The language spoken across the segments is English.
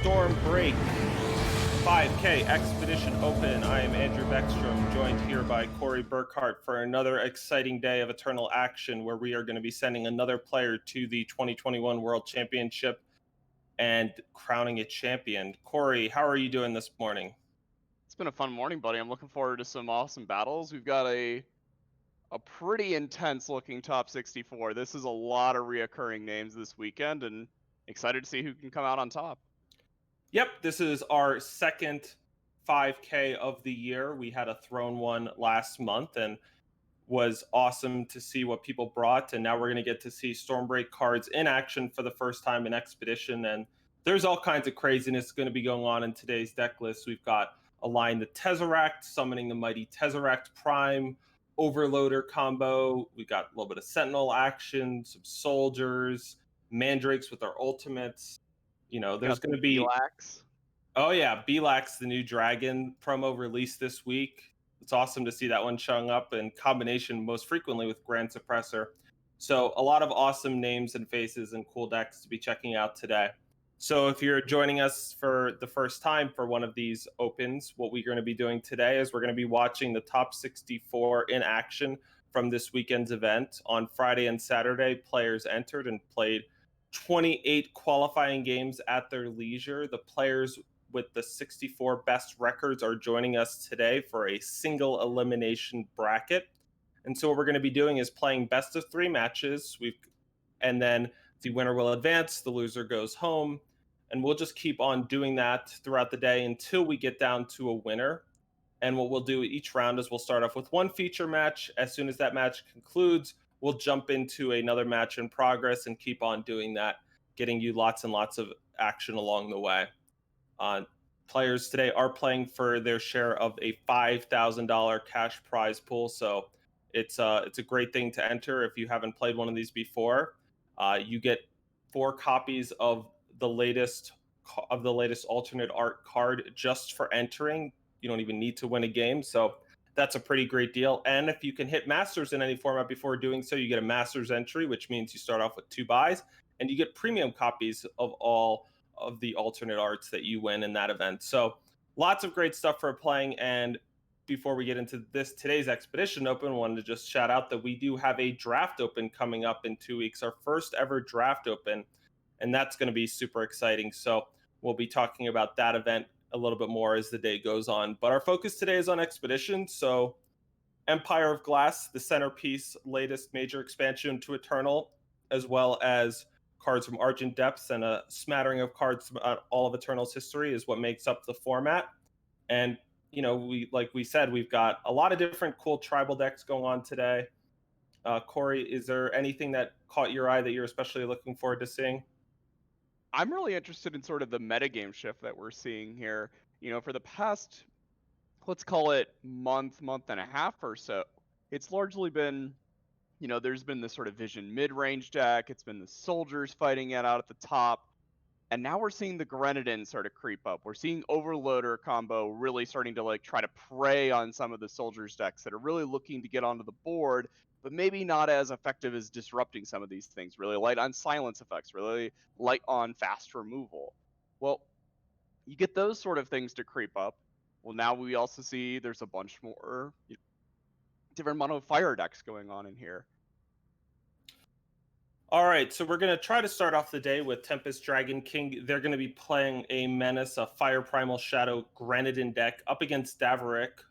Stormbreak 5K Expedition Open. I am Andrew Baeckstrom, joined here by Corey Burkhart for another exciting day of Eternal Action, where we are going to be sending another player to the 2021 World Championship and crowning a champion. Corey, how are you doing this morning? It's been a fun morning, buddy. I'm looking forward to some awesome battles. We've got a pretty intense looking top 64. This is a lot of reoccurring names this weekend, and excited to see who can come out on top. Yep, this is our second 5K of the year. We had a Throne one last month and was awesome to see what people brought. And now we're going to get to see Stormbreak cards in action for the first time in Expedition. And there's all kinds of craziness going to be going on in today's deck list. We've got Align the Tesseract, summoning the mighty Tesseract Prime, Overloader combo. We got a little bit of Sentinel action, some soldiers, Mandrakes with our ultimates. You know, there's going to be Relax. Oh yeah, Belax, the new dragon promo released this week. It's awesome to see that one showing up in combination most frequently with Grand Suppressor. So a lot of awesome names and faces and cool decks to be checking out today. So if you're joining us for the first time for one of these opens, what we're going to be doing today is we're going to be watching the top 64 in action from this weekend's event. On Friday and Saturday, players entered and played 28 qualifying games at their leisure. The players with the 64 best records are joining us today for a single elimination bracket. And so what we're going to be doing is playing best of 3 matches. And then the winner will advance, the loser goes home, and we'll just keep on doing that throughout the day until we get down to a winner. And what we'll do each round is we'll start off with one feature match. As soon as that match concludes, we'll jump into another match in progress and keep on doing that, getting you lots and lots of action along the way. Players today are playing for their share of a $5,000 cash prize pool, so it's a great thing to enter if you haven't played one of these before. You get 4 copies of the latest alternate art card just for entering. You don't even need to win a game, so that's a pretty great deal. And if you can hit Masters in any format before doing so, you get a Masters entry, which means you start off with 2 buys, and you get premium copies of all of the alternate arts that you win in that event. So lots of great stuff for playing. And before we get into today's Expedition Open, I wanted to just shout out that we do have a draft open coming up in 2 weeks, our first ever draft open, and that's going to be super exciting. So we'll be talking about that event a little bit more as the day goes on. But our focus today is on Expedition. So Empire of Glass, the centerpiece, latest major expansion to Eternal, as well as cards from Argent Depths and a smattering of cards from all of Eternal's history is what makes up the format. And, you know, we said, we've got a lot of different cool tribal decks going on today. Corey, is there anything that caught your eye that you're especially looking forward to seeing? I'm really interested in sort of the metagame shift that we're seeing here. You know, for the past, let's call it month and a half or so, it's largely been, you know, there's been this sort of Vision mid-range deck. It's been the soldiers fighting it out at the top. And now we're seeing the Grenadin sort of creep up. We're seeing Overloader combo really starting to like try to prey on some of the soldiers decks that are really looking to get onto the board, but maybe not as effective as disrupting some of these things. Really light on silence effects, really light on fast removal. Well, you get those sort of things to creep up. Well, now we also see there's a bunch more different mono fire decks going on in here. All right, so we're going to try to start off the day with Tempest Dragon King. They're going to be playing a Menace, a Fire Primal Shadow Grenadin deck up against Daverick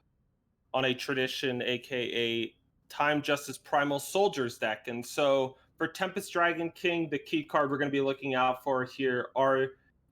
on a Tradition, aka Time Justice Primal Soldiers deck. And so for Tempest Dragon King, the key card we're going to be looking out for here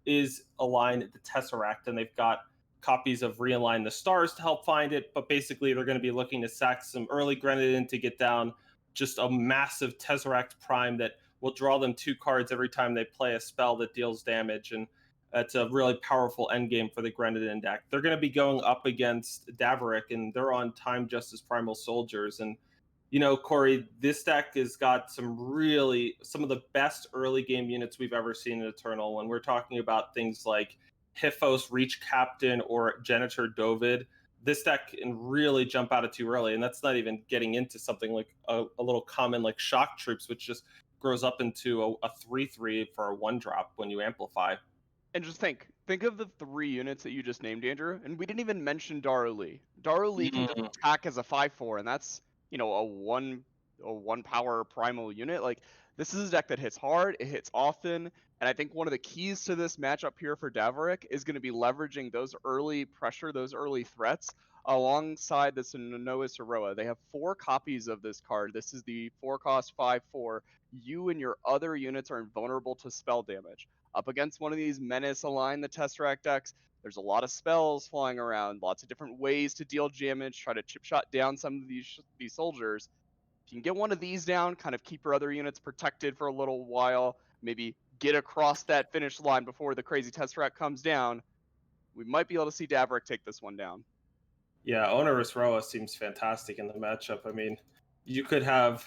is Align the Tesseract, and they've got copies of Realign the Stars to help find it, but basically they're going to be looking to sack some early Grenadin to get down just a massive Tesseract Prime that will draw them 2 cards every time they play a spell that deals damage, and that's a really powerful endgame for the Grenadin deck. They're going to be going up against Daverick, and they're on Time Justice Primal Soldiers. And, you know, Corey, this deck has got some of the best early game units we've ever seen in Eternal. When we're talking about things like Hiphos, Reach Captain, or Janitor Dovid, this deck can really jump out at too early, and that's not even getting into something like a little common like Shock Troops, which just grows up into a 3/3 for a 1-drop when you amplify. And just think, think of the 3 units that you just named, Andrew, and we didn't even mention Dara Lee. Dara Lee can just Mm. attack as a 5/4, and that's, you know, a one power primal unit. Like, this is a deck that hits hard, it hits often, and I think one of the keys to this matchup here for Daverick is going to be leveraging those early pressure, those early threats, alongside this Noah Soroa. They have 4 copies of this card. This is the 4-cost 5/4. You and your other units are invulnerable to spell damage. Up against one of these Menace Align the Tesseract decks, there's a lot of spells flying around, lots of different ways to deal damage, try to chip shot down some of these soldiers. If you can get one of these down, kind of keep your other units protected for a little while, maybe get across that finish line before the crazy Tesseract comes down, we might be able to see Daverick take this one down. Yeah, Onerous Roa seems fantastic in the matchup. I mean, you could have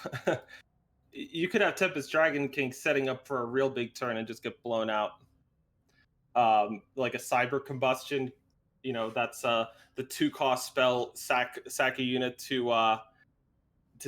you could have Tempest Dragon King setting up for a real big turn and just get blown out. Like a Cyber Combustion, you know, that's the 2-cost spell, sack a unit to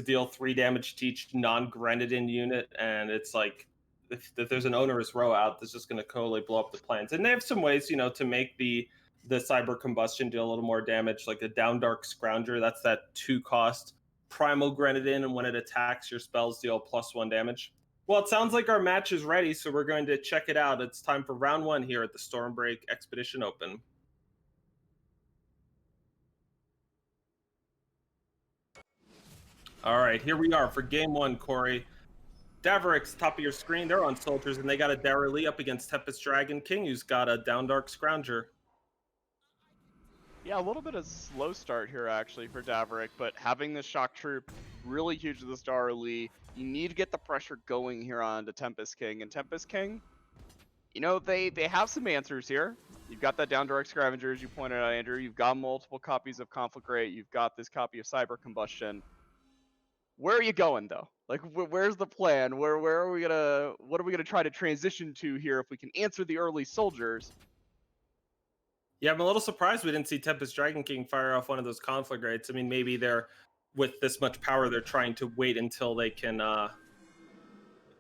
deal 3 damage to each non-Grenadin unit, and it's like if there's an Onerous Row out, that's just going to totally blow up the plans. And they have some ways, you know, to make the Cyber Combustion deal a little more damage, like a Down Dark Scrounger. That's that 2-cost Primal Grenadin, and when it attacks, your spells deal +1 damage. Well, it sounds like our match is ready, so we're going to check it out. It's time for round 1 here at the Stormbreak Expedition Open. All right, here we are for game 1, Corey. Daverick's top of your screen. They're on soldiers, and they got a Dara Lee up against Tempest Dragon King, who's got a Down Dark Scrounger. Yeah, a little bit of slow start here actually for Daverick, but having this shock troop really huge to this Dara Lee. You need to get the pressure going here on the Tempest King. And Tempest King, you know, they have some answers here. You've got that Down Dark Scavenger, as you pointed out, Andrew. You've got multiple copies of Conflagrate. You've got this copy of Cyber Combustion. Where are you going though? Like, where's the plan? Where are we gonna? What are we gonna try to transition to here if we can answer the early soldiers? Yeah, I'm a little surprised we didn't see Tempest Dragon King fire off one of those Conflagrates. I mean, maybe they're with this much power, they're trying to wait until they can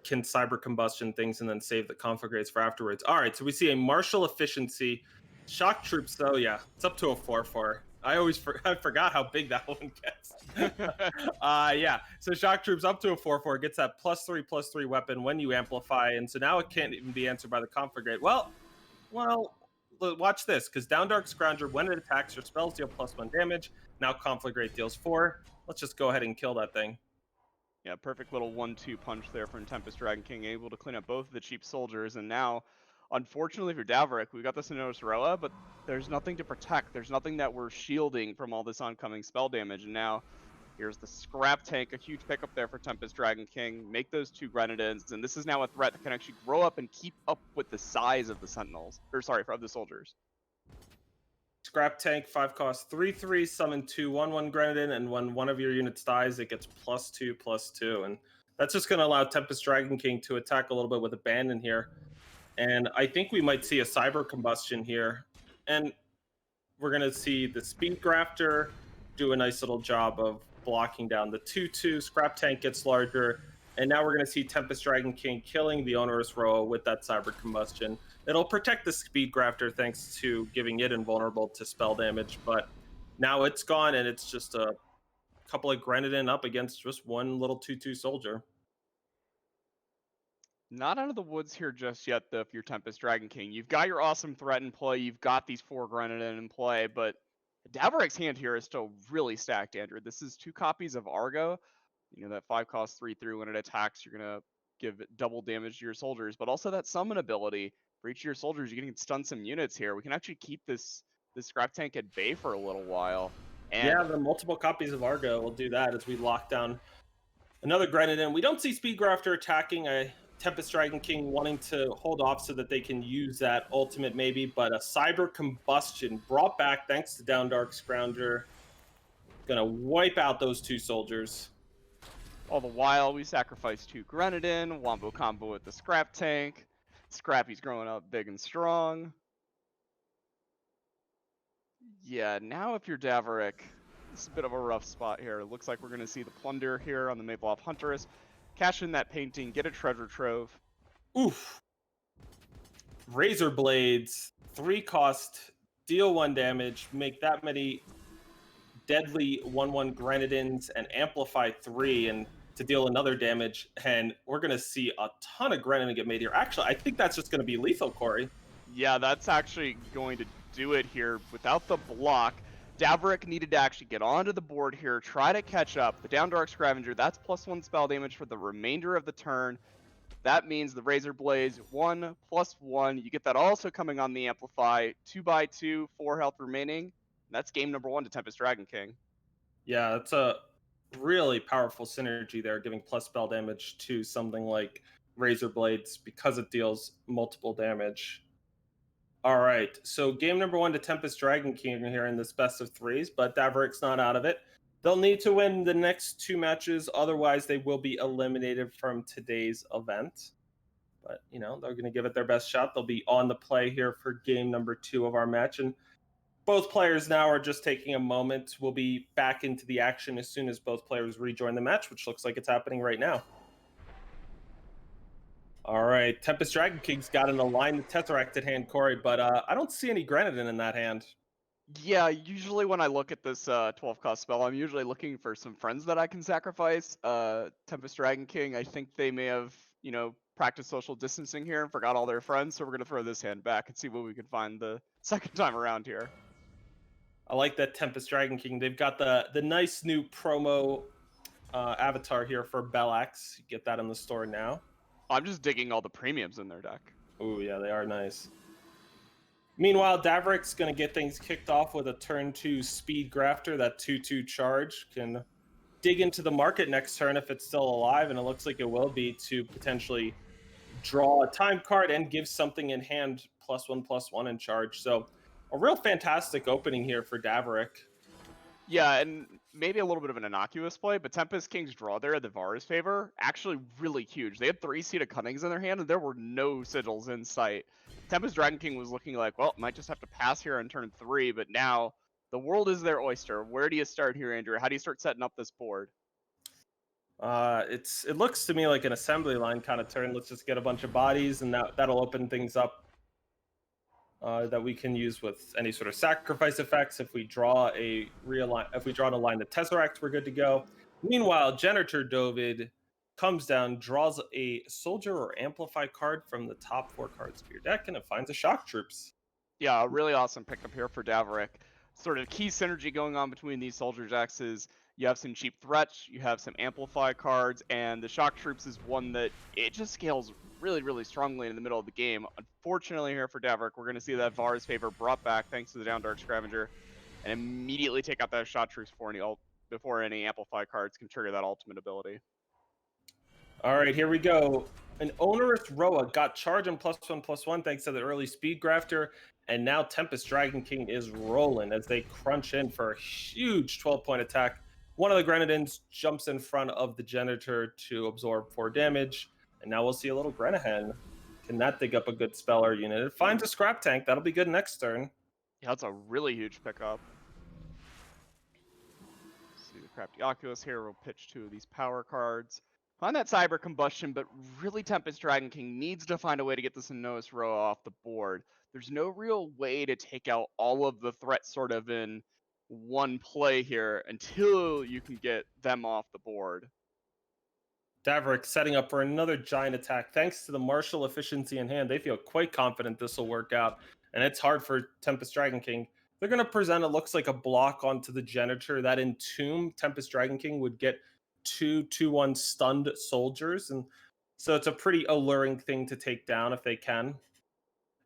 Cyber Combustion things and then save the Conflagrates for afterwards. All right, so we see a Martial Efficiency. Shock Troops, though, yeah, it's up to a 4/4. I forgot how big that one gets. Yeah, so Shock Troops up to a 4/4 gets that +3/+3 weapon when you amplify, and so now it can't even be answered by the Conflagrate. Well, watch this, because Down Dark Scrounger, when it attacks, your spells deal +1 damage. Now Conflagrate deals 4. Let's just go ahead and kill that thing. Yeah, perfect little 1-2 punch there from Tempest Dragon King, able to clean up both of the cheap soldiers. And now, unfortunately for Daverick, we got this Notice Roa, but there's nothing to protect. There's nothing that we're shielding from all this oncoming spell damage. And now, here's the Scrap Tank, a huge pickup there for Tempest Dragon King. Make those 2 Grenadins, and this is now a threat that can actually grow up and keep up with the size of the Sentinels. Or sorry, of the soldiers. Scrap Tank, 5-cost, 3/3, summon 2 1/1 Grenadin, and when one of your units dies, it gets +2/+2. And that's just going to allow Tempest Dragon King to attack a little bit with abandon here. And I think we might see a Cyber Combustion here. And we're going to see the Speed Grafter do a nice little job of blocking down the 2/2. Scrap Tank gets larger. And now we're going to see Tempest Dragon King killing the Onerous Roa with that Cyber Combustion. It'll protect the Speed Grafter thanks to giving it invulnerable to spell damage, but now it's gone, and it's just a couple of Grenadin up against just one little 2/2 soldier. Not out of the woods here just yet, though, if you're Tempest Dragon King. You've got your awesome threat in play. You've got these 4 Grenadin in play, but Daverick's hand here is still really stacked, Andrew. This is 2 copies of Argo. You know, that 5-cost 3/3 when it attacks, you're going to give double damage to your soldiers, but also that summon ability for each of your soldiers. You can stun some units here. We can actually keep this Scrap Tank at bay for a little while. And yeah, the multiple copies of Argo will do that as we lock down another Grenadin. We don't see Speed Grafter attacking a Tempest Dragon King wanting to hold off so that they can use that ultimate maybe, but a Cyber Combustion brought back thanks to Down Dark Scrounger. Gonna wipe out those 2 soldiers. all the while, we sacrifice 2 Grenadin, wombo combo with the Scrap Tank. Scrappy's growing up big and strong. Yeah, now if you're Daverick, it's a bit of a rough spot here. It looks like we're going to see the Plunder here on the Mayblov Huntress. Cash in that painting, get a treasure trove. Oof. Razor Blades, 3 cost, deal 1 damage, make that many deadly 1/1 Grenadins, and amplify 3 and to deal another damage. And we're going to see a ton of Grenadin get made here. Actually, I think that's just going to be lethal, Corey. Yeah, that's actually going to do it here without the block. Daverick needed to actually get onto the board here, try to catch up. The Down Dark Scavenger, that's +1 spell damage for the remainder of the turn. That means the Razor Blaze, 1+1. You get that also coming on the Amplify. 2x2, 4 health remaining. And that's game number 1 to Tempest Dragon King. Yeah, that's a really powerful synergy there, giving plus spell damage to something like Razor Blades because it deals multiple damage. All right, so game number 1 to Tempest Dragon King here in this best of 3s, but Daverick's not out of it. They'll need to win the next 2 matches, otherwise they will be eliminated from today's event. But, you know, they're going to give it their best shot. They'll be on the play here for game number 2 of our match, and both players now are just taking a moment. We'll be back into the action as soon as both players rejoin the match, which looks like it's happening right now. All right, Tempest Dragon King's got an Align Tesseract at hand, Corey, but I don't see any Grenadin in that hand. Yeah, usually when I look at this 12 cost spell, I'm usually looking for some friends that I can sacrifice. Tempest Dragon King, I think they may have, you know, practiced social distancing here and forgot all their friends, so we're going to throw this hand back and see what we can find the second time around here. I like that Tempest Dragon King. They've got the nice new promo avatar here for Bellax. You get that in the store now. I'm just digging all the premiums in their deck. Oh, yeah, they are nice. Meanwhile, Daverick's going to get things kicked off with a turn 2 Speed Grafter. That 2/2 charge can dig into the market next turn if it's still alive, and it looks like it will be, to potentially draw a time card and give something in hand +1/+1 in charge. So a real fantastic opening here for Daverick. Yeah, and maybe a little bit of an innocuous play, but Tempest King's draw there at the Vara's favor, actually really huge. They had 3 Seed of Cunnings in their hand, and there were no sigils in sight. Tempest Dragon King was looking like, well, might just have to pass here on turn 3, but now the world is their oyster. Where do you start here, Andrew? How do you start setting up this board? It looks to me like an assembly line kind of turn. Let's just get a bunch of bodies, and that'll open things up that we can use with any sort of sacrifice effects. If we draw an Align the Tesseract, we're good to go. Meanwhile, Janitor Dovid comes down, draws a Soldier or Amplify card from the top 4 cards of your deck, and it finds a Shock Troops. Yeah, a really awesome pickup here for Daverick. Sort of key synergy going on between these Soldier decks is you have some cheap threats, you have some Amplify cards, and the Shock Troops is one that it just scales really, really strongly in the middle of the game. Unfortunately here for Daverick, we're going to see that Vara's favor brought back thanks to the Down Dark Scavenger, and immediately take out that Shock Troops before any Amplify cards can trigger that ultimate ability. All right, here we go. An Onerous Roa got charge and +1/+1 thanks to the early Speed Grafter, and now Tempest Dragon King is rolling as they crunch in for a huge 12-point attack. One of the Grenadins jumps in front of the Janitor to absorb 4 damage, and now we'll see a little Grenahen. Can that dig up a good speller unit? It finds a Scrap Tank. That'll be good next turn. Yeah, that's a really huge pickup. See the Crafty Oculus here. We'll pitch 2 of these power cards. Find that Cyber Combustion, but really Tempest Dragon King needs to find a way to get this Onerous Roa off the board. There's no real way to take out all of the threats sort of in one play here until you can get them off the board. Daverick setting up for another giant attack. Thanks to the martial efficiency in hand, they feel quite confident this will work out, and it's hard for Tempest Dragon King. They're going to present, it looks like, a block onto the Janitor. That Entomb Tempest Dragon King would get 2/2/1 stunned soldiers, and so it's a pretty alluring thing to take down if they can.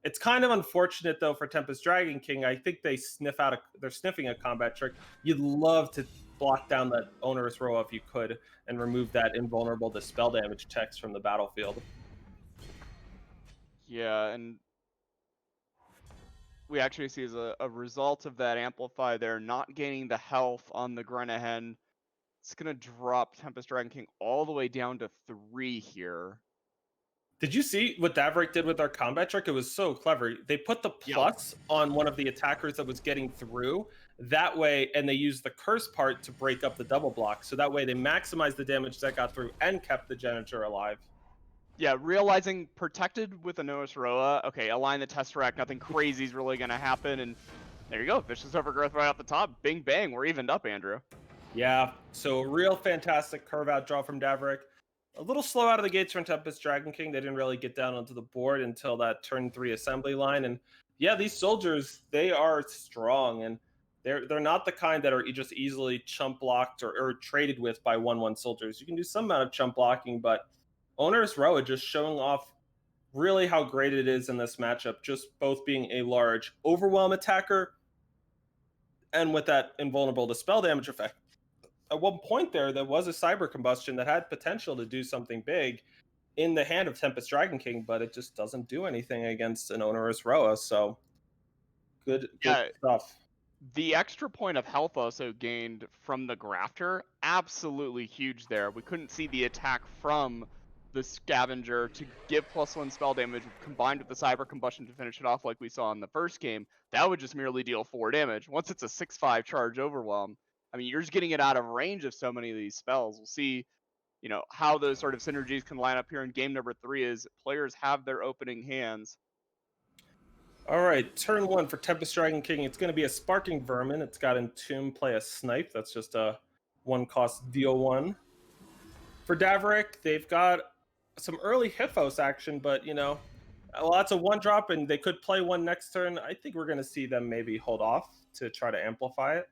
It's kind of unfortunate though for Tempest Dragon King. I think they're sniffing a combat trick. You'd love to block down that Onerous Roa if you could, and remove that invulnerable to spell damage text from the battlefield. Yeah, and we actually see as a result of that Amplify there not gaining the health on the Grenahen, it's going to drop Tempest Dragon King all the way down to 3 here. Did you see what Daverick did with our combat trick? It was so clever. They put the plus on one of the attackers that was getting through. That way, and they used the curse part to break up the double block. So that way they maximized the damage that got through and kept the Janitor alive. Yeah, realizing protected with a Noah's Roa. Okay, align the Tesseract. Nothing crazy is really going to happen. And there you go. Vicious Overgrowth right off the top. Bing, bang. We're evened up, Andrew. Yeah, so a real fantastic curve out draw from Daverick. A little slow out of the gates from Tempest Dragon King. They didn't really get down onto the board until that turn 3 assembly line. And yeah, these soldiers, they are strong, and they're not the kind that are just easily chump blocked or traded with by 1/1 soldiers. You can do some amount of chump blocking, but Onerous Roa just showing off really how great it is in this matchup, just both being a large overwhelm attacker and with that invulnerable to spell damage effect. At one point there was a cyber combustion that had potential to do something big in the hand of Tempest Dragon King, but it just doesn't do anything against an Onerous Roa. So good Yeah, stuff. the extra point of health also gained from the Grafter, absolutely huge there. We couldn't see the attack from the Scavenger to give +1 spell damage combined with the Cyber Combustion to finish it off like we saw in the first game. That would just merely deal 4 damage. Once it's a 6/5 charge overwhelm, I mean, you're just getting it out of range of so many of these spells. We'll see, how those sort of synergies can line up here in game number 3 as players have their opening hands. All right, turn 1 for Tempest Dragon King. It's going to be a Sparking Vermin. It's got Entomb, play a Snipe. That's just a 1-cost deal 1. For Daverick, they've got some early Hiphos action, but lots of 1-drop, and they could play one next turn. I think we're going to see them maybe hold off to try to amplify it.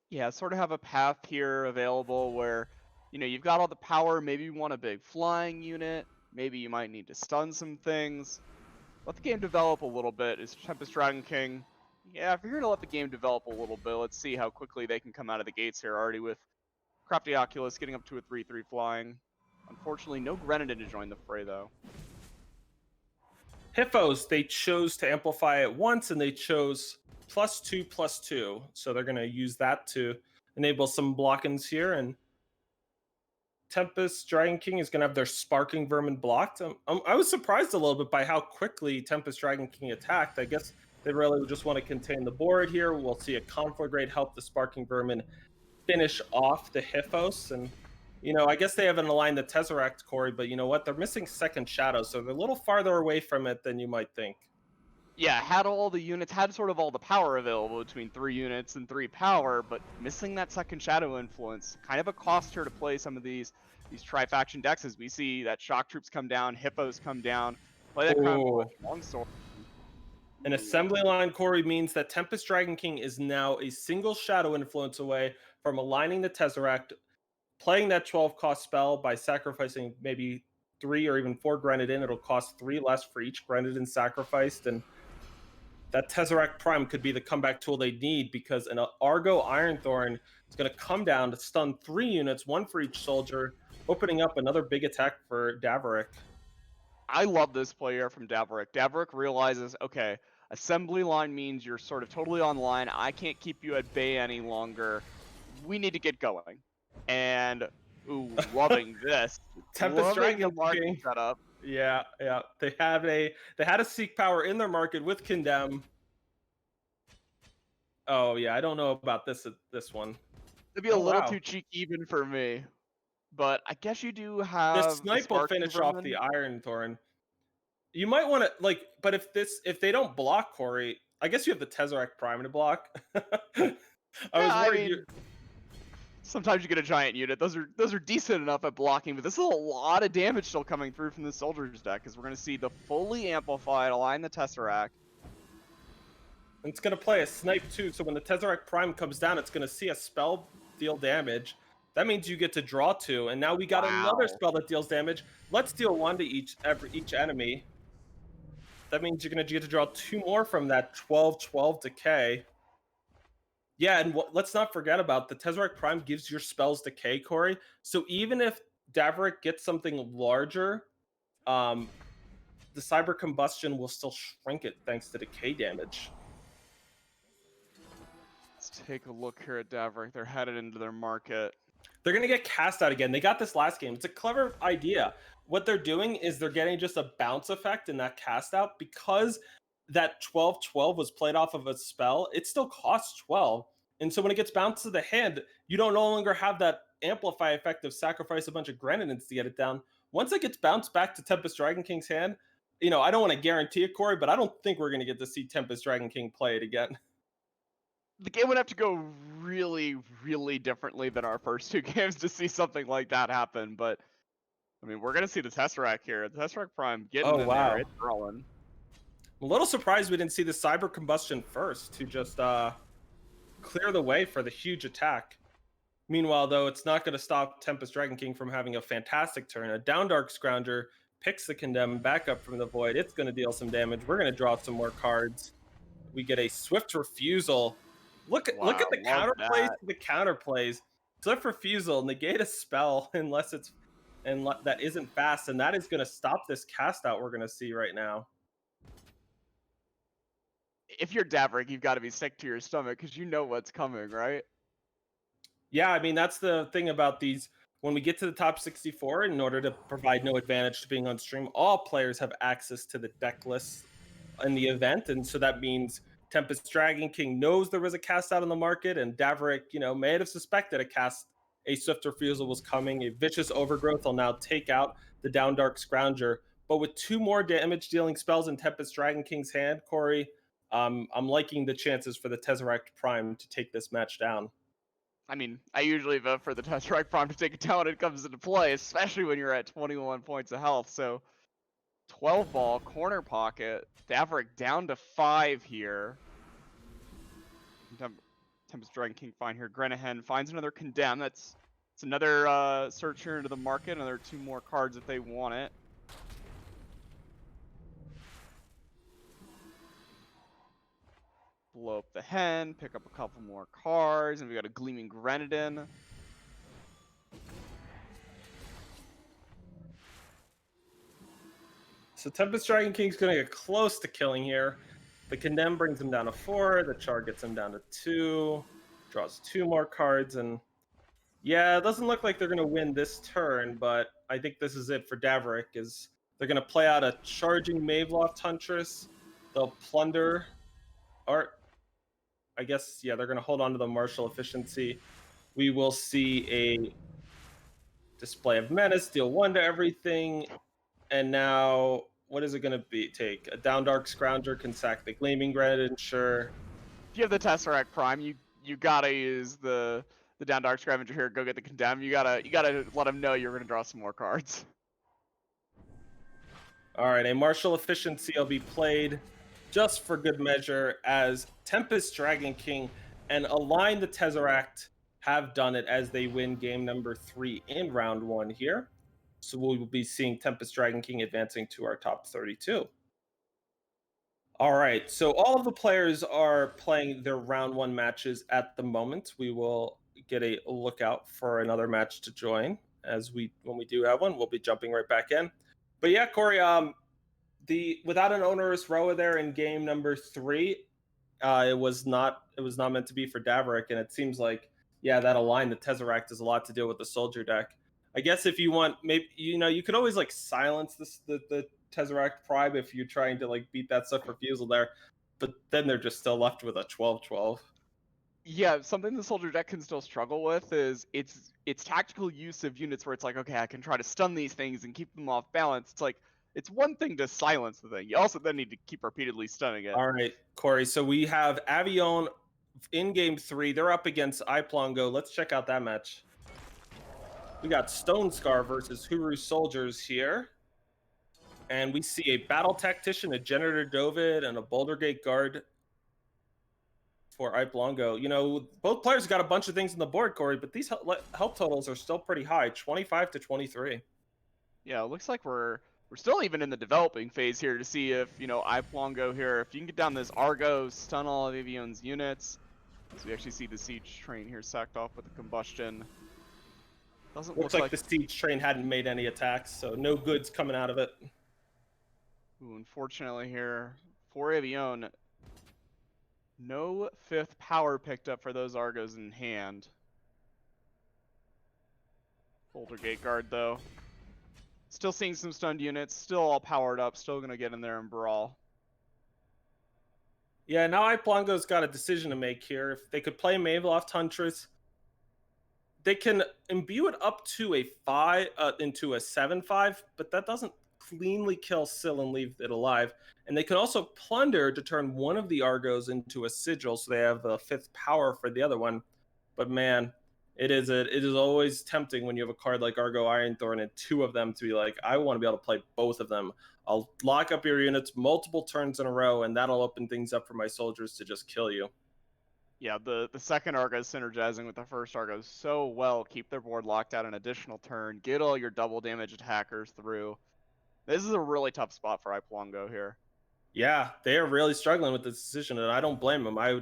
Yeah, sort of have a path here available where, you've got all the power. Maybe you want a big flying unit. Maybe you might need to stun some things. Let the game develop a little bit. Is Tempest Dragon King? Yeah, if you're going to let the game develop a little bit, let's see how quickly they can come out of the gates here already with Crafty Oculus getting up to a 3/3 flying. Unfortunately, no Grenadin to join the fray, though. Hiphos, they chose to amplify it once, and they chose +2/+2. So they're going to use that to enable some blockings here. And Tempest Dragon King is going to have their Sparking Vermin blocked. I was surprised a little bit by how quickly Tempest Dragon King attacked. I guess they really just want to contain the board here. We'll see a Conflagrate help the Sparking Vermin finish off the Hiphos. And, I guess they haven't aligned the Tesseract, Corey, but you know what? They're missing Second Shadow, so they're a little farther away from it than you might think. Yeah, had all the units, had sort of all the power available between 3 units and 3 power, but missing that second shadow influence, kind of a cost here to play some of these tri-faction decks as we see that shock troops come down, hippos come down, play that crown Oh, longsword. an assembly line, Corey, means that Tempest Dragon King is now a single shadow influence away from aligning the Tesseract, playing that 12-cost spell by sacrificing maybe 3 or even 4 Grenadin. It'll cost 3 less for each Grenadin sacrificed, and that Tesseract Prime could be the comeback tool they need, because an Argo Ironthorn is going to come down to stun 3 units, 1 for each soldier, opening up another big attack for Daverick. I love this player from Daverick. Daverick realizes, okay, assembly line means you're sort of totally online. I can't keep you at bay any longer. We need to get going. And, ooh, loving this. Tempest Loving the Dragon market King. setup. Yeah. They had a Seek Power in their market with Condemn. Oh yeah, I don't know about this one. It'd be a Oh little wow. too cheeky even for me. But I guess you do The have the Snipe will Sparking finish off the Vermin. Ironthorn. You might want to but if they don't block, Corey, I guess you have the Tesseract Prime to block. I Yeah, was I worried you. mean, sometimes you get a giant unit. Those are decent enough at blocking, but this is a lot of damage still coming through from the Soldier's deck, because we're going to see the fully amplified align the Tesseract. It's going to play a Snipe too, so when the Tesseract Prime comes down, it's going to see a spell deal damage. That means you get to draw 2, and now we got another Wow. spell that deals damage. Let's deal 1 to each enemy. That means you're going to get to draw 2 more from that 12/12 decay. Yeah, and let's not forget about the Tesseract Prime gives your spells decay, Corey. So even if Daverick gets something larger, the Cyber Combustion will still shrink it thanks to decay damage. Let's take a look here at Daverick. They're headed into their market. They're going to get cast out again. They got this last game. It's a clever idea. What they're doing is they're getting just a bounce effect in that cast out, because that 12/12 was played off of a spell. It still costs 12. And so when it gets bounced to the hand, you don't no longer have that amplify effect of sacrifice a bunch of Grenadins to get it down. once it gets bounced back to Tempest Dragon King's hand, I don't want to guarantee it, Corey, but I don't think we're going to get to see Tempest Dragon King play it again. The game would have to go really, really differently than our first two games to see something like that happen. But I mean, we're gonna see the Tesseract here. The Tesseract Prime getting Oh, in there. wow. It's rolling. I'm a little surprised we didn't see the Cyber Combustion first to just clear the way for the huge attack. Meanwhile, though, it's not going to stop Tempest Dragon King from having a fantastic turn. A Down Dark Scrounger picks the Condemn back up from the Void. It's going to deal some damage. We're going to draw some more cards. We get a Swift Refusal. Look at the counterplays to the counterplays. Swift Refusal, negate a spell unless it's that isn't fast, and that is going to stop this cast out we're going to see right now. If you're Daverick, you've got to be sick to your stomach because you know what's coming, right? Yeah, I mean, that's the thing about these. When we get to the top 64, in order to provide no advantage to being on stream, all players have access to the deck list in the event. And so that means Tempest Dragon King knows there was a cast out on the market, and Daverick, may have suspected a Swift Refusal was coming. A Vicious Overgrowth will now take out the Down Dark Scrounger. But with 2 more damage dealing spells in Tempest Dragon King's hand, Corey, I'm liking the chances for the Tesseract Prime to take this match down. I mean, I usually vote for the Tesseract Prime to take it down when it comes into play, especially when you're at 21 points of health. So 12 ball, corner pocket, Daverick down to 5 here. Tempest Dragon King fine here. Grenahen finds another Condemn. It's another search here into the market. Another 2 more cards if they want it. Blow up the Hen, pick up a couple more cards, and we got a Gleaming Grenadin. So Tempest Dragon King's going to get close to killing here. The Condemn brings him down to 4. The Char gets him down to 2. Draws 2 more cards. And yeah, it doesn't look like they're going to win this turn, but I think this is it for Daverick. Is they're going to play out a charging Maveloft Huntress. They'll plunder. Or I guess, yeah, they're going to hold on to the Martial Efficiency. We will see a Display of Menace, deal 1 to everything. And now, what is it going to take? A Down Dark Scrounger can sack the Gleaming Grenadin, sure. If you have the Tesseract Prime, you gotta use the Down Dark Scavenger here. Go get the Condemn. You gotta let them know you're gonna draw some more cards. All right, a Martial Efficiency will be played just for good measure as Tempest Dragon King and Align the Tesseract have done it as they win game number 3 in round 1 here. So we will be seeing Tempest Dragon King advancing to our top 32. All right, so all of the players are playing their round 1 matches at the moment. We will get a lookout for another match to join when we do have one. We'll be jumping right back in. But yeah, Corey, without an onerous Roa there in game number 3, it was not meant to be for Daverick, and it seems like that Align the Tesseract has a lot to do with the Soldier deck. I guess if you want, maybe you could always silence the Tesseract Prime if you're trying to beat that Swift Refusal there, but then they're just still left with a 12/12. Yeah, something the Soldier deck can still struggle with is its tactical use of units where it's okay, I can try to stun these things and keep them off balance. It's one thing to silence the thing. You also then need to keep repeatedly stunning it. All right, Corey. So we have Avion in game 3. They're up against Iplongo. Let's check out that match. We got Stone Scar versus Huru Soldiers here. And we see a Battle Tactician, a Janitor Dovid, and a Boulder Gate Guard for Iplongo. Both players got a bunch of things on the board, Corey, but these help totals are still pretty high, 25 to 23. Yeah, it looks like we're still even in the developing phase here to see if, Iplongo here, if you can get down this Argo, stun all of Avion's units. So we actually see the Siege Train here sacked off with the Combustion. Doesn't Looks like the Siege Train hadn't made any attacks, so no goods coming out of it. Ooh, unfortunately here, for Avion, no 5th power picked up for those Argos in hand. Boulder Gate Guard, though. Still seeing some stunned units, still all powered up, still going to get in there and brawl. Yeah, now Iplongo's got a decision to make here. If they could play Maveloft Huntress, they can imbue it up to a 5 into a 7/5, but that doesn't cleanly kill Syl and leave it alive. And they can also plunder to turn one of the Argos into a sigil, so they have the fifth power for the other one. But man, it is always tempting when you have a card like Argo Ironthorn and two of them to be like, I want to be able to play both of them. I'll lock up your units multiple turns in a row, and that'll open things up for my soldiers to just kill you. Yeah, the second Argo is synergizing with the first Argo so well. Keep their board locked out an additional turn. Get all your double damage attackers through. This is a really tough spot for Iplongo here. Yeah, they are really struggling with this decision, and I don't blame them. I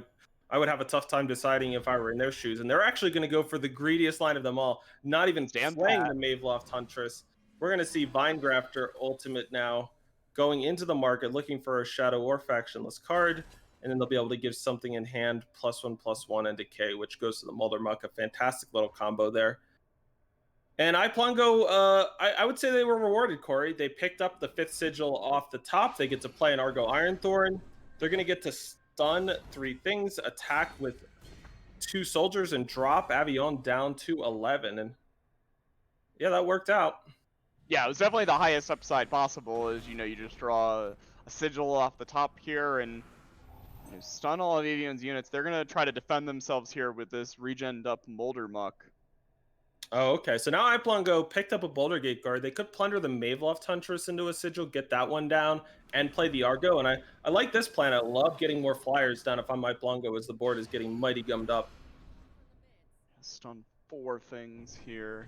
would have a tough time deciding if I were in their shoes. And they're actually going to go for the greediest line of them all, not even Stand playing pat. the Maveloft Huntress. We're going to see Vinegrafter Ultimate now going into the market looking for a Shadow or Factionless card, and then they'll be able to give something in hand +1/+1 and Decay, which goes to the Mulder Muck. A fantastic little combo there. And Iplongo, I would say they were rewarded, Corey. They picked up the fifth sigil off the top. They get to play an Argo Ironthorn. They're going to get to stun three things, attack with two soldiers, and drop Avion down to 11. And yeah, that worked out. Yeah, it was definitely the highest upside possible. Is you just draw a sigil off the top here and stun all of Avion's units. They're gonna try to defend themselves here with this regened up Molder Muck. Oh, okay. So now Iplongo picked up a Boulder Gate guard. They could plunder the Maveloft Huntress into a sigil, get that one down, and play the Argo. And I like this plan. I love getting more flyers down if I'm Iplongo as the board is getting mighty gummed up. Stun 4 things here.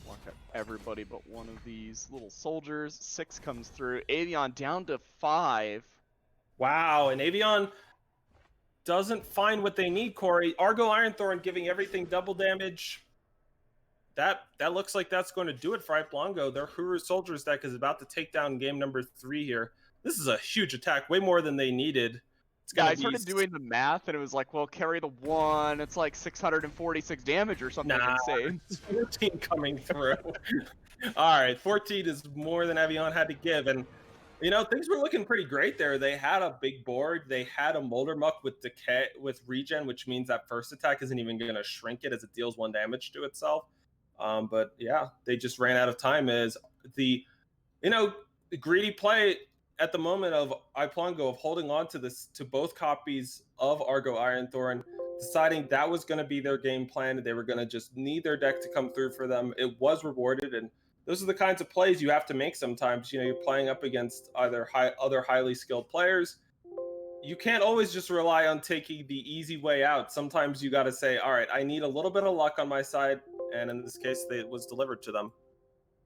Lock up everybody but one of these little soldiers. 6 comes through. Avion down to 5. Wow, and Avion doesn't find what they need, Corey. Argo Ironthorn giving everything double damage. That looks like that's going to do it for Iplongo. Their Huru Soldiers deck is about to take down game number 3 here. This is a huge attack, way more than they needed. It's Yeah, gonna I be started doing the math and it was like, well, carry the 1. It's like 646 damage or something insane. it's 14 coming through. All right, 14 is more than Avion had to give, and things were looking pretty great there. They had a big board. They had a Molder Muck with decay with regen, which means that first attack isn't even going to shrink it as it deals 1 damage to itself. But yeah, they just ran out of time as the greedy play at the moment of Iplongo of holding on to both copies of Argo Ironthorn, deciding that was going to be their game plan. They were going to just need their deck to come through for them. It was rewarded, and those are the kinds of plays you have to make sometimes. You're playing up against other highly skilled players. You can't always just rely on taking the easy way out. Sometimes you got to say, all right, I need a little bit of luck on my side, and in this case, it was delivered to them.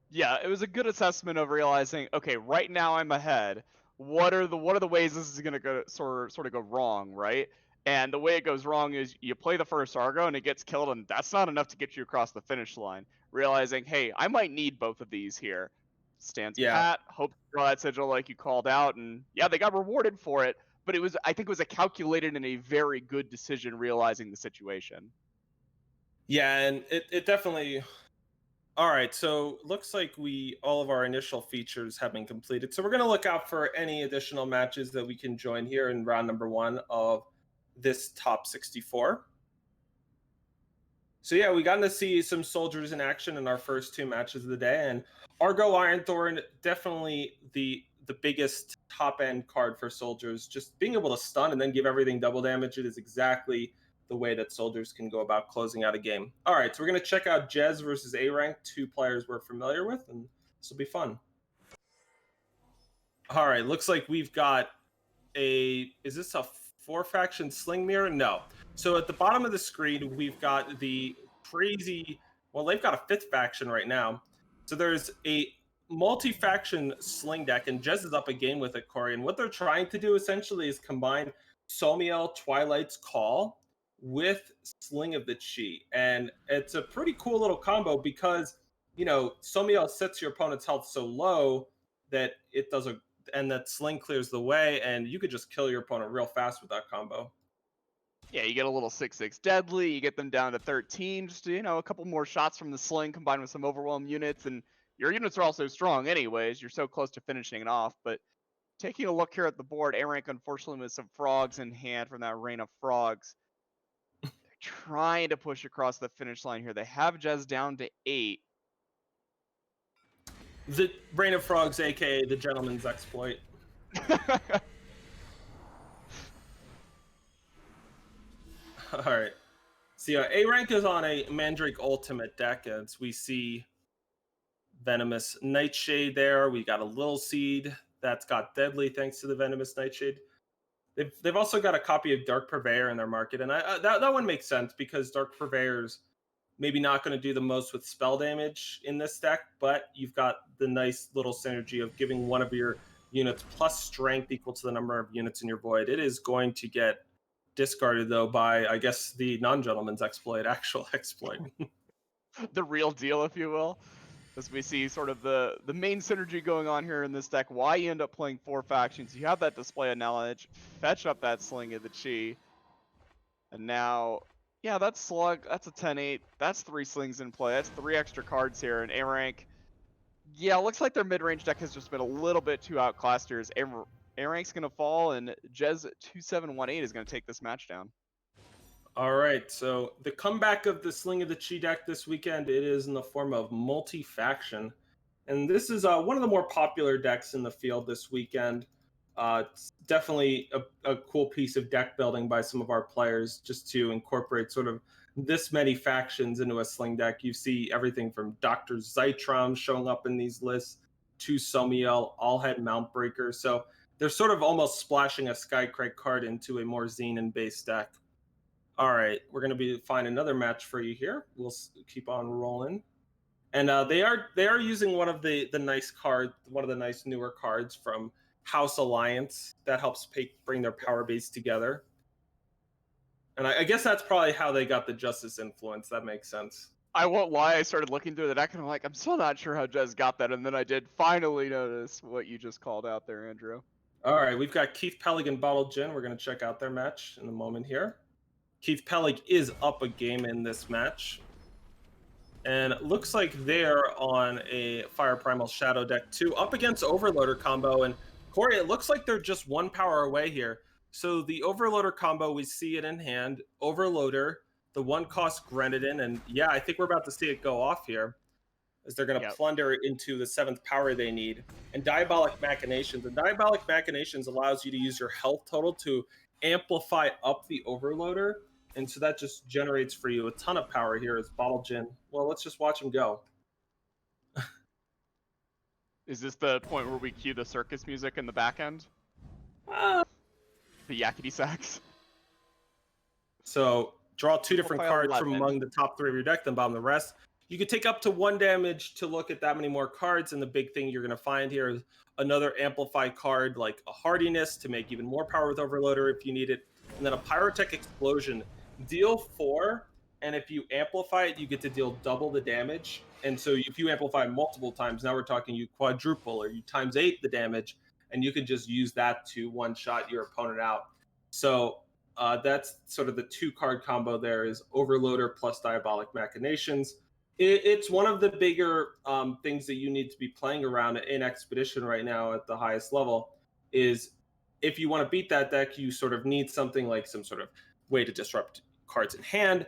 Yeah, it was a good assessment of realizing, okay, right now I'm ahead. What are the ways this is gonna go sort of go wrong, right? And the way it goes wrong is you play the first Argo and it gets killed, and that's not enough to get you across the finish line. Realizing, hey, I might need both of these here. Stands Yeah. pat, hope to draw that sigil like you called out, and yeah, they got rewarded for it. But I think it was a calculated and a very good decision realizing the situation. Yeah, and it definitely. All right, so looks like all of our initial features have been completed. So we're going to look out for any additional matches that we can join here in round number 1 of this top 64. So yeah, we got to see some soldiers in action in our first 2 matches of the day, and Argo Ironthorn definitely the biggest top end card for soldiers. Just being able to stun and then give everything double damage, it is exactly the way that soldiers can go about closing out a game. All right, so we're going to check out Jez versus A rank, 2 players we're familiar with, and this will be fun. All right, looks like we've got is this a 4 faction sling mirror? No. So at the bottom of the screen, we've got the crazy, well, they've got a 5th faction right now. So there's a multi-faction sling deck, and Jez is up a game with it, Corey. And what they're trying to do essentially is combine Somiel Twilight's Call with Sling of the Chi. And it's a pretty cool little combo because, Somiel sets your opponent's health so low that it does and that Sling clears the way, and you could just kill your opponent real fast with that combo. Yeah, you get a little 6/6 deadly, you get them down to 13, just a couple more shots from the sling combined with some overwhelm units, and your units are also strong anyways, you're so close to finishing it off. But taking a look here at the board, A rank unfortunately with some frogs in hand from that rain of frogs. They're trying to push across the finish line here. They have Jez down to 8. The Rain of Frogs, aka the Gentleman's Exploit. All right. So yeah, A rank is on a Mandrake Ultimate deck, as we see Venomous Nightshade there. We got a Little Seed that's got Deadly thanks to the Venomous Nightshade. They've also got a copy of Dark Purveyor in their market, and that one makes sense because Dark Purveyor's maybe not going to do the most with spell damage in this deck, but you've got the nice little synergy of giving one of your units plus strength equal to the number of units in your void. It is going to get discarded though by, I guess, the non-gentleman's exploit, actual exploit. The real deal, if you will. As we see sort of the main synergy going on here in this deck, why you end up playing 4 factions. You have that display of knowledge, fetch up that Sling of the Chi, and now, yeah, that's Slug, that's a 10-8, that's 3 Slings in play, that's 3 extra cards here, and A-Rank, yeah, looks like their mid-range deck has just been a little bit too outclassed here, as A-Rank's going to fall, and Jez 2718 is going to take this match down. All right, so the comeback of the Sling of the Chi deck this weekend, it is in the form of multi-faction. And this is one of the more popular decks in the field this weekend. It's definitely a cool piece of deck building by some of our players just to incorporate sort of this many factions into a Sling deck. You see everything from Dr. Zytron showing up in these lists to Somiel, Allhead Mountbreaker. So they're sort of almost splashing a Skycrag card into a more Xenon-based deck. All right, we're going to find another match for you here. We'll keep on rolling. And they are using one of the nice cards, one of the nice newer cards from House Alliance that helps bring their power base together. And I guess that's probably how they got the Justice influence. That makes sense. I won't lie, I started looking through the deck and I'm like, I'm still not sure how Jez got that, and then I did finally notice what you just called out there, Andrew. All right, we've got Keith Pellig and Bottled Gin. We're going to check out their match in a moment here. Keith Pellig is up a game in this match. And it looks like they're on a Fire Primal Shadow deck too, up against Overloader combo. And Corey, it looks like they're just 1 power away here. So the Overloader combo, we see it in hand. Overloader, the 1-cost Grenadin, and yeah, I think we're about to see it go off here, as they're going to plunder into the 7th power they need. And Diabolic Machinations. And Diabolic Machinations allows you to use your health total to amplify up the Overloader. And so that just generates for you a ton of power here as Bottle Gin. Well, let's just watch him go. Is this the point where we cue the circus music in the back end? The yakety sax? So draw 2 different cards from among the top 3 of your deck, then bomb the rest. You can take up to 1 damage to look at that many more cards, and the big thing you're going to find here is another Amplify card like a Hardiness to make even more power with Overloader if you need it, and then a Pyrotech Explosion. Deal 4, and if you amplify it, you get to deal double the damage. And so if you amplify multiple times, now we're talking you quadruple or you times 8 the damage, and you can just use that to one-shot your opponent out. So that's sort of the 2-card combo there is Overloader plus Diabolic Machinations. It's one of the bigger things that you need to be playing around in Expedition right now at the highest level is if you want to beat that deck, you sort of need something like some sort of way to disrupt cards in hand.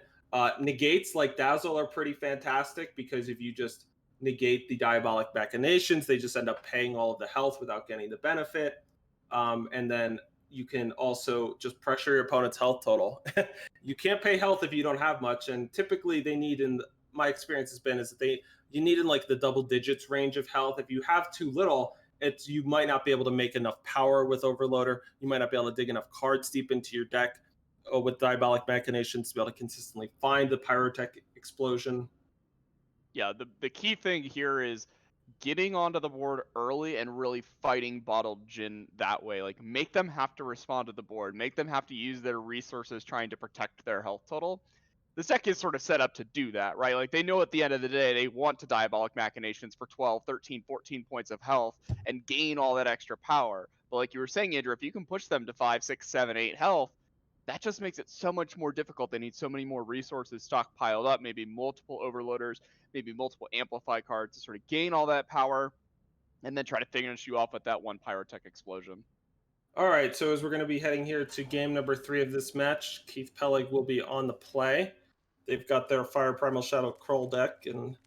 Negates like Dazzle are pretty fantastic because if you just negate the Diabolic Machinations, they just end up paying all of the health without getting the benefit. And then you can also just pressure your opponent's health total. You can't pay health if you don't have much, and typically they need, in my experience has been, is that you need in like the double digits range of health. If you have too little, you might not be able to make enough power with Overloader. You might not be able to dig enough cards deep into your deck with Diabolic Machinations to be able to consistently find the Pyrotech Explosion. Yeah, the key thing here is getting onto the board early and really fighting Bottled Gin that way. Like, make them have to respond to the board. Make them have to use their resources trying to protect their health total. This deck is sort of set up to do that, right? Like, they know at the end of the day, they want to Diabolic Machinations for 12, 13, 14 points of health and gain all that extra power. But like you were saying, Andrew, if you can push them to 5, 6, 7, 8 health, that just makes it so much more difficult. They need so many more resources stockpiled up, maybe multiple Overloaders, maybe multiple Amplify cards to sort of gain all that power and then try to finish you off with that 1 Pyrotech Explosion. All right, so as we're going to be heading here to game number 3 of this match, Keith Pellig will be on the play. They've got their Fire Primal Shadow Kroll deck, and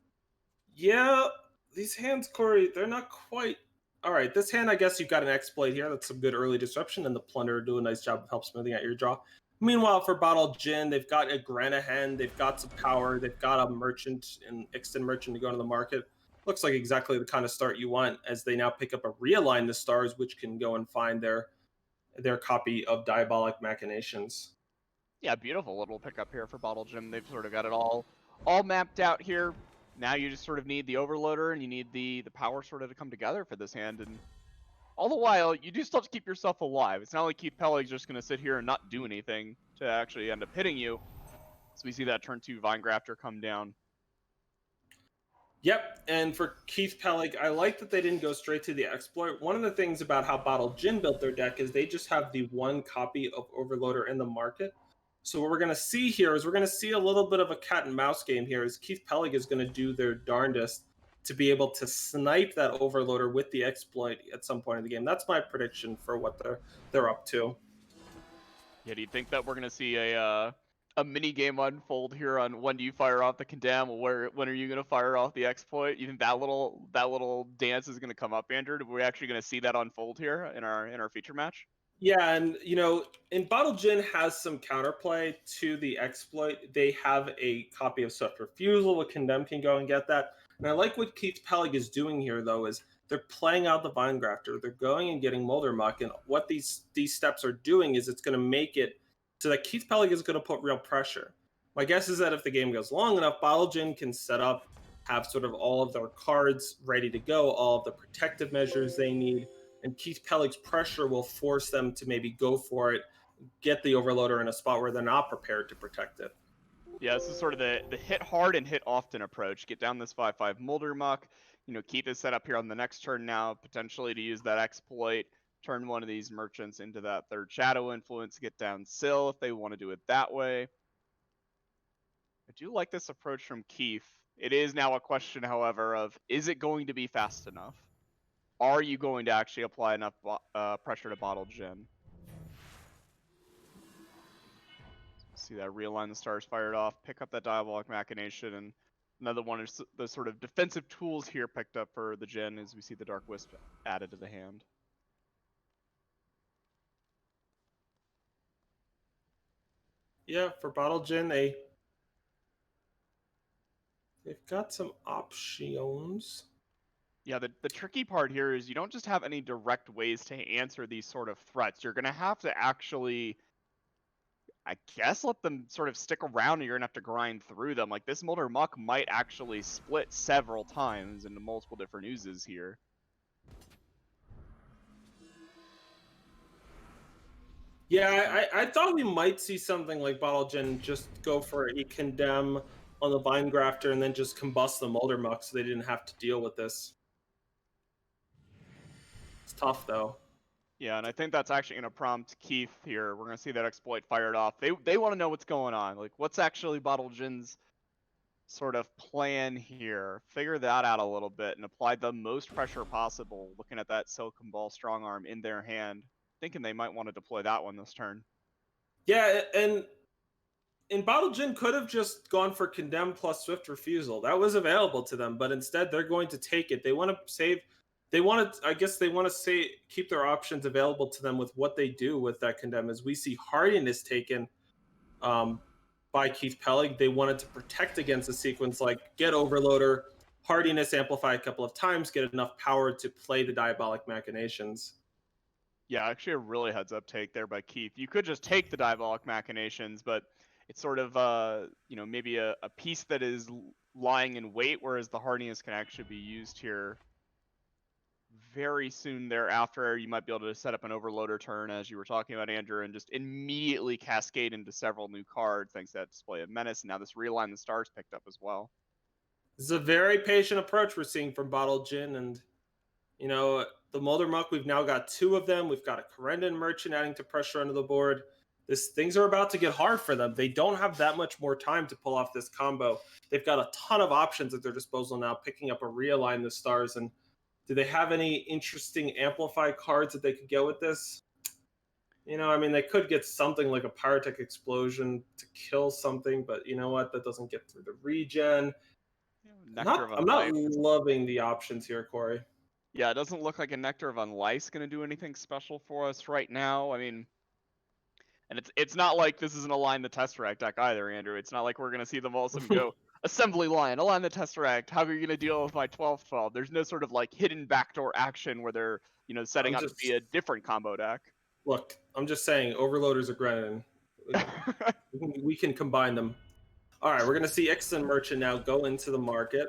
yeah, these hands, Corey, they're not quite. All right, this hand, I guess you've got an exploit here. That's some good early disruption, and the Plunderer do a nice job of help smoothing out your draw. Meanwhile, for Bottle Gin, they've got a Granahan, they've got some power, they've got a Merchant, an Ixton Merchant to go into the market. Looks like exactly the kind of start you want as they now pick up a Realign the Stars, which can go and find their copy of Diabolic Machinations. Yeah, beautiful little pickup here for Bottle Gym. They've sort of got it all mapped out here. Now you just sort of need the overloader and you need the power sort of to come together for this hand. And all the while, you do still have to keep yourself alive. It's not like Keith Pellig's just going to sit here and not do anything to actually end up hitting you. So we see that turn 2 Vine Grafter come down. Yep, and for Keith Pellig, I like that they didn't go straight to the exploit. One of the things about how Bottle Gin built their deck is they just have the one copy of Overloader in the market. So what we're going to see here is we're going to see a little bit of a cat and mouse game here as Keith Pellig is going to do their darndest to be able to snipe that Overloader with the exploit at some point in the game. That's my prediction for what they're up to. Yeah, do you think that we're going to see a mini game unfold here on when do you fire off the condemn, or when are you going to fire off the exploit? You think that little dance is going to come up, Andrew? Are we actually going to see that unfold here in our feature match? Yeah, and in Bottle Gin has some counterplay to the exploit. They have a copy of Swift Refusal. A Condemn can go and get that. And I like what Keith Pellig is doing here, though, is they're playing out the Vine Grafter. They're going and getting Molder Muck, and what these steps are doing is it's going to make it so that Keith Pellig is going to put real pressure. My guess is that if the game goes long enough, Bottle Gin can set up, have sort of all of their cards ready to go, all of the protective measures they need, and Keith Pellig's pressure will force them to maybe go for it, get the Overloader in a spot where they're not prepared to protect it. Yeah, this is sort of the hit hard and hit often approach. Get down this 5/5 Molder Muck. Keith is set up here on the next turn now, potentially to use that exploit, turn one of these merchants into that third Shadow Influence, get down Sill if they want to do it that way. I do like this approach from Keith. It is now a question, however, of is it going to be fast enough? Are you going to actually apply enough pressure to Bottle Gin? See that realign the stars fired off, pick up that Diabolic Machination, and another one is the sort of defensive tools here picked up for the Gin as we see the Dark Wisp added to the hand. Yeah, for Bottle Gin, they've got some options. Yeah, the tricky part here is you don't just have any direct ways to answer these sort of threats. You're going to have to actually, I guess, let them sort of stick around, and you're going to have to grind through them. Like, this Molder Muck might actually split several times into multiple different oozes here. Yeah, I thought we might see something like Bottle Gin just go for a Condemn on the Vine Grafter and then just combust the Molder Muck so they didn't have to deal with this. It's tough, though. Yeah, and I think that's actually going to prompt Keith here. We're going to see that exploit fired off. They want to know what's going on. Like, what's actually Bottle Gin's sort of plan here? Figure that out a little bit and apply the most pressure possible, looking at that Silicon Ball Strong Arm in their hand, thinking they might want to deploy that one this turn. Yeah, and Bottle Gin could have just gone for Condemn plus Swift Refusal. That was available to them, but instead they're going to take it. They want to save. They want to. I guess they want to keep their options available to them with what they do with that Condemn. As we see Hardiness taken by Keith Pellig, they wanted to protect against a sequence like get Overloader, Hardiness amplify a couple of times, get enough power to play the Diabolic Machinations. Yeah, actually a really heads up take there by Keith. You could just take the Diabolic Machinations, but it's sort of maybe a piece that is lying in wait, whereas the hardiness can actually be used here very soon thereafter. You might be able to set up an overloader turn, as you were talking about, Andrew, and just immediately cascade into several new cards thanks to that Display of Menace, and now this Realign the Stars picked up as well. This is a very patient approach we're seeing from Bottle Gin, and the Molder Muck, we've now got 2 of them. We've got a Corendon Merchant adding to pressure under the board. Things are about to get hard for them. They don't have that much more time to pull off this combo. They've got a ton of options at their disposal now, picking up a Realign the Stars. And do they have any interesting Amplify cards that they could go with this? I mean, they could get something like a Pyrotech Explosion to kill something, but you know what? That doesn't get through the regen. Nectar of I'm not Unlife. loving the options here, Corey. Yeah, it doesn't look like a Nectar of Unlife's going to do anything special for us right now. I mean, and it's not like this isn't Align the Tesseract deck either, Andrew. It's not like we're going to see them all of a sudden go, Assembly Line, Align the Tesseract, how are you going to deal with my 12-12? There's no sort of like hidden backdoor action where they're, setting I'm out to be just a different combo deck. Look. I'm just saying, Overloaders are Grenin. We can combine them. All right, we're gonna see Ix and Merchant now go into the market,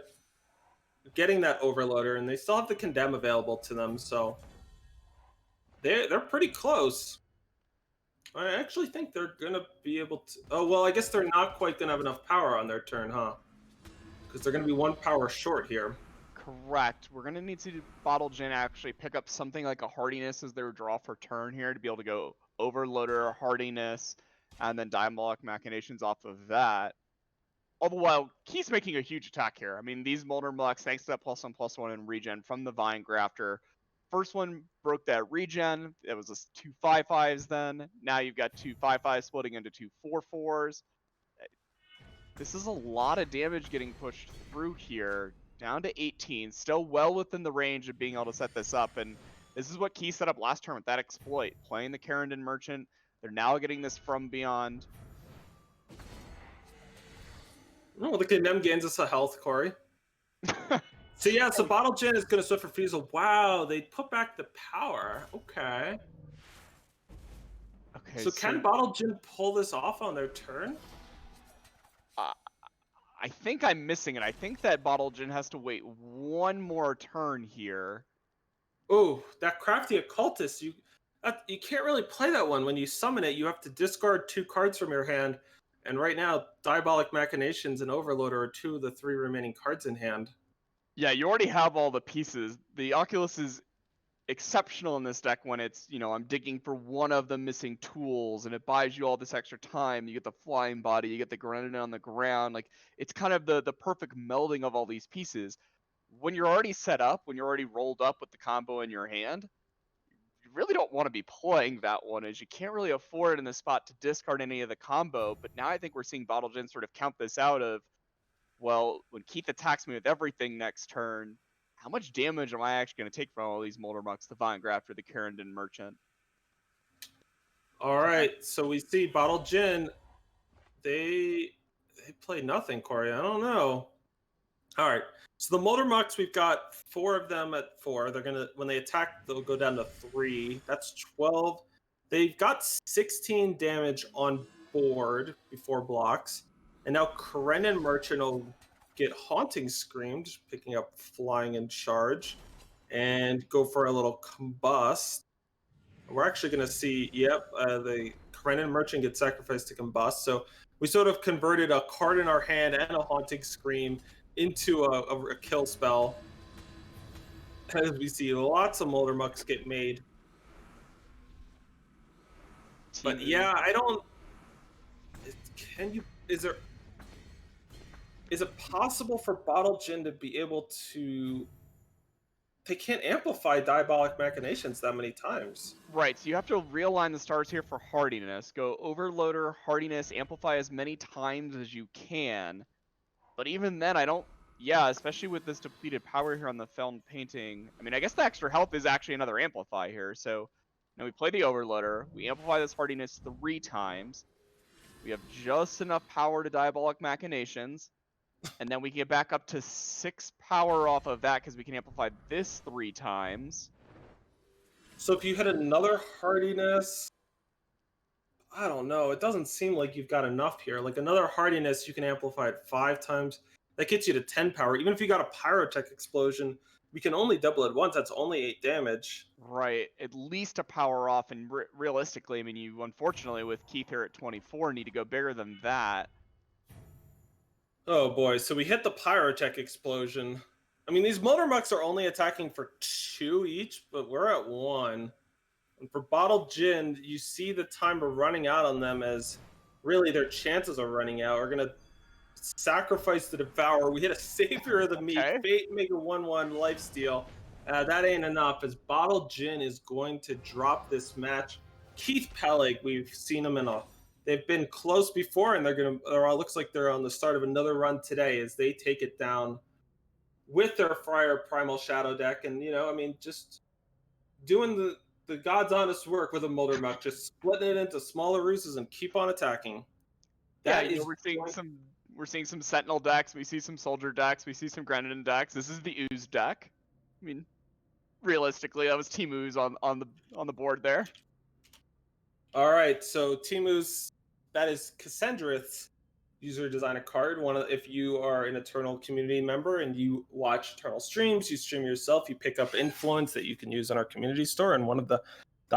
getting that Overloader, and they still have the Condemn available to them, so they're pretty close. I actually think they're gonna be able to. Oh well, I guess they're not quite gonna have enough power on their turn, huh? Because they're gonna be one power short here. Correct. We're going to need to see Bottle Gin actually pick up something like a Hardiness as their draw for turn here to be able to go Overloader, Hardiness, and then Diabolic Machinations off of that. All the while, Keith's making a huge attack here. I mean, these Molder Mucks, thanks to that +1/+1 in regen from the Vine Grafter. First one broke that regen. It was just 2 5/5s then. Now you've got 2 5/5s splitting into 2 4/4s. This is a lot of damage getting pushed through here. Down to 18, still well within the range of being able to set this up. And this is what Keith set up last turn with that exploit. Playing the Carandon Merchant. They're now getting this from beyond. Oh, the Condemn gains us a health, Corey. So yeah, so Bottle Gin is going to Swift Refusal. Wow, they put back the power. Okay. Okay. So can Bottle Gin pull this off on their turn? I think I'm missing it. I think that Bottle Gin has to wait one more turn here. Oh, that Crafty Occultist. You can't really play that one. When you summon it, you have to discard 2 cards from your hand. And right now, Diabolic Machinations and Overloader are 2 of the 3 remaining cards in hand. Yeah, you already have all the pieces. The Oculus is exceptional in this deck when it's, I'm digging for one of the missing tools and it buys you all this extra time. You get the Flying Body, you get the Grenade on the ground. Like, it's kind of the perfect melding of all these pieces. When you're already set up, when you're already rolled up with the combo in your hand, you really don't want to be playing that one, as you can't really afford in the spot to discard any of the combo. But now I think we're seeing Bottle Gin sort of count this out of, well, when Keith attacks me with everything next turn, how much damage am I actually going to take from all these Molder Mucks, the Vine Grafter, the Carandon Merchant? All right, so we see Bottle Gin. They play nothing, Corey. I don't know. All right, so the Molder Mucks, we've got 4 of them at 4. They're gonna, when they attack, they'll go down to 3. That's 12. They've got 16 damage on board before blocks, and now Karenin Merchant will get Haunting Scream, just picking up Flying and Charge, and go for a little Combust. We're actually going to see, the Karenin Merchant gets sacrificed to Combust. So we sort of converted a card in our hand and a Haunting Scream into a kill spell. As we see lots of Molder Mucks get made. But yeah, I don't... Is it possible for Bottle Gin to be able to... They can't amplify Diabolic Machinations that many times. Right, so you have to realign the stars here for Hardiness. Go Overloader, Hardiness, amplify as many times as you can. But even then, I don't... Yeah, especially with this depleted power here on the Feln Painting. I mean, I guess the extra health is actually another amplify here. So now we play the Overloader. We amplify this Hardiness 3 times. We have just enough power to Diabolic Machinations. And then we get back up to 6 power off of that because we can amplify this 3 times. So if you hit another Hardiness, I don't know. It doesn't seem like you've got enough here. Like another Hardiness, you can amplify it 5 times. That gets you to 10 power. Even if you got a Pyrotech Explosion, we can only double it once. That's only 8 damage. Right. At least a power off. And realistically, I mean, you unfortunately, with Keith here at 24, need to go bigger than that. Oh boy, so we hit the Pyrotech Explosion. I mean, these Molder Mucks are only attacking for 2 each, but we're at 1. And for Bottle Gin, you see the timer running out on them as really their chances are running out. We're going to sacrifice the Devourer. We hit a Savior of the Meek. Fate, make a 1/1 lifesteal. That ain't enough, as Bottle Gin is going to drop this match. Keith Pellig, we've seen him in a. They've been close before, and they're gonna. Or it looks like they're on the start of another run today as they take it down with their Friar Primal Shadow deck, and I mean, just doing the God's honest work with a Moldermuck, just splitting it into smaller ruses and keep on attacking. Yeah, That is we're seeing some Sentinel decks, we see some Soldier decks, we see some Grenadin decks. This is the Ooze deck. I mean, realistically, that was Team Ooze on the board there. all right. So Timu's that is Cassandra's user design a card. If you are an Eternal community member and you watch Eternal streams, you stream yourself, you pick up influence that you can use in our community store. And one of the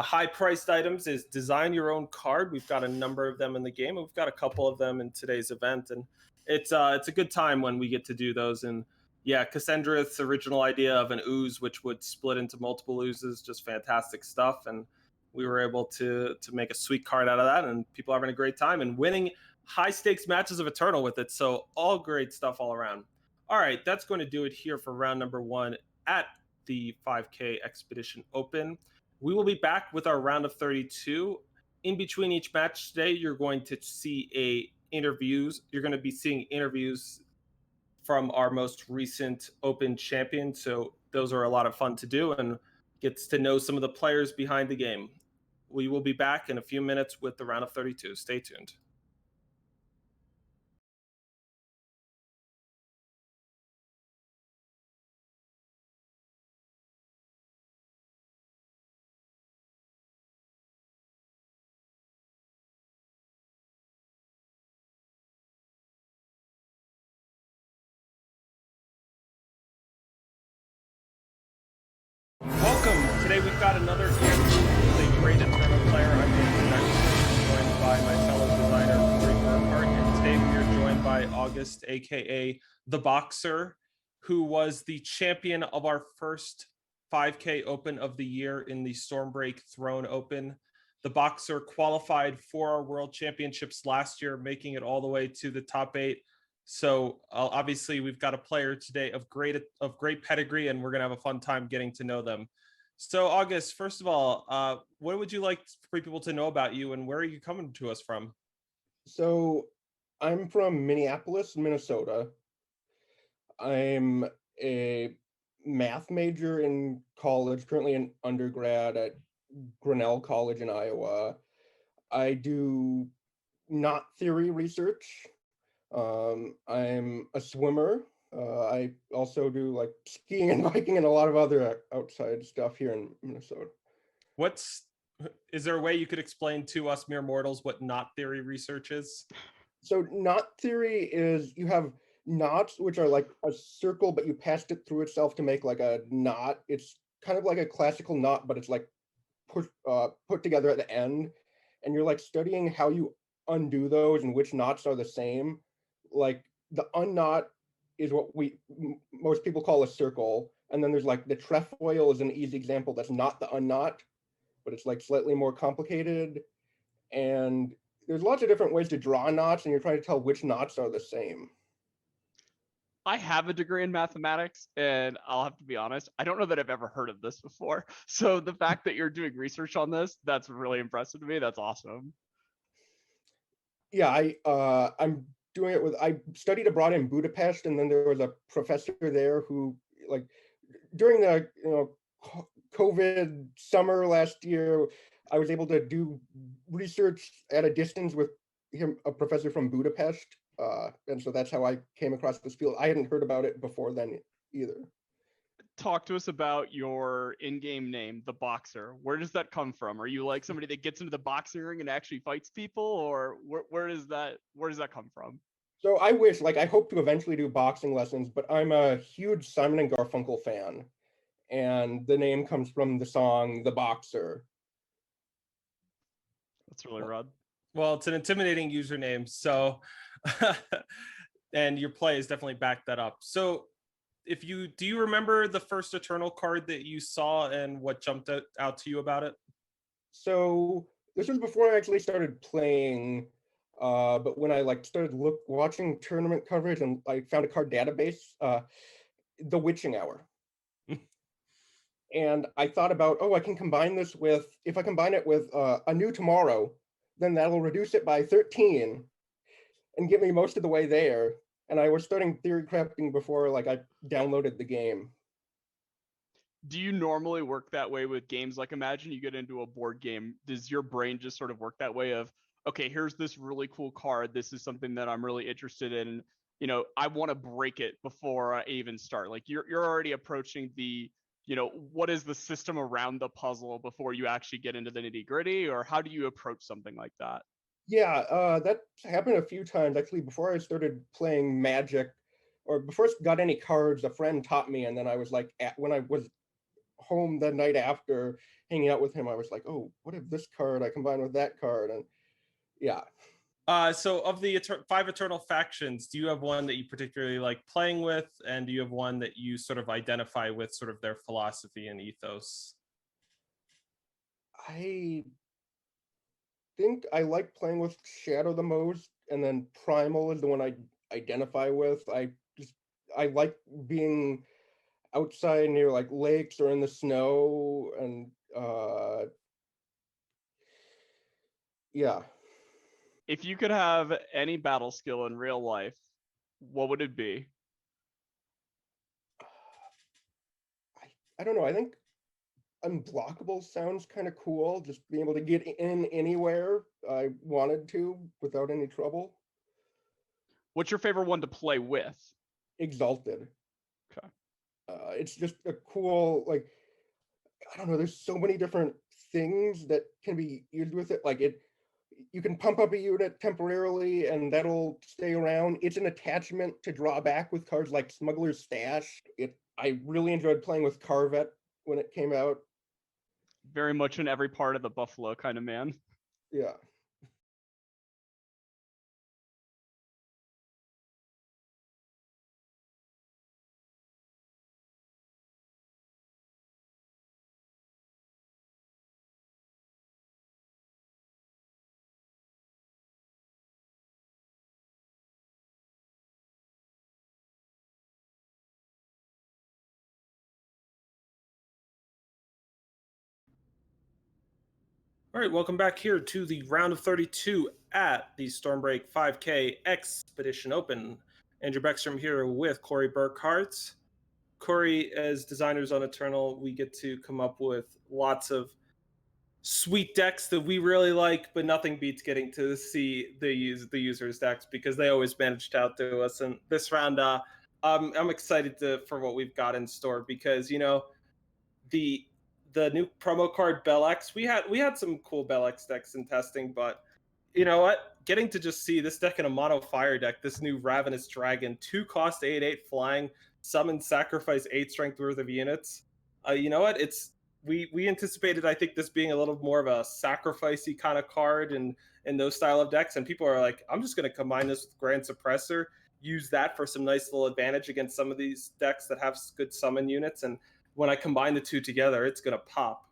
high priced items is design your own card. We've got a number of them in the game. We've got a couple of them in today's event, and it's a good time when we get to do those. And yeah, Cassandra's original idea of an ooze, which would split into multiple oozes, just fantastic stuff. And we were able to make a sweet card out of that, and people are having a great time and winning high stakes matches of Eternal with it. So all great stuff all around. All right, that's going to do it here for round number 1 at the 5K Expedition Open. We will be back with our round of 32. In between each match today, you're going to see interviews. You're going to be seeing interviews from our most recent Open champion. So those are a lot of fun to do and gets to know some of the players behind the game. We will be back in a few minutes with the round of 32. Stay tuned. Welcome. Today we've got another interview with a great Eternal player. I'm Baeckstrom, joined by my fellow designer Corey Burkhart, and today we are joined by August, aka the Boxer, who was the champion of our first 5K Open of the year in the Stormbreak Throne Open. The Boxer qualified for our World Championships last year, making it all the way to the top 8. So obviously we've got a player today of great pedigree, and we're gonna have a fun time getting to know them. So August, first of all, what would you like for people to know about you, and where are you coming to us from? So I'm from Minneapolis, Minnesota. I'm a math major in college, currently an undergrad at Grinnell College in Iowa. I do knot theory research. I'm a swimmer. I also do like skiing and biking and a lot of other outside stuff here in Minnesota. Is there a way you could explain to us mere mortals what knot theory research is? So knot theory is you have knots, which are like a circle, but you passed it through itself to make like a knot. It's kind of like a classical knot, but it's like put together at the end. And you're like studying how you undo those and which knots are the same. Like the unknot is what most people call a circle. And then there's like the trefoil is an easy example that's not the unknot, but it's like slightly more complicated. And there's lots of different ways to draw knots, and you're trying to tell which knots are the same. I have a degree in mathematics, and I'll have to be honest, I don't know that I've ever heard of this before. So the fact that you're doing research on this, that's really impressive to me. That's awesome. Yeah, I'm doing it I studied abroad in Budapest, and then there was a professor there who, like, during the COVID summer last year, I was able to do research at a distance with him, a professor from Budapest. And so that's how I came across this field. I hadn't heard about it before then either. Talk to us about your in-game name, the Boxer. Where does that come from? Are you like somebody that gets into the boxing ring and actually fights people, or where does that come from? So I hope to eventually do boxing lessons, but I'm a huge Simon and Garfunkel fan. And the name comes from the song The Boxer. That's really rad. Well, it's an intimidating username, so and your play has definitely backed that up. So do you remember the first Eternal card that you saw and what jumped out to you about it? So this was before I actually started playing, but when I started watching tournament coverage and I found a card database, The Witching Hour. And I thought about, oh, I can combine this with, if I combine it with a new tomorrow, then that'll reduce it by 13 and get me most of the way there. And I was starting theory crafting before like I downloaded the game. Do you normally work that way with games? Like, imagine you get into a board game. Does your brain just sort of work that way of, okay, here's this really cool card. This is something that I'm really interested in. I want to break it before I even start. Like, you're already approaching the, what is the system around the puzzle before you actually get into the nitty gritty, or how do you approach something like that? Yeah, that's happened a few times actually. Before I started playing Magic, or before I got any cards, a friend taught me, and then I was like, when I was home the night after hanging out with him, I was like, oh, what if this card I combine with that card? And yeah. So of the 5 Eternal factions, do you have one that you particularly like playing with, and do you have one that you sort of identify with sort of their philosophy and ethos? I think I like playing with Shadow the most, and then Primal is the one I identify with. I like being outside near like lakes or in the snow, and yeah. If you could have any battle skill in real life, what would it be? I don't know. I think unblockable sounds kind of cool. Just being able to get in anywhere I wanted to without any trouble. What's your favorite one to play with? Exalted. Okay. It's just a cool, like, I don't know. There's so many different things that can be used with it. Like you can pump up a unit temporarily, and that'll stay around. It's an attachment to draw back with cards like Smuggler's Stash. I really enjoyed playing with Carvet when it came out. Very much in every part of the Buffalo kind of man. Yeah. All right, welcome back here to the round of 32 at the Stormbreak 5K Expedition Open. Andrew Baeckstrom here with Corey Burkhart. Corey, as designers on Eternal, we get to come up with lots of sweet decks that we really like, but nothing beats getting to see the users' decks because they always manage to outdo us. And this round, I'm excited for what we've got in store because the new promo card Bellex. We had some cool Bellex decks in testing, but you know what? Getting to just see this deck in a mono fire deck, this new Ravenous Dragon, 2 cost 8/8 flying, summon sacrifice 8 strength worth of units. You know what? We anticipated, I think, this being a little more of a sacrificey kind of card and in those style of decks, and people are like, I'm just going to combine this with Grand Suppressor, use that for some nice little advantage against some of these decks that have good summon units, and when I combine the two together, it's gonna pop.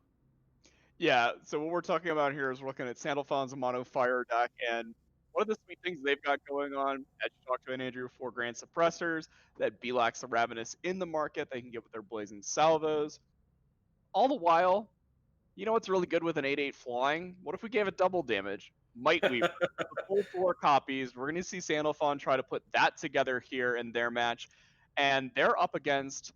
Yeah, so what we're talking about here is we're looking at Sandalphon's Mono Fire deck, and one of the sweet things they've got going on, as you talked to an Andrew, 4 Grand Suppressors, that Belax the Ravenous in the market, they can get with their Blazing Salvos. All the while, you know what's really good with an 8/8 flying? What if we gave it double damage? Might Weaver. The full 4 copies. We're going to see Sandalphon try to put that together here in their match. And they're up against,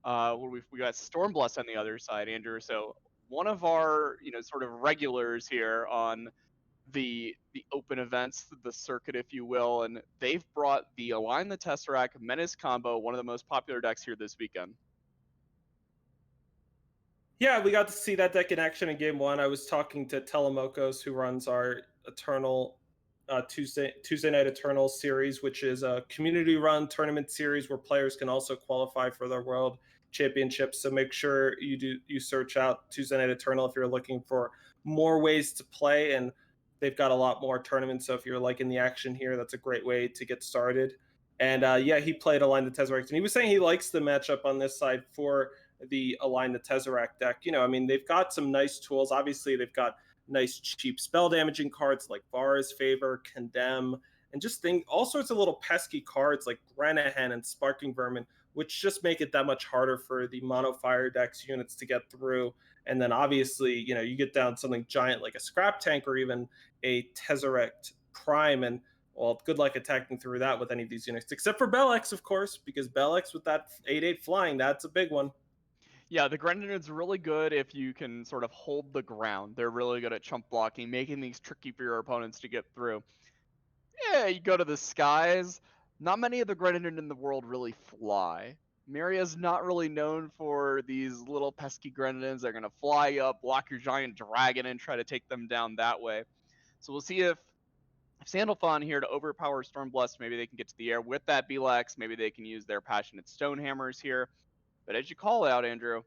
we got Stormbless on the other side, Andrew. So one of our, sort of regulars here on the open events, the circuit, if you will. And they've brought the Align the Tesseract Menace combo, one of the most popular decks here this weekend. Yeah, we got to see that deck in action in game one. I was talking to Telemokos, who runs our Eternal Tuesday Night Eternal series, which is a community-run tournament series where players can also qualify for their world championships. So make sure you search out Tuesday Night Eternal if you're looking for more ways to play, and they've got a lot more tournaments. So if you're liking the action here, that's a great way to get started. And yeah, he played Align the Tesseract, and he was saying he likes the matchup on this side for the Align the Tesseract deck. I mean, they've got some nice tools. Obviously, they've got nice cheap spell damaging cards like Vara's Favor, Condemn, and just all sorts of little pesky cards like Granahan and Sparking Vermin, which just make it that much harder for the mono fire decks units to get through. And then obviously, you get down something giant like a Scrap Tank or even a Tezzeret Prime, and well, good luck attacking through that with any of these units, except for Bellex, of course, because Bellex with that 8/8 flying, that's a big one. Yeah, the Grenadin's really good if you can sort of hold the ground. They're really good at chump blocking, making these tricky for your opponents to get through. Yeah, you go to the skies. Not many of the Grenadin in the world really fly. Maria's not really known for these little pesky Grenadins. They're going to fly up, block your giant dragon, and try to take them down that way. So we'll see if Sandalphon here to overpower Stormblessed, maybe they can get to the air with that Belex. Maybe they can use their Passionate Stonehammers here. But as you call out, Andrew,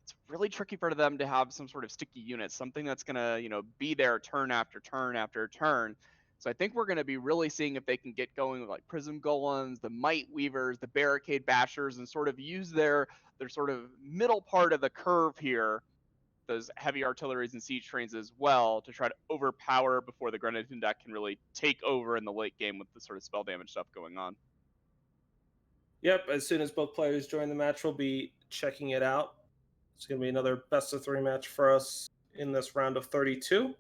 it's really tricky for them to have some sort of sticky unit, something that's going to, be there turn after turn after turn. So I think we're going to be really seeing if they can get going with like Prism Golems, the Might Weavers, the Barricade Bashers, and sort of use their sort of middle part of the curve here, those heavy artilleries and siege trains as well, to try to overpower before the Grenadin deck can really take over in the late game with the sort of spell damage stuff going on. Yep, as soon as both players join the match, we'll be checking it out. It's going to be another best-of-3 match for us in this round of 32.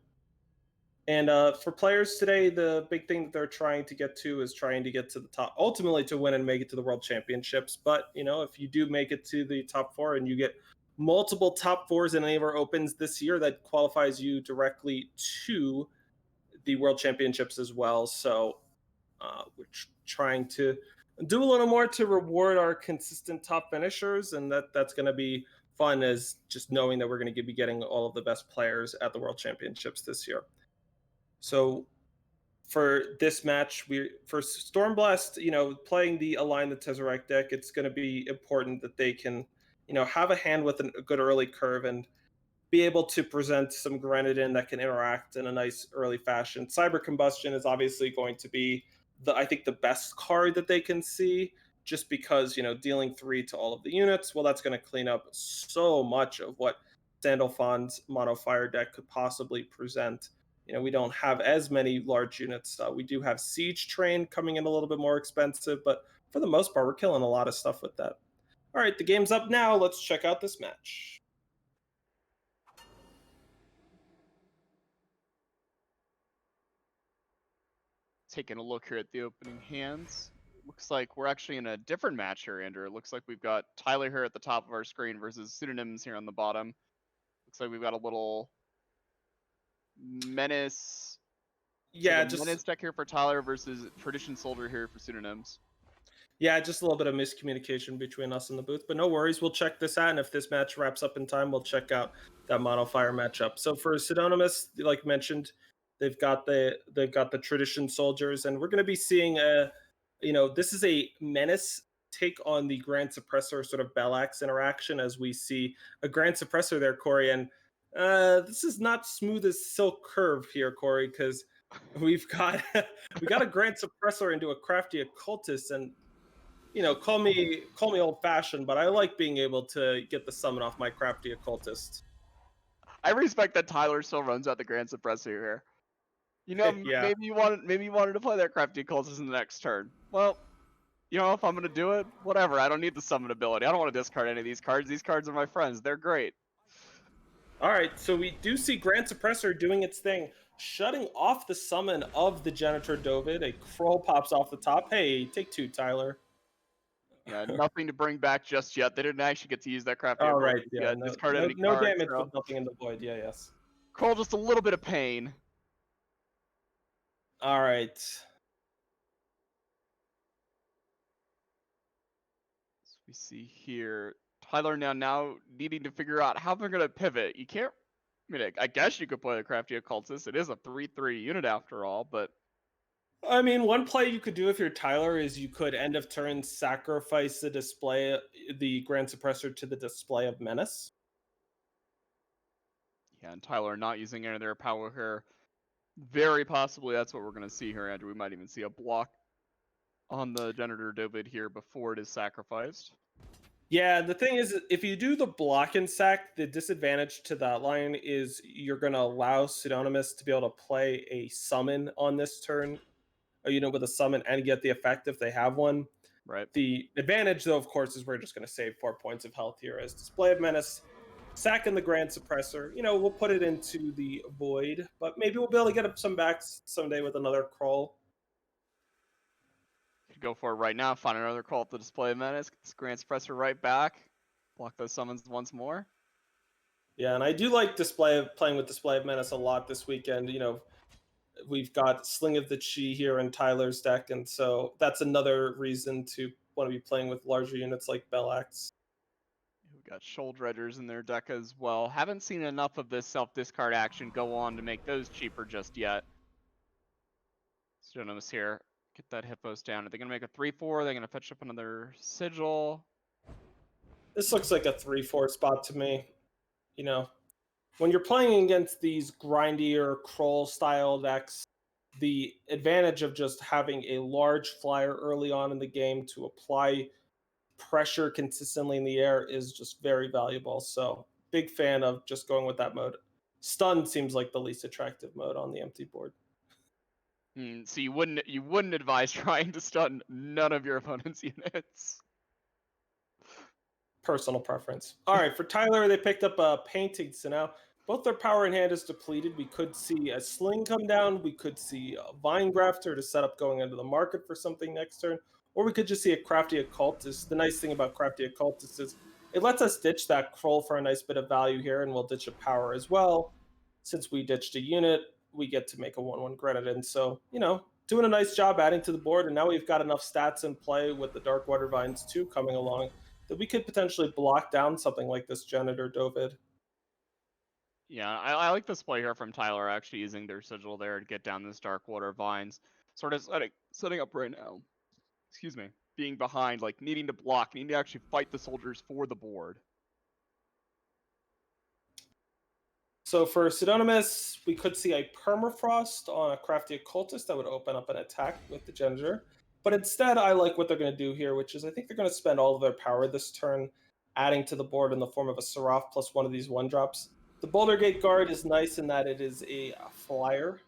And for players today, the big thing that they're trying to get to is trying to get to the top, ultimately to win and make it to the World Championships. But, if you do make it to the top 4 and you get multiple top 4s in any of our opens this year, that qualifies you directly to the World Championships as well. So we're trying to do a little more to reward our consistent top finishers, and that's going to be fun, as just knowing that we're going to be getting all of the best players at the World Championships this year. So for this match, for Stormblast, playing the Align the Tezzeret deck, it's going to be important that they can, have a hand with a good early curve and be able to present some Grenadin that can interact in a nice early fashion. Cyber Combustion is obviously going to be I think the best card that they can see, just because, dealing 3 to all of the units, well, that's going to clean up so much of what Sandalphon's mono fire deck could possibly present. We don't have as many large units. We do have Siege Train coming in a little bit more expensive, but for the most part, we're killing a lot of stuff with that. All right, the game's up now. Let's check out this match. Taking a look here at the opening hands. Looks like we're actually in a different match here, Andrew. It looks like we've got Tyler here at the top of our screen versus Pseudonyms here on the bottom. Looks like we've got a little Menace. Yeah, just Menace deck here for Tyler versus Tradition Soldier here for Pseudonyms. Yeah, just a little bit of miscommunication between us and the booth, but no worries. We'll check this out, and if this match wraps up in time, we'll check out that mono fire matchup. So for Pseudonymous, like mentioned, they've got the Tradition Soldiers, and we're going to be seeing this is a Menace take on the Grand Suppressor sort of Bellax interaction, as we see a Grand Suppressor there, Corey, and this is not smooth as silk curve here, Corey, because we've got a Grand Suppressor into a Crafty Occultist, and call me old fashioned, but I like being able to get the summon off my Crafty Occultist. I respect that Tyler still runs out the Grand Suppressor here. Yeah. maybe you wanted to play that Crafty Occultist in the next turn. Well, if I'm gonna do it, whatever. I don't need the summon ability. I don't want to discard any of these cards. These cards are my friends. They're great. All right, so we do see Grand Suppressor doing its thing, shutting off the summon of the Genitor Dovid. A Kroll pops off the top. Hey, take 2, Tyler. Yeah, nothing to bring back just yet. They didn't actually get to use that Crafty. All right, yeah, no damage with nothing in the void. Yeah, yes. Kroll, just a little bit of pain. All right. So we see here Tyler now needing to figure out how they're gonna pivot. You can't. I guess you could play the Crafty Occultist. It is a 3/3 unit after all, but. I mean, one play you could do if you're Tyler is you could end of turn sacrifice the Grand Suppressor to the display of Menace. Yeah, and Tyler not using any of their power here. Very possibly that's what we're going to see here, Andrew. We might even see a block on the Genitor Dovid here before it is sacrificed. Yeah, the thing is, if you do the block and sack, the disadvantage to that line is you're going to allow Pseudonymous to be able to play a summon on this turn. a unit with a summon and get the effect if they have one. Right. The advantage, though, of course, is we're just going to save 4 points of health here as Display of Menace. Sacking the Grand Suppressor, we'll put it into the Void, but maybe we'll be able to get up some back someday with another Crawl. Could go for it right now. Find another call at the Display of Menace. Get this Grand Suppressor right back. Block those summons once more. Yeah, and I do like playing with Display of Menace a lot this weekend. We've got Sling of the Chi here in Tyler's deck, and so that's another reason to want to be playing with larger units like Bellax. We've got Shoal Dredgers in their deck as well. Haven't seen enough of this self-discard action go on to make those cheaper just yet. Pseudonymous here. Get that Hippos down. Are they going to make a 3-4? They're going to fetch up another Sigil. This looks like a 3-4 spot to me. When you're playing against these grindier Kroll style decks, the advantage of just having a large flyer early on in the game to apply pressure consistently in the air is just very valuable. So big fan of just going with that mode. Stun seems like the least attractive mode on the empty board. So you wouldn't advise trying to stun none of your opponent's units. Personal preference. All right, for Tyler, they picked up a painting. So now both their power in hand is depleted. We could see a Sling come down. We could see a Vine Grafter to set up going into the market for something next turn. Or we could just see a Crafty Occultist. The nice thing about Crafty Occultist is it lets us ditch that Kroll for a nice bit of value here, and we'll ditch a power as well. Since we ditched a unit, we get to make a 1/1 Grenadin. So, doing a nice job adding to the board, and now we've got enough stats in play with the Darkwater Vines 2 coming along that we could potentially block down something like this Janitor Dovid. Yeah, I like this play here from Tyler, actually using their Sigil there to get down this Darkwater Vines. Sort of setting up right now. Excuse me. Being behind, like needing to block, needing to actually fight the soldiers for the board. So for Pseudonymous, we could see a Permafrost on a Crafty Occultist that would open up an attack with the Janitor. But instead, I like what they're going to do here, which is I think they're going to spend all of their power this turn, adding to the board in the form of a Seraph plus one of these 1-drops. The Boulder Gate Guard is nice in that it is a flyer.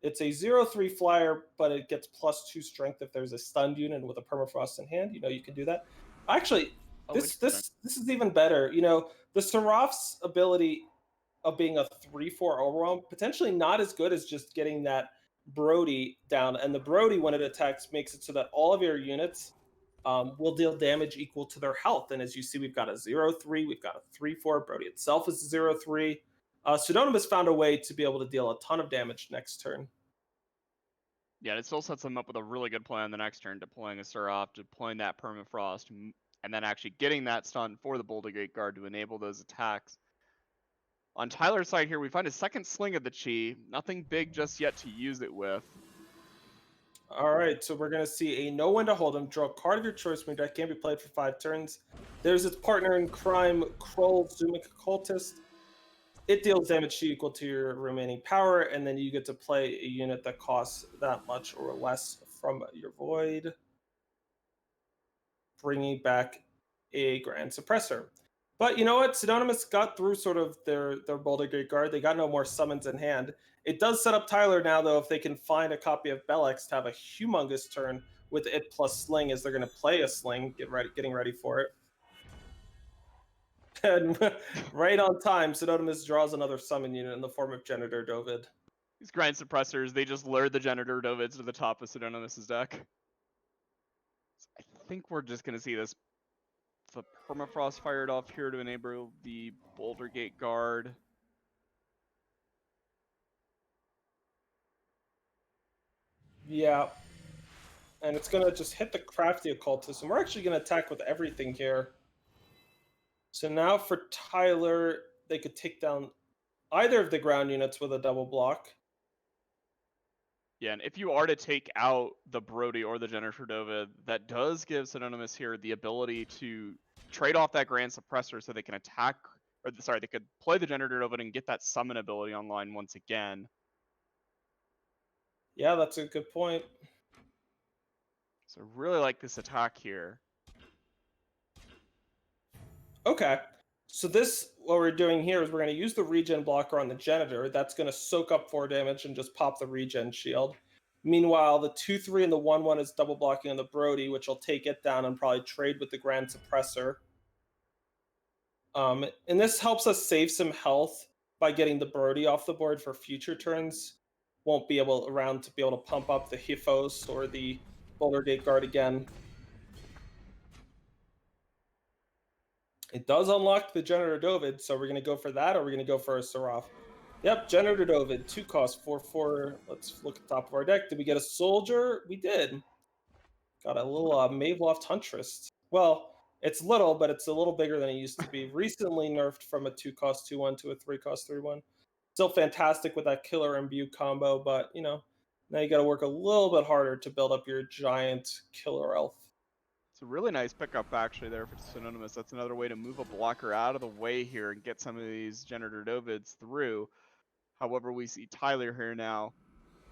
It's a 0/3 flyer, but it gets +2 strength if there's a stunned unit with a Permafrost in hand. You can do that. Actually, this is even better. The Seraph's ability of being a 3/4 overwhelm, potentially not as good as just getting that Brody down, and the Brody, when it attacks, makes it so that all of your units will deal damage equal to their health. And as you see, we've got a 0/3, we've got a 3/4. Brody itself is a 0/3. Pseudonymous found a way to be able to deal a ton of damage next turn. Yeah, it still sets them up with a really good plan the next turn, deploying a Seraph, deploying that Permafrost, and then actually getting that stun for the Boulder Gate Guard to enable those attacks. On Tyler's side here, we find a second Sling of the Chi. Nothing big just yet to use it with. All right, so we're going to see a Know When to Hold 'em. Draw a card of your choice when your deck can't be played for 5 turns. There's its partner in crime, Kroll Zumik Occultist. It deals damage equal to your remaining power, and then you get to play a unit that costs that much or less from your Void, bringing back a Grand Suppressor. But you know what? Pseudonymous got through sort of their Boulder Gate Guard. They got no more summons in hand. It does set up Tyler now, though, if they can find a copy of Bellax to have a humongous turn with it plus Sling, as they're going to play a Sling, getting ready for it. And right on time, Pseudonymous draws another summon unit in the form of Janitor Dovid. These Grand Suppressors, they just lure the Janitor Dovids to the top of Pseudonymous' deck. I think we're just going to see this. The Permafrost fired off here to enable the Boulder Gate Guard. Yeah. And it's going to just hit the Crafty Occultist. And we're actually going to attack with everything here. So now for Tyler, they could take down either of the ground units with a double block. Yeah, and if you are to take out the Brody or the Janitor Dovid, that does give Pseudonymous here the ability to trade off that Grand Suppressor so they can attack, or sorry, they could play the Janitor Dovid and get that summon ability online once again. Yeah, that's a good point. So really like this attack here. Okay. So what we're doing here is we're going to use the regen blocker on the Janitor. That's going to soak up 4 damage and just pop the regen shield. Meanwhile, the 2/3 and the 1/1 is double blocking on the Brody, which will take it down and probably trade with the Grand Suppressor. And this helps us save some health by getting the Brody off the board for future turns. Won't be able around to be able to pump up the Hiphos or the Boulder Gate Guard again. It does unlock the Generator Dovid, so we're going to go for that, or we're going to go for a Seraph. Yep, Generator Dovid, 2 cost, 4/4. Let's look at the top of our deck. Did we get a Soldier? We did. Got a little Maveloft Huntress. Well, it's little, but it's a little bigger than it used to be. Recently nerfed from a 2 cost 2/1 to a 3 cost 3/1. Still fantastic with that Killer Imbue combo, but you know, now you got to work a little bit harder to build up your giant Killer Elf. It's a really nice pickup actually there for Synonymous. That's another way to move a blocker out of the way here and get some of these Generator Dovids through. However, we see Tyler here now.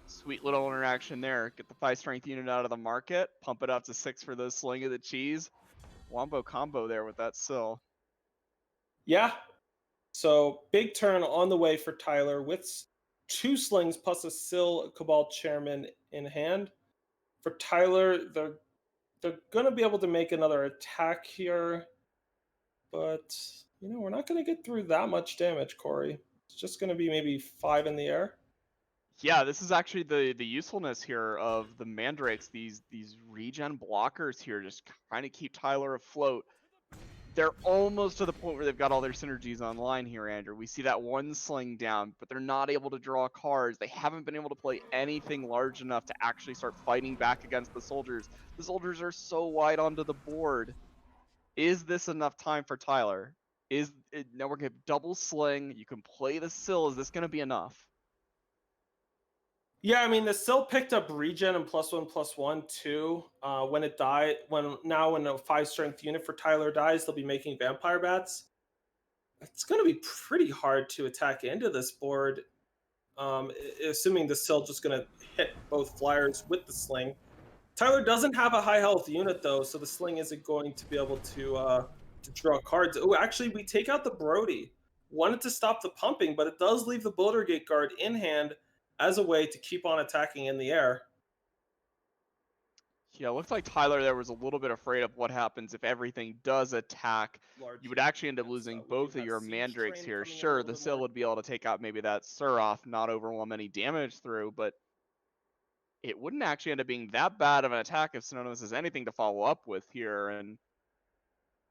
Sweet little interaction there. Get the 5 strength unit out of the market. Pump it up to 6 for the Sling of the Cheese. Wombo combo there with that Sill. Yeah. So big turn on the way for Tyler with 2 slings plus a Sill Cabal Chairman in hand. For Tyler, they're going to be able to make another attack here, but you know, we're not going to get through that much damage, Corey. It's just going to be maybe 5 in the air. Yeah, this is actually the usefulness here of the Mandrakes. These regen blockers here just kind of keep Tyler afloat. They're almost to the point where they've got all their synergies online here, Andrew. We see that 1 sling down, but they're not able to draw cards. They haven't been able to play anything large enough to actually start fighting back against the soldiers. The soldiers are so wide onto the board. Is this enough time for Tyler? Now we're going to double sling. You can play the Sill. Is this going to be enough? Yeah, I mean, the Sill picked up regen and +1/+1 too. When it died, when a 5 strength unit for Tyler dies, they'll be making Vampire Bats. It's going to be pretty hard to attack into this board, assuming the Sill just going to hit both flyers with the Sling. Tyler doesn't have a high health unit though, so the Sling isn't going to be able to draw cards. Oh, actually, we take out the Brody. Wanted to stop the pumping, but it does leave the Boulder Gate Guard in hand as a way to keep on attacking in the air. Yeah, it looks like Tyler there was a little bit afraid of what happens if everything does attack. You would actually end up losing both of your Mandrakes here. Sure, the Sill would be able to take out maybe that Seraph, not overwhelm any damage through, but it wouldn't actually end up being that bad of an attack if Synonymous has anything to follow up with here. And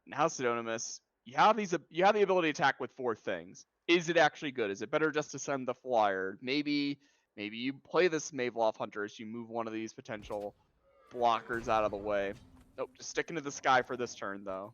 now Synonymous, you have the ability to attack with 4 things. Is it actually good? Is it better just to send the flyer? Maybe you play this Maveloft Huntress, you move one of these potential blockers out of the way. Nope, just sticking to the sky for this turn though.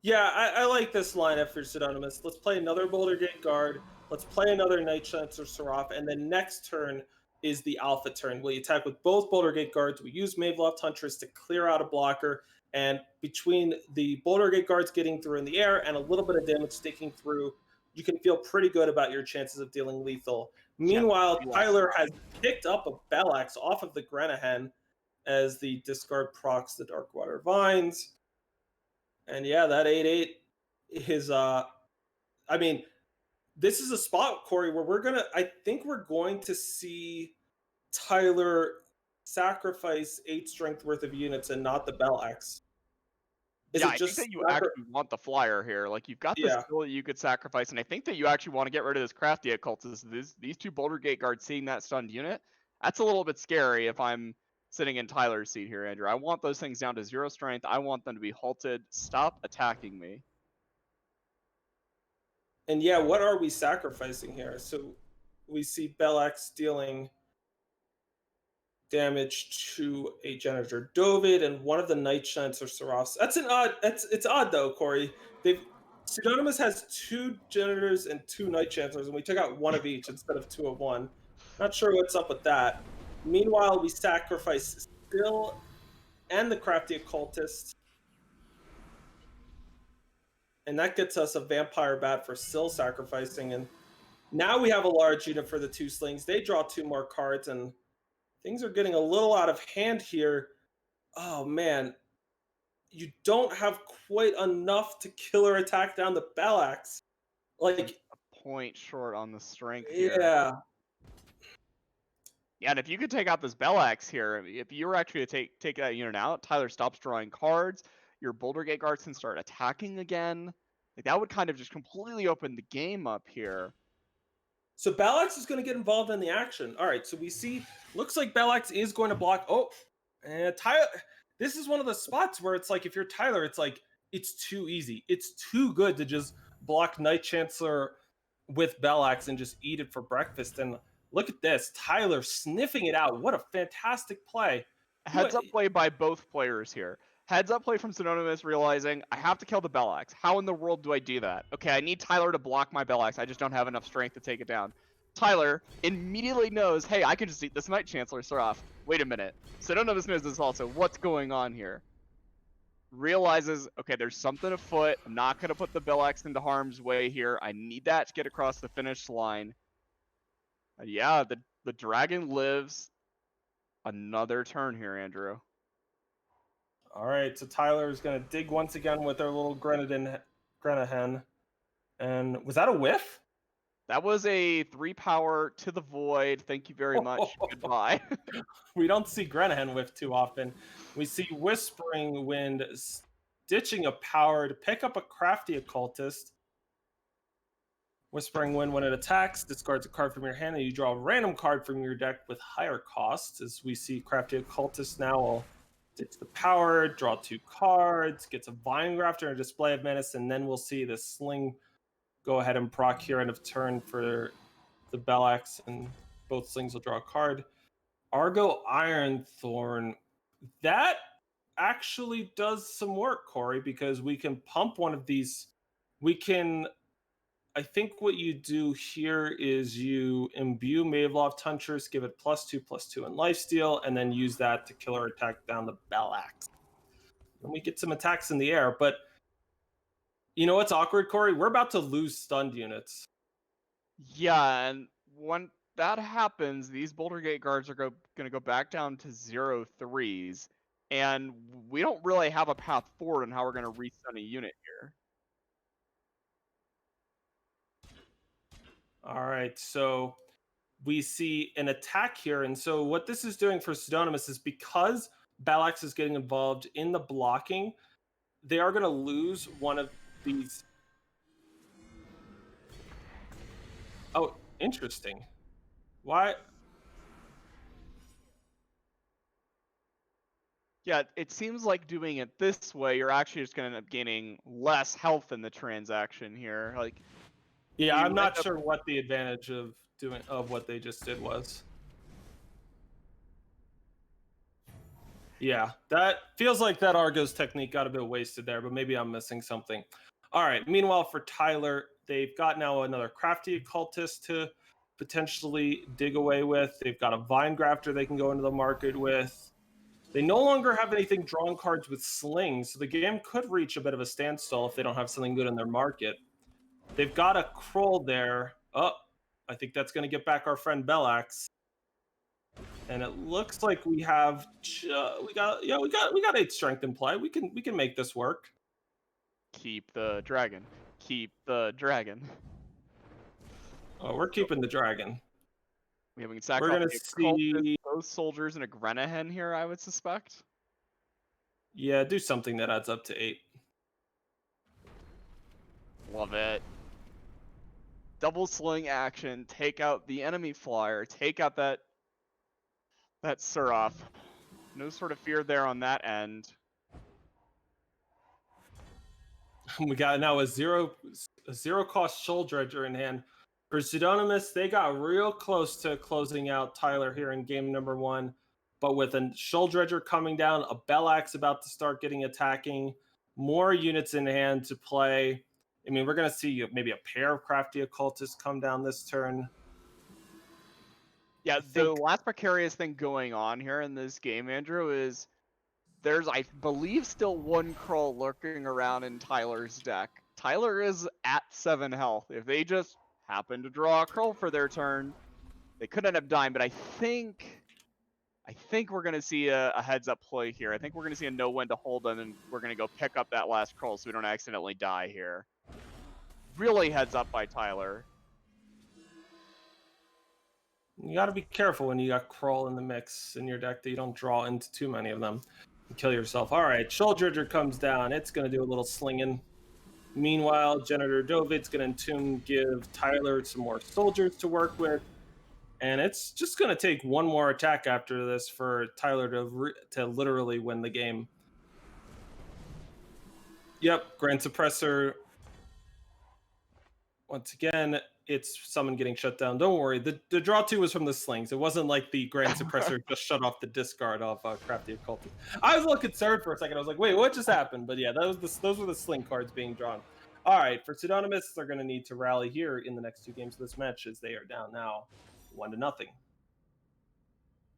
Yeah, I like this lineup for Synonymous. Let's play another Boulder Gate Guard. Let's play another Night Chancer Seraph, and then next turn is the Alpha turn. We attack with both Boulder Gate Guards. We use Maveloft Huntress to clear out a blocker, and between the Boulder Gate Guards getting through in the air and a little bit of damage sticking through, you can feel pretty good about your chances of dealing lethal. Meanwhile, Tyler has picked up a Bellax off of the Grenahan as the discard procs the Darkwater Vines. And yeah, that 8/8 is I mean, this is a spot, Corey, where I think we're going to see Tyler sacrifice 8 strength worth of units and not the Bellax. I think that you actually want the flyer here. Like, you've got this skill that you could sacrifice, and I think that you actually want to get rid of this crafty occultist. These 2 Boulder Gate Guards seeing that stunned unit, that's a little bit scary if I'm sitting in Tyler's seat here, Andrew. I want those things down to 0 strength. I want them to be halted. Stop attacking me. And yeah, what are we sacrificing here? So we see Bellax dealing damage to a Generator Dovid and one of the Night Chancer Seraphs. It's odd though, Corey. Pseudonymous has 2 Generators and 2 Night Chancellors, and we took out 1 of each instead of 2 of 1. Not sure what's up with that. Meanwhile, we sacrifice Still and the Crafty Occultist. And that gets us a Vampire Bat for Still sacrificing. And now we have a large unit for the 2 slings. They draw 2 more cards, and things are getting a little out of hand here. Oh, man. You don't have quite enough to killer attack down the Bellax. Like, a point short on the strength here. Yeah. Yeah, and if you could take out this Bellax here, if you were actually to take that unit out, Tyler stops drawing cards, your Boulder Gate guards can start attacking again. Like that would kind of just completely open the game up here. So Ballax is going to get involved in the action. All right, so we see, looks like Ballax is going to block. Oh, and Tyler, this is one of the spots where it's like, if you're Tyler, it's like, it's too easy. It's too good to just block Knight Chancellor with Ballax and just eat it for breakfast. And look at this, Tyler sniffing it out. What a fantastic play. Heads up play by both players here. Heads up play from Synonymous, realizing I have to kill the Bellax. How in the world do I do that? Okay, I need Tyler to block my Bellax. I just don't have enough strength to take it down. Tyler immediately knows, hey, I can just eat this Knight Chancellor off. Wait a minute. Synonymous knows this also. What's going on here? Realizes, okay, there's something afoot. I'm not going to put the Bellax into harm's way here. I need that to get across the finish line. Yeah, the dragon lives. Another turn here, Andrew. All right, so Tyler is going to dig once again with their little Grenahen. And was that a whiff? That was a 3-power to the void. Thank you very much. Goodbye. We don't see Grenahen whiff too often. We see Whispering Wind ditching a power to pick up a Crafty Occultist. Whispering Wind, when it attacks, discards a card from your hand, and you draw a random card from your deck with higher costs. As we see Crafty Occultist now will ditch the power, draw 2 cards, gets a Vine Grafter and a Display of Menace, and then we'll see the Sling go ahead and proc here end of turn for the Bellax, and both Slings will draw a card. Argo Ironthorn, that actually does some work, Corey, because we can pump one of these. I think what you do here is you imbue Maveloft Huntress, give it +2/+2 in lifesteal, and then use that to kill or attack down the Bellax. And we get some attacks in the air, but you know what's awkward, Corey? We're about to lose stunned units. Yeah, and when that happens, these Boulder Gate guards are going to go back down to 0/3s, and we don't really have a path forward on how we're going to restun a unit here. All right, so we see an attack here. And so what this is doing for Pseudonymous is, because Ballax is getting involved in the blocking, they are going to lose one of these. Oh, interesting. Why? Yeah, it seems like doing it this way, you're actually just going to end up gaining less health in the transaction here. Like, yeah, I'm not sure what the advantage of what they just did was. Yeah, that feels like that Argo's technique got a bit wasted there, but maybe I'm missing something. All right, meanwhile for Tyler, they've got now another Crafty Occultist to potentially dig away with. They've got a Vine Grafter they can go into the market with. They no longer have anything drawn cards with Slings, so the game could reach a bit of a standstill if they don't have something good in their market. They've got a Kroll there. Oh, I think that's going to get back our friend Bellax. And it looks like we have we got 8 strength in play. We can make this work. Keep the dragon. Keep the dragon. Oh, we're keeping the dragon. We can sack We're off gonna see both soldiers and a Grenahen here, I would suspect. Yeah, do something that adds up to 8. Love it. Double sling action, take out the enemy flyer, take out that Seraph. No sort of fear there on that end. We got now a zero cost Shoal Dredger in hand. For Pseudonymous, they got real close to closing out Tyler here in game number 1. But with a Shoal Dredger coming down, a Bellax about to start getting attacking, more units in hand to play. I mean, we're going to see maybe a pair of Crafty Occultists come down this turn. Yeah, the last precarious thing going on here in this game, Andrew, is there's, I believe, still one Kroll lurking around in Tyler's deck. Tyler is at 7 health. If they just happen to draw a Kroll for their turn, they could end up dying, but I think we're going to see a heads-up play here. I think we're going to see a know when to hold them, and we're going to go pick up that last Kroll so we don't accidentally die here. Really heads up by Tyler. You got to be careful when you got Krull in the mix in your deck that you don't draw into too many of them and kill yourself. All right, Shuldridger comes down. It's going to do a little slinging. Meanwhile, Janitor Dovid's going to Entomb, give Tyler some more soldiers to work with. And it's just going to take one more attack after this for Tyler to literally win the game. Yep, Grand Suppressor. Once again, it's someone getting shut down. Don't worry. The draw 2 was from the slings. It wasn't like the Grand Suppressor just shut off the discard of Crafty Occultist. I was a little concerned for a second. I was like, wait, what just happened? But yeah, those were the sling cards being drawn. All right, for Pseudonymous, they're going to need to rally here in the next 2 games of this match as they are down now 1-0.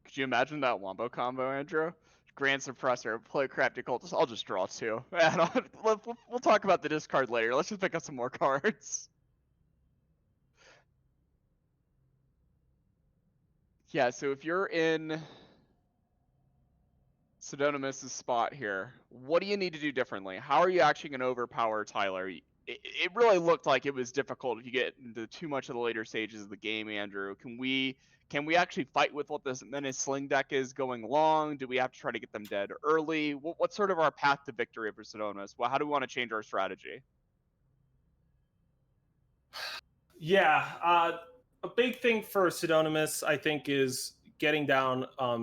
Could you imagine that wombo combo, Andrew? Grand Suppressor, play Crafty Cultist. I'll just draw 2. We'll talk about the discard later. Let's just pick up some more cards. Yeah, so if you're in Pseudonymous' spot here, what do you need to do differently? How are you actually going to overpower Tyler? It really looked like it was difficult if you get into too much of the later stages of the game, Andrew. Can we actually fight with what this Menace Sling deck is going long? Do we have to try to get them dead early? What's sort of our path to victory for Pseudonymous? Well, how do we want to change our strategy? Yeah, a big thing for Pseudonymous, I think, is getting down. I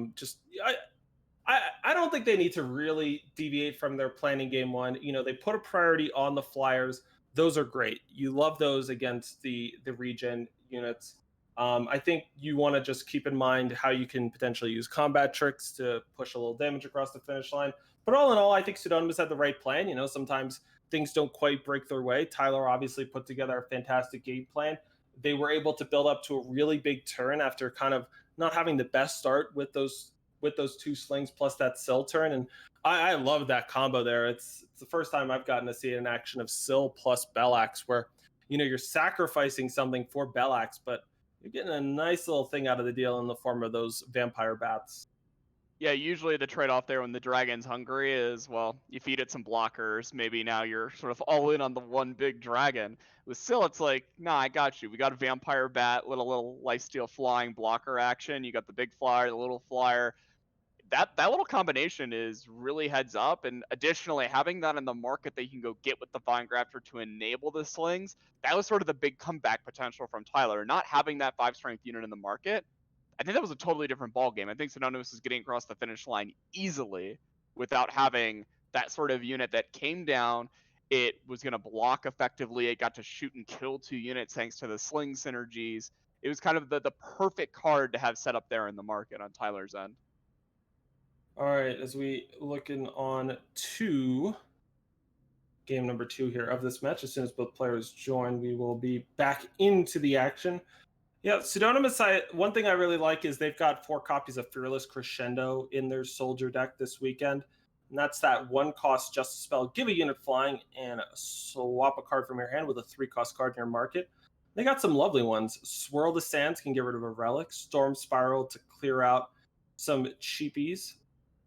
don't think they need to really deviate from their plan in game 1. You know, they put a priority on the flyers. Those are great. You love those against the regen units. I think you want to just keep in mind how you can potentially use combat tricks to push a little damage across the finish line. But all in all, I think Pseudonymous had the right plan. You know, sometimes things don't quite break their way. Tyler obviously put together a fantastic game plan. They were able to build up to a really big turn after kind of not having the best start with those 2 slings plus that Sill turn. And I love that combo there. It's the first time I've gotten to see an action of Sill plus Bellax where, you know, you're sacrificing something for Bellax, but you're getting a nice little thing out of the deal in the form of those vampire bats. Yeah, usually the trade-off there when the dragon's hungry is, well, you feed it some blockers. Maybe now you're sort of all in on the one big dragon. With Sill, it's like, nah, I got you. We got a vampire bat, little lifesteal flying blocker action. You got the big flyer, the little flyer. That little combination is really heads up. And additionally, having that in the market that you can go get with the Vine Grafter to enable the slings, that was sort of the big comeback potential from Tyler. Not having that 5-strength unit in the market, I think that was a totally different ball game. I think Pseudonymous is getting across the finish line easily without having that sort of unit that came down. It was going to block effectively. It got to shoot and kill 2 units thanks to the sling synergies. It was kind of the perfect card to have set up there in the market on Tyler's end. All right, as we looking on to game number 2 here of this match, as soon as both players join, we will be back into the action. Yeah, Pseudonymous, one thing I really like is they've got 4 copies of Fearless Crescendo in their soldier deck this weekend. And that's that 1-cost Justice Spell, give a unit flying, and swap a card from your hand with a 3-cost card in your market. They got some lovely ones. Swirl the Sands can get rid of a relic. Storm Spiral to clear out some cheapies.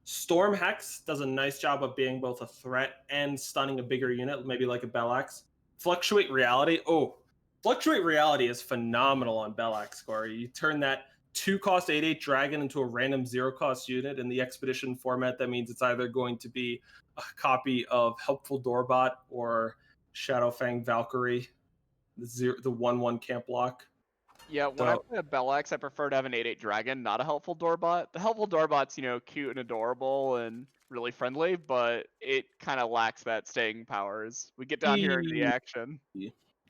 Storm Hex does a nice job of being both a threat and stunning a bigger unit, maybe like a Bellax. Fluctuate Reality. Oh, Fluctuate Reality is phenomenal on Bellax, Corey. You turn that 2-cost 8/8 dragon into a random 0-cost unit. In the Expedition format, that means it's either going to be a copy of Helpful Doorbot or Shadowfang Valkyrie, the 1/1 camp block. Yeah, when I play a Bellax, I prefer to have an 8/8 dragon, not a Helpful Doorbot. The Helpful Doorbot's, you know, cute and adorable and really friendly, but it kind of lacks that staying powers. We get down here into the action.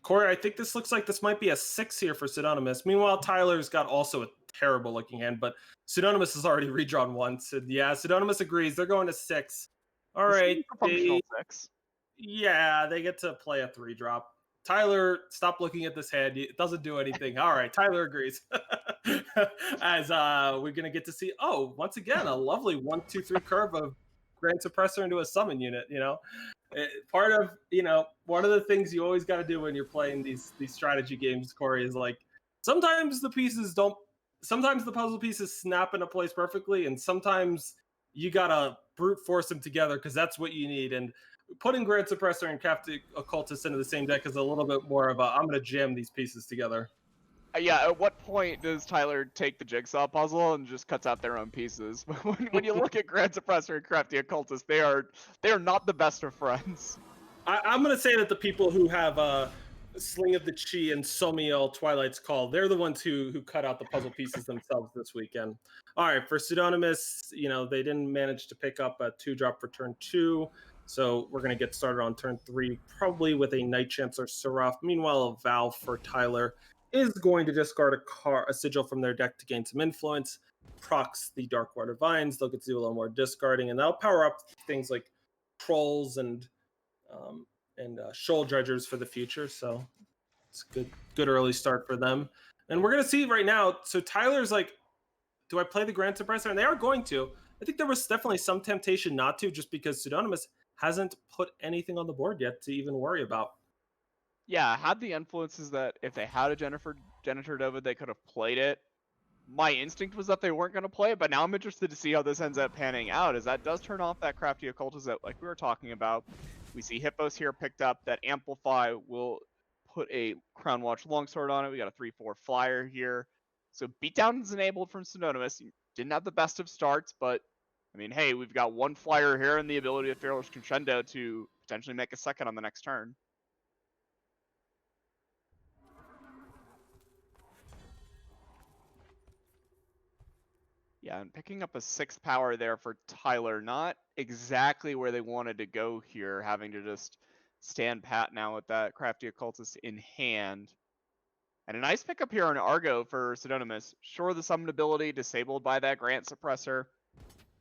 Corey, I think this looks like this might be a 6 here for Pseudonymous. Meanwhile, Tyler's got also a terrible looking hand, but Pseudonymous has already redrawn once. And yeah, Pseudonymous agrees. They're going to 6. All right. Functional 6. Yeah, they get to play a 3-drop. Tyler, stop looking at this hand. It doesn't do anything. All right, Tyler agrees. As we're going to get to see, once again, a lovely 1-2-3 curve of Grand Suppressor into a summon unit, you know. Part of, you know, one of the things you always got to do when you're playing these strategy games, Corey, is like sometimes the puzzle pieces snap into place perfectly, and sometimes you got to brute force them together because that's what you need. And putting Grand Suppressor and Crafty Occultist into the same deck is a little bit more of a, I'm going to jam these pieces together. Yeah, at what point does Tyler take the jigsaw puzzle and just cuts out their own pieces? When you look at Grand Suppressor and Crafty Occultist, they are not the best of friends. I'm gonna say that the people who have Sling of the Chi and Somiel Twilight's Call, they're the ones who cut out the puzzle pieces themselves this weekend. All right, for Pseudonymous, they didn't manage to pick up a 2-drop for turn 2, so we're gonna get started on turn 3, probably with a Night Chancellor Seraph. Meanwhile, a Valve for Tyler is going to discard a sigil from their deck to gain some influence, procs the Darkwater Vines. They'll get to do a little more discarding, and that'll power up things like Trolls and Shoal Dredgers for the future. So it's a good early start for them. And we're gonna see right now. So Tyler's like, do I play the Grand Suppressor? And they are going to. I think there was definitely some temptation not to, just because Pseudonymous hasn't put anything on the board yet to even worry about. Yeah, had the influences that if they had a Genitor Dova, they could have played it. My instinct was that they weren't going to play it, but now I'm interested to see how this ends up panning out, as that does turn off that Crafty Occultist that, like we were talking about. We see Hippos here picked up. That Amplify will put a Crown Watch Longsword on it. We got a 3/4 flyer here. So beatdown is enabled from Pseudonymous. Didn't have the best of starts, but I mean, hey, we've got one flyer here and the ability of Fearless Crescendo to potentially make a second on the next turn. Yeah, and picking up a 6th power there for Tyler, not exactly where they wanted to go here, having to just stand pat now with that Crafty Occultist in hand. And a nice pickup here on Argo for Pseudonymous. Sure, the summon ability disabled by that Grant Suppressor,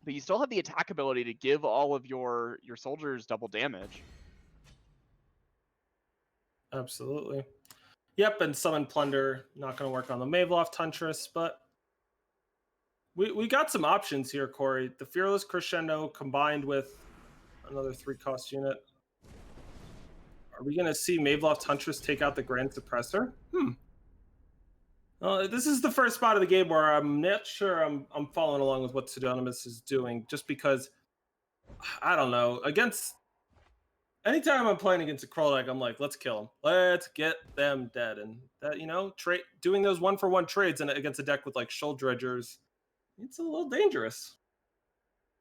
but you still have the attack ability to give all of your soldiers double damage. Absolutely. Yep, and Summon Plunder, not going to work on the Maveloft Huntress, but we got some options here, Corey. The Fearless Crescendo combined with another 3-cost unit. Are we going to see Maveloft Huntress take out the Grand Suppressor? This is the first spot of the game where I'm not sure I'm following along with what Pseudonymous is doing, just because, I don't know, anytime I'm playing against a Kroll deck, I'm like, let's kill them. Let's get them dead. And that, doing those 1-for-1 trades against a deck with like Shoal Dredgers, it's a little dangerous.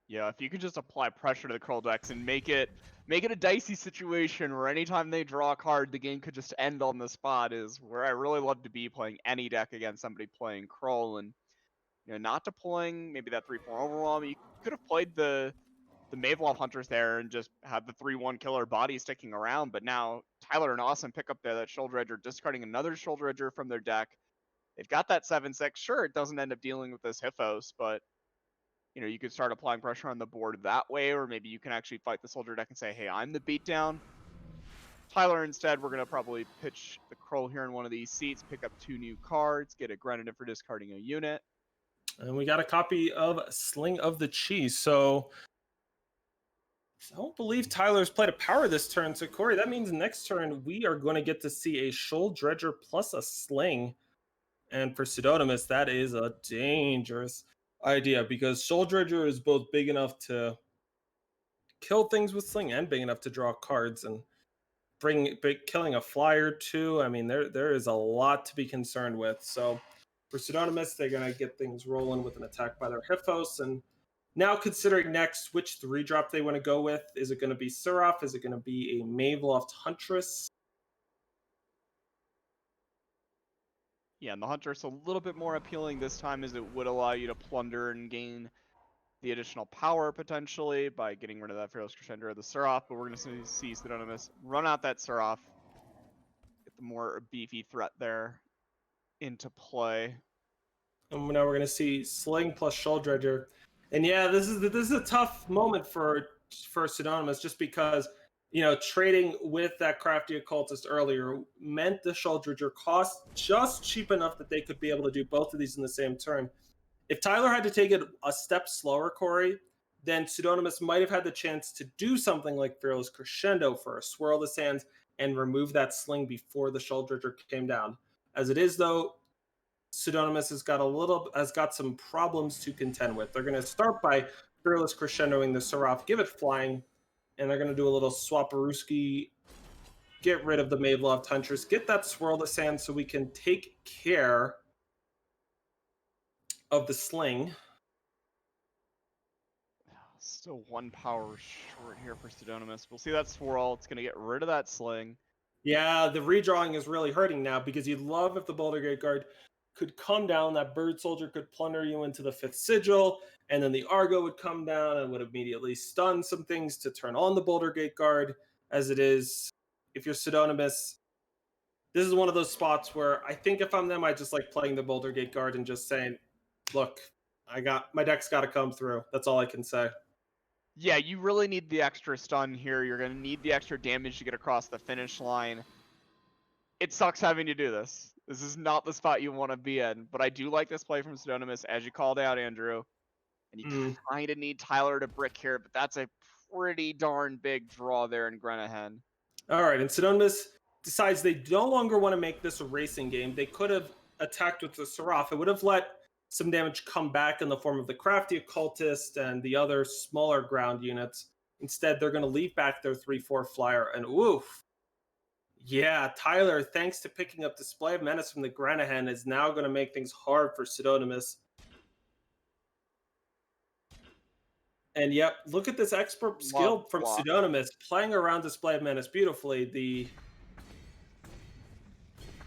Yeah, if you could just apply pressure to the Kroll decks and make it a dicey situation where anytime they draw a card, the game could just end on the spot, is where I really love to be playing any deck against somebody playing Kroll. And not deploying maybe that 3/4 overwhelm. You could have played the Maveloft Hunters there and just had the 3/1 killer body sticking around, but now Tyler and Awesome pick up there that Shoal Dredger, discarding another Shoal Dredger from their deck. They've got that 7/6. Sure, it doesn't end up dealing with this Hippos, but you could start applying pressure on the board that way, or maybe you can actually fight the soldier deck and say, hey, I'm the beatdown. Tyler, instead, we're going to probably pitch the Kroll here in one of these seats, pick up 2 new cards, get a Grenadin for discarding a unit. And we got a copy of Sling of the Chi. So I don't believe Tyler's played a power this turn. So Corey, that means next turn we are going to get to see a Shoal Dredger plus a Sling. And for Pseudonymous, that is a dangerous idea, because Shoal Dredger is both big enough to kill things with Sling and big enough to draw cards and killing a flyer too. I mean, there is a lot to be concerned with. So for Pseudonymous, they're going to get things rolling with an attack by their Hippos. And now considering next which 3-drop they want to go with. Is it going to be Seraph? Is it going to be a Maveloft Huntress? Yeah, and the Huntress a little bit more appealing this time, as it would allow you to plunder and gain the additional power potentially by getting rid of that Fearless Crescendo or the Seraph. But we're going to see Pseudonymous run out that Seraph, get the more beefy threat there into play. And now we're going to see Sling plus Shoal Dredger. And yeah, this is a tough moment for Pseudonymous, just because trading with that Crafty Occultist earlier meant the Shoal Dredger cost just cheap enough that they could be able to do both of these in the same turn. If Tyler had to take it a step slower, Corey, then Pseudonymous might have had the chance to do something like Fearless Crescendo first, swirl the sands, and remove that Sling before the Shoal Dredger came down. As it is, though, Pseudonymous has got some problems to contend with. They're going to start by Fearless Crescendoing the Seraph, give it flying, and they're going to do a little Swaparooski Get rid of the Maveloft Huntress. Get that Swirl to Sand so we can take care of the Sling. Still 1 power short here for Pseudonymous. We'll see that Swirl. It's going to get rid of that Sling. Yeah, the redrawing is really hurting now because you'd love if the Boulder Gate Guard could come down, that Bird Soldier could plunder you into the 5th Sigil, and then the Argo would come down and would immediately stun some things to turn on the Boulder Gate Guard. As it is, if you're Pseudonymous, this is one of those spots where I think if I'm them, I just like playing the Boulder Gate Guard and just saying, look, my deck's got to come through. That's all I can say. Yeah, you really need the extra stun here. You're going to need the extra damage to get across the finish line. It sucks having to do this. This is not the spot you want to be in, but I do like this play from Pseudonymous, as you called out, Andrew. And you kind of need Tyler to brick here, but that's a pretty darn big draw there in Grenahen. All right, and Pseudonymous decides they no longer want to make this a racing game. They could have attacked with the Seraph. It would have let some damage come back in the form of the Crafty Occultist and the other smaller ground units. Instead, they're going to leave back their 3/4 flyer, and oof. Yeah, Tyler, thanks to picking up Display of Menace from the Grenahen, is now going to make things hard for Pseudonymous. And yep, look at this expert skill from Pseudonymous, playing around Display of Menace beautifully.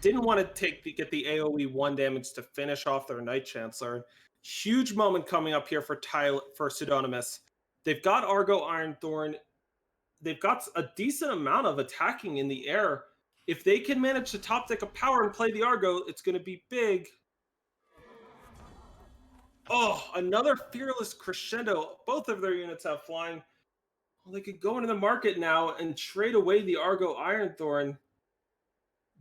Didn't want to get the AoE 1 damage to finish off their Knight Chancellor. Huge moment coming up here for Pseudonymous. They've got Argo Ironthorn. They've got a decent amount of attacking in the air. If they can manage to top deck a power and play the Argo, it's going to be big. Oh, another Fearless Crescendo. Both of their units have flying. Well, they could go into the market now and trade away the Argo Ironthorn.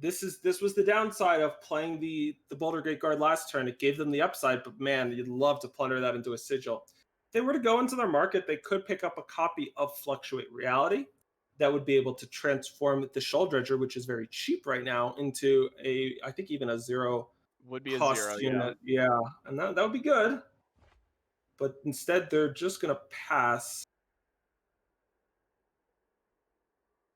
This was the downside of playing the Boulder Gate Guard last turn. It gave them the upside, but man, you'd love to plunder that into a Sigil. If they were to go into their market, they could pick up a copy of Fluctuate Reality that would be able to transform the Shoal Dredger, which is very cheap right now, into I think even a 0 would be cost a 0 unit. Yeah, and that would be good. But instead, they're just going to pass.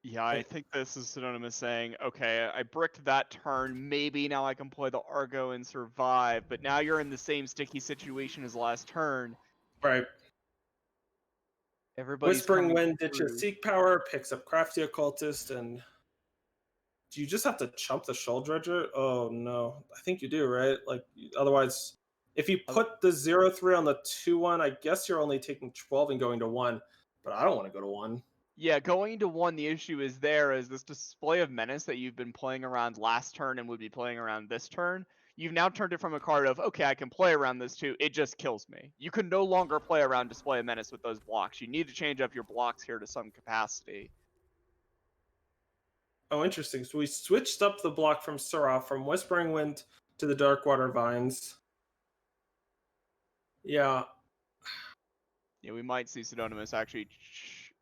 Yeah, I think this is Pseudonymous saying, okay, I bricked that turn, maybe now I can play the Argo and survive, but now you're in the same sticky situation as last turn. Right. Everybody's Whispering Wind ditches Seek Power, picks up Crafty Occultist, and do you just have to chump the Shoal Dredger? Oh, no. I think you do, right? Like, otherwise, if you put the 0/3 on the 2/1, I guess you're only taking 12 and going to 1, but I don't want to go to 1. Yeah, going to 1, the issue is this Display of Menace that you've been playing around last turn and would be playing around this turn. You've now turned it from a card of, okay, I can play around this too. It just kills me. You can no longer play around Display of Menace with those blocks. You need to change up your blocks here to some capacity. Oh, interesting. So we switched up the block from Seraph, from Whispering Wind to the Darkwater Vines. Yeah. Yeah, we might see Pseudonymous actually...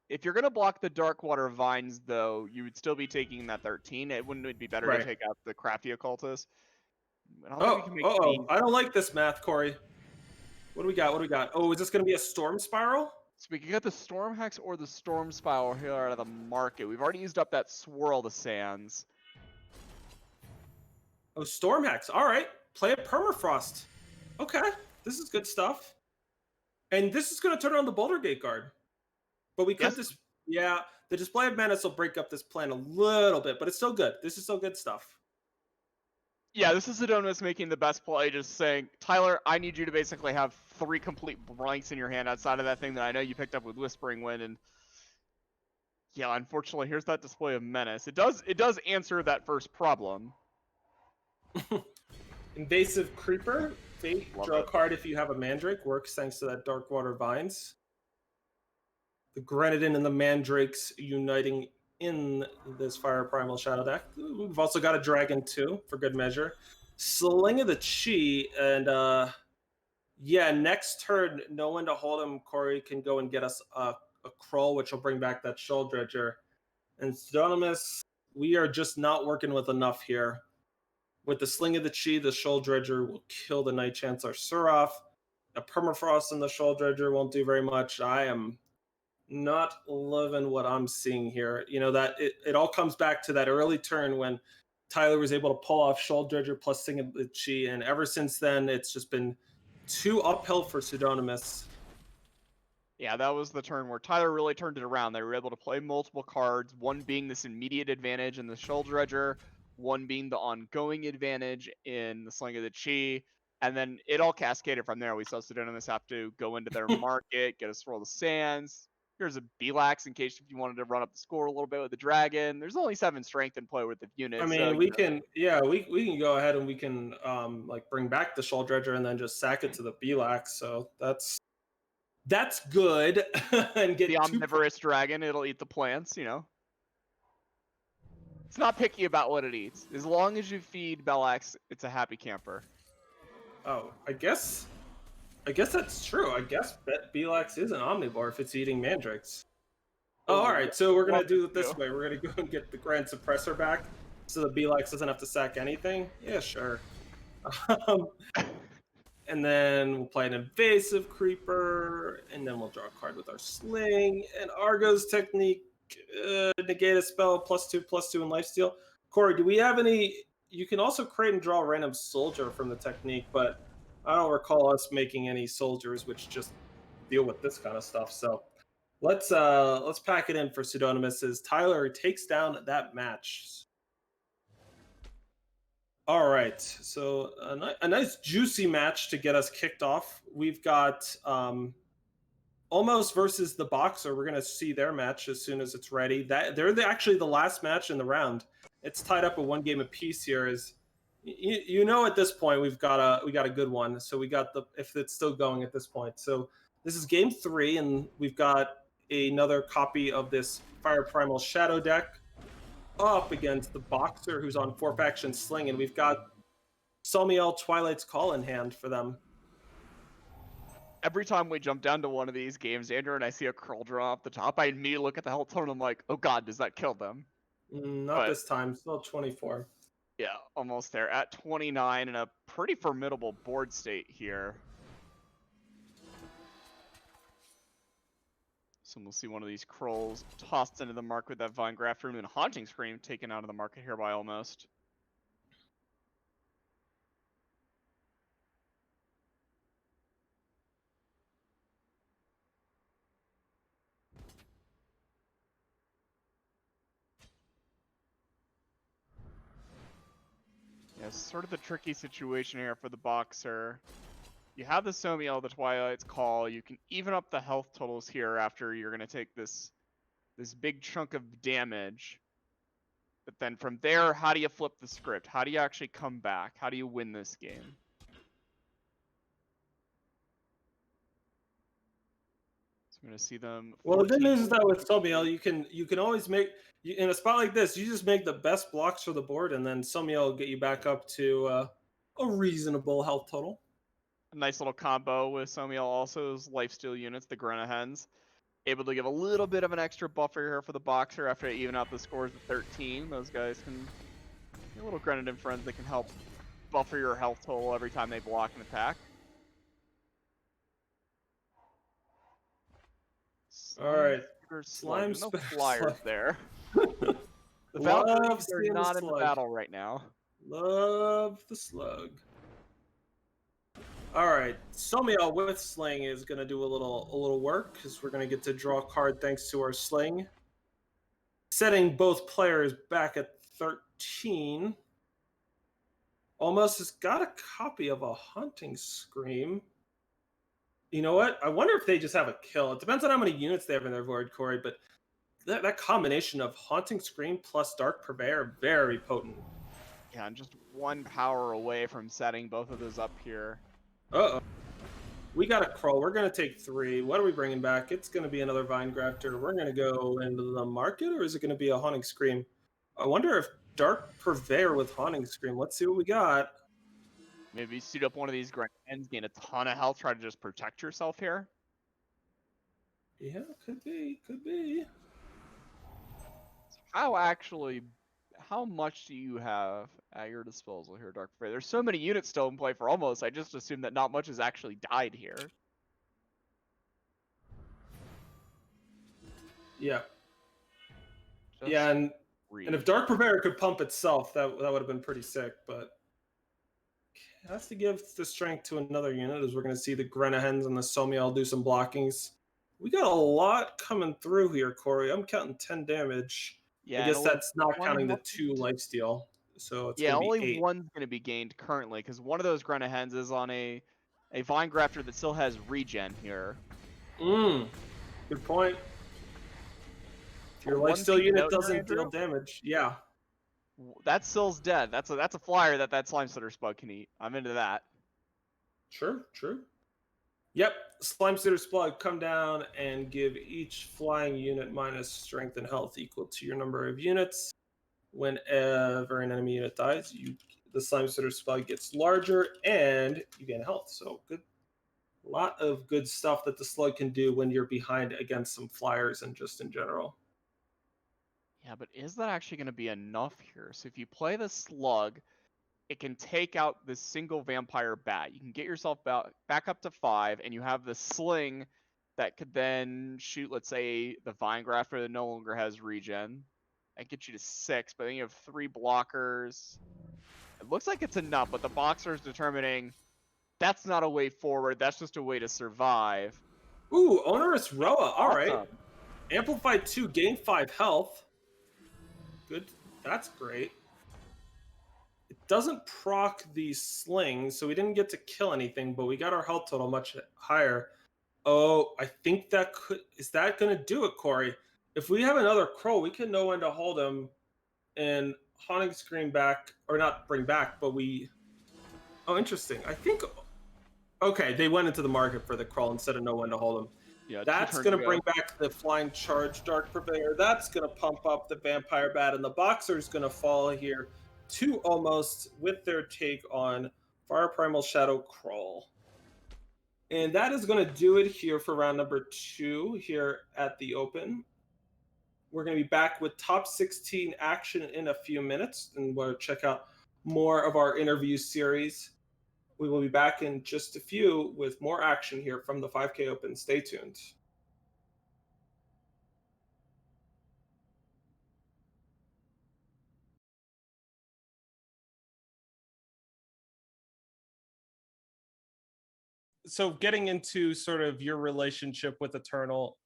If you're going to block the Darkwater Vines, though, you would still be taking that 13. Wouldn't it be better to take out the Crafty Occultist? I don't like this math, Corey. What do we got? Oh, is this going to be a Storm Spiral? So we can get the Storm Hex or the Storm Spiral here out of the market. We've already used up that Swirl to Sands. Oh, Storm Hex. All right. Play a Permafrost. Okay. This is good stuff. And this is going to turn on the Boulder Gate Guard. But we could the Display of Menace will break up this plan a little bit, but it's still good. This is still good stuff. Yeah, this is Pseudonymous making the best play, just saying, Tyler, I need you to basically have 3 complete blanks in your hand outside of that thing that I know you picked up with Whispering Wind, and yeah, unfortunately, here's that Display of Menace. It does answer that first problem. Invasive Creeper. Fate, draw a card if you have a Mandrake. Works thanks to that Darkwater Vines. The Grenadin and the Mandrakes uniting in this Fire Primal Shadow deck. We've also got a Dragon too, for good measure. Sling of the Chi, and yeah, next turn, no one to hold him. Corey can go and get us a Krull, which will bring back that Shoal Dredger. And Pseudonymous, we are just not working with enough here. With the Sling of the Chi, the Shoal Dredger will kill the Knight Chancellor Seraph. A Permafrost in the Shoal Dredger won't do very much. I am not loving what I'm seeing here. You know, that it all comes back to that early turn when Tyler was able to pull off Shoal Dredger plus Singing the Chi, and ever since then, it's just been too uphill for Pseudonymous. Yeah, that was the turn where Tyler really turned it around. They were able to play multiple cards, one being this immediate advantage in the Shoal Dredger, one being the ongoing advantage in the Sling of the Chi, and then it all cascaded from there. We saw Pseudonymous have to go into their market, get a Swirl of the Sands. Here's a Belax in case if you wanted to run up the score a little bit with the Dragon. There's only 7 strength in play with the unit. I mean, So, we can, yeah, we can go ahead and we can like bring back the Shoal Dredger and then just sack it to the Belax. So that's good. And get the omnivorous dragon, it'll eat the plants, you know. It's not picky about what it eats. As long as you feed Bellax, it's a happy camper. Oh, I guess that's true. I guess Belax is an omnivore if it's eating mandrakes. Oh, all right. So we're gonna do it this way. We're gonna go and get the Grand Suppressor back, so the Belax doesn't have to sack anything. Yeah, sure. And then we'll play an Invasive Creeper, and then we'll draw a card with our Sling and Argo's Technique. Negate a spell +2/+2 and lifesteal. Corey, do we have any? You can also create and draw a random soldier from the technique, but I don't recall us making any soldiers which just deal with this kind of stuff. So let's pack it in for Pseudonymous as Tyler takes down that match. All right, so a nice juicy match to get us kicked off. We've got Almost versus the Boxer. We're gonna see their match as soon as it's ready. They're actually the last match in the round. It's tied up at 1 game apiece here. Is you know at this point we got a good one. So we got if it's still going at this point. So this is game 3, and we've got another copy of this Fire Primal Shadow deck up against the Boxer, who's on 4-faction Sling, and we've got Somiel Twilight's Call in hand for them. Every time we jump down to one of these games, Andrew and I see a curl draw off the top, I immediately look at the health total and I'm like, oh god, does that kill them? Not this time, still 24. Yeah, almost there. At 29 in a pretty formidable board state here. So we'll see one of these Krolls tossed into the market with that Vine Graft Room and Haunting Scream taken out of the market here by Almost. Yeah, sort of the tricky situation here for the Boxer. You have the Somiel, the Twilight's Call. You can even up the health totals here after you're going to take this big chunk of damage. But then from there, how do you flip the script? How do you actually come back? How do you win this game? So I'm going to see them. Well, the good news is that with Somiel, you can always make in a spot like this. You just make the best blocks for the board, and then Somiel will get you back up to a reasonable health total. A nice little combo with Somiel also is lifesteal units, the Grenahens. Able to give a little bit of an extra buffer here for the Boxer after they even out the scores at 13. Those guys can a little Grenadin friends that can help buffer your health total every time they block an attack. All right, Slime no flyers there. The Valkyries are not in the battle right now. Love the slug. All right, Somiel with Sling is going to do a little work because we're going to get to draw a card thanks to our Sling. Setting both players back at 13. Almost has got a copy of a Haunting Scream. You know what? I wonder if they just have a kill. It depends on how many units they have in their board, Corey, but that combination of Haunting Scream plus Dark Purveyor, very potent. Yeah, and just 1 power away from setting both of those up here. Uh-oh. We got a Kroll. We're going to take 3. What are we bringing back? It's going to be another Vine Grafter. We're going to go into the market, or is it going to be a Haunting Scream? I wonder if Dark Purveyor with Haunting Scream. Let's see what we got. Maybe suit up one of these Grenadins, gain a ton of health, try to just protect yourself here. Yeah, could be. How much do you have at your disposal here, Dark Purveyor? There's so many units still in play for Almost. I just assume that not much has actually died here. Yeah. Just Yeah, and read. if Dark Purveyor could pump itself, that would have been pretty sick, but it has to give the strength to another unit, as we're going to see the Grenahens and the Somiel do some blockings. We got a lot coming through here, Corey. I'm counting 10 damage. Yeah, I and guess only that's not one counting the health 2 gained. lifesteal. So it's Yeah, going to be only 8. one's going to be gained currently because one of those Grenahens is on a Vine Grafter that still has regen here. Good point. If your One lifesteal thing to unit note here, doesn't deal Andrew, damage, yeah. that Sill's dead. That's a flyer that Slime Stutter Spud can eat. I'm into that. Sure, true. Yep, Slime Sitter's Blood, come down and give each flying unit minus strength and health equal to your number of units. Whenever an enemy unit dies, the Slime Sitter's Blood gets larger and you gain health. So good, a lot of good stuff that the Slug can do when you're behind against some flyers and just in general. Yeah, but is that actually going to be enough here? So if you play the Slug, it can take out this single Vampire Bat. You can get yourself back up to 5, and you have the Sling that could then shoot, let's say, the Vine Grafter that no longer has regen. That gets you to 6, but then you have 3 blockers. It looks like it's enough, but the Boxer is determining that's not a way forward. That's just a way to survive. Ooh, Onerous Roa. All right. Awesome. Amplified 2, gain 5 health. Good. That's great. It doesn't proc the slings, so we didn't get to kill anything, but we got our health total much higher. Oh, I think that is that going to do it, Corey? If we have another Crow, we can know when to hold him and Haunting Scream back, or not bring back, but oh, interesting. I think, okay, they went into the market for the Crow instead of know when to hold him. Yeah, That's going to bring back the Flying Charge Dark Purveyor. That's going to pump up the Vampire Bat, and the Boxer's going to fall here to almost with their take on Fire Primal Shadow Crawl. And that is going to do it here for round number 2 here at the Open. We're going to be back with top 16 action in a few minutes, and we'll check out more of our interview series. We will be back in just a few with more action here from the 5K Open. Stay tuned. So getting into sort of your relationship with Eternal,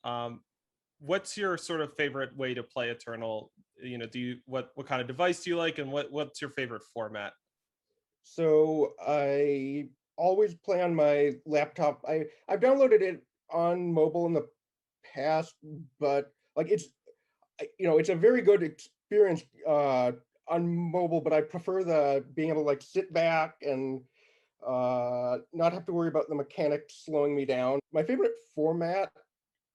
what's your sort of favorite way to play Eternal? You know, what kind of device do you like, and what's your favorite format? So I always play on my laptop. I've downloaded it on mobile in the past, but like it's a very good experience on mobile, but I prefer the being able to like sit back and not have to worry about the mechanics slowing me down. My favorite format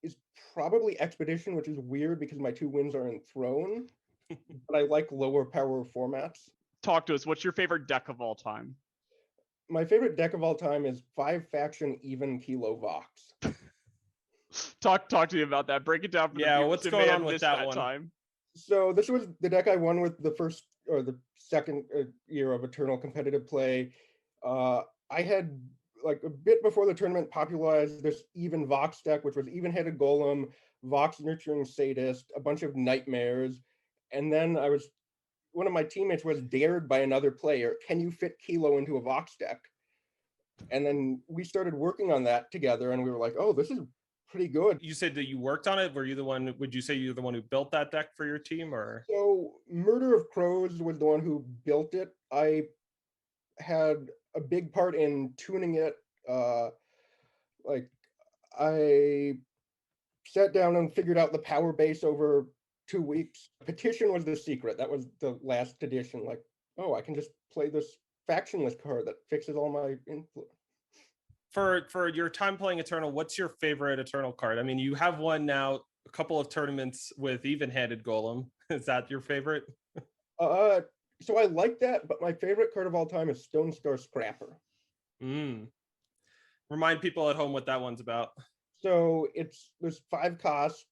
is probably Expedition, which is weird because my 2 wins are in Throne, but I like lower power formats. Talk to us. What's your favorite deck of all time? My favorite deck of all time is 5 faction even Kilo Vox. Talk to me about that. Break it down for the viewers. What's going on with that one? Time. So this was the deck I won with the first or the second year of Eternal competitive play. I had like a bit before the tournament popularized this even Vox deck, which was even-headed Golem, Vox Nurturing Sadist, a bunch of nightmares, and then one of my teammates was dared by another player, can you fit Kilo into a Vox deck? And then we started working on that together, and we were like, oh, this is pretty good. You said that you worked on it. Would you say you're the one who built that deck for your team, or? So Murder of Crows was the one who built it. I had a big part in tuning it. I sat down and figured out the power base over 2 weeks. Petition was the secret. That was the last edition. Like, oh, I can just play this factionless card that fixes all my influence. For your time playing Eternal, what's your favorite Eternal card? I mean, you have won now a couple of tournaments with even-handed Golem. Is that your favorite? So I like that, but my favorite card of all time is Stone Star Scrapper. Remind people at home what that one's about. So it's this 5 cost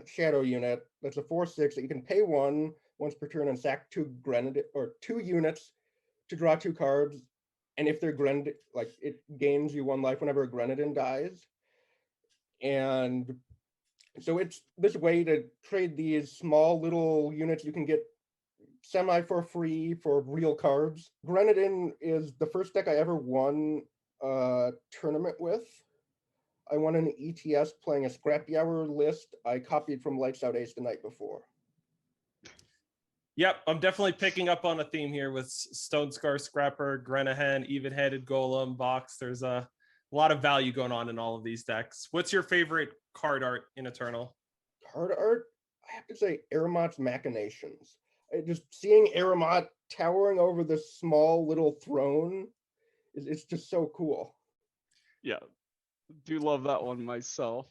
shadow unit that's a 4/6 that you can pay once per turn and sack 2 Grenadin or 2 units to draw 2 cards. And if they're Grenadin, like it gains you 1 life whenever a Grenadin dies. And So it's this way to trade these small little units you can get semi for free for real cards. Grenadin is the first deck I ever won a tournament with. I won an ETS playing a Scrappy Hour list I copied from Lights Out Ace the night before. Yep, I'm definitely picking up on a theme here with Stone Scar Scrapper, Grenahan, Even-Headed Golem, Box. There's a lot of value going on in all of these decks. What's your favorite card art in Eternal? Card art, I have to say Aramot's Machinations. Just seeing Aramot towering over this small little throne, it's just so cool. Yeah, do love that one myself.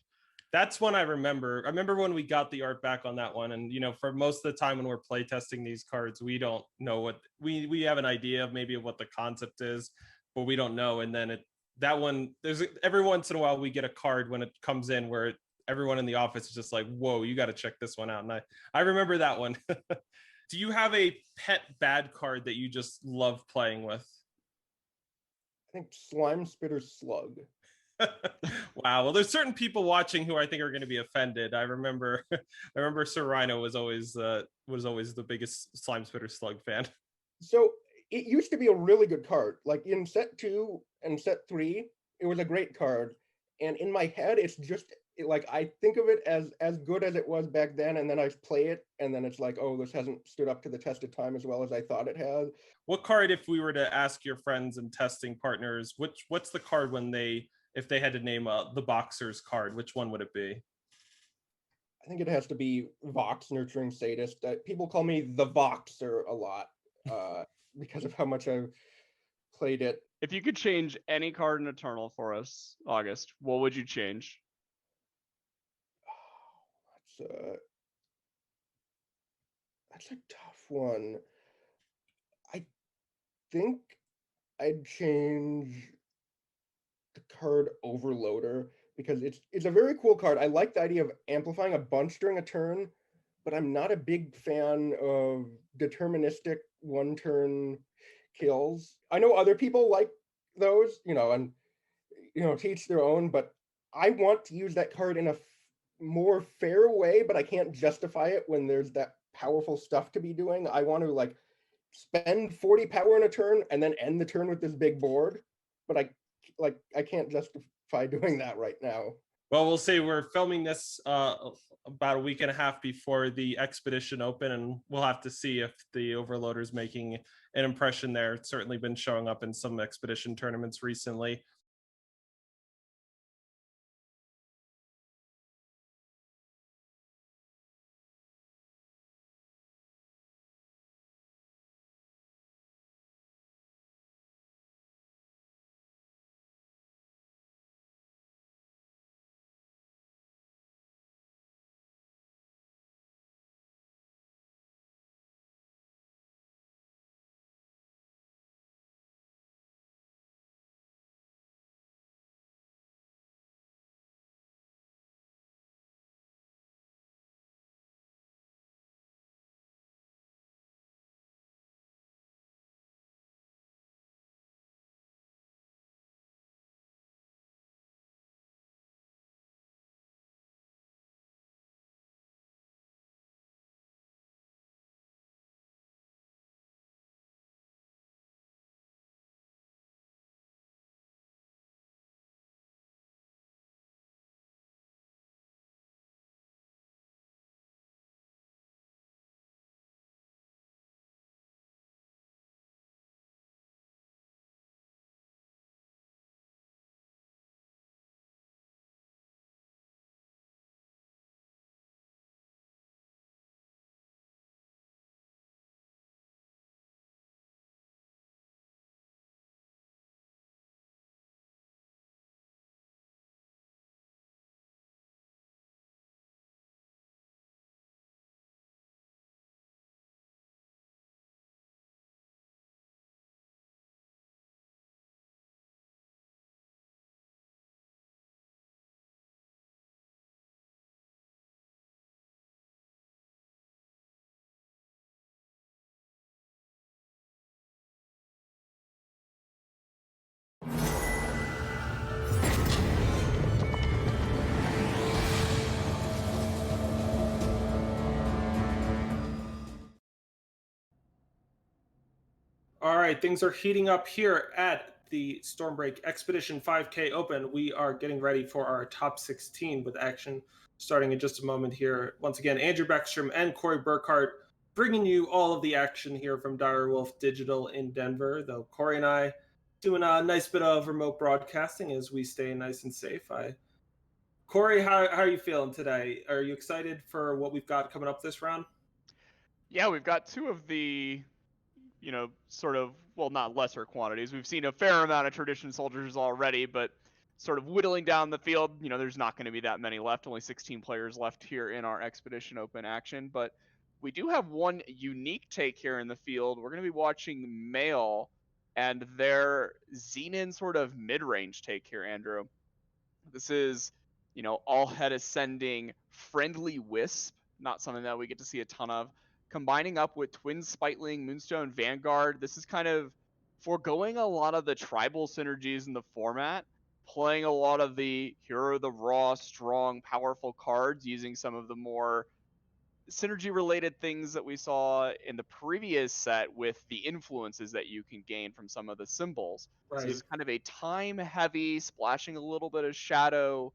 That's one I remember. I remember when we got the art back on that one, and for most of the time when we're playtesting these cards, we don't know what we have an idea of maybe of what the concept is, but we don't know. And then that one, there's every once in a while we get a card when it comes in where everyone in the office is just like, "Whoa, you got to check this one out." And I remember that one. Do you have a pet bad card that you just love playing with? I think Slime Spitter Slug. Wow. Well, there's certain people watching who I think are going to be offended. I remember Sir Rhino was always the biggest Slime Spitter Slug fan. So it used to be a really good card. Like in set 2 and set 3, it was a great card. And in my head, it's just like I think of it as good as it was back then, and then I play it, and then it's like, oh, this hasn't stood up to the test of time as well as I thought it had. What card, if we were to ask your friends and testing partners, what's the card if they had to name the Boxer's card, which one would it be? I think it has to be Vox Nurturing Sadist. People call me the Voxer a lot because of how much I've played it. If you could change any card in Eternal for us, August, what would you change? That's a tough one. I think I'd change the card Overloader because it's a very cool card. I like the idea of amplifying a bunch during a turn, but I'm not a big fan of deterministic one-turn kills. I know other people like those, and teach their own, but I want to use that card in a more fair way, but I can't justify it when there's that powerful stuff to be doing. I want to spend 40 power in a turn and then end the turn with this big board, but I can't justify doing that right now. Well, we'll see. We're filming this about a week and a half before the Expedition Open, and we'll have to see if the Overloader's making an impression there. It's certainly been showing up in some Expedition tournaments recently. All right, things are heating up here at the Stormbreak Expedition 5K Open. We are getting ready for our top 16 with action starting in just a moment here. Once again, Andrew Baeckstrom and Corey Burkhart bringing you all of the action here from Direwolf Digital in Denver. Though Corey and I doing a nice bit of remote broadcasting as we stay nice and safe. Corey, how are you feeling today? Are you excited for what we've got coming up this round? Yeah, we've got two of the, sort of, well, not lesser quantities. We've seen a fair amount of tradition soldiers already, but sort of whittling down the field, there's not going to be that many left. Only 16 players left here in our Expedition Open action. But we do have one unique take here in the field. We're going to be watching Male and their Xenon sort of mid-range take here, Andrew. This is, all head ascending friendly wisp, not something that we get to see a ton of. Combining up with Twin Spitling, Moonstone Vanguard, this is kind of foregoing a lot of the tribal synergies in the format, playing a lot of the here are the raw, strong, powerful cards, using some of the more synergy related things that we saw in the previous set with the influences that you can gain from some of the symbols. So this Right. is kind of a time heavy, splashing a little bit of shadow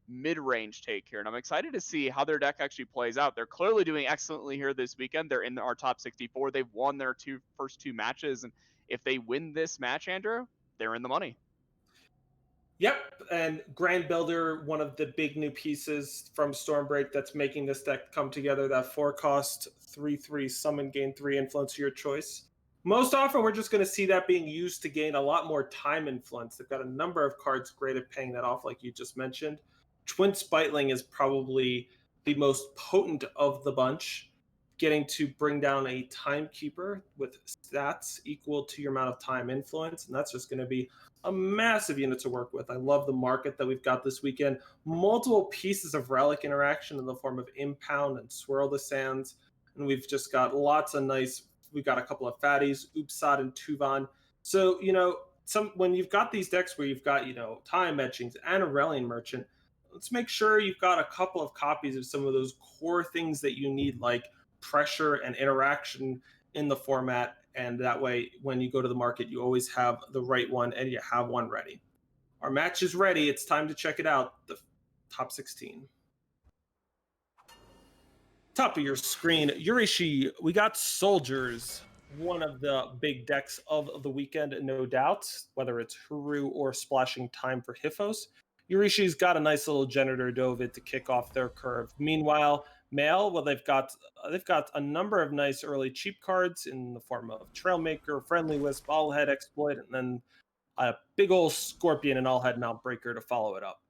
mid-range take here, and I'm excited to see how their deck actually plays out. They're clearly doing excellently here this weekend. They're in our top 64. They've won their first two matches, and if they win this match, Andrew, they're in the money. Yep, and Grand Builder, one of the big new pieces from Stormbreak that's making this deck come together. That 4-cost 3/3 summon, gain 3 influence of your choice. Most often, we're just going to see that being used to gain a lot more time influence. They've got a number of cards great at paying that off, like you just mentioned. Twin Spitling is probably the most potent of the bunch, getting to bring down a timekeeper with stats equal to your amount of time influence, and that's just going to be a massive unit to work with. I love the market that we've got this weekend. Multiple pieces of relic interaction in the form of Impound and Swirl the Sands. And we've just got lots of nice, we've got a couple of fatties, Oopsad and Tuvan. So, when you've got these decks where you've got, Time Etchings and Aurelian Merchant, let's make sure you've got a couple of copies of some of those core things that you need, like pressure and interaction in the format, and that way when you go to the market you always have the right one and you have one ready. Our match is ready. It's time to check it out. The top 16. Top of your screen, Yurishi, we got Soldiers, one of the big decks of the weekend, no doubt, whether it's Huru or Splashing Time for Hiphos. Yurishi's got a nice little Janitor Dovid to kick off their curve. Meanwhile, Male, well, they've got a number of nice early cheap cards in the form of Trailmaker, Friendly Wisp, All Head Exploit, and then a big old Scorpion and All Head Mountbreaker to follow it up.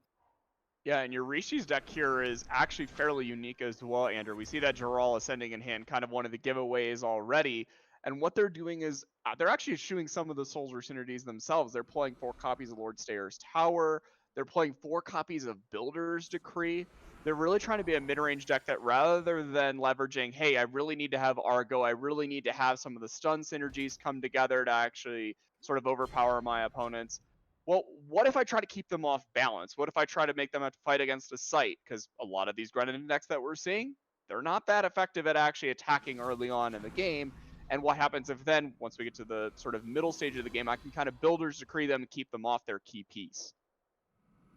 Yeah, and your Rishi's deck here is actually fairly unique as well, Andrew. We see that Jaral Ascending in hand, kind of one of the giveaways already. And what they're doing is they're actually eschewing some of the Soldier synergies themselves. They're playing 4 copies of Lord Stayer's Tower. They're playing 4 copies of Builder's Decree. They're really trying to be a mid-range deck that, rather than leveraging, hey, I really need to have Argo, I really need to have some of the stun synergies come together to actually sort of overpower my opponents. Well, what if I try to keep them off balance? What if I try to make them have to fight against a site? Because a lot of these Grenin decks that we're seeing, they're not that effective at actually attacking early on in the game. And what happens if then, once we get to the sort of middle stage of the game, I can kind of Builder's Decree them and keep them off their key piece?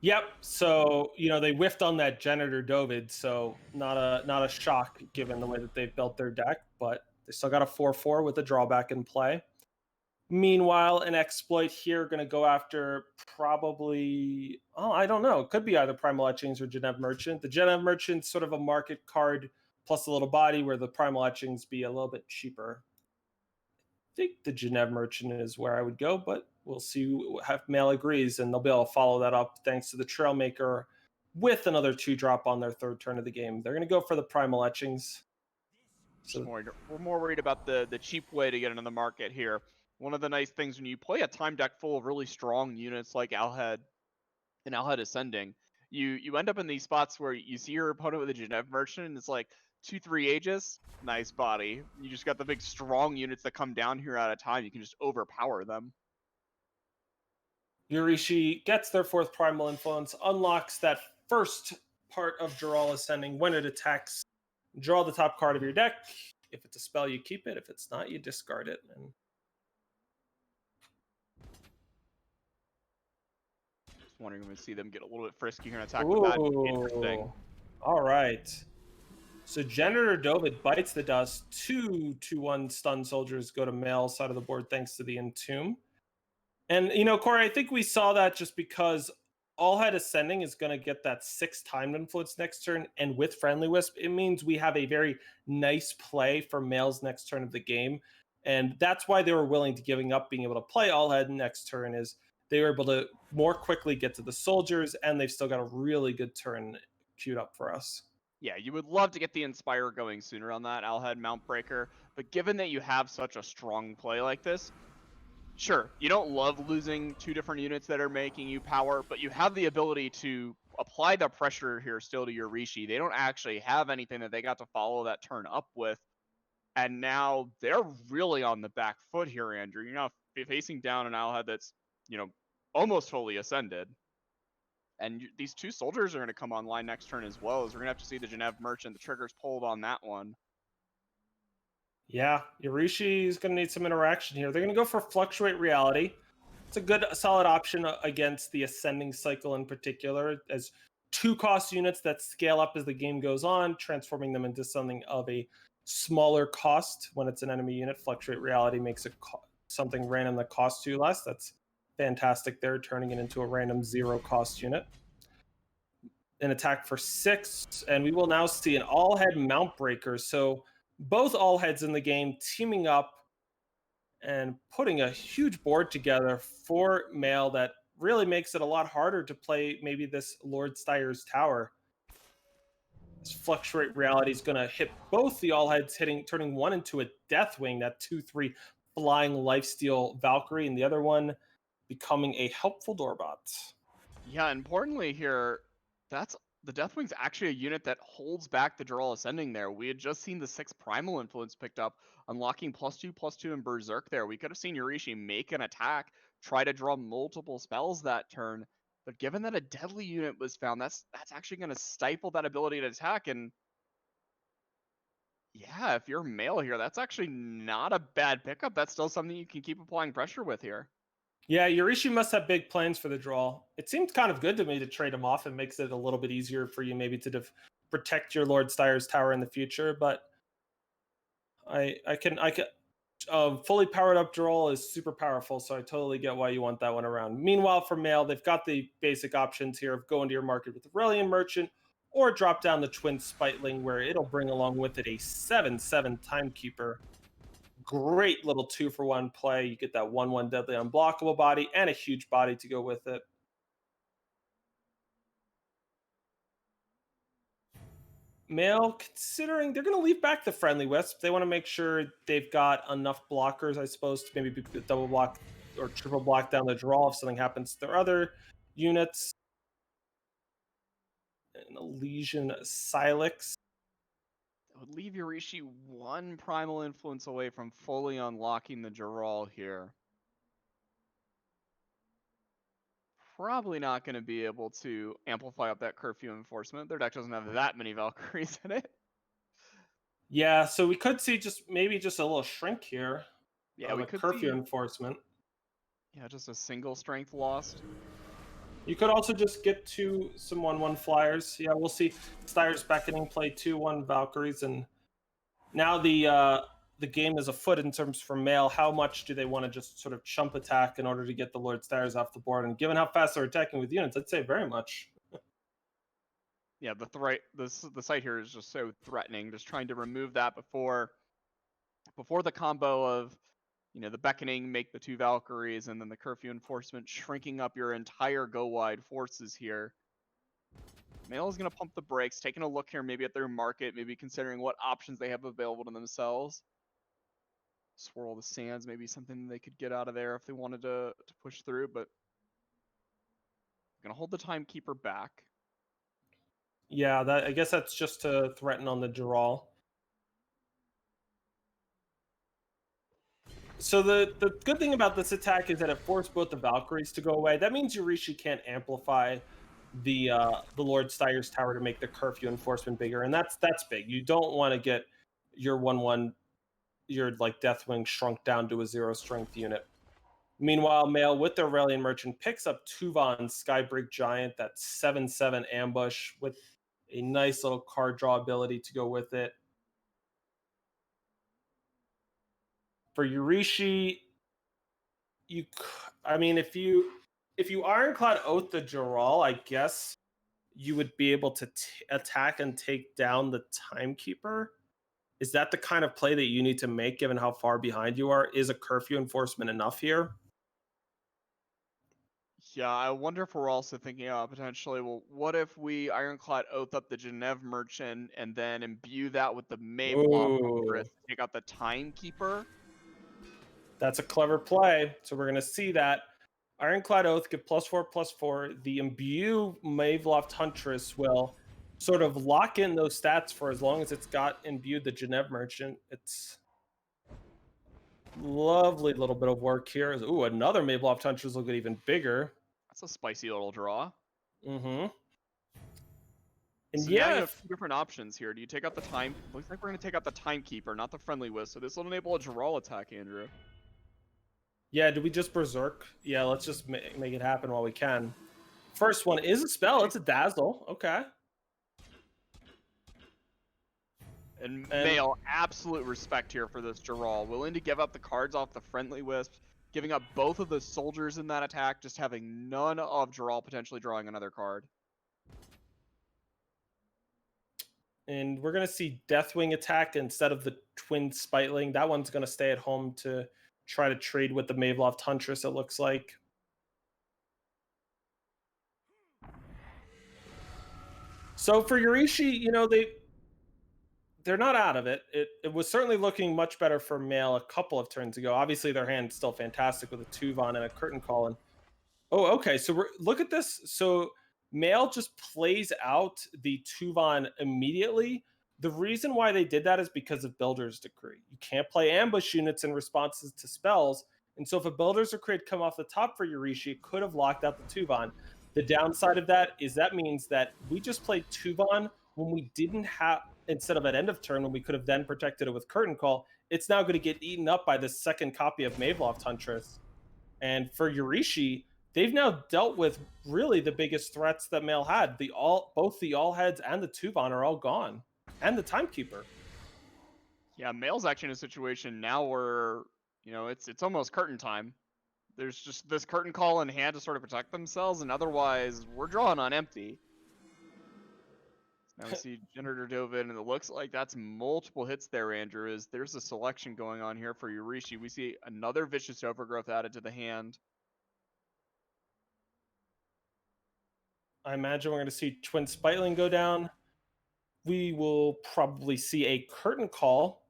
Yep. So they whiffed on that Janitor Dovid, so not a shock given the way that they've built their deck, but they still got a 4/4 with a drawback in play. Meanwhile, an exploit here going to go after probably, I don't know. It could be either Primal Etchings or Genev Merchant. The Genev Merchant's sort of a market card plus a little body, where the Primal Etchings be a little bit cheaper. I think the Genev Merchant is where I would go, but we'll see if Male agrees, and they'll be able to follow that up thanks to the Trailmaker with another 2-drop on their third turn of the game. They're going to go for the Primal Etchings. So we're more worried about the cheap way to get into the market here. One of the nice things when you play a time deck full of really strong units like Alhead and Alhead Ascending, you end up in these spots where you see your opponent with a Genev Merchant and it's like 2-3 Aegis, nice body. You just got the big strong units that come down here at a time. You can just overpower them. Yurishi gets their 4th Primal Influence, unlocks that first part of Jaral Ascending when it attacks. Draw the top card of your deck. If it's a spell, you keep it. If it's not, you discard it. And Just wondering to see them get a little bit frisky here and attack with that. Interesting. Ooh. All right. So Janitor Dovid bites the dust. 2/1 stun soldiers go to male side of the board thanks to the Entomb. And, Corey, I think we saw that just because All Head Ascending is going to get that 6 timed influence next turn. And with Friendly Wisp, it means we have a very nice play for male's next turn of the game. And that's why they were willing to giving up being able to play All Head next turn, is they were able to more quickly get to the soldiers, and they've still got a really good turn queued up for us. Yeah, you would love to get the Inspire going sooner on that Owlhead Mountbreaker, but given that you have such a strong play like this, sure, you don't love losing 2 different units that are making you power, but you have the ability to apply the pressure here still to your Rishi. They don't actually have anything that they got to follow that turn up with, and now they're really on the back foot here, Andrew. You're now facing down an Owlhead that's, almost fully ascended. And these 2 soldiers are going to come online next turn as well, as we're going to have to see the Genève Merchant, the triggers pulled on that one. Yeah, Yorishi is going to need some interaction here. They're going to go for Fluctuate Reality. It's a good, solid option against the Ascending cycle in particular, as 2-cost units that scale up as the game goes on, transforming them into something of a smaller cost when it's an enemy unit. Fluctuate Reality makes it something random that costs 2 less. That's fantastic there, turning it into a random 0-cost unit. An attack for 6, and we will now see an all-head Mountbreaker. So both all heads in the game teaming up and putting a huge board together for male that really makes it a lot harder to play maybe this Lord Steyer's Tower. This Fluctuate Reality is going to hit both the all heads, turning one into a Deathwing, that 2/3 flying lifesteal Valkyrie, and the other one becoming a helpful Doorbot. Yeah, importantly here, the Deathwing's actually a unit that holds back the draw ascending there. We had just seen the 6 primal influence picked up, unlocking +2/+2 in Berserk there. We could have seen Yorishi make an attack, try to draw multiple spells that turn, but given that a deadly unit was found, that's actually going to stifle that ability to attack. And yeah, if you're male here, that's actually not a bad pickup. That's still something you can keep applying pressure with here. Yeah, Yorishi must have big plans for the draw. It seemed kind of good to me to trade him off. It makes it a little bit easier for you maybe to protect your Lord Steyer's Tower in the future. But I can fully powered up draw is super powerful, so I totally get why you want that one around. Meanwhile, for male, they've got the basic options here of going to your market with the Aurelian Merchant, or drop down the Twin Spitling, where it'll bring along with it a 7/7 Timekeeper. Great little 2-for-1 play. You get that 1/1 deadly unblockable body and a huge body to go with it. Male, considering they're going to leave back the Friendly Wisp. They want to make sure they've got enough blockers, I suppose, to maybe double block or triple block down the draw if something happens to their other units. An Elysian Silex. Would leave Yorishi 1 primal influence away from fully unlocking the Geralt here. Probably not going to be able to amplify up that curfew enforcement. Their deck doesn't have that many Valkyries in it. Yeah, so we could see maybe just a little shrink here. Yeah, we could curfew see enforcement. Yeah, just a single strength lost. You could also just get to some 1/1 flyers. Yeah, we'll see Steyer's Beckoning play 2/1 Valkyries, and now the game is afoot in terms for male. How much do they want to just sort of chump attack in order to get the Lord Steyers off the board? And given how fast they're attacking with units, I'd say very much. Yeah, the site here is just so threatening. Just trying to remove that before the combo of the Beckoning, make the 2 Valkyries, and then the curfew enforcement, shrinking up your entire go-wide forces here. Male is going to pump the brakes, taking a look here maybe at their market, maybe considering what options they have available to themselves. Swirl the Sands, maybe something they could get out of there if they wanted to push through, but going to hold the Timekeeper back. Yeah, I guess that's just to threaten on the draw. So the good thing about this attack is that it forced both the Valkyries to go away. That means Yorishi can't amplify the Lord Steyer's Tower to make the curfew enforcement bigger, and that's big. You don't want to get your 1/1, your like Deathwing shrunk down to a 0 strength unit. Meanwhile, Mail with their Aurelian Merchant picks up Tuvan Skybreak Giant, that 7/7 ambush with a nice little card draw ability to go with it. For Yurishi, I mean, if you Ironclad Oath the Jaral, I guess you would be able to attack and take down the Timekeeper. Is that the kind of play that you need to make given how far behind you are? Is a curfew enforcement enough here? Yeah, I wonder if we're also thinking about potentially, well, what if we Ironclad Oath up the Genève Merchant and then imbue that with the Maybloff Huntress, Ooh, take out the Timekeeper? that's a clever play. So we're going to see that. Ironclad Oath get +4/+4. The Imbue Maveloft Huntress will sort of lock in those stats for as long as it's got imbued the Genève Merchant. It's lovely little bit of work here. Ooh, another Maveloft Huntress will get even bigger. That's a spicy little draw. Mm-hmm. And So now yeah, you have two different options here. Do you take out the time? Looks like we're going to take out the Timekeeper, not the Friendly Wisp. So this will enable a Jaral attack, Andrew. yeah, do we just Berserk? Yeah, let's just make it happen while we can. First one is a spell. It's a Dazzle. Okay. And Mail, absolute respect here for this Jaral. Willing to give up the cards off the Friendly Wisp, giving up both of the soldiers in that attack, just having none of Jaral potentially drawing another card. And we're going to see Deathwing attack instead of the Twin Spiteling. That one's going to stay at home to try to trade with the Maveloft Huntress, it looks like. So for Yurishi, you know, they're not out of it. It was certainly looking much better for Mail a couple of turns ago. Obviously, their hand's still fantastic with a Tuvan and a Curtain Call. And oh, okay. So look at this. So Mail just plays out the Tuvan immediately. The reason why they did that is because of Builder's Decree. You can't play ambush units in responses to spells. And so if a Builder's Decree had come off the top for Yurishi, it could have locked out the Tuvan. The downside of that is that means that we just played Tuvan when we didn't have, instead of at end of turn, when we could have then protected it with Curtain Call, it's now going to get eaten up by the second copy of Maveloft Huntress. And for Yurishi, they've now dealt with really the biggest threats that Mail had. Both the All Heads and the Tuvan are all gone, and the Timekeeper. Yeah, Mail's actually in a situation now where, you know, it's almost curtain time. There's just this Curtain Call in hand to sort of protect themselves, and otherwise we're drawing on empty. Now we see Generator dove in, and it looks like that's multiple hits there, Andrew. There's a selection going on here for Yurishi. We see another Vicious Overgrowth added to the hand. I imagine we're going to see Twin Spiteling go down. We will probably see a Curtain Call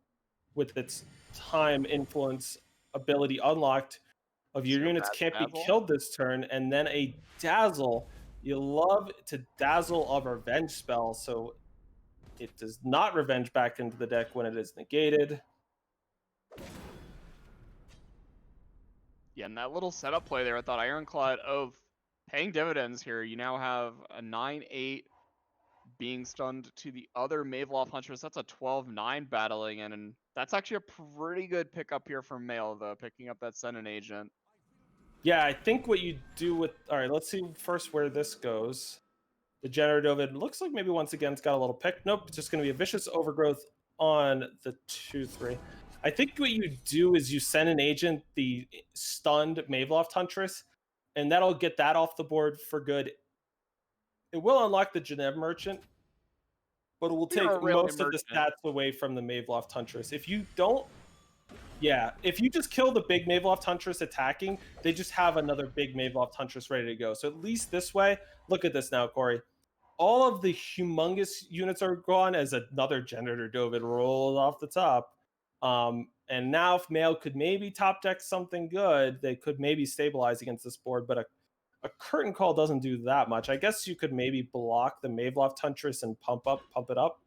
with its time influence ability unlocked of your units can't be killed this turn, and then a Dazzle. You love to dazzle a revenge spell, so it does not revenge back into the deck when it is negated. Yeah, and that little setup play there, I thought Ironclad Oath paying dividends here. You now have a 9/8 being stunned to the other Maveloft Huntress. That's a 12/9 battling, and that's actually a pretty good pickup here from Mail, though, picking up that Senin Agent. Yeah, I think what you do with... All right, let's see first where this goes. The Generative, it looks like maybe once again it's got a little pick. Nope, it's just going to be a Vicious Overgrowth on the 2/3. I think what you do is you send an agent, the stunned Maveloft Huntress, and that'll get that off the board for good. It will unlock the Genève Merchant, but it will take most of the stats away from the Maveloft Huntress. If you don't... Yeah, if you just kill the big Maveloft Huntress attacking, they just have another big Maveloft Huntress ready to go. So at least this way, look at this now, Corey. All of the humongous units are gone as another Generator Dovid rolls off the top. And now if Mail could maybe top deck something good, they could maybe stabilize against this board, but a Curtain Call doesn't do that much. I guess you could maybe block the Maveloft Huntress and pump it up.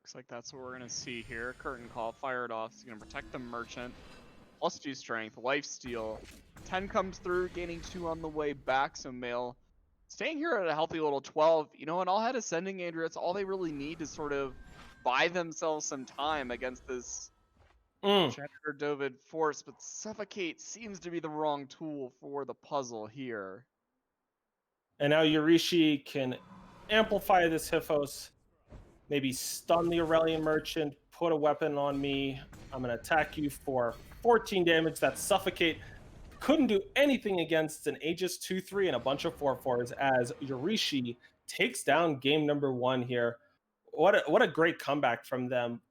Looks like that's what we're going to see here. Curtain Call fired off. It's going to protect the Merchant. +2 strength, lifesteal. 10 comes through, gaining 2 on the way back. So Mail staying here at a healthy little 12. You know, and All Head Ascending, Andrew, it's all they really need to sort of buy themselves some time against this Mm. Janitor Dovid Force, but Suffocate seems to be the wrong tool for the puzzle here. And now Yurishi can amplify this Hiphos, maybe stun the Aurelian Merchant, put a weapon on me. I'm going to attack you for 14 damage. That's Suffocate. Couldn't do anything against an Aegis 2-3 and a bunch of 4-4s as Yurishi takes down game number 1 here. What a great comeback from them.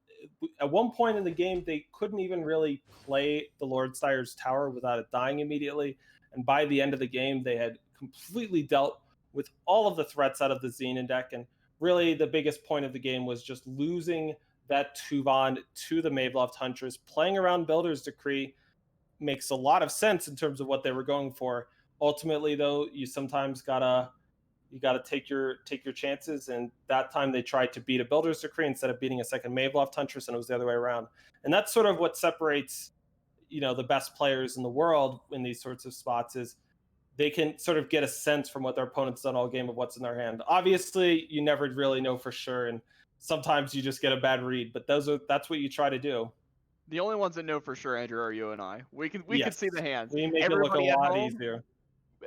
At one point in the game, they couldn't even really play the Lordstire's Tower without it dying immediately. And by the end of the game, they had completely dealt with all of the threats out of the Xenon deck. And really, the biggest point of the game was just losing that Tuvan to the Maveloved Huntress. Playing around Builder's Decree makes a lot of sense in terms of what they were going for. Ultimately, though, you sometimes gotta take your chances. And that time they tried to beat a Builder's Decree instead of beating a second Maveloved Huntress, and it was the other way around. And that's sort of what separates, the best players in the world in these sorts of spots is they can sort of get a sense from what their opponent's done all game of what's in their hand. Obviously, you never really know for sure, and sometimes you just get a bad read, but that's what you try to do. The only ones that know for sure, Andrew, are you and I. We can see the hands. We make it look a lot easier.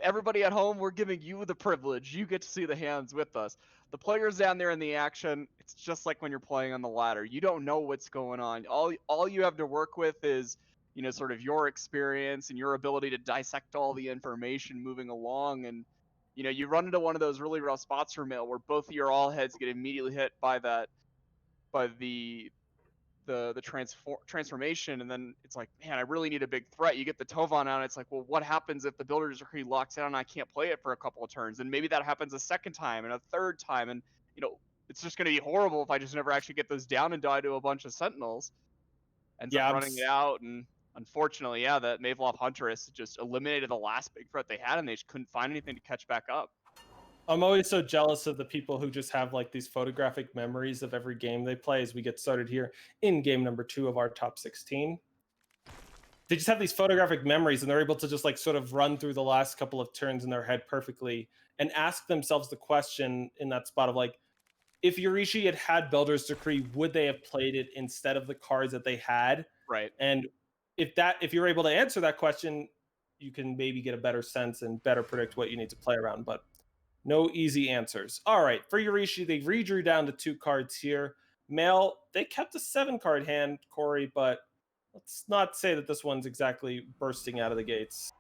Everybody at home, we're giving you the privilege. You get to see the hands with us. The players down there in the action, it's just like when you're playing on the ladder. You don't know what's going on. All you have to work with is, sort of your experience and your ability to dissect all the information moving along. And, you run into one of those really rough spots for Mail where both of your all heads get immediately hit by the transformation, and then it's like, man, I really need a big threat. You get the Tovan out, and it's like, well, what happens if the Builder's Decree locks down and I can't play it for a couple of turns? And maybe that happens a second time and a third time, and it's just going to be horrible if I just never actually get those down and die to a bunch of Sentinels. Ends up running it out, and unfortunately, that Maveloved Huntress just eliminated the last big threat they had, and they just couldn't find anything to catch back up. I'm always so jealous of the people who just have like these photographic memories of every game they play as we get started here in game number 2 of our top 16. They just have these photographic memories and they're able to just like sort of run through the last couple of turns in their head perfectly and ask themselves the question in that spot of like, if Yurishi had had Builder's Decree, would they have played it instead of the cards that they had? Right. And if you're able to answer that question, you can maybe get a better sense and better predict what you need to play around. But no easy answers. All right, for Yurishi, they redrew down to 2 cards here. Mail, they kept a 7-card hand, Corey, but let's not say that this one's exactly bursting out of the gates.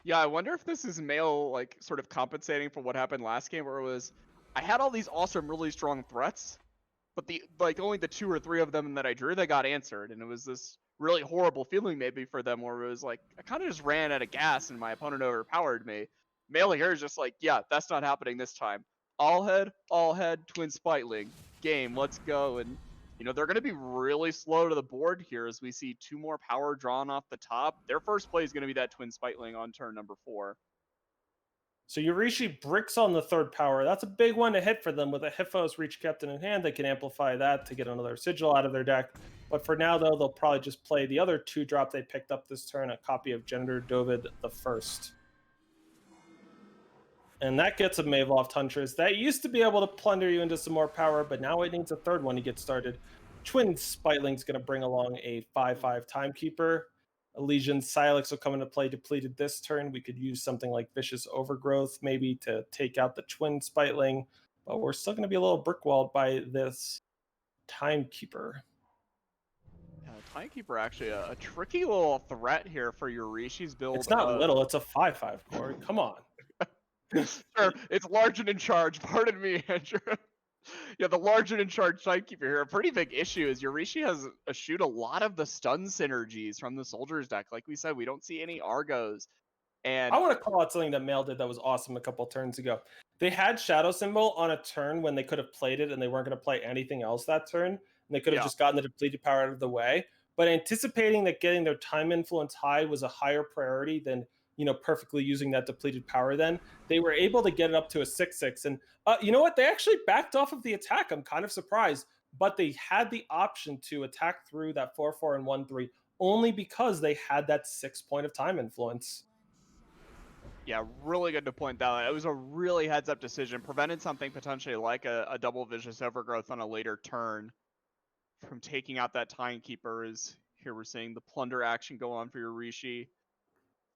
Yeah, I wonder if this is Mail, like, sort of compensating for what happened last game, where it was, I had all these awesome, really strong threats, but only the 2 or 3 of them that I drew, they got answered, and it was this really horrible feeling maybe for them, where it was like, I kind of just ran out of gas and my opponent overpowered me. Mail here is just like, yeah, that's not happening this time. All head, twin spitling. Game, let's go. And, they're going to be really slow to the board here as we see 2 more power drawn off the top. Their first play is going to be that twin spitling on turn number 4. So Yurishi bricks on the 3rd power. That's a big one to hit for them with a Hiphos Reach Captain in hand. They can amplify that to get another Sigil out of their deck. But for now, though, they'll probably just play the other 2-drop they picked up this turn, a copy of Janitor Dovid the First. And that gets a Maveloved Huntress. That used to be able to plunder you into some more power, but now it needs a 3rd one to get started. Twin Spitling's going to bring along a 5/5 Timekeeper. Elysian Silex will come into play depleted this turn. We could use something like Vicious Overgrowth maybe to take out the Twin Spitling, but we're still going to be a little brickwalled by this Timekeeper. Yeah, Timekeeper actually a tricky little threat here for Yurishi's build. It's not little, it's a 5/5, Corey. Come on. Sure, it's large and in charge. Pardon me, Andrew. Yeah, the large and in charge Timekeeper here. A pretty big issue is Yurishi has eschewed a lot of the stun synergies from the Soldiers deck. Like we said, we don't see any Argos. And I want to call out something that Mail did that was awesome a couple turns ago. They had Shadow Symbol on a turn when they could have played it and they weren't going to play anything else that turn. And they could have just gotten the depleted power out of the way. But anticipating that getting their time influence high was a higher priority than perfectly using that depleted power, then they were able to get it up to a 6/6. And you know what? They actually backed off of the attack. I'm kind of surprised, but they had the option to attack through that 4/4 and 1/3 only because they had that 6 point of time influence. Yeah, really good to point that out. It was a really heads-up decision, prevented something potentially like a double Vicious Overgrowth on a later turn from taking out that Timekeeper. Is Here we're seeing the plunder action go on for Yorishi.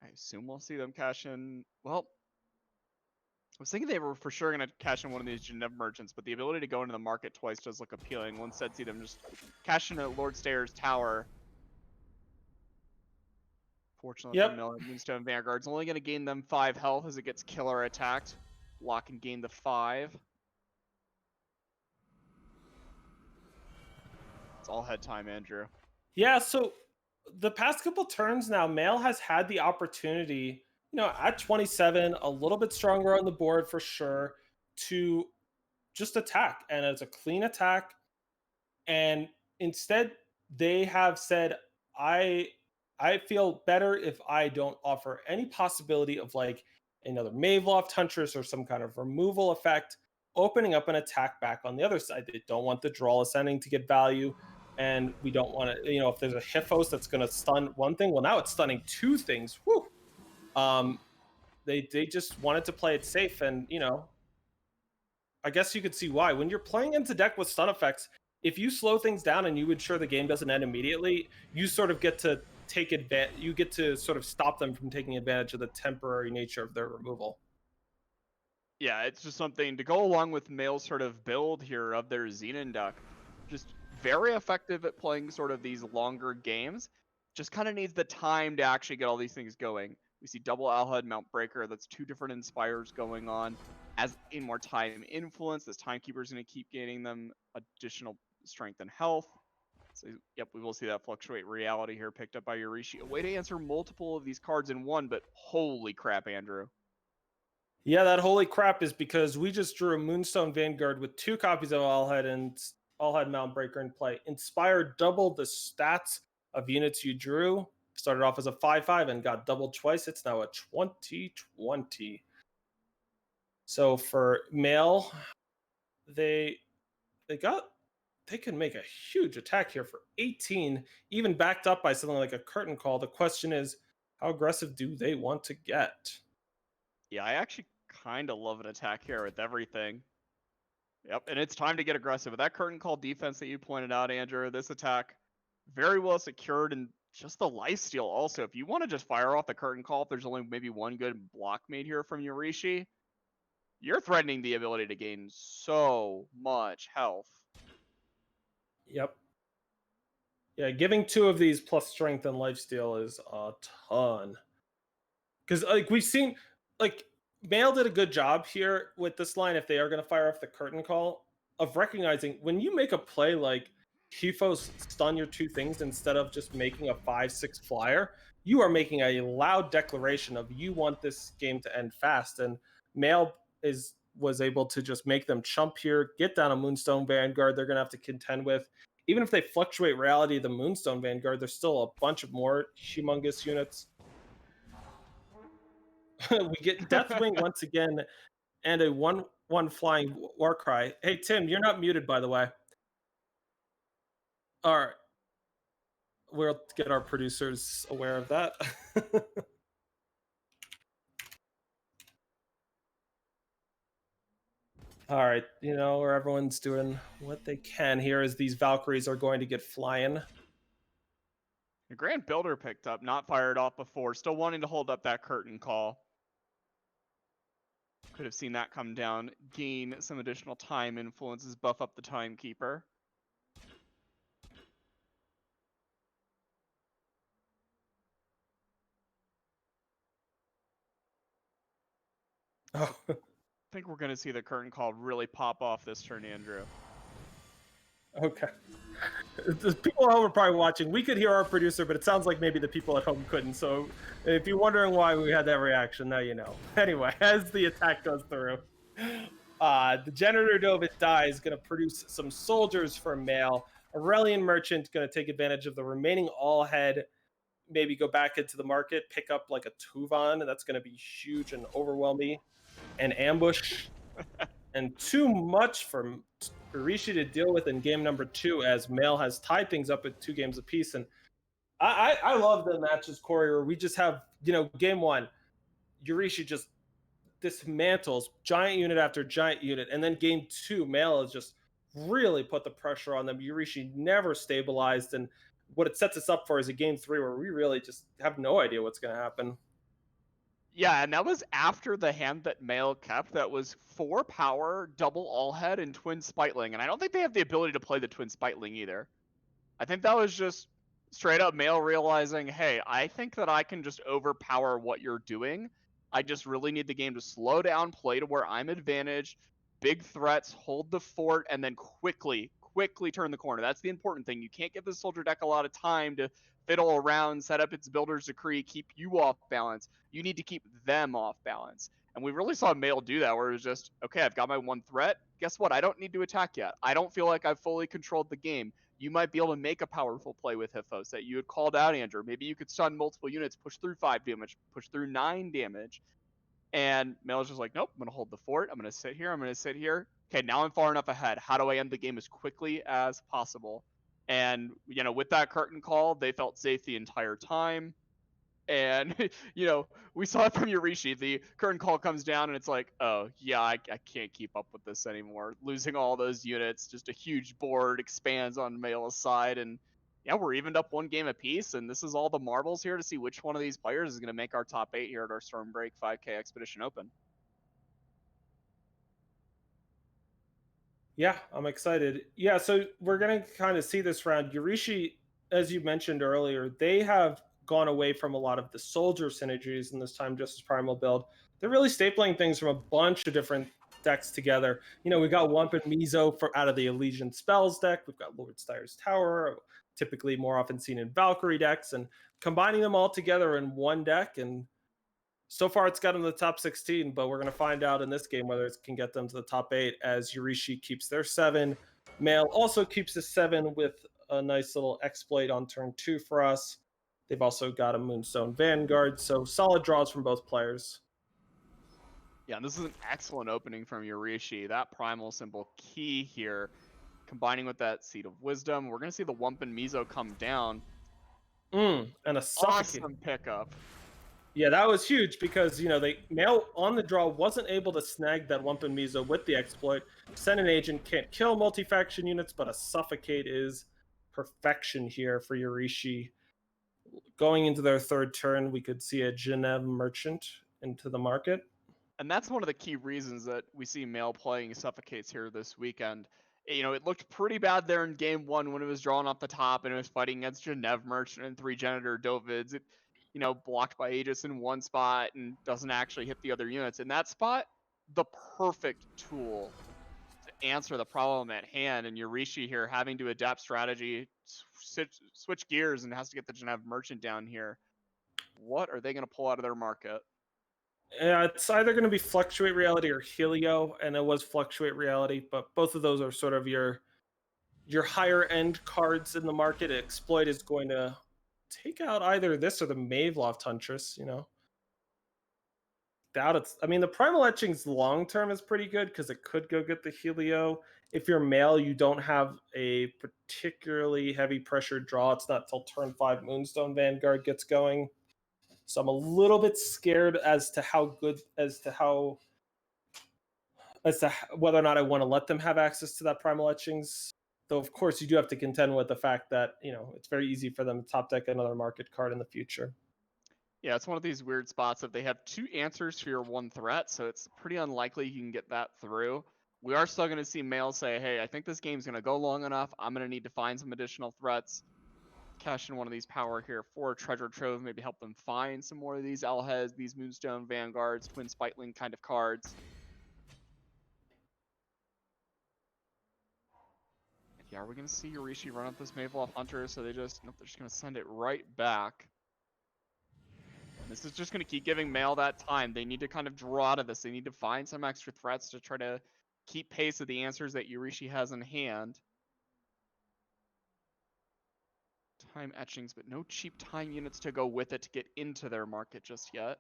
I assume we'll see them cash in. Well, I was thinking they were for sure going to cash in one of these Geneva merchants, but the ability to go into the market twice does look appealing. One said see them just cash in at Lord Stayer's tower. Fortunately for Miller, Moonstone Vanguard's only going to gain them 5 health as it gets killer attacked. Block and gain the 5. It's all head time, Andrew. Yeah, so the past couple turns now, Mail has had the opportunity, at 27, a little bit stronger on the board for sure, to just attack. And it's a clean attack. And instead, they have said, I feel better if I don't offer any possibility of like another Maveloft Huntress or some kind of removal effect, opening up an attack back on the other side. They don't want the draw ascending to get value. And we don't want to, if there's a Hiphos that's going to stun one thing, well, now it's stunning 2 things. Whew. They just wanted to play it safe. And, I guess you could see why. When you're playing into deck with stun effects, if you slow things down and you ensure the game doesn't end immediately, you sort of get to take advantage. You get to sort of stop them from taking advantage of the temporary nature of their removal. Yeah, it's just something to go along with Mail's sort of build here of their Xenon deck. Just very effective at playing sort of these longer games. Just kind of needs the time to actually get all these things going. We see double Alhud Mount Breaker. That's 2 different Inspires going on. As in more time influence, this Timekeeper is going to keep gaining them additional strength and health. So, yep, we will see that Fluctuate Reality here picked up by Yorishi. A way to answer multiple of these cards in one, but holy crap, Andrew. Yeah, that holy crap is because we just drew a Moonstone Vanguard with 2 copies of Allhead and Allhead Mount Breaker in play. Inspire doubled the stats of units you drew. Started off as a 5/5 and got doubled twice. It's now a 20/20. So for Mail, they can make a huge attack here for 18, even backed up by something like a curtain call. The question is, how aggressive do they want to get? Yeah, I actually kind of love an attack here with everything. Yep, and it's time to get aggressive. With that curtain call defense that you pointed out, Andrew, this attack very well secured, and just the lifesteal also. If you want to just fire off the curtain call, if there's only maybe one good block made here from Yorishi, you're threatening the ability to gain so much health. Yep. Yeah, giving 2 of these plus strength and lifesteal is a ton. Because like we've seen, like Mail did a good job here with this line. If they are going to fire off the curtain call, of recognizing when you make a play like Hiphos stun your 2 things instead of just making a 5/6 flyer, you are making a loud declaration of you want this game to end fast. And Mail was able to just make them chump here, get down a Moonstone Vanguard they're going to have to contend with. Even if they fluctuate reality of the Moonstone Vanguard, there's still a bunch of more humongous units. We get Deathwing once again and a 1/1 flying Warcry. Hey, Tim, you're not muted, by the way. All right. We'll get our producers aware of that. All right, where everyone's doing what they can here as these Valkyries are going to get flying. The Grand Builder picked up, not fired off before, still wanting to hold up that curtain call. Could have seen that come down, gain some additional time influences, buff up the Timekeeper. Oh. I think we're going to see the curtain call really pop off this turn, Andrew. Okay. The people at home are probably watching. We could hear our producer, but it sounds like maybe the people at home couldn't. So if you're wondering why we had that reaction, now you know. Anyway, as the attack goes through, the Generator Dove dies, going to produce some soldiers for Mail. Aurelian Merchant going to take advantage of the remaining Allhead, maybe go back into the market, pick up like a Tuvan. That's going to be huge and overwhelming. And ambush. And too much for Rishi to deal with in game number 2, as Mail has tied things up at 2 games apiece. And I love the matches, Corey, where we just have, game 1, Yorishi just dismantles giant unit after giant unit. And then game 2, Mail has just really put the pressure on them. Yorishi never stabilized. And what it sets us up for is a game 3 where we really just have no idea what's going to happen. Yeah, and that was after the hand that Male kept that was 4 power, double all head, and twin spiteling. And I don't think they have the ability to play the twin spiteling either. I think that was just straight up Male realizing, hey, I think that I can just overpower what you're doing. I just really need the game to slow down, play to where I'm advantaged, big threats, hold the fort, and then quickly turn the corner. That's the important thing. You can't give the soldier deck a lot of time to fiddle around, set up its builder's decree, keep you off balance. You need to keep them off balance. And we really saw Male do that, where it was just, okay, I've got my one threat. Guess what? I don't need to attack yet. I don't feel like I've fully controlled the game. You might be able to make a powerful play with Hiphos that you had called out, Andrew. Maybe you could stun multiple units, push through 5 damage, push through 9 damage. And Male's just like, nope, I'm going to hold the fort. I'm going to sit here. I'm going to sit here. Okay, now I'm far enough ahead. How do I end the game as quickly as possible? And, with that curtain call, they felt safe the entire time. And, we saw it from Yurishi. The curtain call comes down and it's like, oh, yeah, I can't keep up with this anymore. Losing all those units, just a huge board expands on Male's side. And, yeah, we're evened up 1 game apiece. And this is all the marbles here to see which one of these players is going to make our top 8 here at our Stormbreak 5K Expedition Open. Yeah, I'm excited. Yeah, so we're going to kind of see this round. Yurishi, as you mentioned earlier, they have gone away from a lot of the soldier synergies in this Time Justice Primal build. They're really stapling things from a bunch of different decks together. We got Wump and Mizo out of the Elysian Spells deck. We've got Lord Styre's Tower, typically more often seen in Valkyrie decks, and combining them all together in one deck. And so far, it's got them to the top 16, but we're going to find out in this game whether it can get them to the top 8 as Yurishi keeps their 7. Male also keeps his 7 with a nice little exploit on turn 2 for us. They've also got a Moonstone Vanguard, so solid draws from both players. Yeah, and this is an excellent opening from Yurishi. That primal symbol key here, combining with that Seed of Wisdom. We're going to see the Wump and Mizo come down. And a suffocate. Awesome pickup. Yeah, that was huge because, Male on the draw wasn't able to snag that Wump and Mizo with the exploit. Send an Agent can't kill multi-faction units, but a Suffocate is perfection here for Yurishi. Going into their 3rd turn, we could see a Genève Merchant into the market. And that's one of the key reasons that we see Male playing Suffocates here this weekend. It looked pretty bad there in game 1 when it was drawn off the top and it was fighting against Genève Merchant and 3 Janitor Dovids. It, blocked by Aegis in one spot and doesn't actually hit the other units. In that spot, the perfect tool to answer the problem at hand. And Yurishi here having to adapt strategy, switch gears, and has to get the Genève Merchant down here. What are they going to pull out of their market? Yeah, it's either going to be Fluctuate Reality or Helio, and it was Fluctuate Reality, but both of those are sort of your higher end cards in the market. Exploit is going to take out either this or the Maveloft Huntress, Doubt it's. I mean, the Primal Etchings long term is pretty good because it could go get the Helio. If you're Male, you don't have a particularly heavy pressure draw. It's not till turn 5 Moonstone Vanguard gets going. So I'm a little bit scared as to whether or not I want to let them have access to that Primal Etchings. Though, of course, you do have to contend with the fact that, it's very easy for them to top deck another market card in the future. Yeah, it's one of these weird spots that they have 2 answers to your 1 threat, so it's pretty unlikely you can get that through. We are still going to see Male say, hey, I think this game's going to go long enough. I'm going to need to find some additional threats. Cash in one of these power here for a treasure trove, maybe help them find some more of these L-Heads, these Moonstone Vanguards, Twin Spiteling kind of cards. Yeah, are we going to see Yurishi run up this Maveloft Hunter? So they're just going to send it right back. And this is just going to keep giving Male that time. They need to kind of draw out of this. They need to find some extra threats to try to keep pace with the answers that Yurishi has in hand. Time etchings, but no cheap time units to go with it to get into their market just yet.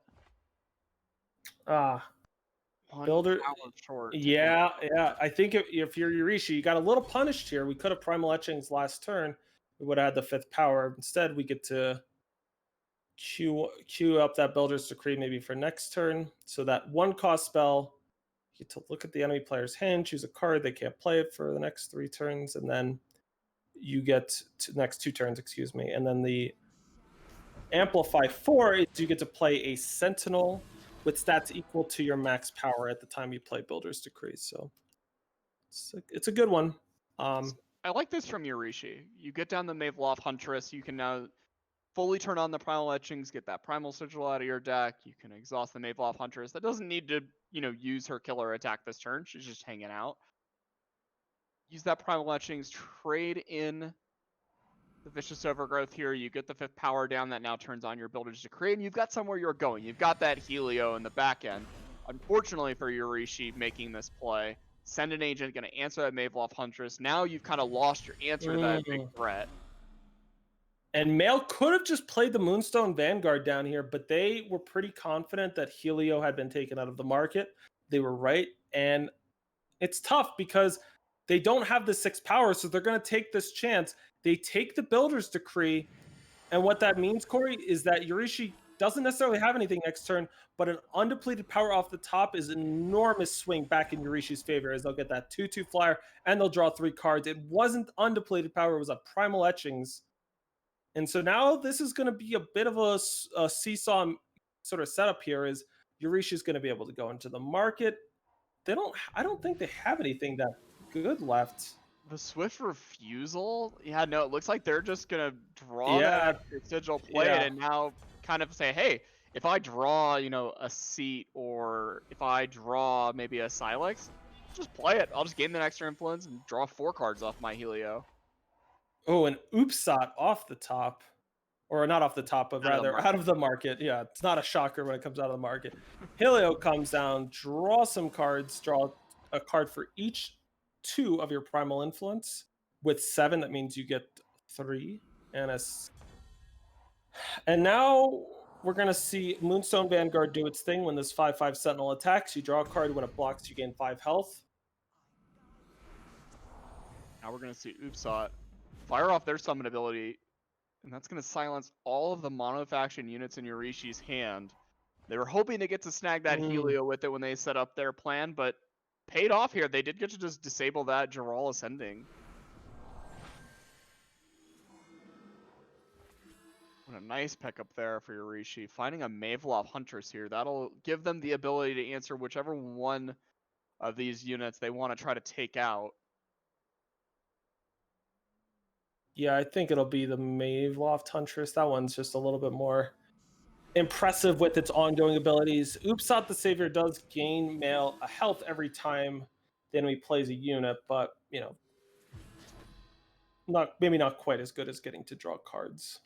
Builder short. Yeah. I think if you're Yurishi, you got a little punished here. We could have Primal Etchings last turn. We would have had the 5th power. Instead, we get to queue up that Builder's Decree maybe for next turn. So that 1-cost spell, you get to look at the enemy player's hand, choose a card. They can't play it for the next 3 turns. And then you get next 2 turns, excuse me. And then the Amplify 4 is you get to play a Sentinel with stats equal to your max power at the time you play Builder's Decree. So it's a good one. I like this from Yorishi. You get down the Maveloft Huntress, you can now fully turn on the Primal Etchings, get that Primal Sigil out of your deck. You can exhaust the Maveloft Huntress. That doesn't need to, use her killer attack this turn. She's just hanging out. Use that Primal Etchings, trade in the Vicious Overgrowth here. You get the 5th power down that now turns on your Builder's Decree, and you've got somewhere you're going. You've got that Helio in the back end. Unfortunately for Yorishi making this play, send an agent, going to answer that Maveloft Huntress. Now you've kind of lost your answer to that big threat. And Mail could have just played the Moonstone Vanguard down here, but they were pretty confident that Helio had been taken out of the market. They were right, and it's tough because they don't have the 6 power, so they're going to take this chance. They take the Builder's Decree, and what that means, Corey, is that Yorishi doesn't necessarily have anything next turn, but an undepleted power off the top is an enormous swing back in Yorishi's favor, as they'll get that 2/2 flyer, and they'll draw 3 cards. It wasn't undepleted power, it was a Primal Etchings. And so now this is going to be a bit of a seesaw sort of setup here, is Yorishi's going to be able to go into the market. I don't think they have anything that good left. The Swift Refusal? Yeah, no, it looks like they're just going to draw that sigil, play it, and now kind of say, hey, if I draw, a Seat, or if I draw maybe a Silex, just play it. I'll just gain the extra influence and draw 4 cards off my Helio. Oh, an Oopsot off the top. Or not off the top, but rather out of the market. Yeah, it's not a shocker when it comes out of the market. Helio comes down, draw some cards, draw a card for each 2 of your Primal Influence. With 7, that means you get 3. And now we're going to see Moonstone Vanguard do its thing. When this 5/5 Sentinel attacks, you draw a card. When it blocks, you gain 5 health. Now we're going to see Oopsot fire off their summon ability, and that's going to silence all of the mono-faction units in Yorishi's hand. They were hoping to get to snag that Helio with it when they set up their plan, but paid off here. They did get to just disable that Geralt Ascending. What a nice pickup there for Yorishi. Finding a Maveloft Huntress here, that'll give them the ability to answer whichever one of these units they want to try to take out. Yeah, I think it'll be the Maveloft Huntress. That one's just a little bit more impressive with its ongoing abilities. Oopsot the Savior does gain a health every time the enemy plays a unit, but maybe not quite as good as getting to draw cards.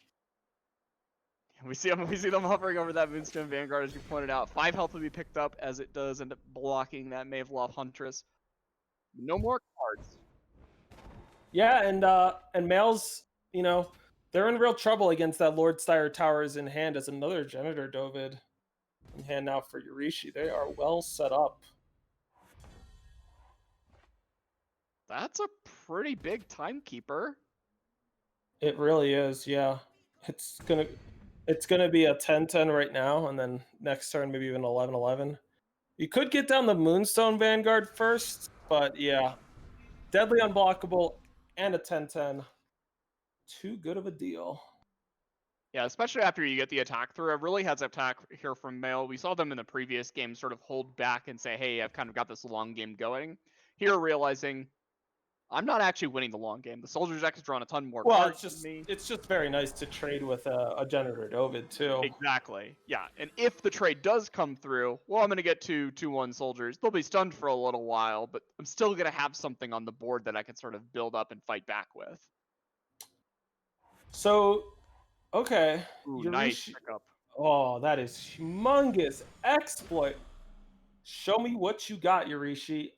We see them hovering over that Moonstone Vanguard, as you pointed out. 5 health will be picked up, as it does end up blocking that Maveloft Huntress. No more cards. Yeah, and Males, they're in real trouble against that Lord Styre Towers in hand, as another Genitor Dovid in hand now for Yorishi. They are well set up. That's a pretty big timekeeper. It really is, yeah. It's gonna be a 10-10 right now, and then next turn maybe even 11-11. You could get down the Moonstone Vanguard first, but yeah. Deadly Unblockable and a 10-10. Too good of a deal. Yeah, especially after you get the attack through. A really heads up attack here from Mail. We saw them in the previous game sort of hold back and say, hey, I've kind of got this long game going. Here, realizing I'm not actually winning the long game. The Soldier's deck has drawn a ton more cards than me. It's just very nice to trade with a Genitor Dovid, too. Exactly. Yeah, and if the trade does come through, well, I'm going to get 2/1 Soldiers. They'll be stunned for a little while, but I'm still going to have something on the board that I can sort of build up and fight back with. So, okay. Ooh, nice pickup. Oh, that is humongous exploit. Show me what you got, Yorishi.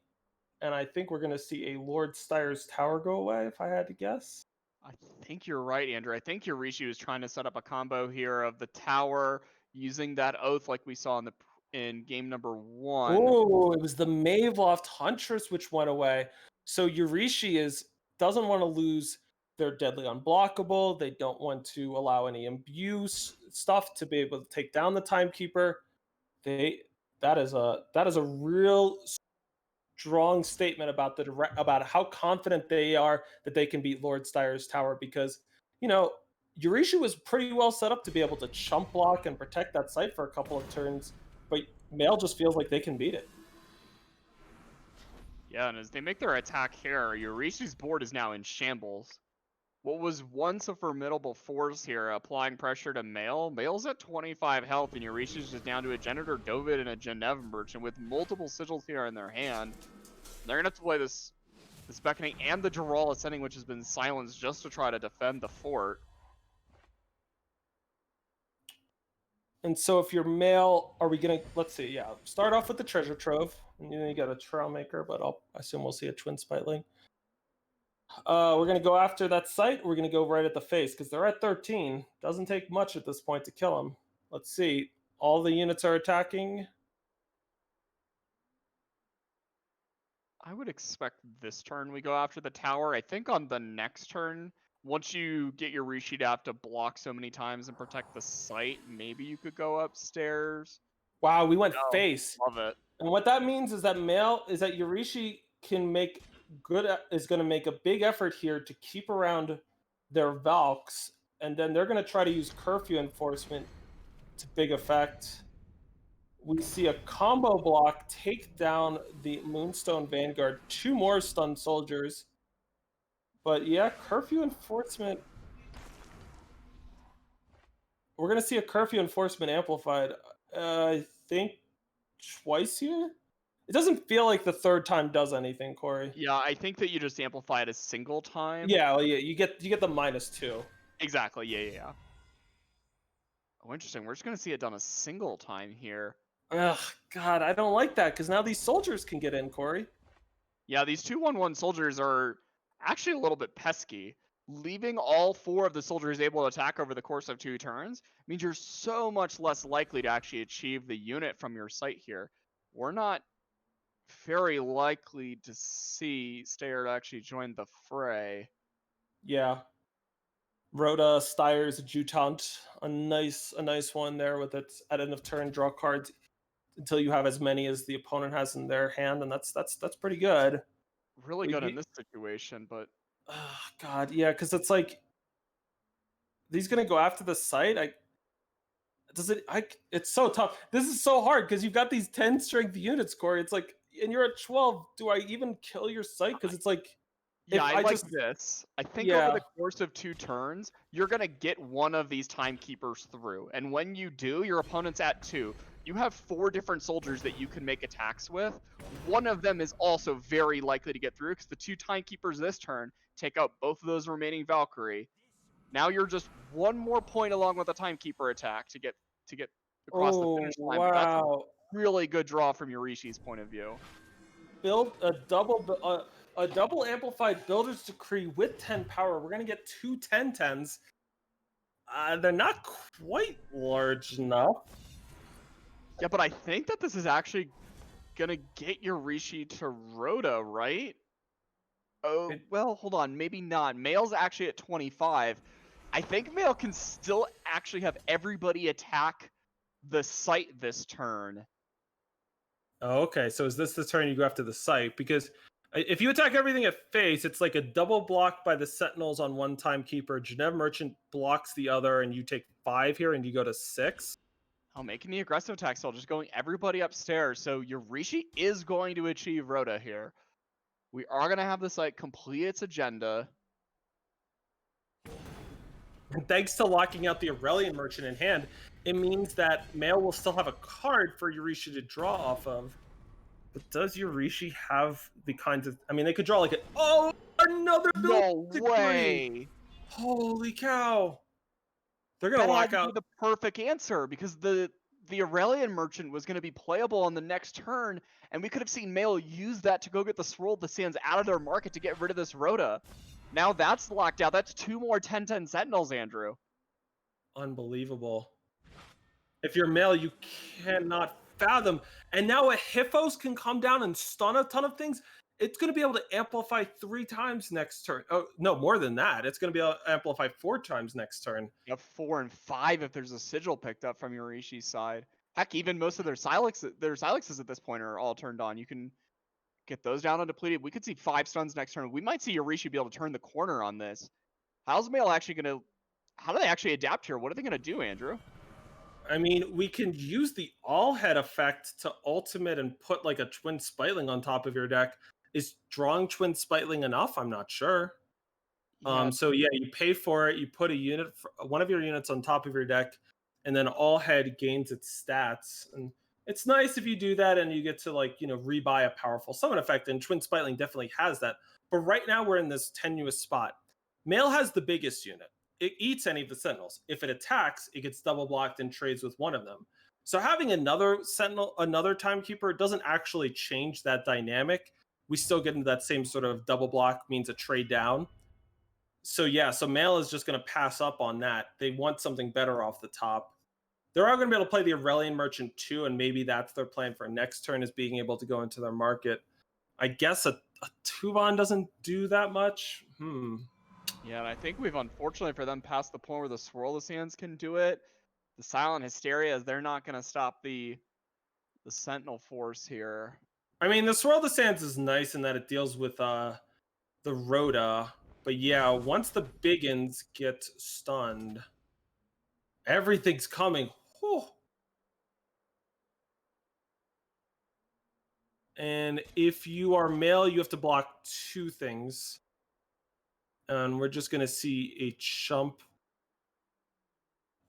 And I think we're going to see a Lord Styre's Tower go away, if I had to guess. I think you're right, Andrew. I think Yorishi was trying to set up a combo here of the tower, using that Oath like we saw in game number 1. Oh, it was the Maveloft Huntress which went away. So Yorishi doesn't want to lose their Deadly Unblockable. They don't want to allow any abuse stuff to be able to take down the Timekeeper. That is a real strong statement about about how confident they are that they can beat Lord Steyer's tower because Yurishi was pretty well set up to be able to chump block and protect that site for a couple of turns, but Male just feels like they can beat it. Yeah, and as they make their attack here, Yurishi's board is now in shambles. What was once a formidable force here, applying pressure to Male. Male's at 25 health, and Yurishi's just down to a Janitor Dovid and a Geneva Merchant with multiple sigils here in their hand. They're gonna have to play this Beckoning and the Dural Ascending, which has been silenced just to try to defend the fort. And so if you're Male, are we gonna, let's see, yeah, start off with the treasure trove. And you got a Trail Maker, but I assume we'll see a Twin Spitling. We're gonna go after that site. We're gonna go right at the face because they're at 13. Doesn't take much at this point to kill them. Let's see. All the units are attacking. I would expect this turn we go after the tower. I think on the next turn, once you get your Rishi to have to block so many times and protect the site, maybe you could go upstairs. Wow, we went face. Love it. And what that means is that Yurishi is going to make a big effort here to keep around their Valks, and then they're going to try to use curfew enforcement to big effect. We see a combo block take down the Moonstone Vanguard, 2 more stunned soldiers. But yeah, curfew enforcement. We're going to see a curfew enforcement amplified, I think, twice here. It doesn't feel like the third time does anything, Corey. Yeah, I think that you just amplify it a single time. Yeah, well, yeah, you get the -2. Exactly. Yeah. Oh, interesting. We're just gonna see it done a single time here. Ugh, God, I don't like that because now these soldiers can get in, Corey. Yeah, these 2/1/1 soldiers are actually a little bit pesky. Leaving all 4 of the soldiers able to attack over the course of 2 turns means you're so much less likely to actually achieve the unit from your site here. We're not very likely to see Steyer actually join the fray. Yeah. Rhoda Steyer's Adjutant, a nice one there with its at end of turn draw cards until you have as many as the opponent has in their hand, and that's pretty good. Really good in this situation, but God, yeah, because it's like he's gonna go after the site. It's so tough. This is so hard because you've got these 10 strength units, Corey. It's like, and you're at 12. Do I even kill your site? Because it's like, yeah, I like this. I think over the course of 2 turns, you're gonna get one of these timekeepers through, and when you do, your opponent's at 2. You have 4 different soldiers that you can make attacks with. One of them is also very likely to get through because the 2 timekeepers this turn take out both of those remaining Valkyrie. Now you're just 1 more point along with a timekeeper attack to get across the finish line. Wow. That's a really good draw from Yurishi's point of view. Build a double amplified builder's decree with 10 power. We're gonna get 2 10/10s. They're not quite large enough. Yeah, but I think that this is actually gonna get Yurishi to Rhoda, right? Oh, well, hold on, maybe not. Male's actually at 25. I think Male can still actually have everybody attack the site this turn. Oh, okay, so is this the turn you go after the site? Because if you attack everything at face, it's like a double block by the Sentinels on one timekeeper. Geneva Merchant blocks the other, and you take 5 here, and you go to 6. Oh, making the aggressive attack still, just going everybody upstairs. So Yurishi is going to achieve Rhoda here. We are going to have the site complete its agenda. And thanks to locking out the Aurelian Merchant in hand, it means that Male will still have a card for Yurishi to draw off of. But does Yurishi have the kinds of... I mean, they could draw like another build. No way! Holy cow. They're going to lock out... the perfect answer, because the Aurelian Merchant was going to be playable on the next turn, and we could have seen Male use that to go get the Swirl of the Sands out of their market to get rid of this Rhoda. Now that's locked out. That's 2 more 10/10 Sentinels, Andrew. Unbelievable. If you're Male, you cannot fathom. And now a Hiphos can come down and stun a ton of things. It's going to be able to amplify 3 times next turn. Oh, no, more than that. It's going to be able to amplify 4 times next turn. You have 4 and 5 if there's a sigil picked up from Yurishi's side. Heck, even most of their Silexes at this point are all turned on. You can get those down and depleted. We could see 5 stuns next turn. We might see Yorishi be able to turn the corner on this. How's Mail actually going to... How do they actually adapt here? What are they going to do, Andrew? I mean, we can use the all head effect to ultimate and put like a Twin Spitling on top of your deck. Is drawing Twin Spitling enough? I'm not sure. Yeah, So yeah, you pay for it. You put a unit, one of your units on top of your deck, and then all head gains its stats. And it's nice if you do that and you get to like rebuy a powerful summon effect. And Twin Spitling definitely has that. But right now we're in this tenuous spot. Mail has the biggest unit. It eats any of the sentinels. If it attacks, it gets double blocked and trades with one of them. So having another sentinel, another timekeeper, doesn't actually change that dynamic. We still get into that same sort of double block means a trade down. So yeah, so Mail is just going to pass up on that. They want something better off the top. They're all going to be able to play the Aurelian Merchant too, and maybe that's their plan for next turn, is being able to go into their market. I guess a Tuvan doesn't do that much. Yeah, and I think we've, unfortunately for them, passed the point where the Swirl of Sands can do it. The Silent Hysteria, they're not going to stop the Sentinel force here. I mean, the Swirl of the Sands is nice in that it deals with the Rhoda. But yeah, once the Biggins get stunned, everything's coming. Whew. And if you are Mail, you have to block 2 things. And we're just going to see a chump.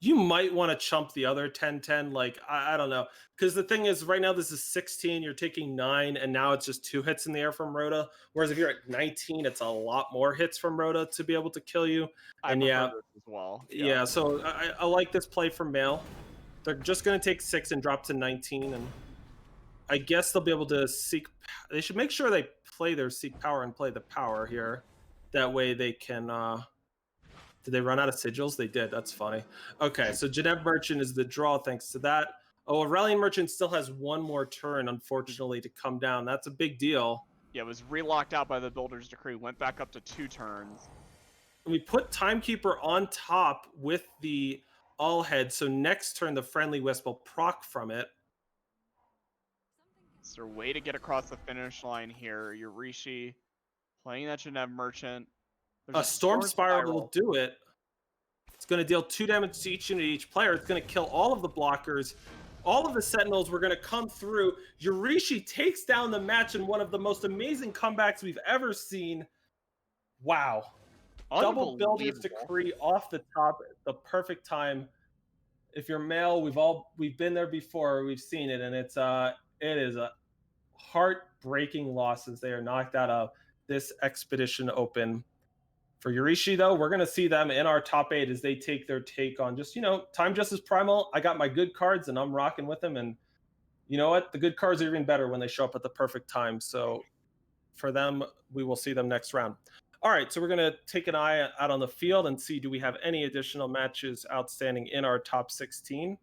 You might want to chump the other 10-10. Like, I don't know. Because the thing is, right now this is 16. You're taking 9, and now it's just 2 hits in the air from Rhoda. Whereas if you're at 19, it's a lot more hits from Rhoda to be able to kill you. And yeah, as well. Yeah, so I like this play from Mail. They're just going to take 6 and drop to 19. And I guess they'll be able to seek... They should make sure they play their Seek Power and play the Power here. That way they can... Did they run out of sigils? They did. That's funny. Okay, so Genève Merchant is the draw thanks to that. Oh, Aurelian Merchant still has 1 more turn, unfortunately, to come down. That's a big deal. Yeah, it was relocked out by the Builder's Decree. Went back up to 2 turns. We put Timekeeper on top with the all head, so next turn the Friendly Wisp will proc from it. It's their way to get across the finish line here. Yorishi playing that Genève Merchant. A Storm Spiral will do it. It's going to deal 2 damage to each unit, each player. It's going to kill all of the blockers. All of the Sentinels were going to come through. Yorishi takes down the match in one of the most amazing comebacks we've ever seen. Wow. Double Builder's Decree off the top at the perfect time. If you're Mail, we've been there before. We've seen it, and it is a heartbreaking loss as they are knocked out of this Expedition Open. For Yorishi, though, we're going to see them in our top 8 as they take their take on just, Time Justice Primal. I got my good cards, and I'm rocking with them. And you know what? The good cards are even better when they show up at the perfect time. So for them, we will see them next round. All right, so we're going to take an eye out on the field and see, do we have any additional matches outstanding in our top 16?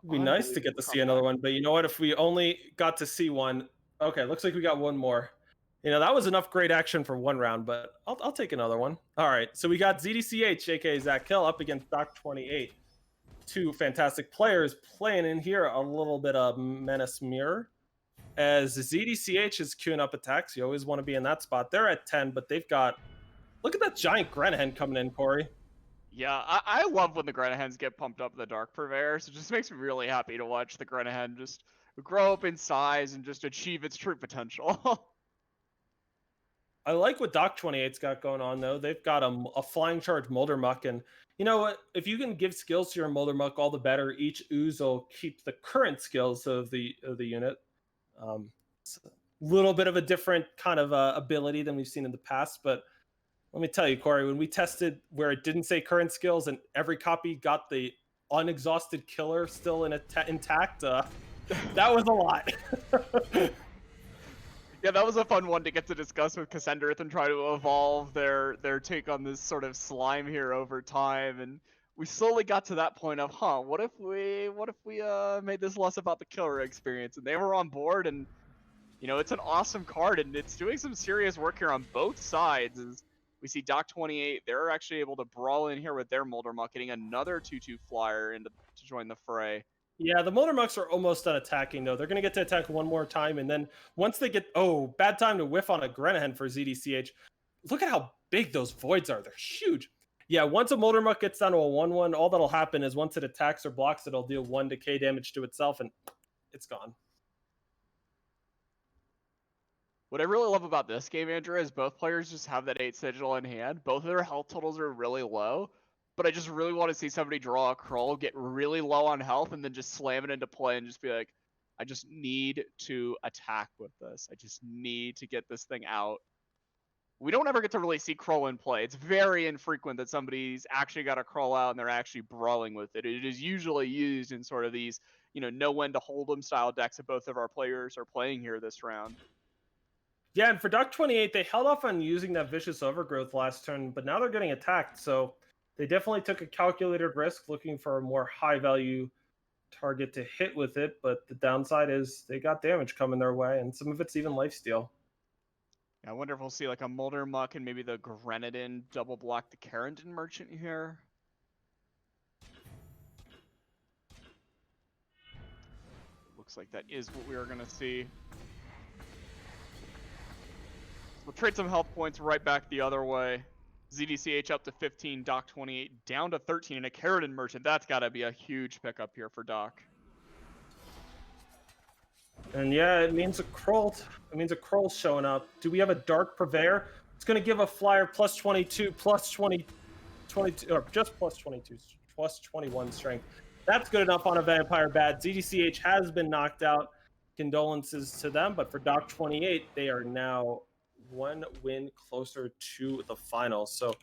It'd be nice to get to see another one, but you know what? If we only got to see one... Okay, looks like we got one more. That was enough great action for 1 round, but I'll take another one. All right, so we got ZDCH, aka Zach Hill, up against Doc28. 2 fantastic players playing in here a little bit of Menace Mirror. As ZDCH is queuing up attacks, you always want to be in that spot. They're at 10, but they've got... Look at that giant Grenahen coming in, Corey. Yeah, I love when the Grenahens get pumped up in the Dark Purveyors. It just makes me really happy to watch the Grenahen just grow up in size and just achieve its true potential. I like what Doc28's got going on, though. They've got a flying charge Moldermuck, and you know what? If you can give skills to your Moldermuck, all the better. Each ooze will keep the current skills of the unit. It's a little bit of a different kind of ability than we've seen in the past, but let me tell you, Corey, when we tested where it didn't say current skills and every copy got the unexhausted killer still intact, that was a lot. Yeah, that was a fun one to get to discuss with Cassenderth and try to evolve their take on this sort of slime here over time. And we slowly got to that point of, what if we made this less about the killer experience? And they were on board, and it's an awesome card, and it's doing some serious work here on both sides. As we see Doc28, they're actually able to brawl in here with their Moldermuck, getting another 2/2 flyer to join the fray. Yeah, the Moldermucks are almost done attacking, though. They're going to get to attack one more time, and then once they get... Oh, bad time to whiff on a Grenahen for ZDCH. Look at how big those voids are. They're huge. Yeah, once a Moldermuck gets down to a 1-1, all that'll happen is once it attacks or blocks, it'll deal 1 decay damage to itself, and it's gone. What I really love about this game, Andrew, is both players just have that 8 Sigil in hand. Both of their health totals are really low, but I just really want to see somebody draw a Krull, get really low on health, and then just slam it into play and just be like, I just need to attack with this. I just need to get this thing out. We don't ever get to really see Krull in play. It's very infrequent that somebody's actually got a Krull out and they're actually brawling with it. It is usually used in sort of these, know when to hold them style decks that both of our players are playing here this round. Yeah, and for Doc 28, they held off on using that Vicious Overgrowth last turn, but now they're getting attacked, so they definitely took a calculated risk looking for a more high-value target to hit with it, but the downside is they got damage coming their way, and some of it's even lifesteal. I wonder if we'll see like a Moldermuck and maybe the Grenadin double block the Carrington Merchant here. Looks like that is what we are going to see. We'll trade some health points right back the other way. ZDCH up to 15, Doc 28 down to 13, and a Carrington Merchant. That's got to be a huge pickup here for Doc. And yeah, it means a Krull. It means a Krull showing up. Do we have a Dark Purveyor? It's going to give a flyer plus 22, plus 22, or just plus 22, plus 21 strength. That's good enough on a Vampire Bat. ZDCH has been knocked out. Condolences to them, but for Doc 28, they are now 1 win closer to the finals. So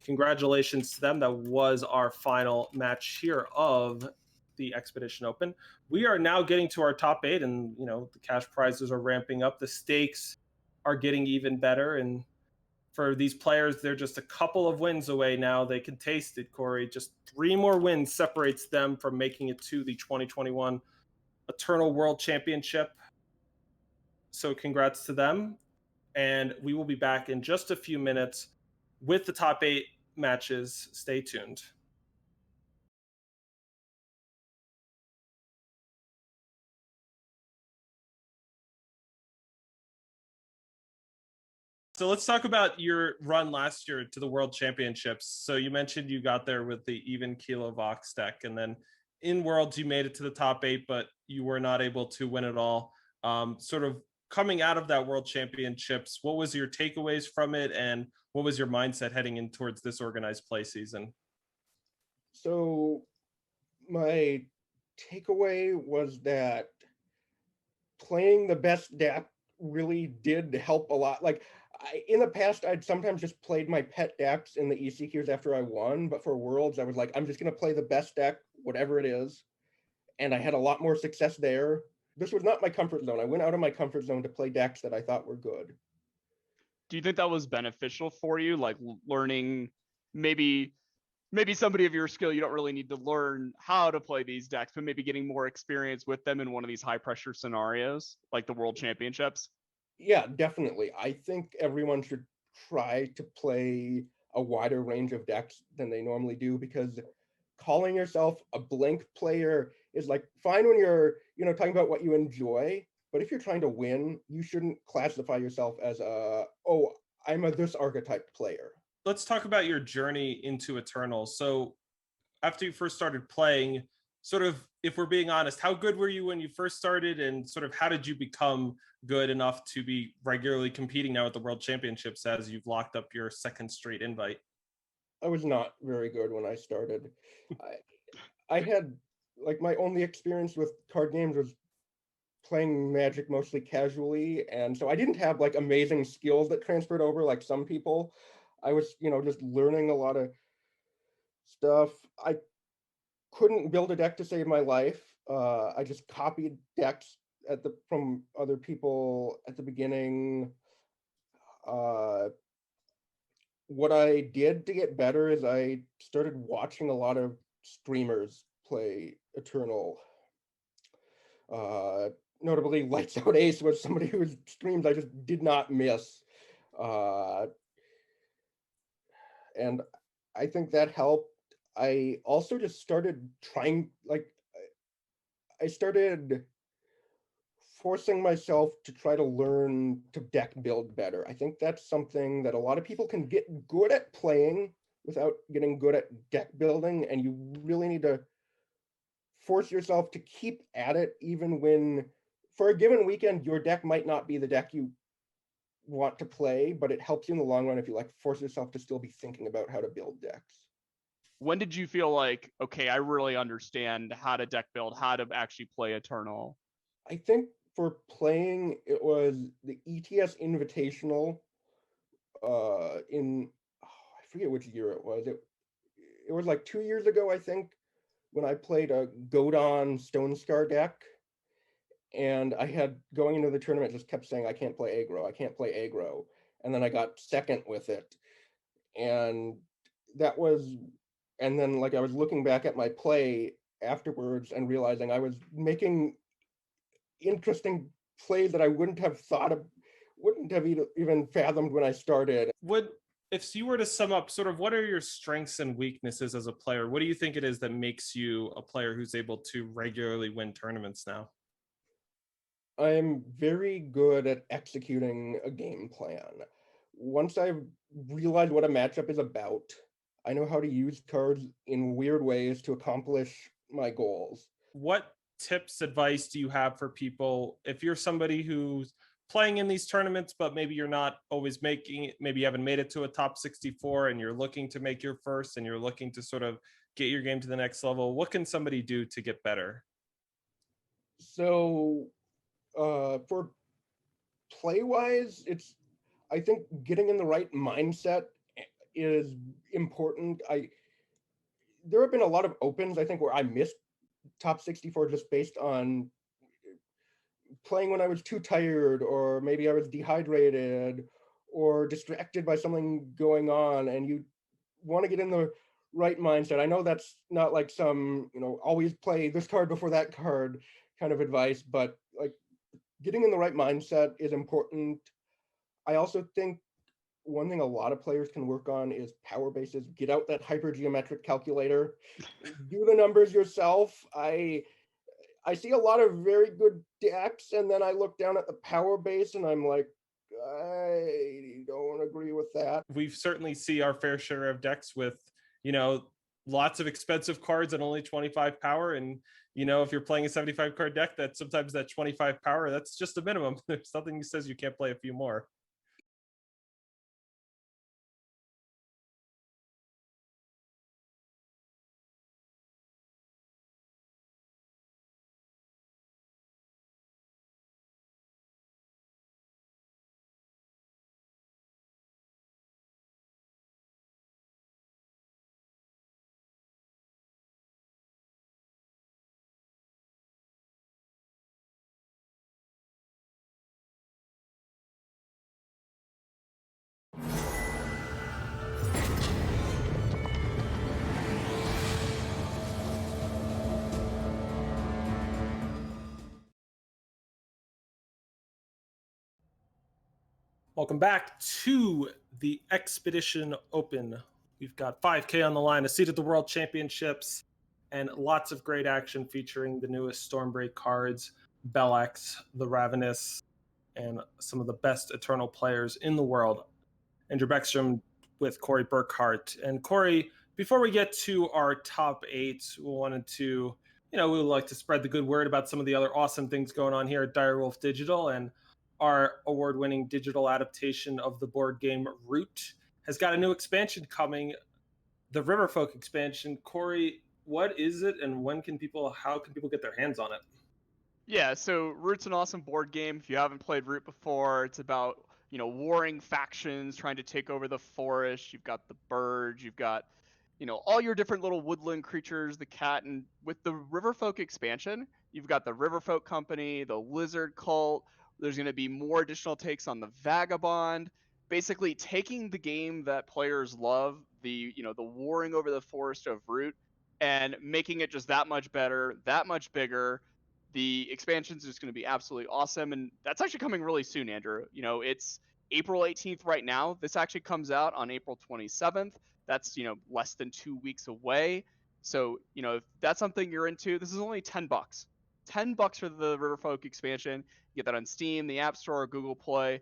congratulations to them. That was our final match here of the Expedition Open. We are now getting to our top 8, and the cash prizes are ramping up. The stakes are getting even better, and for these players, they're just a couple of wins away now. They can taste it, Corey. Just 3 more wins separates them from making it to the 2021 Eternal World Championship. So congrats to them. And we will be back in just a few minutes with the top 8 matches. Stay tuned. So let's talk about your run last year to the World Championships. So you mentioned you got there with the even Kilo Vox deck, and then in Worlds you made it to the top 8, but you were not able to win it all. Sort of coming out of that World Championships, what was your takeaways from it, and what was your mindset heading in towards this organized play season? So my takeaway was that playing the best deck really did help a lot. Like in the past, I'd sometimes just played my pet decks in the ECQs after I won, but for Worlds, I was like, I'm just going to play the best deck, whatever it is. And I had a lot more success there. This was not my comfort zone. I went out of my comfort zone to play decks that I thought were good. Do you think that was beneficial for you? Like learning maybe somebody of your skill, you don't really need to learn how to play these decks, but maybe getting more experience with them in one of these high pressure scenarios, like the World Championships? Yeah, definitely. I think everyone should try to play a wider range of decks than they normally do, because calling yourself a blank player is like fine when you're, talking about what you enjoy, but if you're trying to win, you shouldn't classify yourself as I'm a this archetype player. Let's talk about your journey into Eternal. So after you first started playing, sort of, if we're being honest, how good were you when you first started, and sort of how did you become good enough to be regularly competing now at the World Championships as you've locked up your second straight invite? I was not very good when I started. I had, like, my only experience with card games was playing Magic mostly casually, and so I didn't have like amazing skills that transferred over like some people. I was, just learning a lot of stuff. I couldn't build a deck to save my life. I just copied decks from other people at the beginning. What I did to get better is I started watching a lot of streamers play Eternal. Notably, Lights Out Ace was somebody whose streams I just did not miss. And I think that helped. I also just started trying, like, I started forcing myself to try to learn to deck build better. I think that's something that a lot of people can get good at playing without getting good at deck building, and you really need to force yourself to keep at it even when for a given weekend your deck might not be the deck you want to play, but it helps you in the long run if you like force yourself to still be thinking about how to build decks. When did you feel like, okay, I really understand how to deck build, how to actually play Eternal? I think for playing, it was the ETS Invitational in I forget which year it was. It was like 2 years ago, I think, when I played a Godon Stone Scar deck, and I had going into the tournament just kept saying I can't play aggro, I can't play aggro, and then I got second with it, and that was, and then like I was looking back at my play afterwards and realizing I was making interesting plays that I wouldn't have thought of, wouldn't have even fathomed when I started. Would if you were to sum up sort of what are your strengths and weaknesses as a player, what do you think it is that makes you a player who's able to regularly win tournaments now? I'm very good at executing a game plan. Once I've realized what a matchup is about, I know how to use cards in weird ways to accomplish my goals. What tips, advice do you have for people if you're somebody who's playing in these tournaments, but maybe you're not always making it, maybe you haven't made it to a top 64 and you're looking to make your first and you're looking to sort of get your game to the next level? What can somebody do to get better? So, for play wise, it's, I think getting in the right mindset is important. There have been a lot of opens, I think, where I missed top 64 just based on playing when I was too tired, or maybe I was dehydrated or distracted by something going on, and you want to get in the right mindset. I know that's not like some, always play this card before that card kind of advice, but like getting in the right mindset is important. I also think one thing a lot of players can work on is power bases. Get out that hypergeometric calculator, do the numbers yourself. I see a lot of very good decks, and then I look down at the power base and I'm like, I don't agree with that. We certainly see our fair share of decks with, you know, lots of expensive cards and only 25 power. And, if you're playing a 75 card deck, that sometimes that 25 power, that's just a minimum. There's nothing that says you can't play a few more. Welcome back to the Expedition Open. We've got 5K on the line, a seat at the World Championships, and lots of great action featuring the newest Stormbreak cards, Bellex, the Ravenous, and some of the best Eternal players in the world. Andrew Baeckstrom with Corey Burkhart. And Corey, before we get to our top 8, we wanted to, we would like to spread the good word about some of the other awesome things going on here at Direwolf Digital. And our award-winning digital adaptation of the board game Root has got a new expansion coming, the Riverfolk expansion. Corey, what is it, and how can people get their hands on it? Yeah, so Root's an awesome board game. If you haven't played Root before, it's about, warring factions trying to take over the forest. You've got the birds, you've got, all your different little woodland creatures, the cat, and with the Riverfolk expansion, you've got the Riverfolk Company, the Lizard Cult. There's going to be more additional takes on the Vagabond, basically taking the game that players love, the warring over the forest of Root, and making it just that much better, that much bigger. The expansion's just going to be absolutely awesome, and that's actually coming really soon, Andrew. It's April 18th right now. This actually comes out on April 27th. That's less than 2 weeks away. So if that's something you're into, this is only $10. $10 for the Riverfolk expansion. You get that on Steam, the App Store, or Google Play.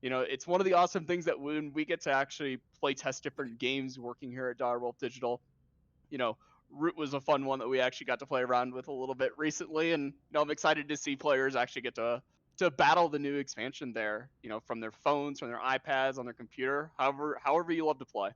It's one of the awesome things that when we get to actually play test different games working here at Direwolf Digital, Root was a fun one that we actually got to play around with a little bit recently, and I'm excited to see players actually get to battle the new expansion there, from their phones, from their iPads, on their computer, however you love to play.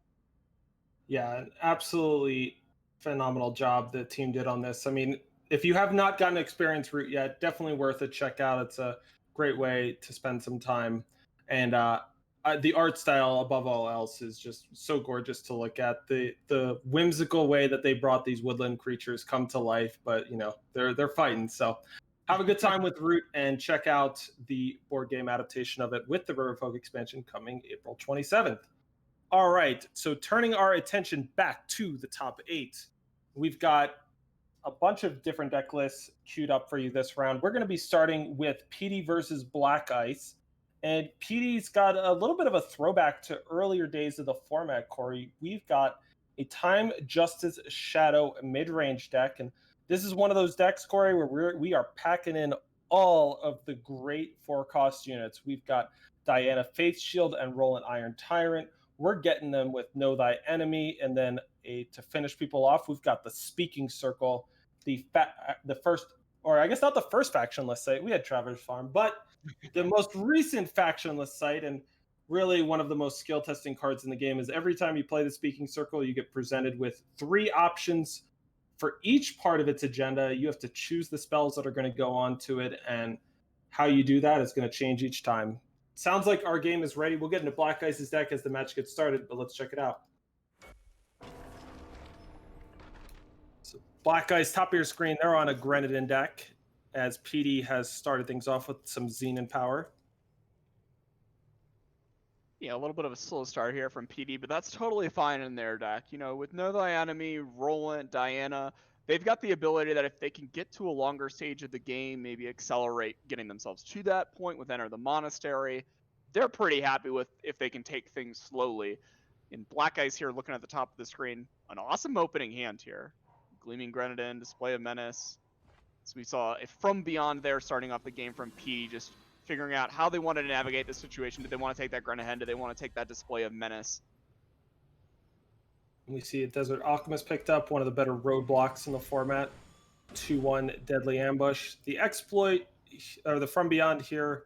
Yeah, absolutely phenomenal job the team did on this. I mean, if you have not gotten to experience Root yet, definitely worth a check out. It's a great way to spend some time. And the art style, above all else, is just so gorgeous to look at. The whimsical way that they brought these woodland creatures come to life, but they're fighting. So have a good time with Root and check out the board game adaptation of it with the Riverfolk expansion coming April 27th. All right, so turning our attention back to the top 8, we've got a bunch of different deck lists queued up for you this round. We're going to be starting with PD versus Black Ice. And PD's got a little bit of a throwback to earlier days of the format, Corey. We've got a Time Justice Shadow mid-range deck. And this is one of those decks, Corey, where we are packing in all of the great 4-cost units. We've got Diana Faith Shield and Roland Iron Tyrant. We're getting them with Know Thy Enemy, and then to finish people off, we've got the Speaking Circle, the first, or I guess not the first factionless site. We had Traverse Farm, but the most recent factionless site, and really one of the most skill testing cards in the game, is every time you play the Speaking Circle, you get presented with 3 options for each part of its agenda. You have to choose the spells that are going to go onto it, and how you do that is going to change each time. Sounds like our game is ready. We'll get into Black Ice's deck as the match gets started, but let's check it out. So Black Ice, top of your screen, they're on a Grenadin deck, as PD has started things off with some Xenon power. Yeah, a little bit of a slow start here from PD, but that's totally fine in their deck. With Know Thy Enemy, Roland, Diana, they've got the ability that if they can get to a longer stage of the game, maybe accelerate getting themselves to that point with Enter the Monastery, they're pretty happy with if they can take things slowly. In Black Ice here, looking at the top of the screen, an awesome opening hand here. Gleaming Grenadin, Display of Menace. So we saw a From Beyond there starting off the game from P, just figuring out how they wanted to navigate the situation. Did they want to take that Grenadin? Did they want to take that Display of Menace? We see a Desert Alchemist picked up, one of the better roadblocks in the format. 2/1 Deadly Ambush. The exploit, or the From Beyond here,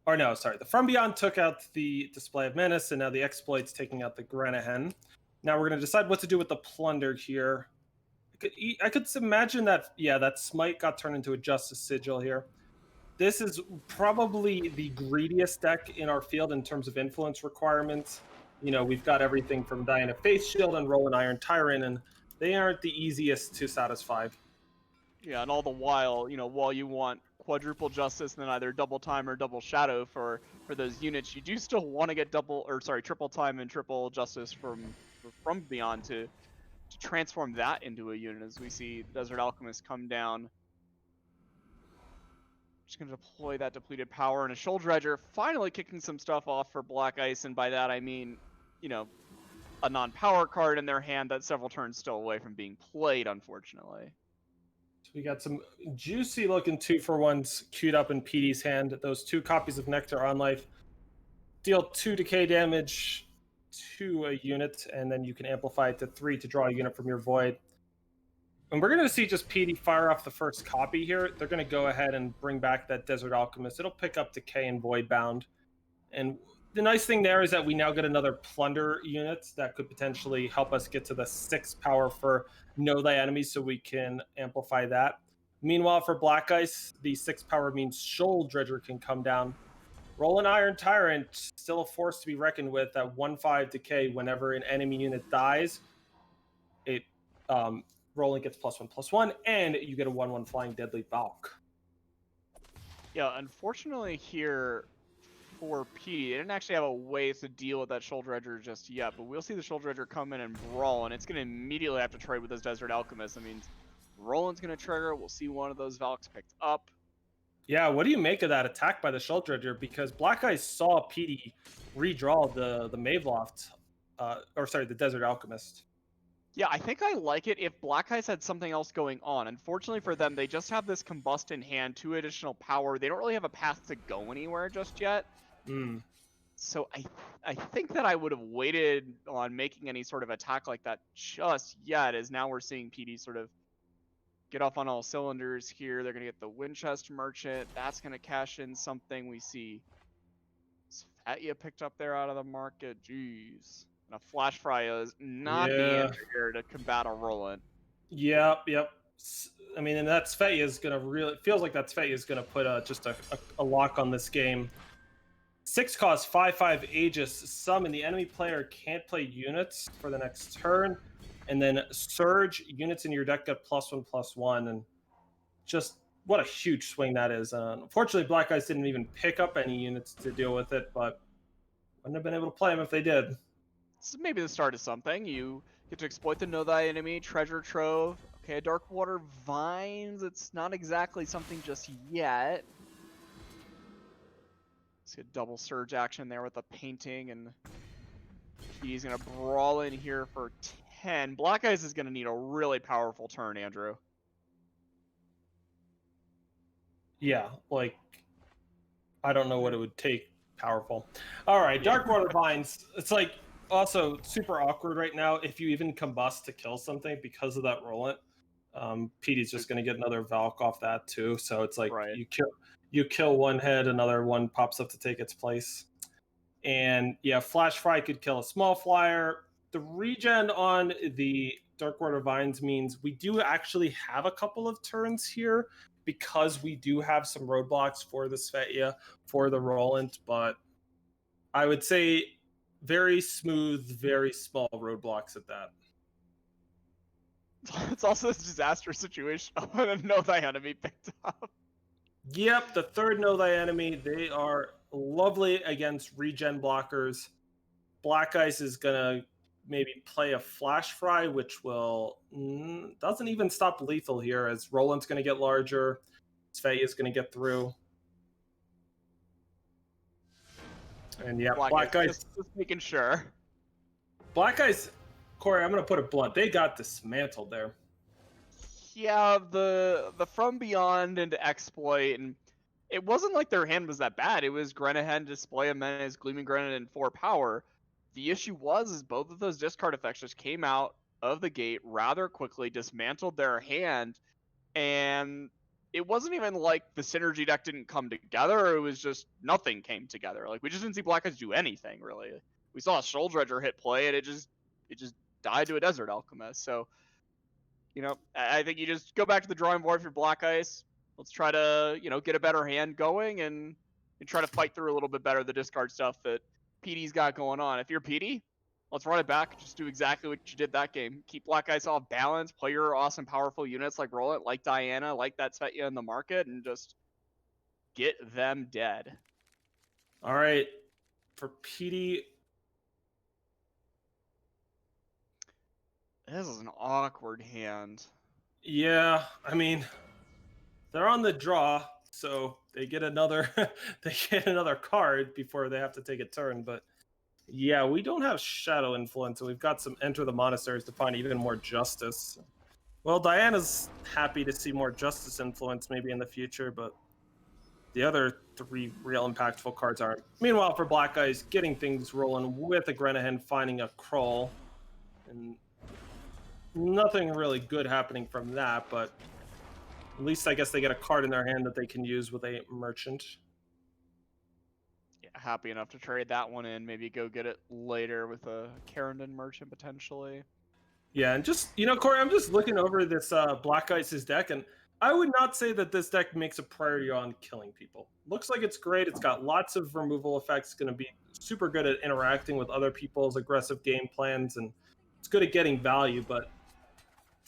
or no, sorry, the From Beyond took out the Display of Menace, and now the exploit's taking out the Grenahen. Now we're going to decide what to do with the Plunder here. I could imagine that, yeah, that Smite got turned into a Justice Sigil here. This is probably the greediest deck in our field in terms of influence requirements. We've got everything from Diana Faith Shield and Roland Iron Tyrant, and they aren't the easiest to satisfy. Yeah, and all the while, while you want quadruple justice and then either double time or double shadow for those units, you do still want to get triple time and triple justice from Beyond to transform that into a unit, as we see Desert Alchemist come down. Just going to deploy that depleted power, and a Shoal Dredger finally kicking some stuff off for Black Ice, and by that I mean, a non-power card in their hand that's several turns still away from being played, unfortunately. So we got some juicy looking 2-for-1s queued up in PD's hand. Those 2 copies of Nectar on life deal 2 decay damage to a unit, and then you can amplify it to 3 to draw a unit from your void. And we're going to see just PD fire off the first copy here. They're going to go ahead and bring back that Desert Alchemist. It'll pick up Decay and Void Bound. And the nice thing there is that we now get another Plunder unit that could potentially help us get to the 6 power for Know Thy Enemy, so we can amplify that. Meanwhile, for Black Ice, the 6 power means Shoal Dredger can come down. Roland Iron Tyrant, still a force to be reckoned with at 1/5 decay. Whenever an enemy unit dies, it Roland gets +1/+1, and you get a 1/1 Flying Deadly Bulk. Yeah, unfortunately here for P, they didn't actually have a way to deal with that Shoal Dredger just yet, but we'll see the Shoal Dredger come in and brawl, and it's going to immediately have to trade with this Desert Alchemist. I mean, Roland's going to trigger. We'll see one of those Valks picked up. Yeah, what do you make of that attack by the Shoal Dredger? Because Black Ice saw PD redraw the Maveloft, the Desert Alchemist. Yeah, I think I like it if Black Eyes had something else going on. Unfortunately for them, they just have this Combust in hand, 2 additional power. They don't really have a path to go anywhere just yet. Mm. So I think that I would have waited on making any sort of attack like that just yet, as now we're seeing PD sort of get off on all cylinders here. They're going to get the Winchester Merchant. That's going to cash in something. We see Svetya picked up there out of the market. Jeez. And a Flash Fry is not the Yeah. answer here to combat a Roland. Yep. I mean, and that Svetya is gonna really feels like that Svetya is gonna put just a lock on this game. 6 cost 5/5 Aegis. Summon the enemy player can't play units for the next turn, and then Surge units in your deck get +1/+1, and just what a huge swing that is. Unfortunately, Black Eyes didn't even pick up any units to deal with it, but wouldn't have been able to play them if they did. This is maybe the start of something. You get to exploit the Know Thy Enemy, Treasure Trove. Okay, Dark Water Vines. It's not exactly something just yet. See a double surge action there with the painting, and he's gonna brawl in here for 10. Black Eyes is gonna need a really powerful turn, Andrew. Yeah, like I don't know what it would take powerful. All right, Dark Water Vines. It's like also super awkward right now if you even combust to kill something because of that Rollant. PD's just going to get another Valk off that too. So it's like Right. you kill one head, another one pops up to take its place. And yeah, Flash Fry could kill a small flyer. The regen on the Dark Water Vines means we do actually have a couple of turns here because we do have some roadblocks for the Svetya, for the Roland, but I would say very smooth, very small roadblocks at that. It's also a disaster situation when a Know Thy Enemy picked up. Yep, the third Know Thy Enemy. They are lovely against regen blockers. Black Ice is gonna maybe play a Flash Fry, which will doesn't even stop lethal here, as Roland's gonna get larger. Svetya is gonna get through. And yeah, Black Ice just making sure. Black Ice, Corey, I'm gonna put it blunt. They got dismantled there. Yeah, the From Beyond into Exploit, and it wasn't like their hand was that bad. It was Grenahen, Display of Menace, Gleaming Grenahen, and 4 power. The issue is both of those discard effects just came out of the gate rather quickly, dismantled their hand, and it wasn't even like the synergy deck didn't come together. It was just nothing came together. Like, we just didn't see Black Eyes do anything really. We saw a Soul Dredger hit play, and it just died to a Desert Alchemist. So, you know, I think you just go back to the drawing board for Black Ice. Let's try to, get a better hand going and try to fight through a little bit better the discard stuff that PD's got going on. If you're PD, let's run it back. Just do exactly what you did that game. Keep Black Ice off balance. Play your awesome, powerful units like Roland, like Diana, like that Svetya in the market, and just get them dead. All right, for PD. This is an awkward hand. Yeah, I mean, they're on the draw, so they get another card before they have to take a turn. But yeah, we don't have Shadow Influence, and we've got some Enter the Monasteries to find even more Justice. Well, Diana's happy to see more Justice influence maybe in the future, but the other 3 real impactful cards aren't. Meanwhile, for Black Eyes, getting things rolling with a Grenahen, finding a Krull, and nothing really good happening from that, but at least I guess they get a card in their hand that they can use with a Merchant. Yeah, happy enough to trade that one in. Maybe go get it later with a Carandon Merchant potentially. Yeah, and just, Corey, I'm just looking over this Black Ice's deck, and I would not say that this deck makes a priority on killing people. Looks like it's great. It's got lots of removal effects. Going to be super good at interacting with other people's aggressive game plans, and it's good at getting value, but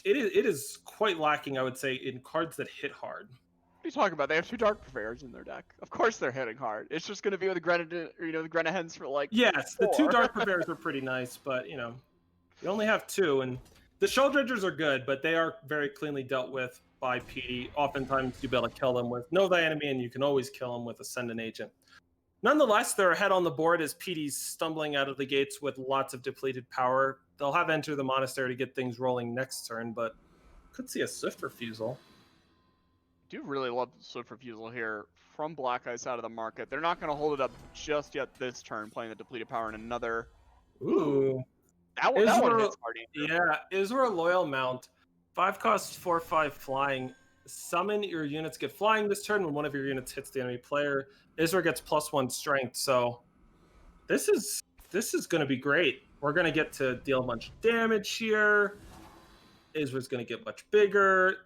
it is quite lacking, I would say, in cards that hit hard. What are you talking about? They have 2 Dark Purveyors in their deck. Of course they're hitting hard. It's just going to be with the the Grenahens for like Yes, 4. the 2 Dark Purveyors are pretty nice, but, you only have 2, and the Soul Dredgers are good, but they are very cleanly dealt with by PD. Oftentimes, you'll be able to kill them with Know Thy Enemy, and you can always kill them with Ascendant Agent. Nonetheless, they're ahead on the board as PD's stumbling out of the gates with lots of depleted power. They'll have Enter the Monastery to get things rolling next turn, but could see a Swift Refusal. I do really love Swift Refusal here from Black Ice out of the market. They're not going to hold it up just yet this turn, playing the depleted power in another. Ooh. That one hits hard. Yeah, Isra Loyal Mount. 5 costs 4/5 flying. Summon your units get flying this turn when one of your units hits the enemy player. Isra gets +1 strength, so this is going to be great. We're going to get to deal a bunch of damage here. Isra's going to get much bigger.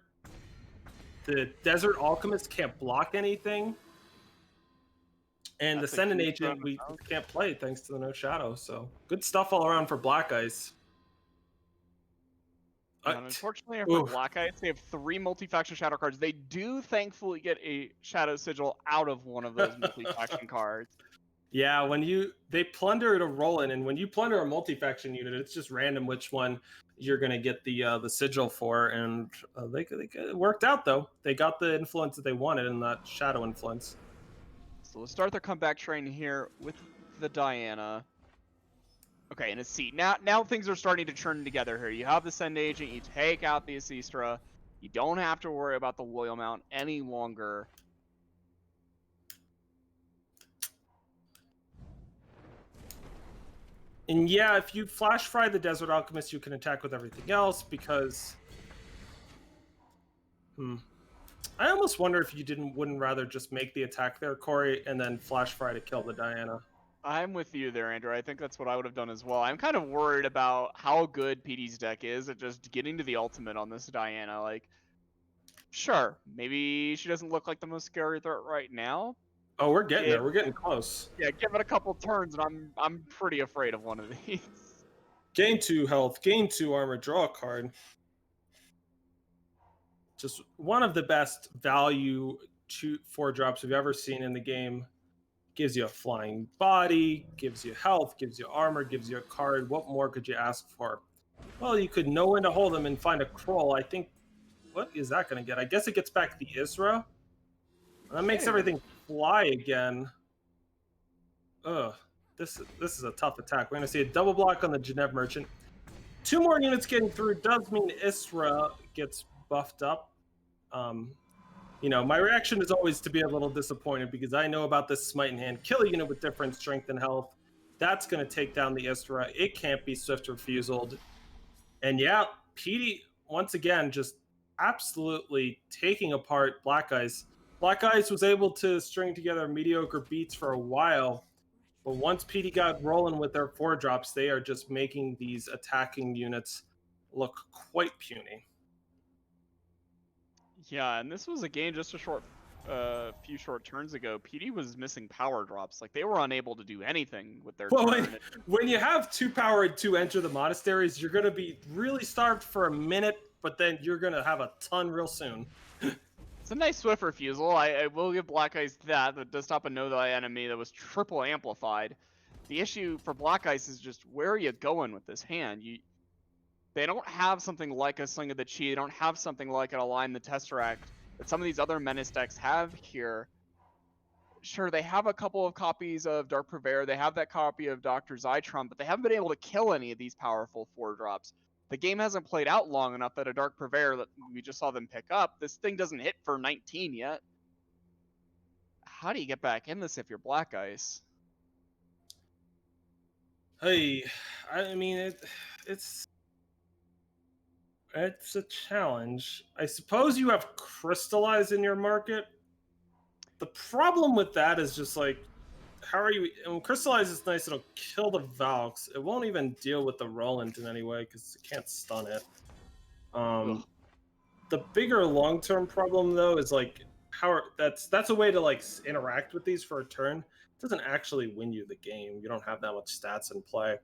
The Desert Alchemist can't block anything. And the Ascendant Agent we can't play thanks to the No Shadow. So good stuff all around for Black Ice. Unfortunately for Black Ice, they have 3 multi-faction Shadow cards. They do thankfully get a Shadow Sigil out of one of those multi-faction cards. Yeah, when they plunder to Roland, and when you plunder a multi-faction unit, it's just random which one you're going to get the sigil for, and it worked out though. They got the influence that they wanted in that Shadow influence. So let's start their comeback train here with the Diana. Okay, and a C. Now things are starting to turn together here. You have the Send Agent, you take out the Asistra. You don't have to worry about the Loyal Mount any longer. And yeah, if you flash fry the Desert Alchemist, you can attack with everything else because... I almost wonder if you wouldn't rather just make the attack there, Corey, and then flash fry to kill the Diana. I'm with you there, Andrew. I think that's what I would have done as well. I'm kind of worried about how good PD's deck is at just getting to the ultimate on this Diana. Like, sure, maybe she doesn't look like the most scary threat right now. Oh, we're getting there. We're getting close. Yeah, give it a couple turns, and I'm pretty afraid of one of these. Gain 2 health, gain 2 armor, draw a card. Just one of the best value 4-drops we've ever seen in the game. Gives you a flying body, gives you health, gives you armor, gives you a card. What more could you ask for? Well, you could know when to hold them and find a Kroll. I think, what is that going to get? I guess it gets back the Isra. That makes everything fly again. Ugh, this is a tough attack. We're going to see a double block on the Genève Merchant. 2 more units getting through does mean Isra gets buffed up. You know, my reaction is always to be a little disappointed because I know about this Smite in Hand. Kill a unit with different strength and health. That's going to take down the Isra. It can't be Swift Refusaled. And yeah, PD, once again, just absolutely taking apart Black Ice. Black Ice was able to string together mediocre beats for a while, but once PD got rolling with their 4-drops, they are just making these attacking units look quite puny. Yeah, and this was a game just a few short turns ago. PD was missing power drops. Like, they were unable to do anything with their turn. When you have 2 power and 2 Enter the Monasteries, you're going to be really starved for a minute, but then you're going to have a ton real soon. It's a nice Swift Refusal. I will give Black Ice that. That does stop a No Thy Enemy that was triple amplified. The issue for Black Ice is just, where are you going with this hand? They don't have something like a Sling of the Chi. They don't have something like an Align the Tesseract that some of these other Menace decks have here. Sure, they have a couple of copies of Dark Purveyor. They have that copy of Dr. Zytron, but they haven't been able to kill any of these powerful 4-drops. The game hasn't played out long enough that a Dark Purveyor that we just saw them pick up, this thing doesn't hit for 19 yet. How do you get back in this if you're Black Ice? Hey, I mean, it's a challenge. I suppose you have Crystallize in your market. The problem with that is just like, how are you? And Crystallize is nice. It'll kill the Valks. It won't even deal with the Roland in any way because it can't stun it. The bigger long-term problem though is like how that's a way to like interact with these for a turn. It doesn't actually win you the game. You don't have that much stats in play.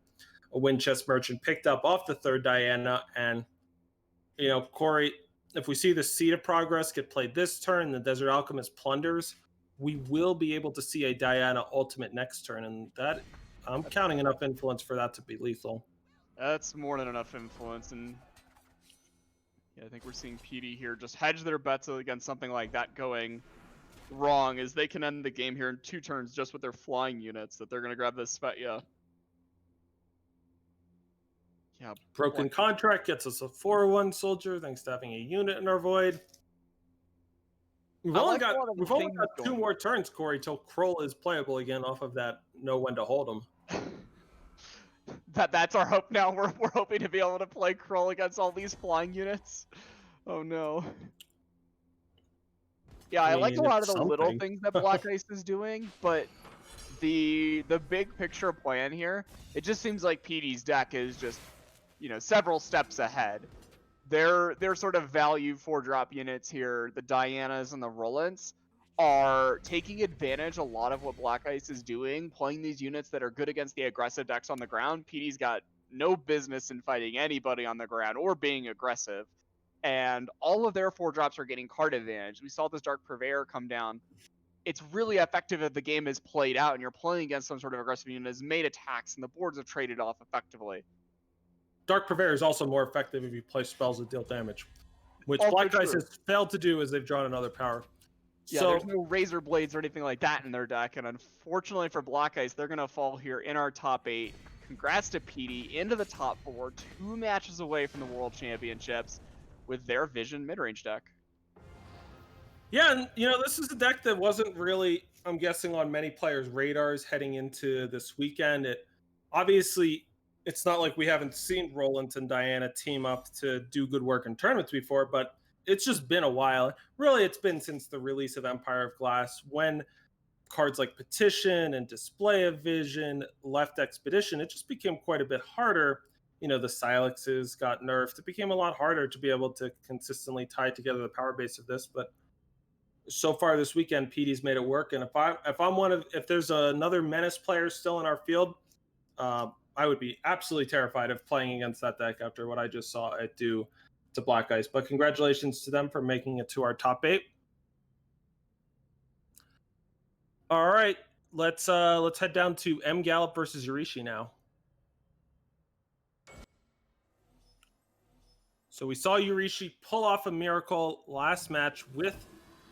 A Wind Chest Merchant picked up off the 3rd Diana, and you know, Corey, if we see the Seed of Progress get played this turn, the Desert Alchemist plunders, we will be able to see a Diana ultimate next turn, and that I'm counting enough influence for that to be lethal. That's more than enough influence, and yeah, I think we're seeing PD here just hedge their bets against something like that going. wrong is they can end the game here in 2 turns just with their flying units that they're going to grab this Svetya. Yeah. Broken contract gets us a 4-1 soldier thanks to having a unit in our void. We've only got 2 more turns, Corey, till Kroll is playable again off of that know when to hold him. That's our hope now. We're hoping to be able to play Kroll against all these flying units. Oh no. Yeah, I like a lot of the little things that Black Ice is doing, but the big picture plan here, it just seems like PD's deck is just, you know, several steps ahead. Their sort of value 4-drop units here, the Dianas and the Rollants, are taking advantage a lot of what Black Ice is doing, playing these units that are good against the aggressive decks on the ground. PD's got no business in fighting anybody on the ground or being aggressive. And all of their 4-drops are getting card advantage. We saw this Dark Purveyor come down. It's really effective if the game is played out and you're playing against some sort of aggressive unit has made attacks and the boards have traded off effectively. Dark Purveyor is also more effective if you play spells that deal damage, which Black Ice has failed to do as they've drawn another power. Yeah, so, there's no Razor Blades or anything like that in their deck, and unfortunately for Black Ice, they're going to fall here in our top 8. Congrats to PD, into the top 4, 2 matches away from the World Championships with their Vision midrange deck. Yeah, and you know, this is a deck that wasn't really, I'm guessing, on many players' radars heading into this weekend. Obviously, it's not like we haven't seen Roland and Diana team up to do good work in tournaments before, but it's just been a while. Really, it's been since the release of Empire of Glass, when cards like Petition and Display of Vision left Expedition, it just became quite a bit harder. You know, the Silexes got nerfed. It became a lot harder to be able to consistently tie together the power base of this. But so far this weekend, PD's made it work. And if there's another Menace player still in our field, I would be absolutely terrified of playing against that deck after what I just saw it do to Black Ice. But congratulations to them for making it to our top 8. All right, let's head down to M Gallop versus Yurishi now. So we saw Yurishi pull off a miracle last match with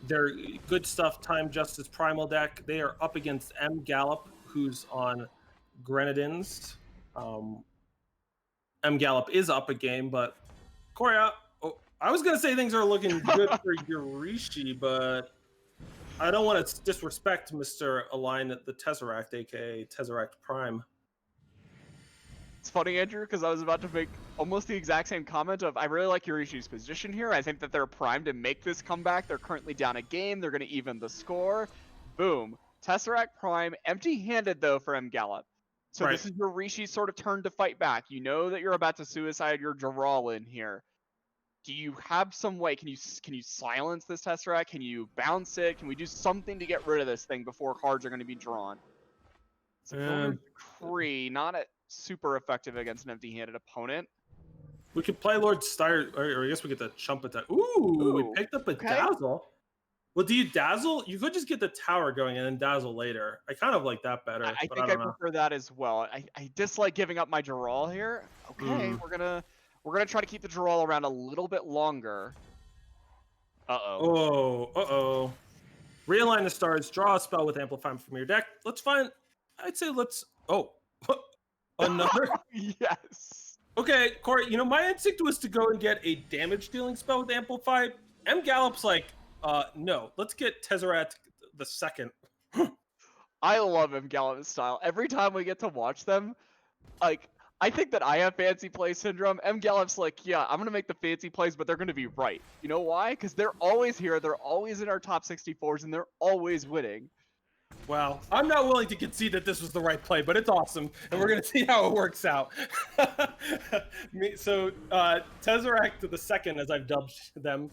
their good stuff Time Justice Primal deck. They are up against M Gallop, who's on Grenadins. M Gallop is up a game, but Corey, I was going to say things are looking good for Yurishi, but I don't want to disrespect Mr. Align the Tesseract, aka Tesseract Prime. It's funny, Andrew, because I was about to make almost the exact same comment of, I really like Yurishi's position here. I think that they're primed to make this comeback. They're currently down a game. They're going to even the score. Boom. Tesseract Prime, empty-handed, though, for M Gallop. So This is Yurishi's sort of turn to fight back. You know that you're about to suicide your Jaral in here. Do you have some way? Can you silence this Tesseract? Can you bounce it? Can we do something to get rid of this thing before cards are going to be drawn? So Cree, not super effective against an empty-handed opponent. We could play Lord Styre, or I guess we get the chump attack. Ooh, we picked up a Dazzle. Well, do you Dazzle? You could just get the tower going and then Dazzle later. I kind of like that better. I think I prefer that as well. I dislike giving up my Jaral here. Okay, we're gonna try to keep the Jaral around a little bit longer. Uh-oh. Realign the stars, draw a spell with Amplify from your deck. Another? Yes. Okay, Corey, you know, my instinct was to go and get a damage dealing spell with Amplify. M Gallop's like, no, let's get Tesseract the second. I love M Gallop's style. Every time we get to watch them, like, I think that I have fancy play syndrome. M Gallop's like, yeah, I'm going to make the fancy plays, but they're going to be right. You know why? Because they're always here. They're always in our top 64s, and they're always winning. Well, I'm not willing to concede that this was the right play, but it's awesome, and we're going to see how it works out. So, Tesseract the second, as I've dubbed them,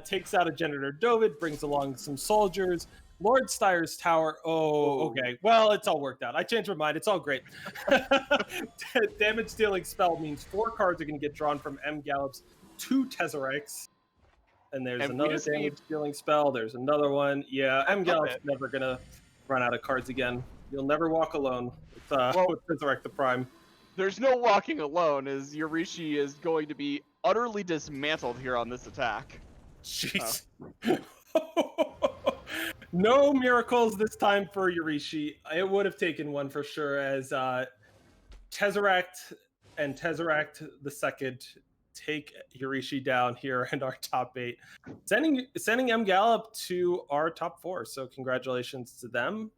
takes out a Genitor Dovid, brings along some soldiers. Lord Styre's tower. Oh, okay. Well, it's all worked out. I changed my mind. It's all great. Damage dealing spell means 4 cards are going to get drawn from M Gallop's 2 Tesseracts. And there's another damage dealing spell. There's another one. Yeah, M Gallop's never going to run out of cards again. You'll never walk alone with Tesseract the Prime. There's no walking alone, as Yurishi is going to be utterly dismantled here on this attack. Jeez. No miracles this time for Yurishi. It would have taken one for sure, as Tesseract and Tesseract the second take Yurishi down here in our top 8, sending M Gallop to our top 4. So congratulations to them.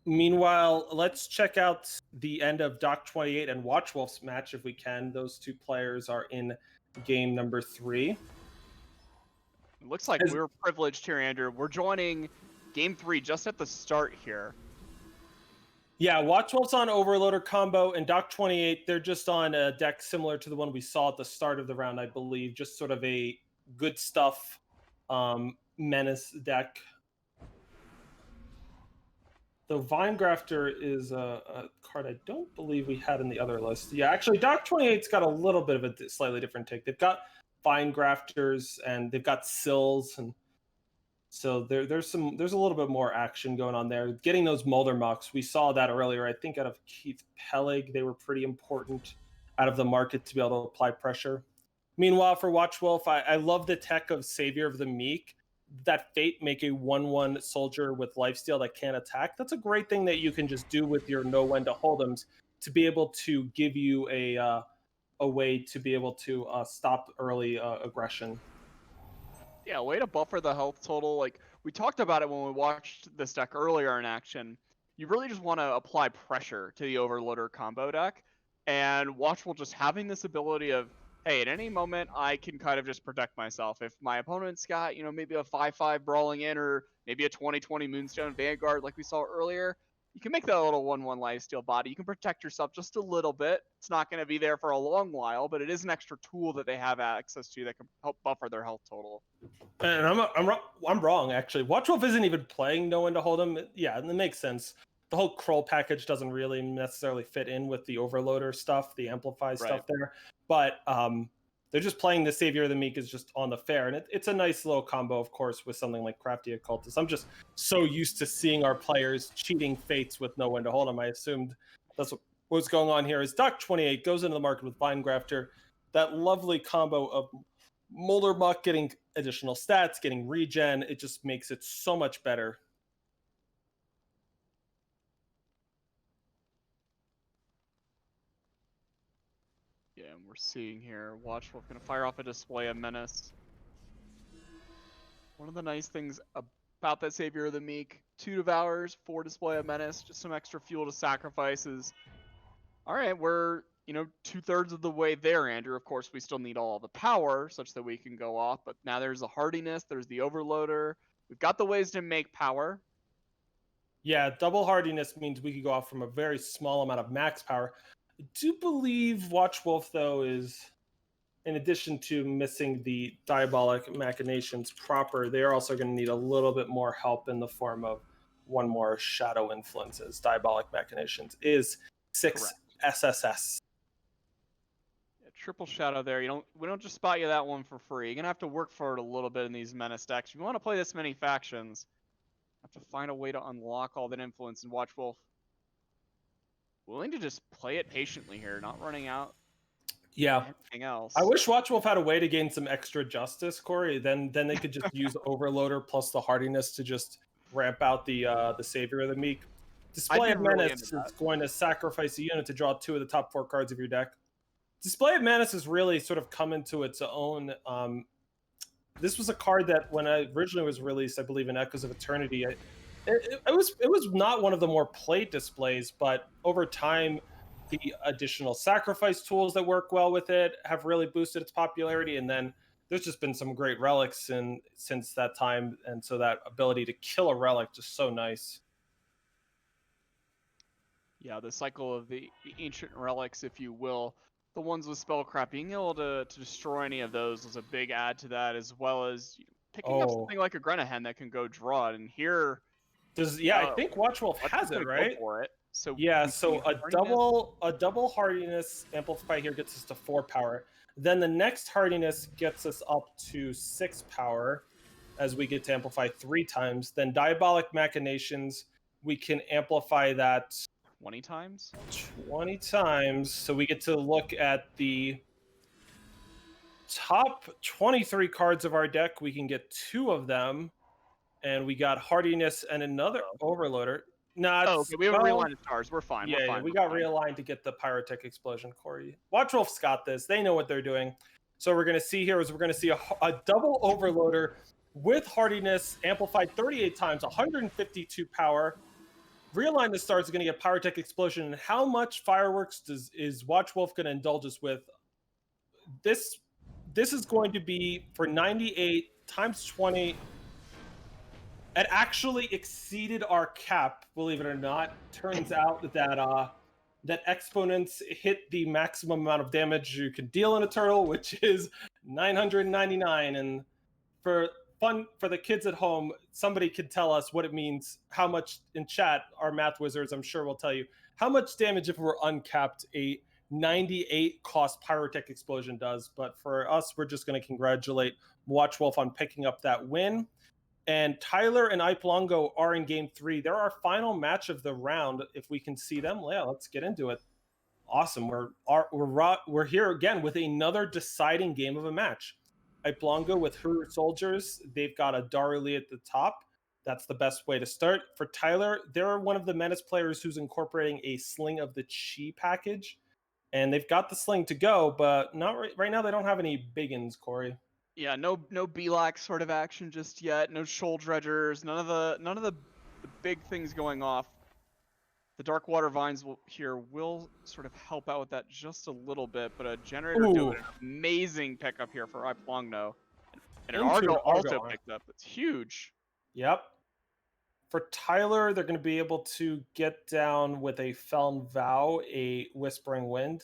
Meanwhile, let's check out the end of Doc 28 and Watchwolf's match if we can. Those two players are in game number 3. It looks like we're privileged here, Andrew. We're joining game 3 just at the start here. Yeah, Watchwolf's on Overloader combo, and Doc 28, they're just on a deck similar to the one we saw at the start of the round, I believe. Just sort of a good stuff menace deck. Though Vinegrafter is a card I don't believe we had in the other list. Yeah, actually, Doc 28's got a little bit of a slightly different take. They've got Vinegrafters, and they've got Sills, and so there's a little bit more action going on there. Getting those Molder Mucks, we saw that earlier. I think out of Keith Pellig, they were pretty important out of the market to be able to apply pressure. Meanwhile, for Watchwolf, I love the tech of Savior of the Meek. That Fate make a 1/1 soldier with lifesteal that can't attack. That's a great thing that you can just do with your know when to hold them to be able to give you a way to be able to stop early aggression. Yeah, way to buffer the health total. Like, we talked about it when we watched this deck earlier in action. You really just want to apply pressure to the Overloader combo deck, and Watchful just having this ability of, hey, at any moment I can kind of just protect myself. If my opponent's got, maybe a 5/5 Brawling In, or maybe a 20/20 Moonstone Vanguard like we saw earlier, you can make that a little 1/1 lifesteal body. You can protect yourself just a little bit. It's not going to be there for a long while, but it is an extra tool that they have access to that can help buffer their health total. And I'm wrong, actually. Watchwolf isn't even playing Know When to Hold Him. Yeah, it makes sense. The whole Kroll package doesn't really necessarily fit in with the Overloader stuff, the Amplify stuff there. But they're just playing the Savior of the Meek is just on the fair. And it's a nice little combo, of course, with something like Crafty Occultist. I'm just so used to seeing our players cheating Fates with Know When to Hold Them. I assumed that's what's going on here. Is Doc 28 goes into the market with Vinegrafter. That lovely combo of Molder Muck getting additional stats, getting regen. It just makes it so much better. Yeah, and we're seeing here, Watchwolf going to fire off a Display of Menace. One of the nice things about that Savior of the Meek, 2 Devours, 4 Display of Menace, just some extra fuel to sacrifices. All right, we're, 2/3 of the way there, Andrew. Of course, we still need all the power such that we can go off, but now there's the hardiness, there's the Overloader. We've got the ways to make power. Yeah, double hardiness means we could go off from a very small amount of max power. I do believe Watchwolf, though, is, in addition to missing the Diabolic Machinations proper, they're also going to need a little bit more help in the form of one more Shadow Influences. Diabolic Machinations is 6 Correct. SSS. Yeah, triple Shadow there. We don't just spot you that one for free. You're going to have to work for it a little bit in these Menace decks. If you want to play this many factions, you have to find a way to unlock all that influence, and Watchwolf willing to just play it patiently here, not running out. Yeah. Anything else. I wish Watchwolf had a way to gain some extra justice, Corey. Then they could just use Overloader plus the hardiness to just ramp out the Savior of the Meek. Display of Menace is going to sacrifice a unit to draw 2 of the top 4 cards of your deck. Display of Menace has really sort of come into its own. This was a card that when it originally was released, I believe in Echoes of Eternity, it was not one of the more played displays, but over time, the additional sacrifice tools that work well with it have really boosted its popularity. And then there's just been some great relics since that time. And so that ability to kill a relic, just so nice. Yeah, the cycle of the ancient relics, if you will. The ones with Spellcraft, being able to destroy any of those was a big add to that, as well as picking up something like a Grenahen that can go draw it. And here... I think Watchwolf has it, right? Go for it. So yeah, so a double hardiness amplify here gets us to 4 power. Then the next hardiness gets us up to 6 power as we get to amplify 3 times. Then Diabolic Machinations, we can amplify that 20 times? 20 times. So we get to look at the top 23 cards of our deck, we can get 2 of them. And we got Hardiness and another Overloader. Nah, Oh, it's, okay. We have a well, realigned stars. We're fine. yeah, We're yeah, fine. we we're got fine. realigned to get the Pyrotech Explosion, Corey. Watchwolf's got this. They know what they're doing. So we're going to see here is we're going to see a double Overloader with Hardiness amplified 38 times, 152 power. Realign the stars is going to get Pyrotech Explosion. And how much fireworks is Watchwolf going to indulge us with? This is going to be for 98 times 20. It actually exceeded our cap, believe it or not. Turns out that that exponents hit the maximum amount of damage you can deal in a turtle, which is 999. And for fun for the kids at home, somebody could tell us what it means, how much in chat, our math wizards, I'm sure will tell you, how much damage if we're uncapped a 98 cost Pyrotech Explosion does. But for us, we're just going to congratulate Watchwolf on picking up that win. And Tyler and Iplongo are in game 3. They're our final match of the round. If we can see them, yeah, let's get into it. Awesome. We're here again with another deciding game of a match. Iplongo with her soldiers. They've got a Darli at the top. That's the best way to start. For Tyler, they're one of the Menace players who's incorporating a Sling of the Chi package. And they've got the Sling to go, but not right now. They don't have any biggins, Corey. Yeah, no Belak sort of action just yet. No Shoal Dredgers. None of the big things going off. The Dark Water Vines will sort of help out with that just a little bit, but a Generator doing an amazing pickup here for Iplongno. And an Argo also picked up. It's huge. Yep. For Tyler, they're going to be able to get down with a Feln Vow, a Whispering Wind.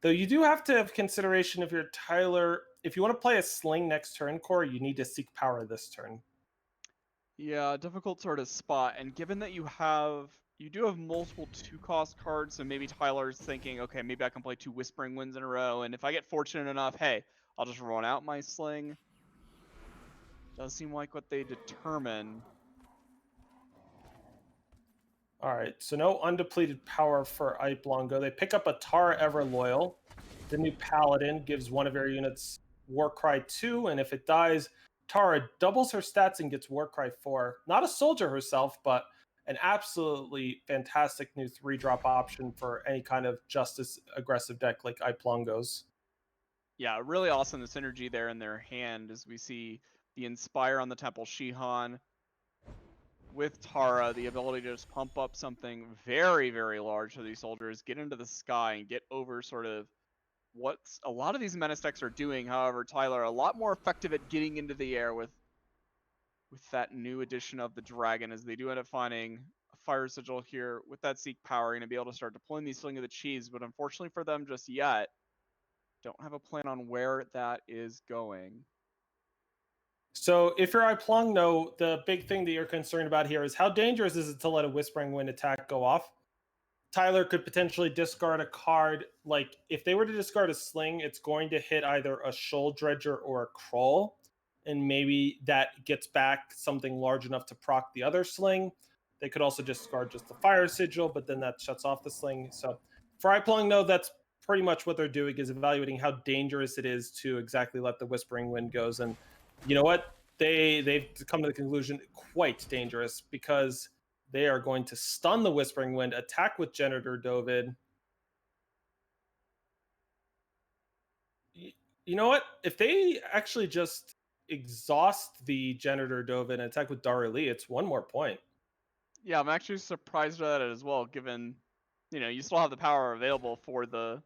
Though you do have to have consideration if you're Tyler, if you want to play a Sling next turn, Corey, you need to seek power this turn. Yeah, difficult sort of spot. And given that you do have multiple 2-cost cards, so maybe Tyler's thinking, okay, maybe I can play 2 Whispering Winds in a row, and if I get fortunate enough, hey, I'll just run out my Sling. Does seem like what they determine. All right, so no undepleted power for Iplongo. They pick up a Tara Everloyal. The new Paladin gives one of your units Warcry 2, and if it dies, Tara doubles her stats and gets Warcry 4. Not a soldier herself, but an absolutely fantastic new 3-drop option for any kind of justice aggressive deck like Iplongo's. Yeah, really awesome, the synergy there in their hand as we see the Inspire on the Temple Shihan. With Tara, the ability to just pump up something very, very large for these soldiers, get into the sky and get over sort of what a lot of these Menace decks are doing. However, Tyler, a lot more effective at getting into the air with that new addition of the Dragon, as they do end up finding a Fire Sigil here with that Seek Power, going to be able to start deploying these Sling of the Cheese, but unfortunately for them just yet, don't have a plan on where that is going. So if you're Iplongno, the big thing that you're concerned about here is how dangerous is it to let a Whispering Wind attack go off? Tyler could potentially discard a card. Like, if they were to discard a Sling, it's going to hit either a Shoal Dredger or a Kroll, and maybe that gets back something large enough to proc the other Sling. They could also discard just the Fire Sigil, but then that shuts off the Sling. So for Iplongno, that's pretty much what they're doing, is evaluating how dangerous it is to exactly let the Whispering Wind goes. And you know what? They've come to the conclusion quite dangerous, because they are going to stun the Whispering Wind, attack with Generator Dovid. You know what? If they actually just exhaust the Generator Dovid and attack with Darli, it's 1 more point. Yeah, I'm actually surprised at it as well, given, you still have the power available for the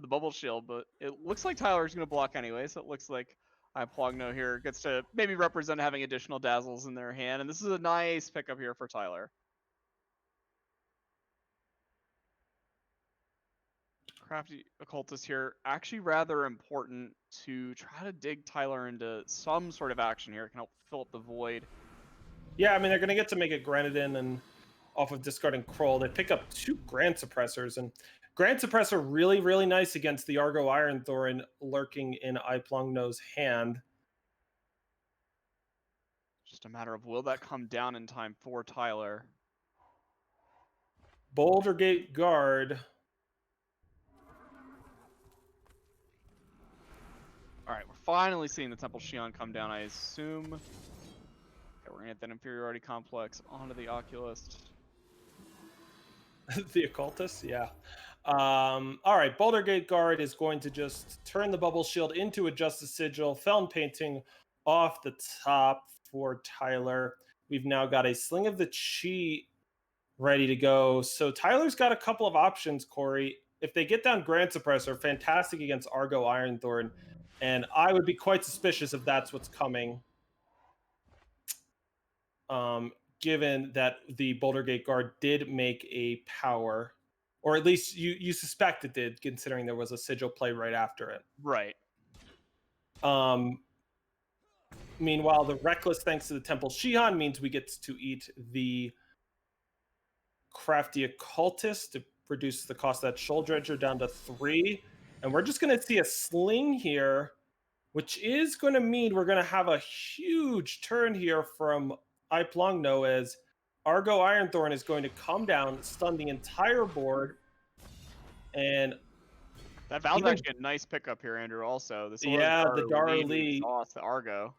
Bubble Shield, but it looks like Tyler's going to block anyway, so it looks like Iplogno here gets to maybe represent having additional Dazzles in their hand, and this is a nice pickup here for Tyler. Crafty Occultist here, actually rather important to try to dig Tyler into some sort of action here. It can help fill up the void. Yeah, I mean, they're going to get to make a Granadin and off of discarding Kroll. They pick up 2 Grand Suppressors, and Grand Suppressor really, really nice against the Argo Iron Thorin lurking in Iplongno's hand. Just a matter of, will that come down in time for Tyler? Boulder Gate Guard. All right, we're finally seeing the Temple Xion come down, I assume. Okay, we're gonna get that inferiority complex onto the Oculist. The occultist, yeah. All right, Boulder Gate Guard is going to just turn the bubble shield into a Justice Sigil, Felon painting off the top for Tyler. We've now got a Sling of the Chi ready to go. So Tyler's got a couple of options, Corey. If they get down Grand Suppressor, fantastic against Argo Ironthorn. And I would be quite suspicious if that's what's coming. Given that the Boulder Gate Guard did make a power, or at least you suspect it did, considering there was a sigil play right after it. Right. Meanwhile, the Reckless, thanks to the Temple Shihan, means we get to eat the Crafty Occultist to reduce the cost of that Shoal Dredger down to 3. And we're just going to see a Sling here, which is going to mean we're going to have a huge turn here from Iplongno as Argo Ironthorn is going to come down, stun the entire board, and that Val's actually a nice pickup here, Andrew. Also, this the Dara Lee exhaust the Argo.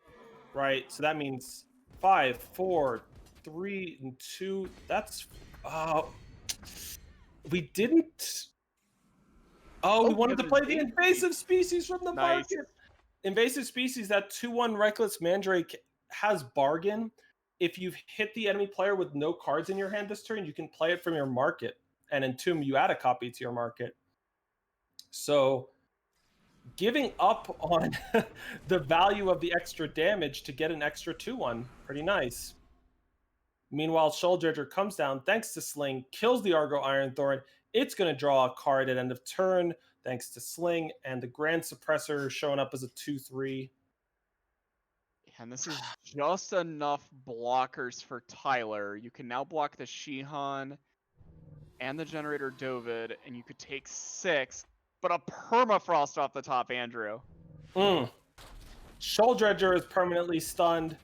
Right, so that means 5, 4, 3, and 2. That's we didn't. We wanted to play the invasive species from the market. Invasive species, that 2/1 Reckless Mandrake has bargain. If you've hit the enemy player with no cards in your hand this turn, you can play it from your market. And Entomb, you add a copy to your market. So giving up on the value of the extra damage to get an extra 2/1, pretty nice. Meanwhile, Shoal Dredger comes down, thanks to Sling, kills the Argo Ironthorn. It's going to draw a card at end of turn, thanks to Sling, and the Grand Suppressor showing up as a 2/3. And this is just enough blockers for Tyler. You can now block the Shihan and the Generator Dovid, and you could take 6, but a permafrost off the top, Andrew. Shoal Dredger is permanently stunned.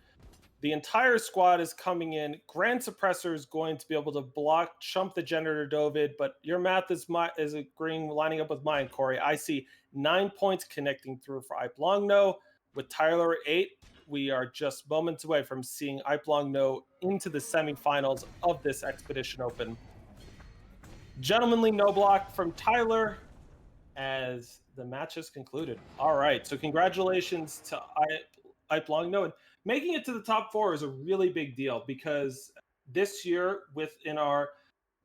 The entire squad is coming in. Grand Suppressor is going to be able to block, chump the Generator Dovid, but your math is agreeing, lining up with mine, Corey. I see 9 points connecting through for Iplongno. With Tyler at 8, we are just moments away from seeing Iplongno into the semifinals of this Expedition Open. Gentlemanly no block from Tyler as the match is concluded. All right, so congratulations to Iplongno. And making it to the top 4 is a really big deal because this year within our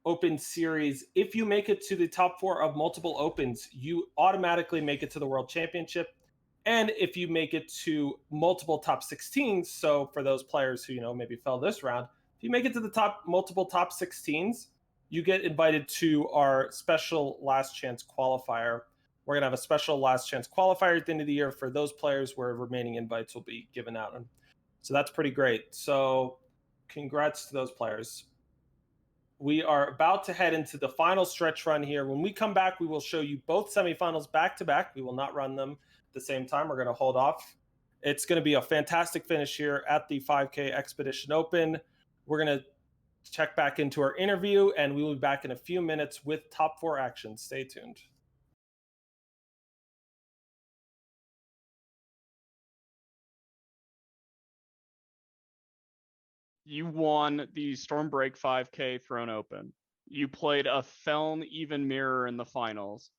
Open series, if you make it to the top 4 of multiple Opens, you automatically make it to the World Championship. And if you make it to multiple top 16s, so for those players who, maybe fell this round, if you make it to the multiple top 16s, you get invited to our special last chance qualifier. We're going to have a special last chance qualifier at the end of the year for those players where remaining invites will be given out. And so that's pretty great. So congrats to those players. We are about to head into the final stretch run here. When we come back, we will show you both semifinals back to back. We will not run them at the same time. We're going to hold off. It's going to be a fantastic finish here at the 5K Expedition Open. We're going to check back into our interview, and we will be back in a few minutes with top 4 action. Stay tuned. You won the Stormbreak 5K Throne Open. You played a Feln Even Mirror in the finals.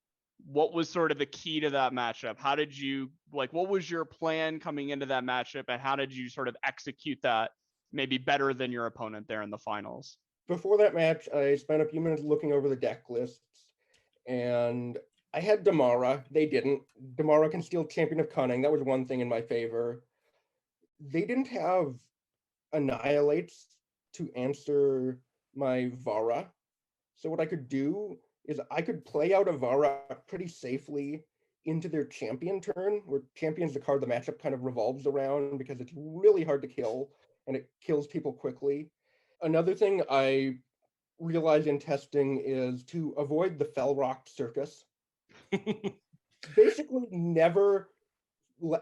What was sort of the key to that matchup? How did you, what was your plan coming into that matchup, and how did you sort of execute that maybe better than your opponent there in the finals? Before that match, I spent a few minutes looking over the deck lists, and I had Damara. They didn't. Damara can steal Champion of Cunning. That was one thing in my favor. They didn't have Annihilates to answer my Vara. So what I could do is I could play out a Vara pretty safely into their champion turn, where champion's the card the matchup kind of revolves around because it's really hard to kill and it kills people quickly. Another thing I realized in testing is to avoid the Fellrock Circus. Basically, never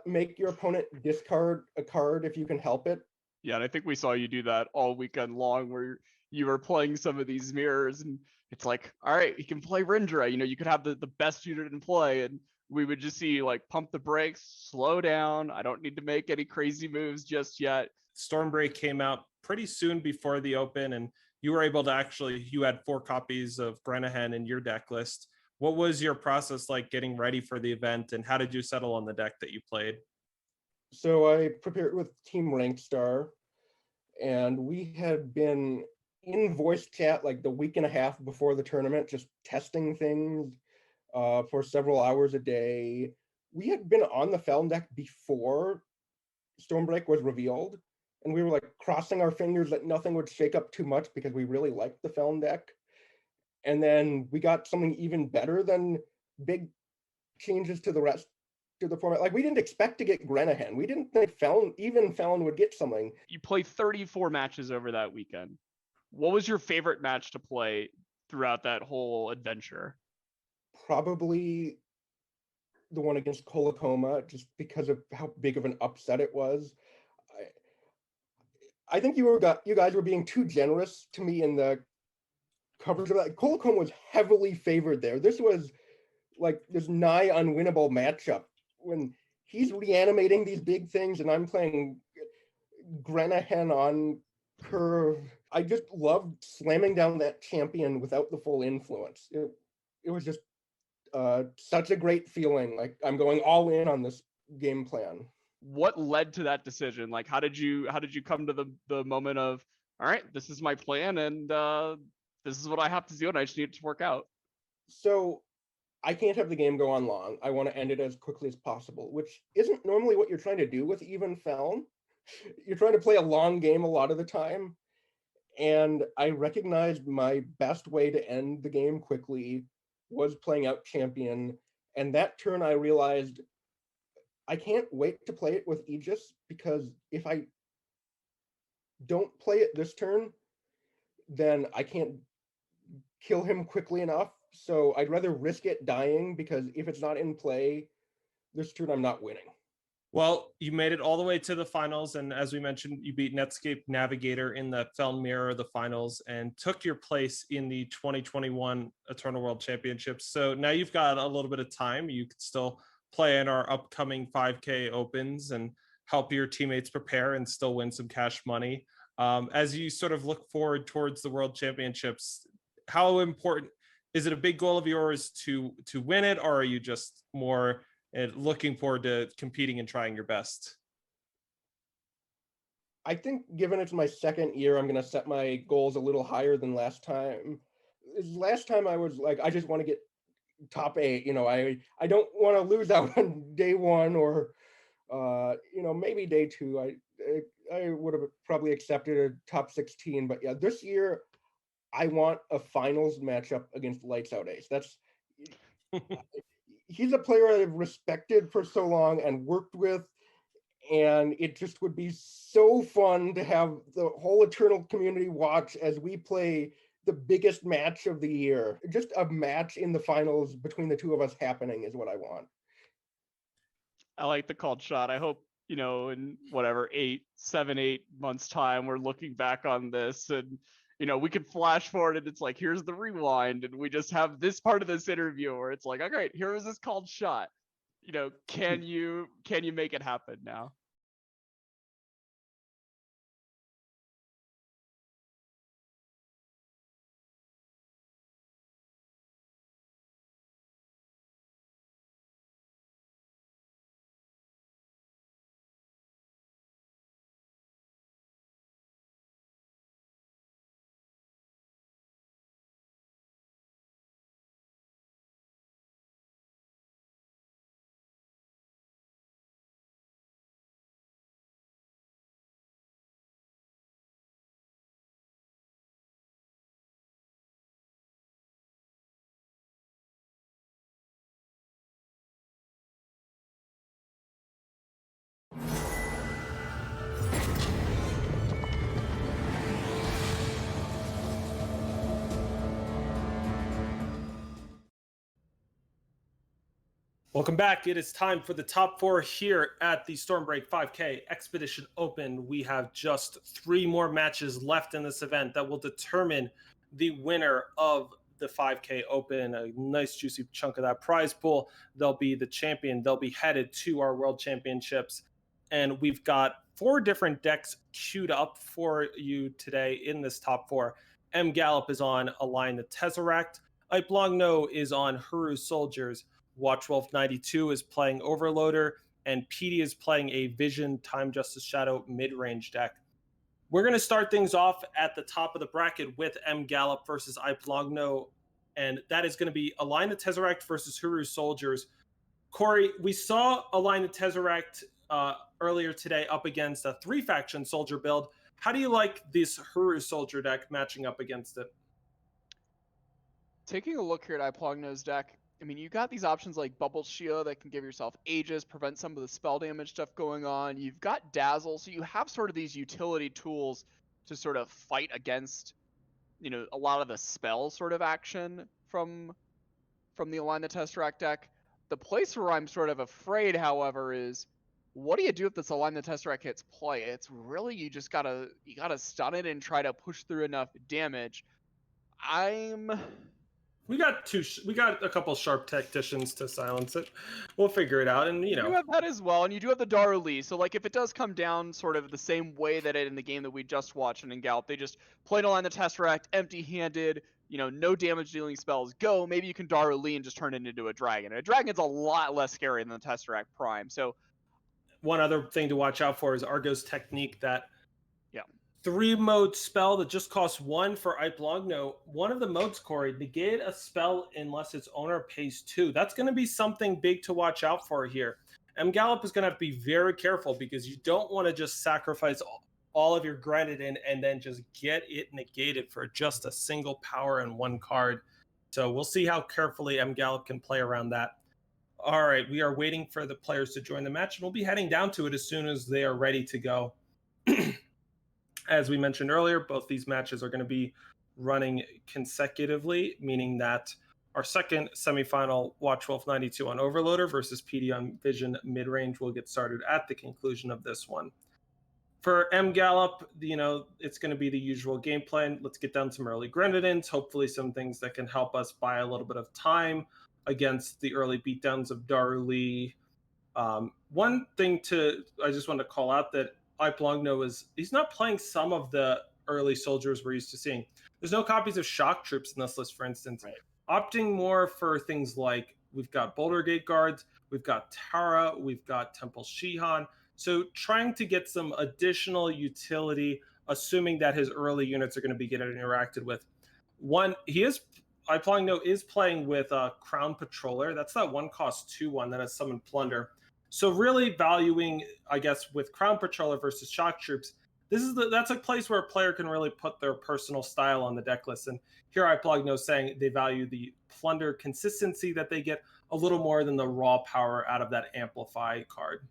make your opponent discard a card if you can help it. Yeah, and I think we saw you do that all weekend long where you were playing some of these mirrors, and it's like, all right, you can play Rindra. You could have the best unit in play, and we would just see like pump the brakes, slow down. I don't need to make any crazy moves just yet. Stormbreak came out pretty soon before the open, and you were able to you had 4 copies of Grenahan in your deck list. What was your process like getting ready for the event, and how did you settle on the deck that you played? So I prepared with Team Rankstar, and we had been in voice chat like the week and a half before the tournament, just testing things for several hours a day. We had been on the Feln deck before Stormbreak was revealed, and we were like crossing our fingers that nothing would shake up too much because we really liked the Feln deck. And then we got something even better than big changes to the rest to the format. Like, we didn't expect to get Grenahan. We didn't think Feln would get something. You play 34 matches over that weekend. What was your favorite match to play throughout that whole adventure? Probably the one against Kolokoma, just because of how big of an upset it was. I think you guys were being too generous to me in the coverage of that. Kolokoma was heavily favored there. This was like this nigh unwinnable matchup when he's reanimating these big things and I'm playing Grenahan on curve. I just loved slamming down that champion without the full influence. It was just such a great feeling. Like, I'm going all in on this game plan. What led to that decision? Like, how did you come to the moment of, all right, this is my plan, and this is what I have to do, and I just need it to work out? So I can't have the game go on long. I want to end it as quickly as possible, which isn't normally what you're trying to do with Even Feln. You're trying to play a long game a lot of the time. And I recognized my best way to end the game quickly was playing out champion. And that turn I realized I can't wait to play it with Aegis, because if I don't play it this turn, then I can't kill him quickly enough. So I'd rather risk it dying, because if it's not in play this turn, I'm not winning. Well, you made it all the way to the finals, and as we mentioned, you beat Netscape Navigator in the Feln Mirror of the finals and took your place in the 2021 Eternal World Championships. So now you've got a little bit of time. You could still play in our upcoming 5K Opens and help your teammates prepare and still win some cash money. As you sort of look forward towards the World Championships, how important is it? A big goal of yours to win it, or are you just more looking forward to competing and trying your best? I think, given it's my second year, I'm going to set my goals a little higher than last time. Last time I was like, I just want to get top 8. I don't want to lose out on day 1 or maybe day 2. I would have probably accepted a top 16, but yeah, this year I want a finals matchup against Lights Out Ace. He's a player I've respected for so long and worked with, and it just would be so fun to have the whole Eternal community watch as we play the biggest match of the year. Just a match in the finals between the two of us happening is what I want. I like the called shot. I hope, in whatever 7, 8 months time, we're looking back on this and, we can flash forward and it's like, here's the rewind. And we just have this part of this interview where it's like, all right, here was this called shot. Can you make it happen now? Welcome back. It is time for the top 4 here at the Stormbreak 5K Expedition Open. We have just 3 more matches left in this event that will determine the winner of the 5K Open, a nice juicy chunk of that prize pool. They'll be the champion. They'll be headed to our World Championships. And we've got 4 different decks queued up for you today in this top 4. M. Gallop is on Align the Tesseract. Iplongno is on Huru Soldiers. Watchwolf 92 is playing Overloader. And PD is playing a Vision Time Justice Shadow mid-range deck. We're going to start things off at the top of the bracket with M. Gallop versus Iplongno. And that is going to be Align the Tesseract versus Huru Soldiers. Corey, we saw Align the Tesseract earlier today up against a 3-faction soldier build. How do you like this Huru Soldier deck matching up against it? Taking a look here at Iplogno's deck, I mean, you got these options like Bubble Shield that can give yourself Aegis, prevent some of the spell damage stuff going on. You've got Dazzle, so you have sort of these utility tools to sort of fight against, a lot of the spell sort of action from the Align the Tesseract deck. The place where I'm sort of afraid, however, is what do you do if this Align the Tesseract hits play? It's really you gotta stun it and try to push through enough damage. We got a couple sharp tacticians to silence it. We'll figure it out, and you have that as well, and you do have the Daru Lee. So like if it does come down sort of the same way that it in the game that we just watched in Gallop, they just played Align the Tesseract empty-handed, no damage dealing spells. Go, maybe you can Daru Lee and just turn it into a dragon. And a dragon's a lot less scary than the Tesseract Prime. So one other thing to watch out for is Argo's Technique, that 3-mode spell that just costs 1 for Iplogno. One of the modes, Corey, negate a spell unless its owner pays 2. That's going to be something big to watch out for here. M. Gallop is going to have to be very careful because you don't want to just sacrifice all of your Grenadin and then just get it negated for just a single power and 1 card. So we'll see how carefully M. Gallop can play around that. All right, we are waiting for the players to join the match, and we'll be heading down to it as soon as they are ready to go. As we mentioned earlier, both these matches are going to be running consecutively, meaning that our second semifinal, Watchwolf 92 on Overloader versus PD on Vision Midrange, will get started at the conclusion of this one. For M. Gallop, it's going to be the usual game plan. Let's get down some early Grenadins, hopefully some things that can help us buy a little bit of time against the early beatdowns of Daru Lee. One thing I just want to call out that Iplogno he's not playing some of the early soldiers we're used to seeing. There's no copies of shock troops in this list, for instance. Right. Opting more for things like we've got Boulder Gate guards, we've got Tara, we've got Temple Shihan. So trying to get some additional utility, assuming that his early units are going to be getting interacted with. Iplogno is playing with Crown Patroller. That's that 1-cost 2/1 that has Summon Plunder. So really valuing, I guess, with Crown Patroller versus Shock Troops, that's a place where a player can really put their personal style on the deck list. And here Iplogno is saying they value the Plunder consistency that they get a little more than the raw power out of that Amplify card.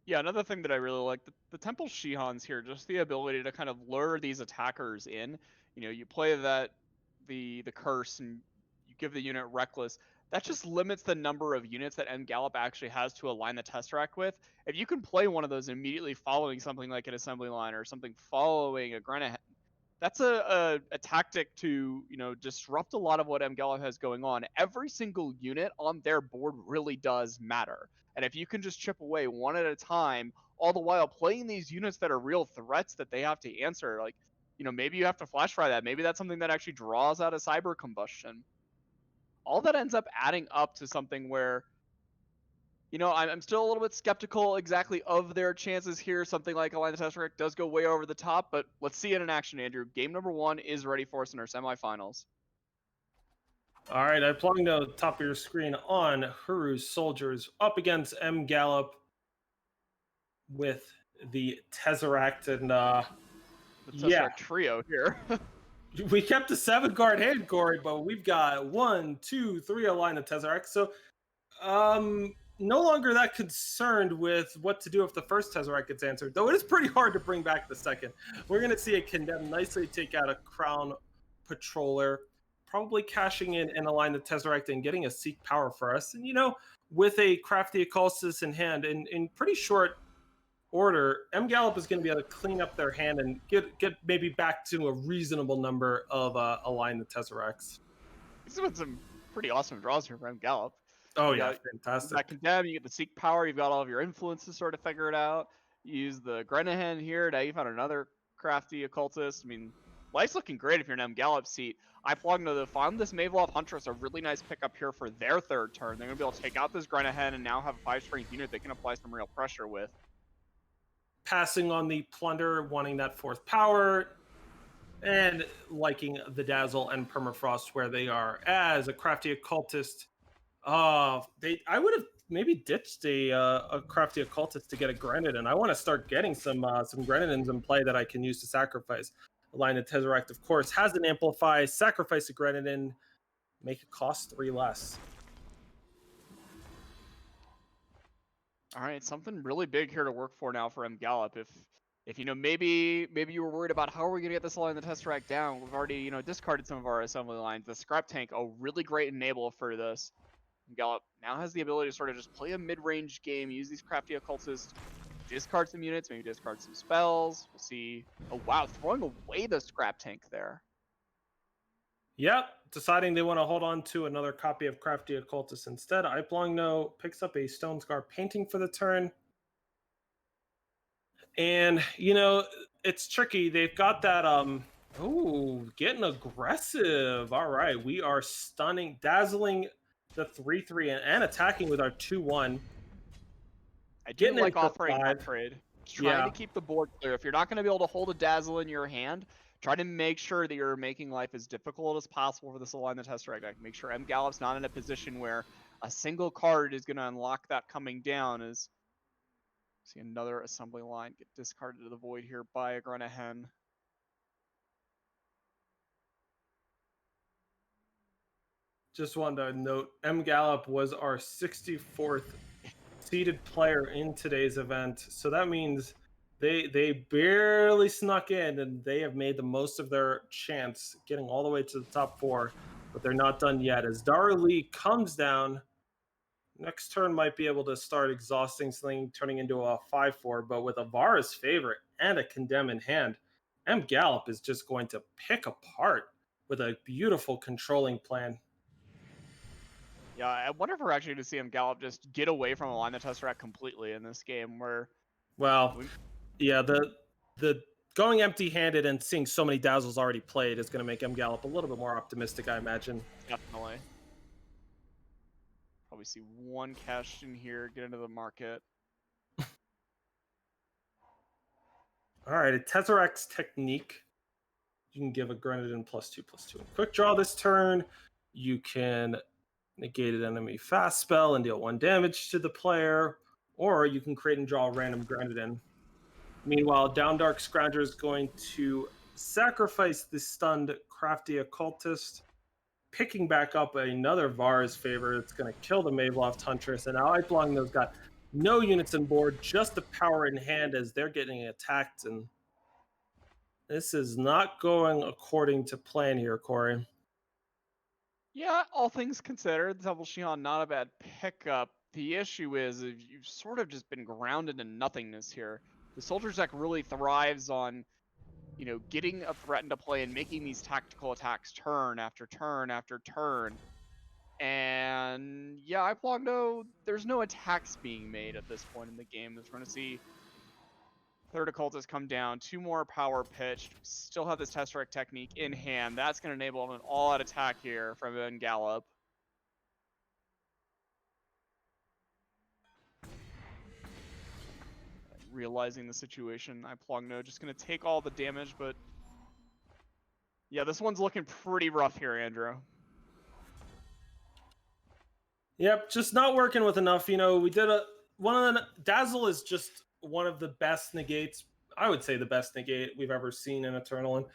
Yeah, another thing that I really like, the Temple Shihans here, just the ability to kind of lure these attackers in. You play the curse and you give the unit Reckless. That just limits the number of units that M. Gallop actually has to align the Tesseract with. If you can play one of those immediately following something like an assembly line or something following a Grenade, that's a tactic to disrupt a lot of what M. Gallop has going on. Every single unit on their board really does matter. And if you can just chip away one at a time, all the while playing these units that are real threats that they have to answer, like, maybe you have to flash fry that. Maybe that's something that actually draws out a cyber combustion. All that ends up adding up to something where, I'm still a little bit skeptical exactly of their chances here. Something like Align the Tesseract does go way over the top, but let's see it in action, Andrew. Game number 1 is ready for us in our semifinals. All right, Iplogno, top of your screen on Huru Soldiers up against M. Gallop with the Tesseract and the Tesseract trio here. We kept a 7-card hand, Corey, but we've got 1, 2, 3 Align the Tesseract. So no longer that concerned with what to do if the first Tesseract gets answered, though it is pretty hard to bring back the second. We're going to see it Condemn nicely take out a Crown Patroller, probably cashing in and Align the Tesseract and getting a Seek Power for us. And, with a Crafty Occultist in hand, in pretty short order, M. Gallop is going to be able to clean up their hand and get maybe back to a reasonable number of Align the Tesseracts. This has been some pretty awesome draws here from Gallop. Oh You yeah, got fantastic. that Condemn, you get the Seek Power, you've got all of your influences to sort of figure it out. You use the Grenahan here, now you found another crafty occultist. I mean, life's looking great if you're an Gallop seat. I plugged into the found this Mavelov Huntress, a really nice pickup here for their third turn. They're gonna be able to take out this Grenahan and now have a 5-strength unit they can apply some real pressure with. Passing on the Plunder, wanting that 4th power, and liking the Dazzle and Permafrost where they are. As a crafty occultist, I would have maybe ditched a crafty occultist to get a Grenadin. I want to start getting some Grenadins in play that I can use to sacrifice. The line of Tesseract, of course, has an Amplify. Sacrifice a Grenadin, make it cost 3 less. All right, something really big here to work for now for Gallop. If you know, maybe you were worried about how are we gonna get this line of the Tesseract down. We've already, you know, discarded some of our assembly lines. The Scrap Tank, a really great enabler for this. Gallop now has the ability to sort of just play a mid-range game, use these crafty occultists, discard some units, maybe discard some spells. We'll see. Oh wow, throwing away the Scrap Tank there. Yep, deciding they want to hold on to another copy of Crafty Occultist instead. Iplongno picks up a Stone Scar painting for the turn. And, you know, it's tricky. They've got that, ooh, getting aggressive. All right, we are stunning, dazzling the 3/3 and attacking with our 2/1. I do Getting like into offering that 5. trade. Trying Yeah. to keep the board clear. If you're not going to be able to hold a Dazzle in your hand, try to make sure that you're making life as difficult as possible for this Align the Tesseract deck. Make sure Gallop's not in a position where a single card is going to unlock that coming down. As see another assembly line get discarded to the void here by a Grenahan. Just wanted to note, Gallop was our 64th seeded player in today's event. So that means they barely snuck in, and they have made the most of their chance getting all the way to the top 4, but they're not done yet. As Dara Lee comes down, next turn might be able to start exhausting Sling, turning into a 5/4, but with Avara's favorite and a Condemn in hand, Gallop is just going to pick apart with a beautiful controlling plan. Yeah, I wonder if we're actually going to see Gallop just get away from Align the Tesseract completely in this game where... Well, yeah, the going empty-handed and seeing so many Dazzles already played is going to make Gallop a little bit more optimistic, I imagine. Definitely. Probably see one cash in here, get into the market. All right, a Tesseract's Technique. You can give a Grenadin +2/+2. Quick draw this turn. You can negate an enemy fast spell and deal 1 damage to the player, or you can create and draw a random Grenadin. Meanwhile, Down Dark Scrounger is going to sacrifice the stunned Crafty Occultist, picking back up another Vara's Favor. It's going to kill the Maveloft Huntress, and now Iplongno's got no units on board, just the power in hand as they're getting attacked, and this is not going according to plan here, Corey. Yeah, all things considered, Double Shion not a bad pickup. The issue is you've sort of just been grounded in nothingness here. The Soldier's deck really thrives on, you know, getting a threat into play and making these tactical attacks turn after turn after turn. And yeah, Iplongno, there's no attacks being made at this point in the game. We're going to see third occultist come down, 2 more power pitched. Still have this Tesseract Technique in hand. That's going to enable an all-out attack here from Gallop. Realizing the situation, Iplongno just going to take all the damage, but yeah, this one's looking pretty rough here, Andrew. Yep, just not working with enough. You know, we did one of the Dazzle is just one of the best negates. I would say the best negate we've ever seen in Eternal. And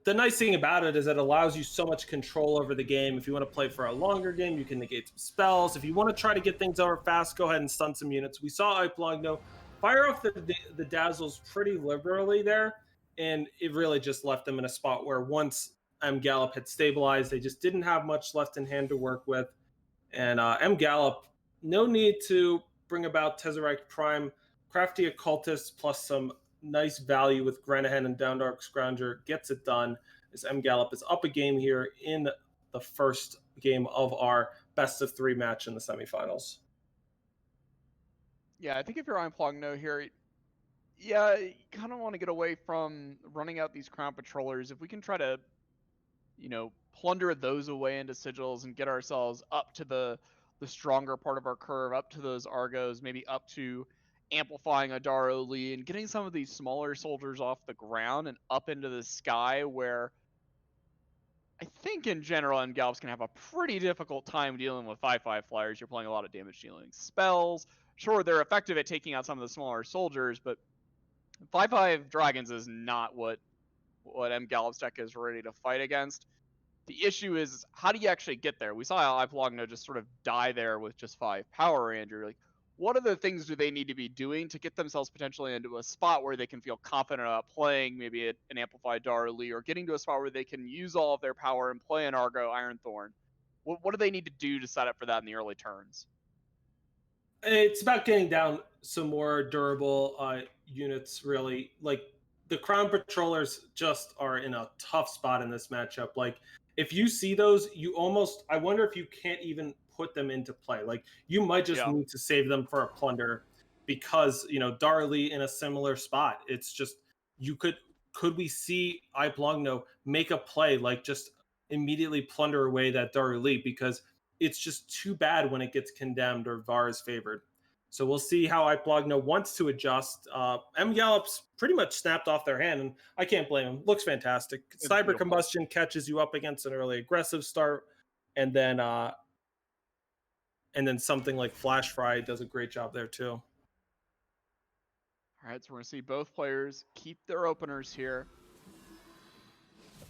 the nice thing about it is it allows you so much control over the game. If you want to play for a longer game, you can negate some spells. If you want to try to get things over fast, go ahead and stun some units. We saw Iplongno fire off the Dazzles pretty liberally there, and it really just left them in a spot where once Gallop had stabilized, they just didn't have much left in hand to work with. And Gallop, no need to bring about Tesseract Prime, Crafty Occultist plus some nice value with Grenahan and Down Dark Scrounger gets it done. As Gallop is up a game here in the first game of our best of 3 match in the semifinals. Yeah, I think if you're Plugno here, yeah, you kind of want to get away from running out these Crown Patrollers. If we can try to, plunder those away into sigils and get ourselves up to the stronger part of our curve, up to those Argos, maybe up to amplifying a Daro Lee and getting some of these smaller soldiers off the ground and up into the sky, where I think in general Gallops can have a pretty difficult time dealing with 5/5 flyers. You're playing a lot of damage dealing spells. Sure, they're effective at taking out some of the smaller soldiers, but 5/5 dragons is not what Gallop's deck is ready to fight against. The issue is, how do you actually get there? We saw Plugno just sort of die there with just 5 power, Andrew. Like, what other things do they need to be doing to get themselves potentially into a spot where they can feel confident about playing maybe an amplified Darley, or getting to a spot where they can use all of their power and play an Argo Ironthorn? What do they need to do to set up for that in the early turns? It's about getting down some more durable units, really. Like, the Crown Patrollers just are in a tough spot in this matchup. Like, if you see those, I wonder if you can't even put them into play. Like, you might just need to save them for a plunder, because, Darley in a similar spot. It's just, could we see Plugno make a play, like just immediately plunder away that Darley, because it's just too bad when it gets condemned or VAR is favored. So we'll see how Plugno wants to adjust. Gallop's pretty much snapped off their hand, and I can't blame him. Looks fantastic. Cyber Combustion catches you up against an early aggressive start, and then something like Flash Fry does a great job there too. All right, so we're going to see both players keep their openers here.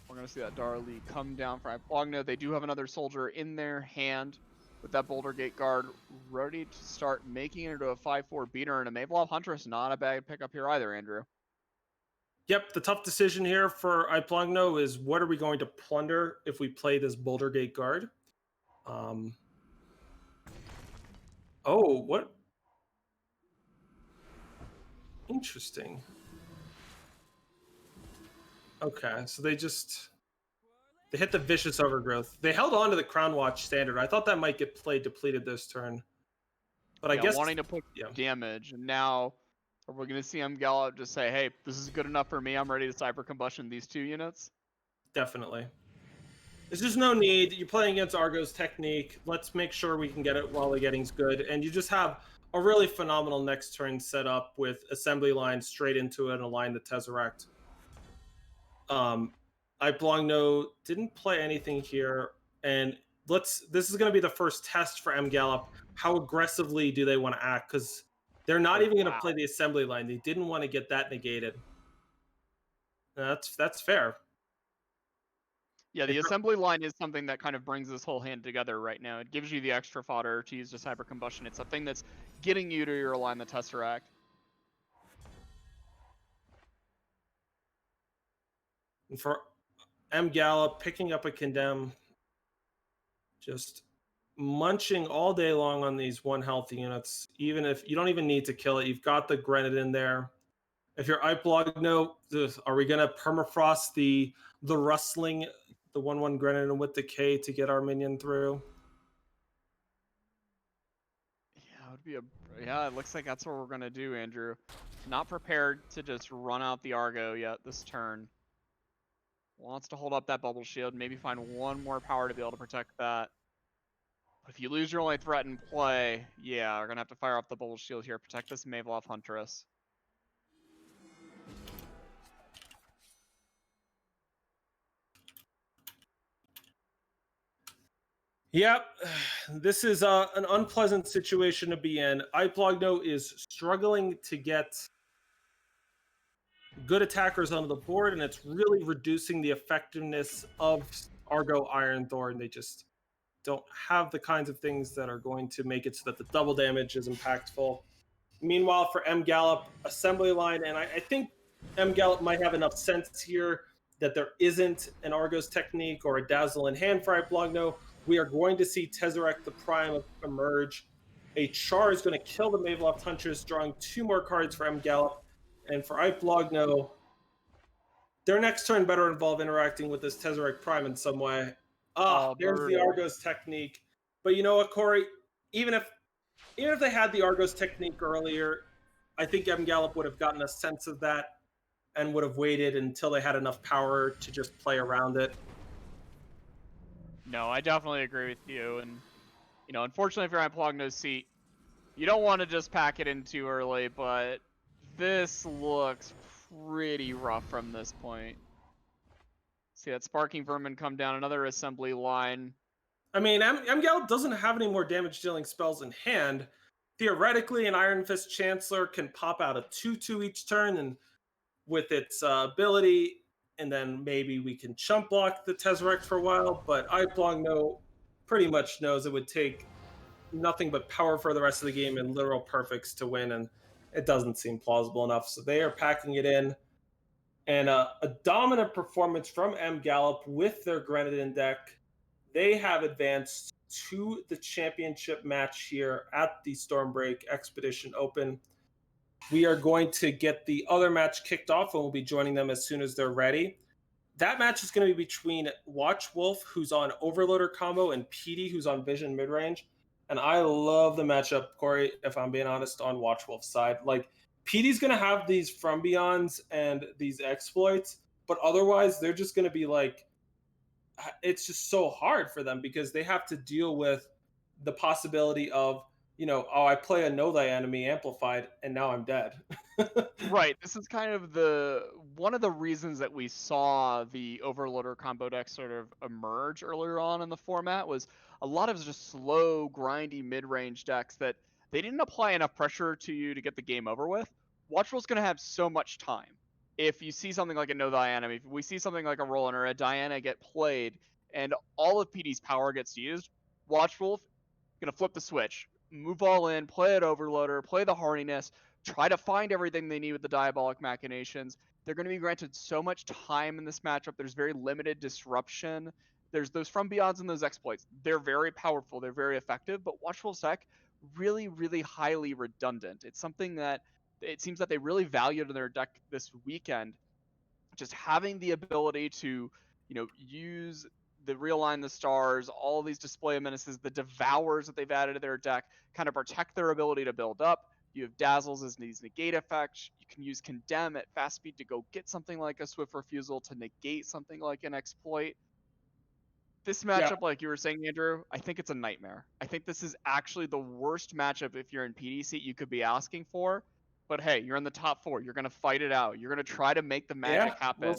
We're going to see that Darley come down for Plugno. They do have another soldier in their hand with that Boulder Gate Guard ready to start making it into a 5/4 beater, and a Mavelov Huntress not a bad pickup here either, Andrew. Yep, the tough decision here for Plugno is, what are we going to plunder if we play this Boulder Gate Guard? Oh, what? Interesting. Okay, so they hit the Vicious Overgrowth. They held on to the Crown Watch standard. I thought that might get played depleted this turn. But I guess wanting to put damage, and now are we going to see Gallop just say, hey, this is good enough for me, I'm ready to Cyber Combustion these 2 units? Definitely. There's just no need. You're playing against Argo's technique. Let's make sure we can get it while the getting's good. And you just have a really phenomenal next turn set up with assembly line straight into it and align the Tesseract. Plugno didn't play anything here, and this is going to be the first test for Gallop. How aggressively do they want to act? Because they're not even going to play the assembly line. They didn't want to get that negated. That's fair. Yeah, the assembly line is something that kind of brings this whole hand together right now. It gives you the extra fodder to use to Cyber Combustion. It's a thing that's getting you to your align the Tesseract. And for Gallop, picking up a Condemn, just munching all day long on these 1 health units. Even if you don't even need to kill it, you've got the Grenade in there. If you're Plugno, are we going to permafrost the rustling, the 1/1 Grenade with decay to get our minion through? Yeah, it looks like that's what we're going to do, Andrew. Not prepared to just run out the Argo yet this turn. Wants to hold up that bubble shield, maybe find 1 more power to be able to protect that. But if you lose your only threat in play, yeah, we're going to have to fire off the bubble shield here, protect this Mavelov Huntress. Yep, this is an unpleasant situation to be in. Plugno is struggling to get good attackers onto the board, and it's really reducing the effectiveness of Argo Ironthorn. They just don't have the kinds of things that are going to make it so that the double damage is impactful. Meanwhile, for Gallop, assembly line, and I think Gallop might have enough sense here that there isn't an Argo's technique or a Dazzle in hand for Plugno. We are going to see Tesseract the Prime emerge. A Char is going to kill the Mavelov Huntress, drawing 2 more cards for Gallop. And for Plugno, their next turn better involve interacting with this Tesseract Prime in some way. Ah, there's the brutal. Argos technique. But you know what, Corey? Even if they had the Argos technique earlier, I think M. Gallup would have gotten a sense of that and would have waited until they had enough power to just play around it. No, I definitely agree with you. And, unfortunately, if you're on Plogno's seat, you don't want to just pack it in too early, but this looks pretty rough from this point. See that Sparking Vermin come down, another assembly line. I mean, M. Gallup doesn't have any more damage-dealing spells in hand. Theoretically, an Iron Fist Chancellor can pop out a 2/2 each turn, and with its ability, and then maybe we can chump block the Tezzeret for a while, but Plogno pretty much knows it would take nothing but power for the rest of the game and literal perfects to win, and it doesn't seem plausible enough. So they are packing it in. And a dominant performance from M. Gallup with their Grenadin deck. They have advanced to the championship match here at the Stormbreak Expedition Open. We are going to get the other match kicked off, and we'll be joining them as soon as they're ready. That match is going to be between Watch Wolf, who's on Overloader combo, and PD, who's on Vision midrange. And I love the matchup, Corey, if I'm being honest, on Watch Wolf's side. Like, PD's going to have these From Beyonds and these exploits, but otherwise they're just going to be like, it's just so hard for them because they have to deal with the possibility of, I play a Know Thy Enemy amplified and now I'm dead. Right. This is kind of one of the reasons that we saw the Overloader combo deck sort of emerge earlier on in the format was a lot of just slow, grindy mid-range decks that they didn't apply enough pressure to you to get the game over with. Watchwell's going to have so much time. If you see something like a Know Thy Enemy, if we see something like a Roland or a Diana get played and all of PD's power gets used, Watchwolf going to flip the switch, move all in, play it Overloader, play the hardiness, try to find everything they need with the Diabolic Machinations. They're going to be granted so much time in this matchup. There's very limited disruption. There's those From Beyonds and those exploits. They're very powerful. They're very effective. But Watchful's deck, really, really highly redundant. It's something that it seems that they really valued in their deck this weekend. Just having the ability to, use the Realign the Stars, all these Display of Menaces, the Devours that they've added to their deck, kind of protect their ability to build up. You have Dazzles as these negate effects. You can use Condemn at fast speed to go get something like a Swift Refusal to negate something like an exploit. This matchup, like you were saying, Andrew, I think it's a nightmare. I think this is actually the worst matchup if you're in PD seat you could be asking for. But hey, you're in the top 4. You're going to fight it out. You're going to try to make the magic happen.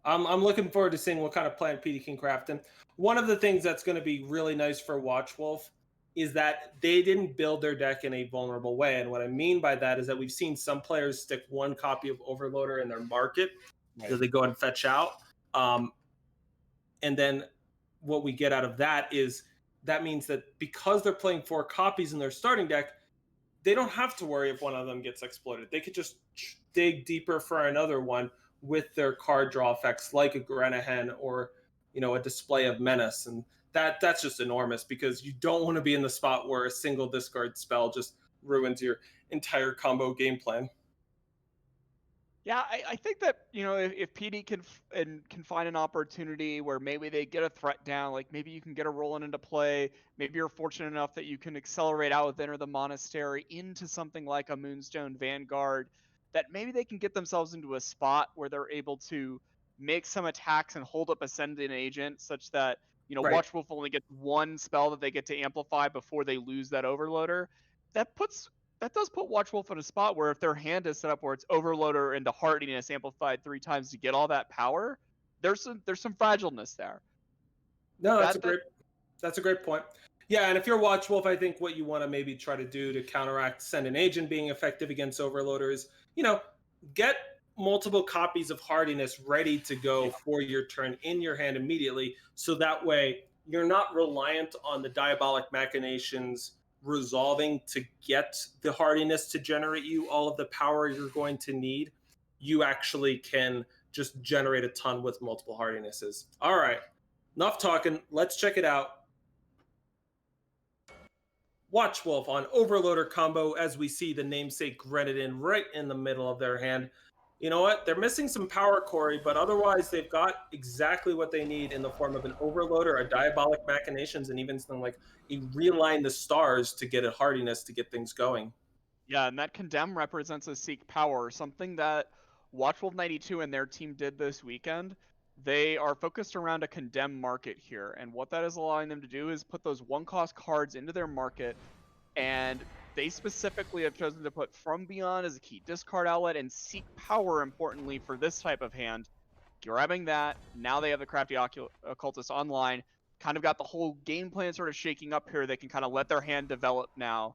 I'm looking forward to seeing what kind of plan PD can craft. And one of the things that's going to be really nice for Watchwolf is that they didn't build their deck in a vulnerable way. And what I mean by that is that we've seen some players stick one copy of Overloader in their market that they go and fetch out. And then what we get out of that is that means that because they're playing 4 copies in their starting deck, they don't have to worry if one of them gets exploited. They could just dig deeper for another one with their card draw effects like a Grenahen or, a Display of Menace. And that's just enormous because you don't want to be in the spot where a single discard spell just ruins your entire combo game plan. Yeah, I think that, if PD can find an opportunity where maybe they get a threat down, like maybe you can get a Roland into play, maybe you're fortunate enough that you can accelerate out with Enter the Monastery into something like a Moonstone Vanguard, that maybe they can get themselves into a spot where they're able to make some attacks and hold up Ascendant Agent such that, Watchwolf only gets one spell that they get to amplify before they lose that Overloader. That does put Watchwolf in a spot where if their hand is set up where it's Overloader into Hardiness amplified 3 times to get all that power, there's some fragileness there. No, that's a great point. Yeah, and if you're Watchwolf, I think what you want to maybe try to do to counteract Send an Agent being effective against Overloaders, get multiple copies of Hardiness ready to go for your turn in your hand immediately, so that way you're not reliant on the Diabolic Machinations resolving to get the hardiness to generate you all of the power you're going to need. You actually can just generate a ton with multiple hardinesses. All right, enough talking. Let's check it out. Watchwolf on Overloader combo as we see the namesake Grenadin right in the middle of their hand. You know what? They're missing some power, Corey, but otherwise they've got exactly what they need in the form of an overloader, a diabolic machinations, and even something like a realign the stars to get a hardiness to get things going. Yeah, and that condemn represents a seek power, something that Watchwolf 92 and their team did this weekend. They are focused around a condemn market here, and what that is allowing them to do is put those one cost cards into their market, and they specifically have chosen to put From Beyond as a key discard outlet and Seek Power, importantly, for this type of hand. Grabbing that, now they have the Crafty Occultist online, kind of got the whole game plan sort of shaking up here. They can kind of let their hand develop now.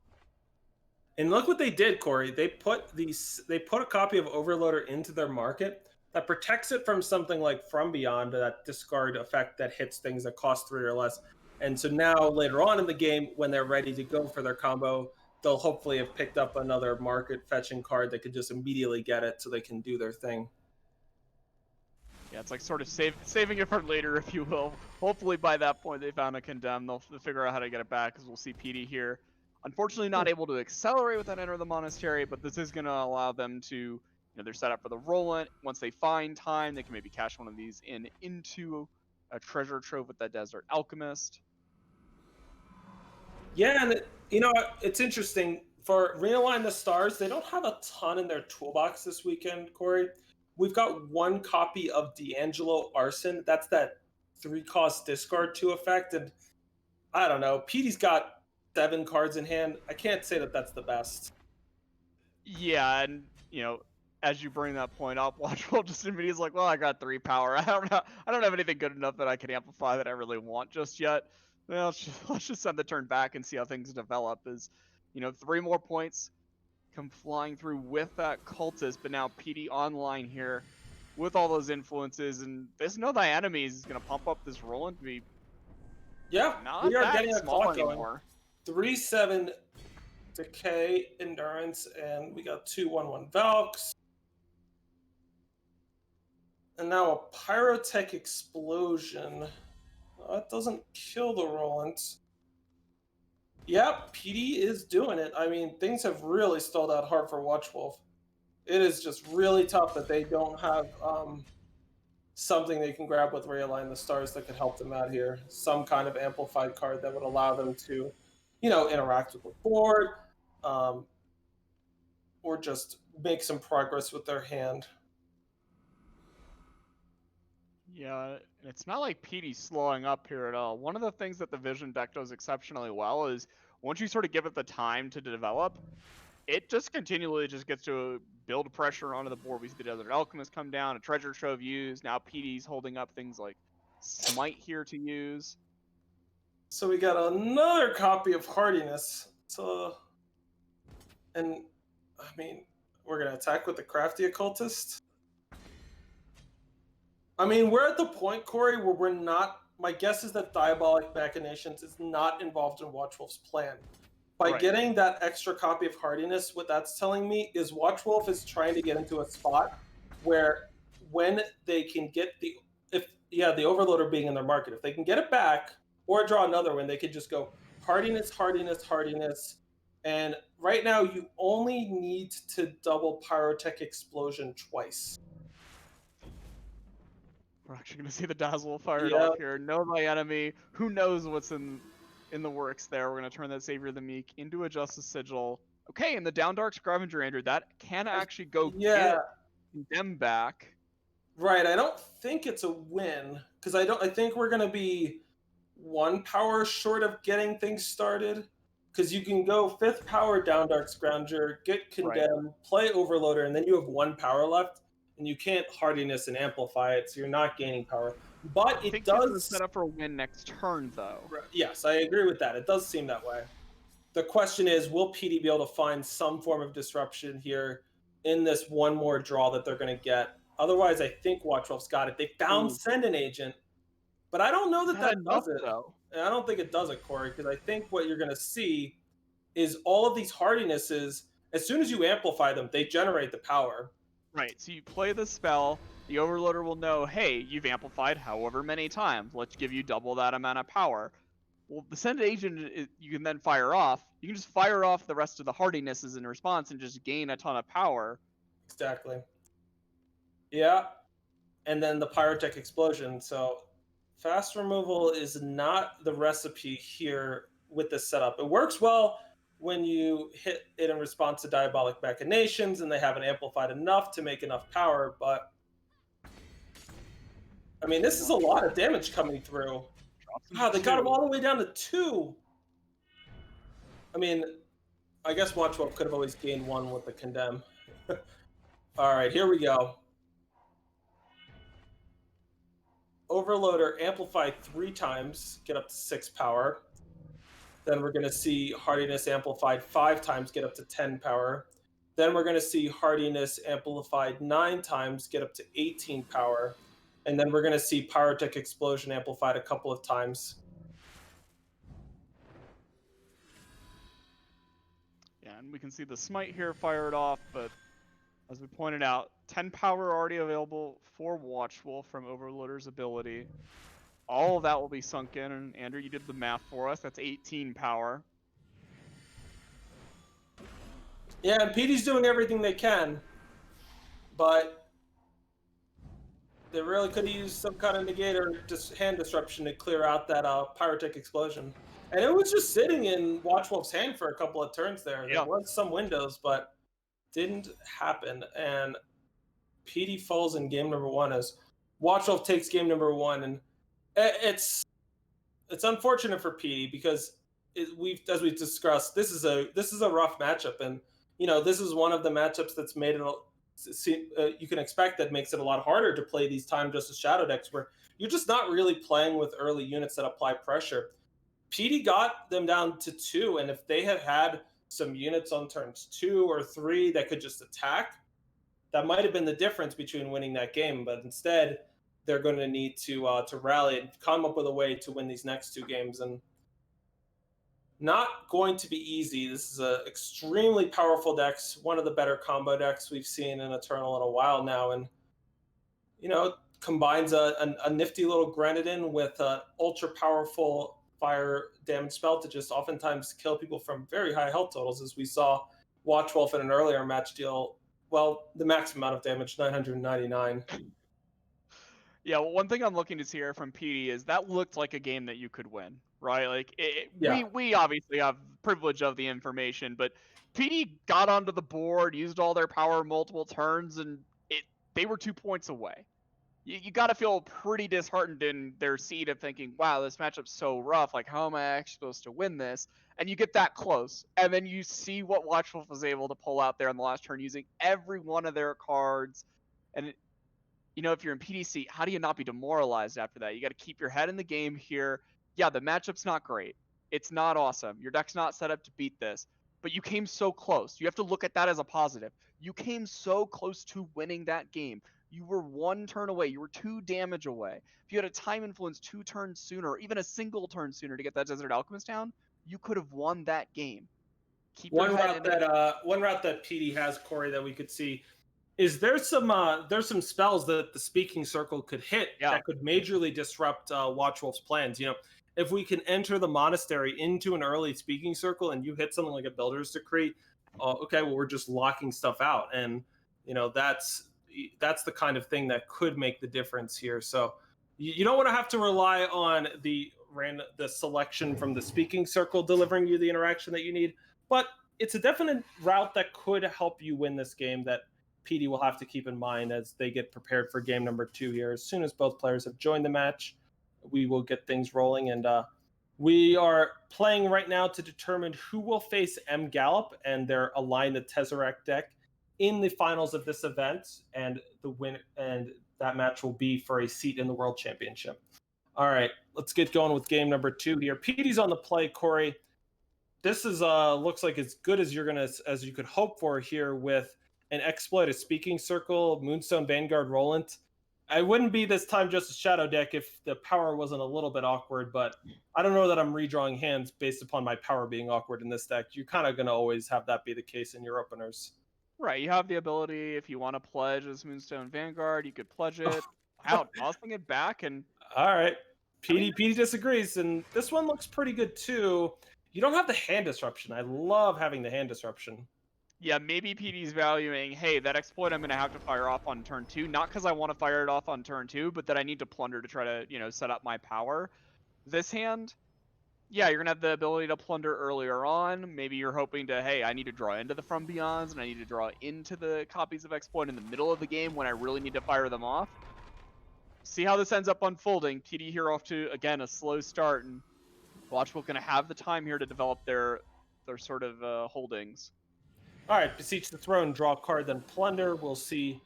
And look what they did, Corey. They put a copy of Overloader into their market that protects it from something like From Beyond, that discard effect that hits things that cost 3 or less. And so now later on in the game, when they're ready to go for their combo, they'll hopefully have picked up another market fetching card that could just immediately get it so they can do their thing. Yeah, it's like sort of saving it for later, if you will. Hopefully by that point they found a condemn. They'll figure out how to get it back, because we'll see PD here. Unfortunately not able to accelerate with that Enter the Monastery, but this is going to allow them to, they're set up for the roll-in. Once they find time, they can maybe cash one of these into a treasure trove with that Desert Alchemist. Yeah, and it's interesting. For Realign the Stars, they don't have a ton in their toolbox this weekend, Corey. We've got one copy of D'Angelo Arson. That's that 3-cost discard 2 effect. And I don't know. Petey's got 7 cards in hand. I can't say that that's the best. Yeah, and, as you bring that point up, Watchwolf just immediately is like, well, I got 3 power. I don't have anything good enough that I can amplify that I really want just yet. Well, let's just send the turn back and see how things develop. 3 more points come flying through with that cultist, but now PD online here with all those influences, and there's no Thy Enemies is going to pump up this Roland to be we are getting a small clock anymore. 3/7 Decay, Endurance, and we got 2/1/1 Valks. And now a Pyrotech Explosion. That doesn't kill the Roland. Yep, PD is doing it. I mean, things have really stalled out hard for Watchwolf. It is just really tough that they don't have something they can grab with Realign the Stars that could help them out here. Some kind of amplified card that would allow them to, interact with the board, or just make some progress with their hand. Yeah, it's not like PD's slowing up here at all. One of the things that the Vision deck does exceptionally well is once you sort of give it the time to develop, it just continually just gets to build pressure onto the board. We see the Desert Alchemist come down, a Treasure Trove used. Now PD's holding up things like Smite here to use. So we got another copy of Hardiness. And I mean, we're going to attack with the Crafty Occultist. I mean, we're at the point, Corey, where we're not. My guess is that Diabolic Machinations is not involved in Watchwolf's plan. By getting that extra copy of Hardiness, what that's telling me is Watchwolf is trying to get into a spot where when they can get the Overloader being in their market, if they can get it back or draw another one, they could just go Hardiness, Hardiness, Hardiness. And right now, you only need to double Pyrotech Explosion twice. We're actually going to see the Dazzle fired off here. Know Thy Enemy. Who knows what's in the works there. We're going to turn that Savior of the Meek into a Justice Sigil. Okay, and the Down Dark Scavenger Andrew, that can actually go get them back. Right, I don't think it's a win, because I think we're going to be 1 power short of getting things started. Because you can go 5th power Down Dark Scavenger, get Condemn, play Overloader, and then you have 1 power left. And you can't Hardiness and amplify it, so you're not gaining power. But it does set up for a win next turn, though. Yes, I agree with that. It does seem that way. The question is, will PD be able to find some form of disruption here in this one more draw that they're going to get? Otherwise, I think Watchwolf's got it. They found Send an Agent, but I don't know that does it. Though. I don't think it does it, Corey, because I think what you're going to see is all of these Hardinesses, as soon as you amplify them, they generate the power. Right, so you play the spell, the Overloader will know, hey, you've amplified however many times. Let's give you double that amount of power. Well, the Send Agent, you can then fire off. You can just fire off the rest of the Hardinesses in response and just gain a ton of power. Exactly. Yeah, and then the Pyrotech Explosion. So fast removal is not the recipe here with this setup. It works well when you hit it in response to Diabolic Machinations and they haven't amplified enough to make enough power, but I mean, this is a lot of damage coming through. Wow, they got him all the way down to 2. I mean, I guess Watchwolf could have always gained 1 with the Condemn. All right, here we go. Overloader amplify 3 times, get up to 6 power. Then we're going to see Hardiness amplified 5 times, get up to 10 power. Then we're going to see Hardiness amplified 9 times, get up to 18 power. And then we're going to see Pyrotech Explosion amplified a couple of times. Yeah, and we can see the Smite here fired off, but as we pointed out, 10 power already available for Watchwolf from Overloader's ability. All of that will be sunk in, and Andrew, you did the math for us. That's 18 power. Yeah, and PD's doing everything they can, but they really could have used some kind of negator, just hand disruption to clear out that Pyrotech Explosion. And it was just sitting in Watchwolf's hand for a couple of turns there. Yeah. There was some windows, but didn't happen. And PD falls in game number 1 as Watchwolf takes game number 1, and it's unfortunate for PD because as we've discussed, this is a rough matchup, and this is one of the matchups that's made it. You can expect that makes it a lot harder to play these Time Justice Shadow decks where you're just not really playing with early units that apply pressure. PD got them down to 2, and if they had had some units on turns 2 or 3 that could just attack, that might have been the difference between winning that game. But instead, they're going to need to rally and come up with a way to win these next 2 games, and not going to be easy. This is a extremely powerful deck, one of the better combo decks we've seen in Eternal in a while now, and combines a nifty little Grenadin with an ultra powerful fire damage spell to just oftentimes kill people from very high health totals, as we saw Watchwolf in an earlier match deal. Well, the maximum amount of damage, 999. Yeah, well, one thing I'm looking to see here from PD is that looked like a game that you could win, right? Like, Yeah. we obviously have privilege of the information, but PD got onto the board, used all their power multiple turns, and they were 2 points away. You got to feel pretty disheartened in their seat of thinking, wow, this matchup's so rough. Like, how am I actually supposed to win this? And you get that close. And then you see what Watchwolf was able to pull out there in the last turn using every one of their cards. And, if you're in PDC, how do you not be demoralized after that? You got to keep your head in the game here. Yeah, the matchup's not great. It's not awesome. Your deck's not set up to beat this. But you came so close. You have to look at that as a positive. You came so close to winning that game. You were 1 turn away. You were 2 damage away. If you had a time influence 2 turns sooner, or even a single turn sooner to get that Desert Alchemist down, you could have won that game. Keep one route that PD has, Corey, that we could see is there's some spells that the Speaking Circle could hit that could majorly disrupt Watchwolf's plans. If we can enter the monastery into an early Speaking Circle and you hit something like a Builder's Decree, okay, well, we're just locking stuff out, and that's the kind of thing that could make the difference here. So you don't want to have to rely on the selection from the Speaking Circle delivering you the interaction that you need, but it's a definite route that could help you win this game that PD will have to keep in mind as they get prepared for game number 2 here. As soon as both players have joined the match, we will get things rolling, and we are playing right now to determine who will face M. Gallop and their Align the Tesseract deck in the finals of this event, and that match will be for a seat in the World Championship. All right, let's get going with game number 2 here. PD's on the play, Corey. This is looks like as good as as you could hope for here with an exploit, a Speaking Circle, Moonstone Vanguard Roland. I wouldn't be this Time Justice Shadow deck if the power wasn't a little bit awkward, but I don't know that I'm redrawing hands based upon my power being awkward in this deck. You're kind of going to always have that be the case in your openers. Right, you have the ability, if you want to pledge as Moonstone Vanguard, you could pledge it. Wow, tossing it back, and... All right, PD disagrees, and this one looks pretty good too. You don't have the hand disruption. I love having the hand disruption. Yeah, maybe PD's valuing, hey, that exploit I'm going to have to fire off on turn 2, not because I want to fire it off on turn 2, but that I need to plunder to try to, set up my power. This hand, yeah, you're going to have the ability to plunder earlier on. Maybe you're hoping to, hey, I need to draw into the From Beyonds, and I need to draw into the copies of exploit in the middle of the game when I really need to fire them off. See how this ends up unfolding. PD here off to, again, a slow start, and Watchwolf going to have the time here to develop their sort of holdings. All right, beseech the throne, draw a card, then plunder. We'll see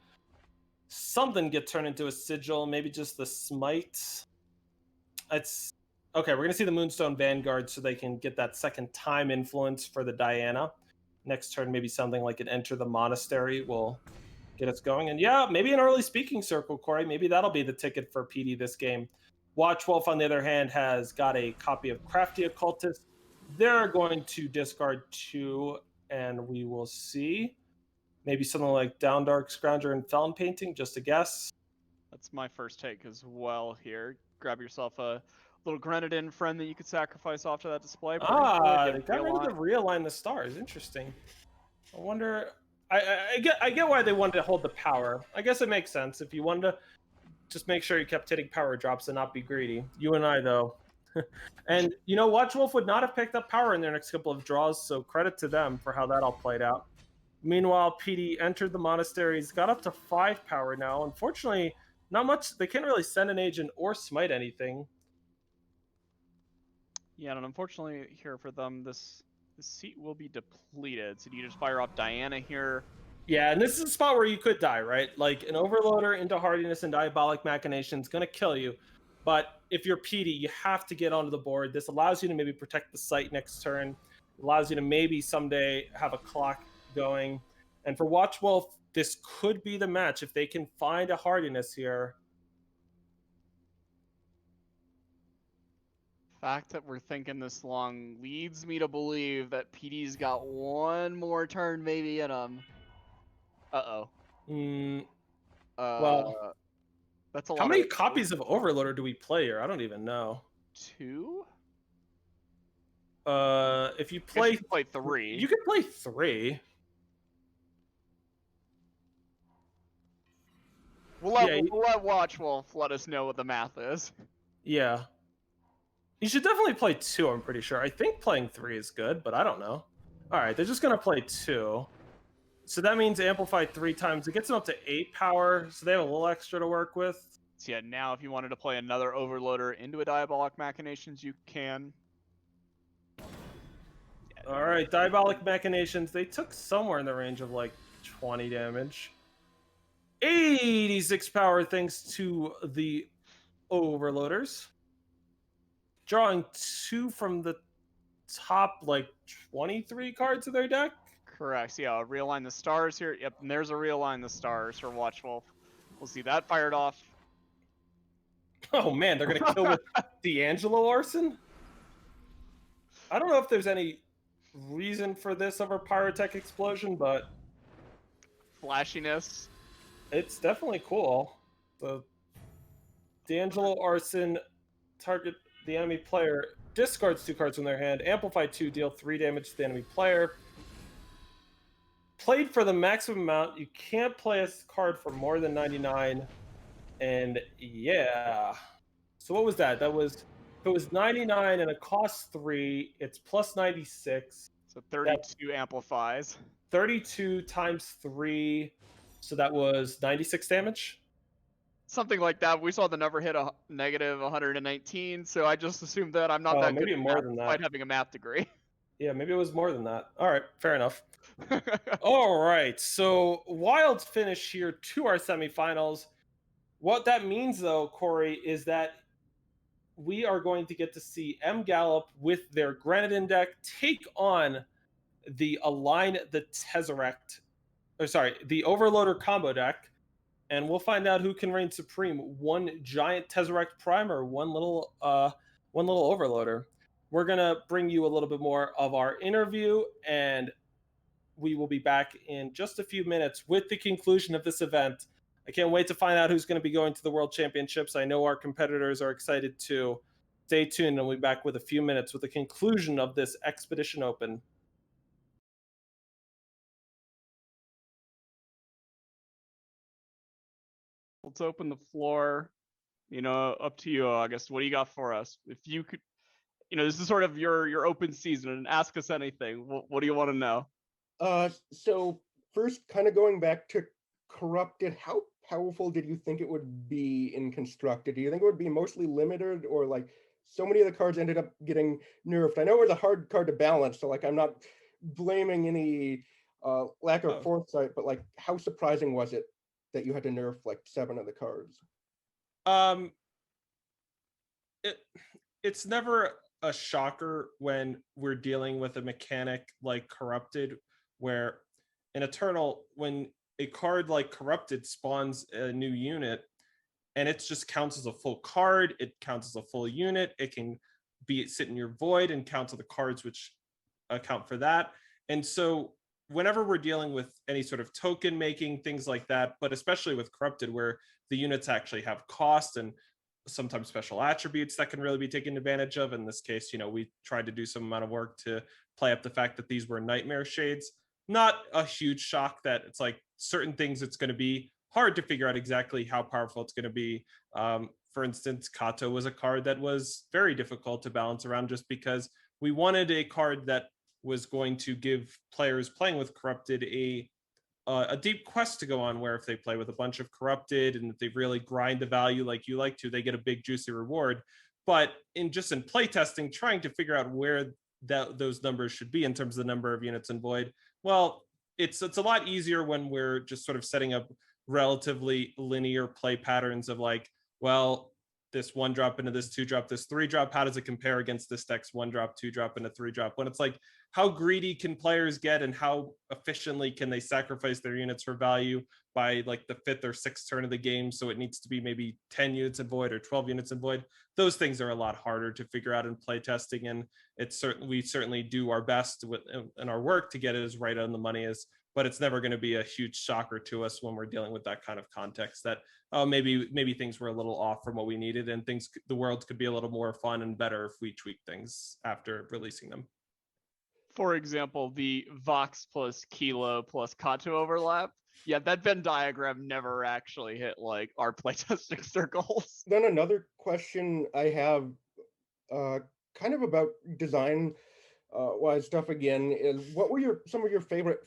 something get turned into a sigil, maybe just the smite. It's okay. We're gonna see the Moonstone Vanguard so they can get that second time influence for the Diana. Next turn, maybe something like an Enter the Monastery will get us going. And yeah, maybe an early Speaking Circle, Corey. Maybe that'll be the ticket for PD this game. Watchwolf, on the other hand, has got a copy of Crafty Occultist. They're going to discard 2, and we will see. Maybe something like Down Dark Scrounger and Felon Painting, just a guess. That's my first take as well here. Grab yourself a little Grenadin friend that you could sacrifice off to that display. They got rid of the realign the stars. Interesting. I wonder. I get why they wanted to hold the power. I guess it makes sense if you wanted to just make sure you kept hitting power drops and not be greedy. You and I though, and Watchwolf would not have picked up power in their next couple of draws. So credit to them for how that all played out. Meanwhile, PD entered the monasteries, got up to 5 power now. Unfortunately, not much. They can't really send an agent or smite anything. Yeah, and unfortunately here for them, this seat will be depleted. So do you just fire off Diana here? Yeah, and this is a spot where you could die, right? Like an Overloader into Hardiness and Diabolic Machination is going to kill you. But if you're PD, you have to get onto the board. This allows you to maybe protect the site next turn. It allows you to maybe someday have a clock going. And for Watchwolf, this could be the match if they can find a Hardiness here. The fact that we're thinking this long leads me to believe that PD's got one more turn maybe in them. Well, that's a lot. How many copies of Overloader do we play here? I don't even know. 2? If you play 3. You can play 3. We'll let Watchwolf let us know what the math is. Yeah. You should definitely play 2, I'm pretty sure. I think playing 3 is good, but I don't know. All right, they're just going to play 2. So that means amplify 3 times. It gets them up to 8 power, so they have a little extra to work with. So yeah, now if you wanted to play another Overloader into a Diabolic Machinations, you can. Yeah, all right, Diabolic Machinations. They took somewhere in the range of like 20 damage. 86 power thanks to the Overloaders. Drawing 2 from the top, like 23 cards of their deck. Correct. So yeah, realign the stars here. Yep, and there's a realign the stars for Watchwolf. We'll see that fired off. Oh man, they're gonna kill with D'Angelo Arson? I don't know if there's any reason for this over Pyrotech Explosion, but flashiness. It's definitely cool. The D'Angelo Arson target the enemy player, discards 2 cards from their hand, amplify 2, deal 3 damage to the enemy player. Played for the maximum amount. You can't play a card for more than 99. And yeah. So what was that? That was, if it was 99 and it costs 3, it's plus 96. So 32 amplifies. 32 times 3. So that was 96 damage? Something like that. We saw the number hit a negative 119, so I just assumed that. I'm not that maybe good at more math, than despite that. having a math degree. Yeah, maybe it was more than that. All right, fair enough. All right, so wild finish here to our semifinals. What that means, though, Corey, is that we are going to get to see M. Gallop with their Grenadin deck take on the Align the Tesseract, the Overloader combo deck, and we'll find out who can reign supreme: one giant Tesseract Prime or one little Overloader. We're gonna bring you a little bit more of our interview, and we will be back in just a few minutes with the conclusion of this event. I can't wait to find out who's going to be going to the World Championships. I know our competitors are excited too. Stay tuned, and we'll be back with a few minutes with the conclusion of this Expedition Open. let's open the floor. Up to you, August. What do you got for us? If you could, this is sort of your open season, and ask us anything. What do you want to know? So first, kind of going back to Corrupted, how powerful did you think it would be in Constructed? Do you think it would be mostly limited, or like so many of the cards ended up getting nerfed? I know it was a hard card to balance, so like I'm not blaming any lack of foresight, but like how surprising was it that you had to nerf like 7 of the cards? It's never a shocker when we're dealing with a mechanic like Corrupted, where in Eternal, when a card like Corrupted spawns a new unit and it just counts as a full card, it counts as a full unit, it can sit in your void and count to the cards which account for that. And so whenever we're dealing with any sort of token making, things like that, but especially with Corrupted, where the units actually have cost and sometimes special attributes that can really be taken advantage of. In this case, we tried to do some amount of work to play up the fact that these were nightmare shades. Not a huge shock that it's like certain things it's going to be hard to figure out exactly how powerful it's going to be. For instance, Kato was a card that was very difficult to balance around just because we wanted a card that was going to give players playing with Corrupted a deep quest to go on, where if they play with a bunch of Corrupted and if they really grind the value like you like to, they get a big juicy reward. But in playtesting, trying to figure out where those numbers should be in terms of the number of units in Void, well, it's a lot easier when we're just sort of setting up relatively linear play patterns of like, well, this 1-drop into this 2-drop, this 3-drop, how does it compare against this deck's 1-drop, 2-drop, and a 3-drop? When it's like, how greedy can players get and how efficiently can they sacrifice their units for value by like the 5th or 6th turn of the game? So it needs to be maybe 10 units in Void or 12 units in Void. Those things are a lot harder to figure out in playtesting, and we certainly do our best in our work to get it as right on the money as, but it's never going to be a huge shocker to us when we're dealing with that kind of context that maybe things were a little off from what we needed, and the world could be a little more fun and better if we tweak things after releasing them. For example, the Vox plus Kilo plus Kato overlap. Yeah, that Venn diagram never actually hit like our playtesting circles. Then another question I have, kind of about design wise stuff again, is what were some of your favorite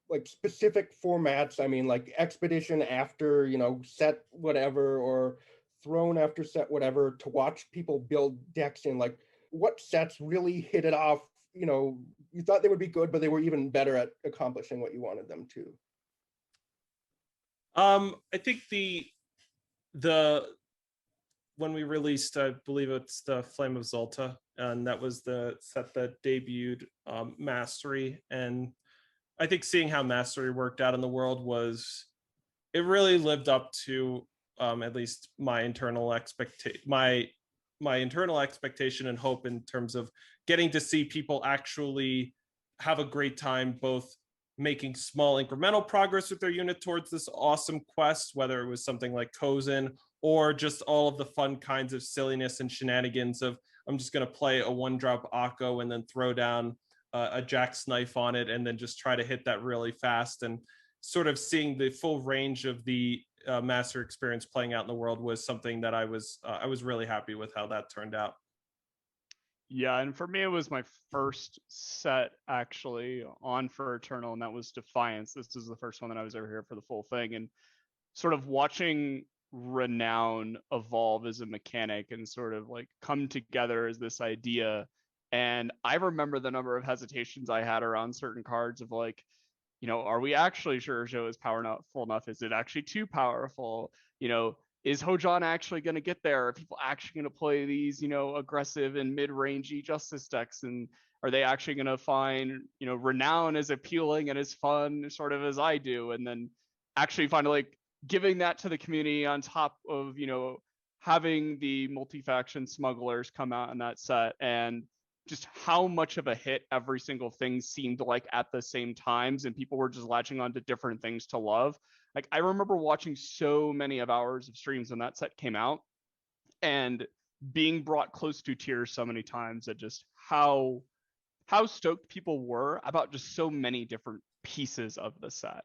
like specific formats? I mean, like Expedition after, set whatever, or Throne after set whatever, to watch people build decks in. Like, what sets really hit it off? You thought they would be good, but they were even better at accomplishing what you wanted them to. I think the when we released, I believe it's the Flame of Zolta, and that was the set that debuted Mastery. And I think seeing how Mastery worked out in the world it really lived up to at least my internal expectation and hope in terms of getting to see people actually have a great time, both making small incremental progress with their unit towards this awesome quest, whether it was something like Kozin or just all of the fun kinds of silliness and shenanigans of, I'm just going to play a 1-drop Akko and then throw down a Jack's Knife on it and then just try to hit that really fast. And sort of seeing the full range of the master experience playing out in the world was something that I was really happy with how that turned out. Yeah, and for me, it was my first set actually on for Eternal, and that was Defiance. This is the first one that I was ever here for the full thing, and sort of watching Renown evolve as a mechanic and sort of like come together as this idea. And I remember the number of hesitations I had around certain cards of like, are we actually sure Zhou is powerful enough? Is it actually too powerful? Is Hojan actually going to get there? Are people actually going to play these, aggressive and mid-rangey Justice decks? And are they actually going to find, Renown as appealing and as fun sort of as I do? And then actually find like giving that to the community on top of, having the multi-faction smugglers come out in that set, and just how much of a hit every single thing seemed like at the same times, and people were just latching on to different things to love. Like, I remember watching so many of hours of streams when that set came out and being brought close to tears so many times at just how stoked people were about just so many different pieces of the set.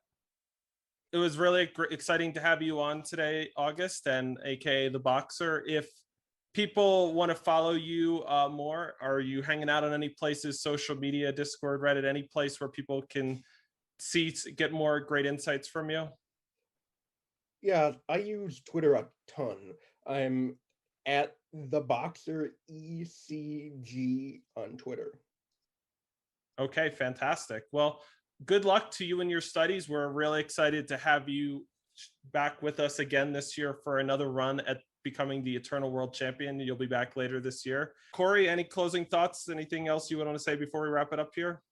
It was really exciting to have you on today, August, and aka the Boxer. If people want to follow you more, are you hanging out on any places, social media, Discord, Reddit, any place where people can get more great insights from you? Yeah, I use Twitter a ton. I'm at the Boxer ECG on Twitter. Okay, fantastic. Well, good luck to you in your studies. We're really excited to have you back with us again this year for another run at becoming the Eternal World Champion. You'll be back later this year. Corey, any closing thoughts? Anything else you want to say before we wrap it up here?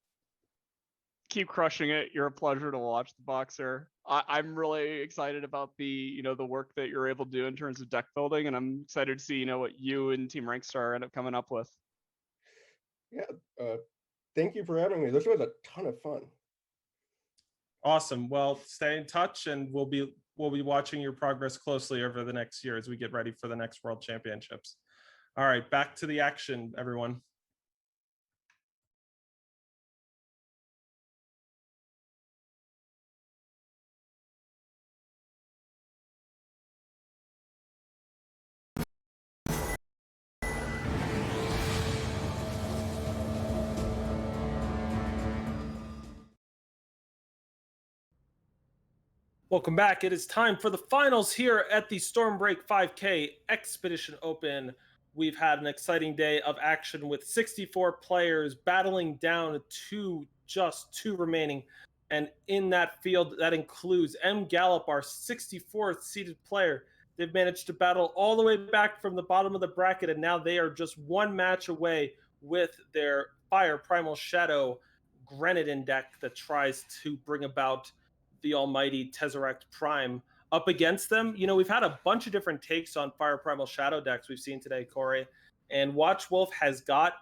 Keep crushing it. You're a pleasure to watch, the Boxer. I'm really excited about the the work that you're able to do in terms of deck building, and I'm excited to see what you and Team Rankstar end up coming up with. Yeah, thank you for having me. This was a ton of fun. Awesome. Well, stay in touch, and we'll be watching your progress closely over the next year as we get ready for the next World Championships. All right, back to the action, everyone. Welcome back. It is time for the finals here at the Stormbreak 5K Expedition Open. We've had an exciting day of action with 64 players battling down to just 2 remaining. And in that field, that includes M. Gallup, our 64th seeded player. They've managed to battle all the way back from the bottom of the bracket, and now they are just 1 match away with their Fire Primal Shadow Grenadin deck that tries to bring about the almighty Tesseract Prime up against them. We've had a bunch of different takes on Fire Primal Shadow decks we've seen today, Corey, and Watch Wolf has got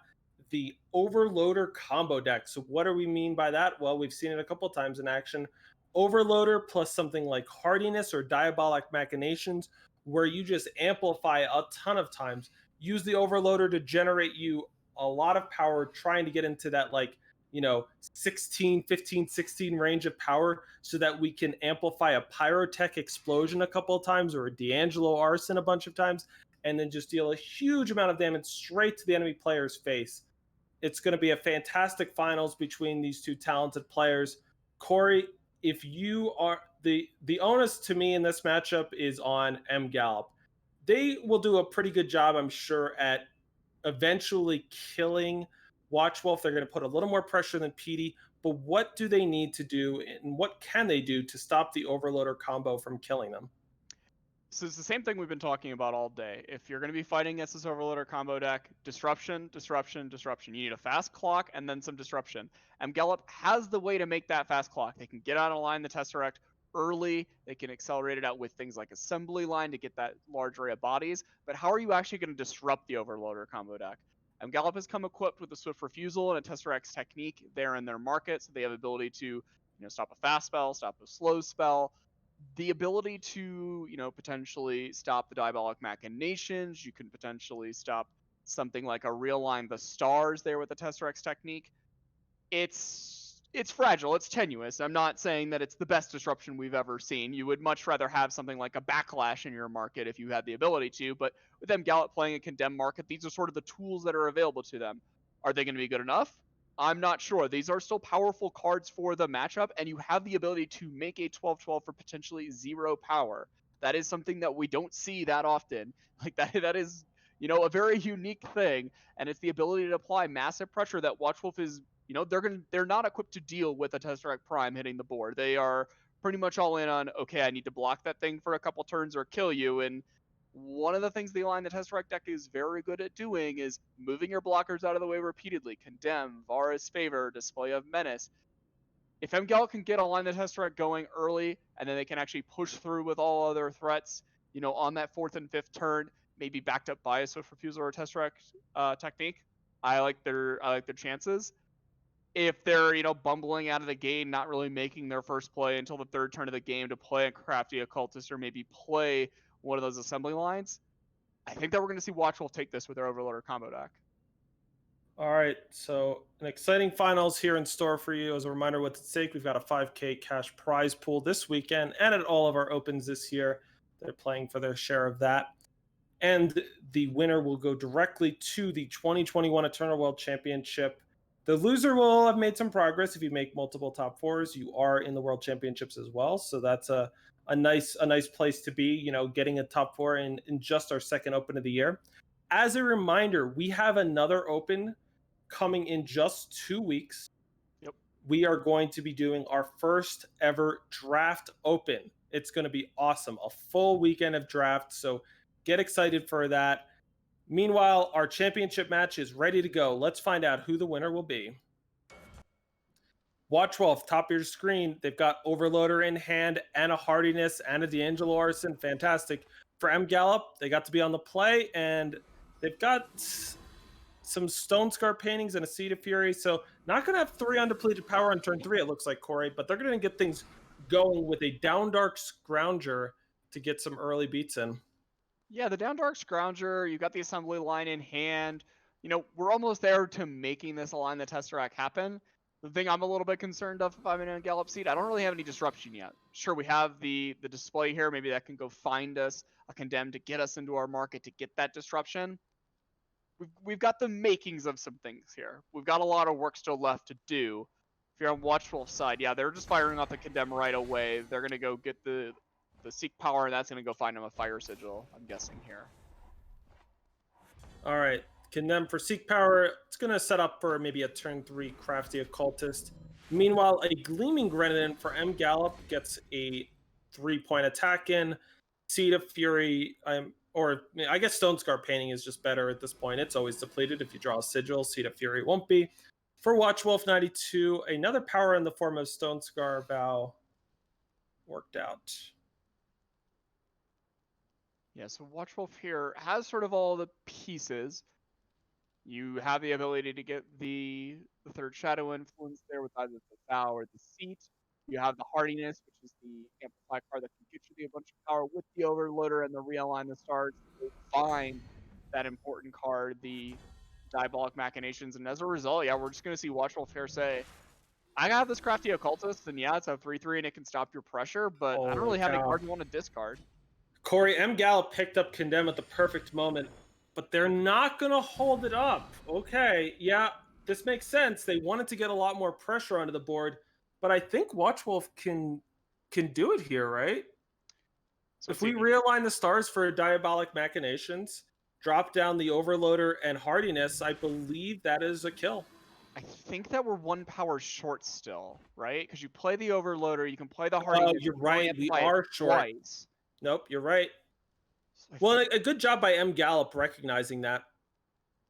the Overloader combo deck. So what do we mean by that? Well, we've seen it a couple times in action. Overloader plus something like Hardiness or Diabolic Machinations, where you just amplify a ton of times. Use the Overloader to generate you a lot of power, trying to get into that 16, 15, 16 range of power so that we can amplify a Pyrotech Explosion a couple of times or a D'Angelo Arson a bunch of times, and then just deal a huge amount of damage straight to the enemy player's face. It's going to be a fantastic finals between these 2 talented players. Corey, if you are the onus to me in this matchup is on M. Gallup. They will do a pretty good job, I'm sure, at eventually killing Watch Wolf. They're going to put a little more pressure than Petey, but what do they need to do, and what can they do to stop the Overloader combo from killing them? So it's the same thing we've been talking about all day. If you're going to be fighting against this Overloader combo deck, disruption, disruption, disruption. You need a fast clock and then some disruption. Gallup has the way to make that fast clock. They can get out of line the Tesseract early. They can accelerate it out with things like assembly line to get that large array of bodies. But how are you actually going to disrupt the Overloader combo deck? Gallup has come equipped with a Swift Refusal and a Tesseract's Technique there in their market, so they have ability to stop a fast spell, stop a slow spell, the ability to potentially stop the Diabolic Machinations. You can potentially stop something like a Realign the Stars there with the Tesseract's Technique. It's fragile, it's tenuous. I'm not saying that it's the best disruption we've ever seen. You would much rather have something like a Backlash in your market if you had the ability to, but with them Gallup playing a Condemned market, these are sort of the tools that are available to them. Are they going to be good enough? I'm not sure. These are still powerful cards for the matchup, and you have the ability to make a 12/12 for potentially 0 power. That is something that we don't see that often. Like that is, a very unique thing, and it's the ability to apply massive pressure that Watchwolf is they're not equipped to deal with a Tesseract Prime hitting the board. They are pretty much all in on, okay, I need to block that thing for a couple turns or kill you. And one of the things the Align the Tesseract deck is very good at doing is moving your blockers out of the way repeatedly. Condemn, Vara's Favor, Display of Menace. If MGL can get Align the Tesseract going early, and then they can actually push through with all other threats, on that 4th and 5th turn, maybe backed up by a Swift Refusal or a Tesseract Technique, I like their chances. If they're bumbling out of the gate, not really making their first play until the 3rd turn of the game to play a Crafty Occultist or maybe play one of those assembly lines, I think that we're going to see Watchwolf take this with their Overloader combo deck. All right, so an exciting finals here in store for you. As a reminder, what's at stake, we've got a 5K cash prize pool this weekend and at all of our opens this year. They're playing for their share of that. And the winner will go directly to the 2021 Eternal World Championship. The loser will have made some progress. If you make multiple top fours, you are in the World Championships as well. So that's a nice place to be, you know, getting a top four in just our second open of the year. As a reminder, we have another open coming in just 2 weeks. Yep. We are going to be doing our first ever draft open. It's going to be awesome. A full weekend of draft. So get excited for that. Meanwhile, our championship match is ready to go. Let's find out who the winner will be. Watch Wolf, top of your screen. They've got Overloader in hand, Anna Hardiness, Anna D'Angelo Arson. Fantastic. For M Gallop, they got to be on the play, and they've got some Stone Scar paintings and a Seed of Fury. So not going to have 3 undepleted power on turn 3, it looks like, Corey, but they're going to get things going with a Down Dark Scrounger to get some early beats in. Yeah, the Down Dark Scrounger, you got the assembly line in hand. You know, we're almost there to making this Align the Tesseract happen. The thing I'm a little bit concerned of if I'm in a Gallop seat, I don't really have any disruption yet. Sure, we have the display here. Maybe that can go find us a Condemn to get us into our market to get that disruption. We've got the makings of some things here. We've got a lot of work still left to do. If you're on Watchwolf's side, yeah, they're just firing off the Condemn right away. They're going to go get the Seek Power, and that's going to go find them a Fire Sigil, I'm guessing here. All right. Condemn for Seek Power. It's going to set up for maybe a turn 3 Crafty Occultist. Meanwhile, a Gleaming Grenadin for M Gallop gets a 3-point attack in. Seed of Fury, or I guess Stone Scar Painting is just better at this point. It's always depleted if you draw a Sigil. Seed of Fury won't be. For Watchwolf 92, another power in the form of Stone Scar Vow worked out. Yeah, so Watchwolf here has sort of all the pieces. You have the ability to get the third Shadow Influence there with either the Vow or the Seat. You have the Hardiness, which is the Amplify card that can get you a bunch of power with the Overloader and the Realign the Stars to find that important card, the Diabolic Machinations. And as a result, yeah, we're just going to see Watchwolf here say, I got this Crafty Occultist, and yeah, it's a 3/3 and it can stop your pressure, but I don't really have any card you want to discard. Corey, M Gallop picked up Condemn at the perfect moment, but they're not going to hold it up. Okay, yeah, this makes sense. They wanted to get a lot more pressure onto the board, but I think Watchwolf can do it here, right? So if we realign the stars for Diabolic Machinations, drop down the Overloader and Hardiness, I believe that is a kill. I think that we're 1 power short still, right? Because you play the Overloader, you can play the Hardiness. Oh, you're right. We are short. Twice. Nope, you're right. Well, a good job by M Gallop recognizing that,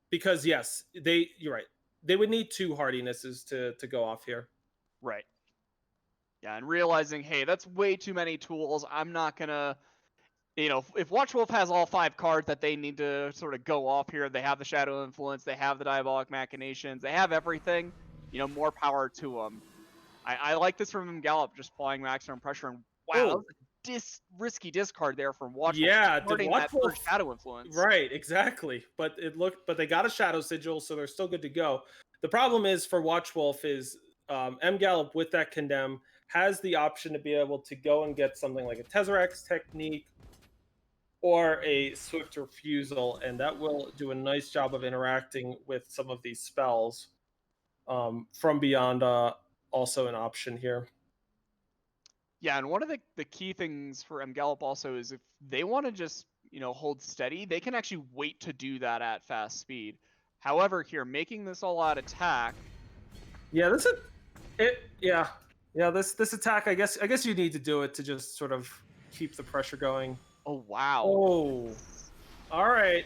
because yes, you're right. They would need 2 Hardinesses to go off here. Right. Yeah, and realizing, hey, that's way too many tools. I'm not gonna, if Watchwolf has all 5 cards that they need to sort of go off here, they have the Shadow Influence, they have the Diabolic Machinations, they have everything. More power to them. I like this from M Gallop, just applying maximum pressure, and wow. Risky discard there from Watchwolf. Yeah, did Watchwolf Shadow Influence? Right, exactly. But they got a Shadow Sigil, so they're still good to go. The problem is for Watchwolf is M Gallop with that Condemn has the option to be able to go and get something like a Tesseract Technique or a Swift Refusal, and that will do a nice job of interacting with some of these spells. From Beyond, also an option here. Yeah, and one of the key things for M Gallop also is if they want to just, hold steady, they can actually wait to do that at fast speed. However, here, making this all-out attack... Yeah, this attack, I guess you need to do it to just sort of keep the pressure going. Oh, wow. Oh. All right.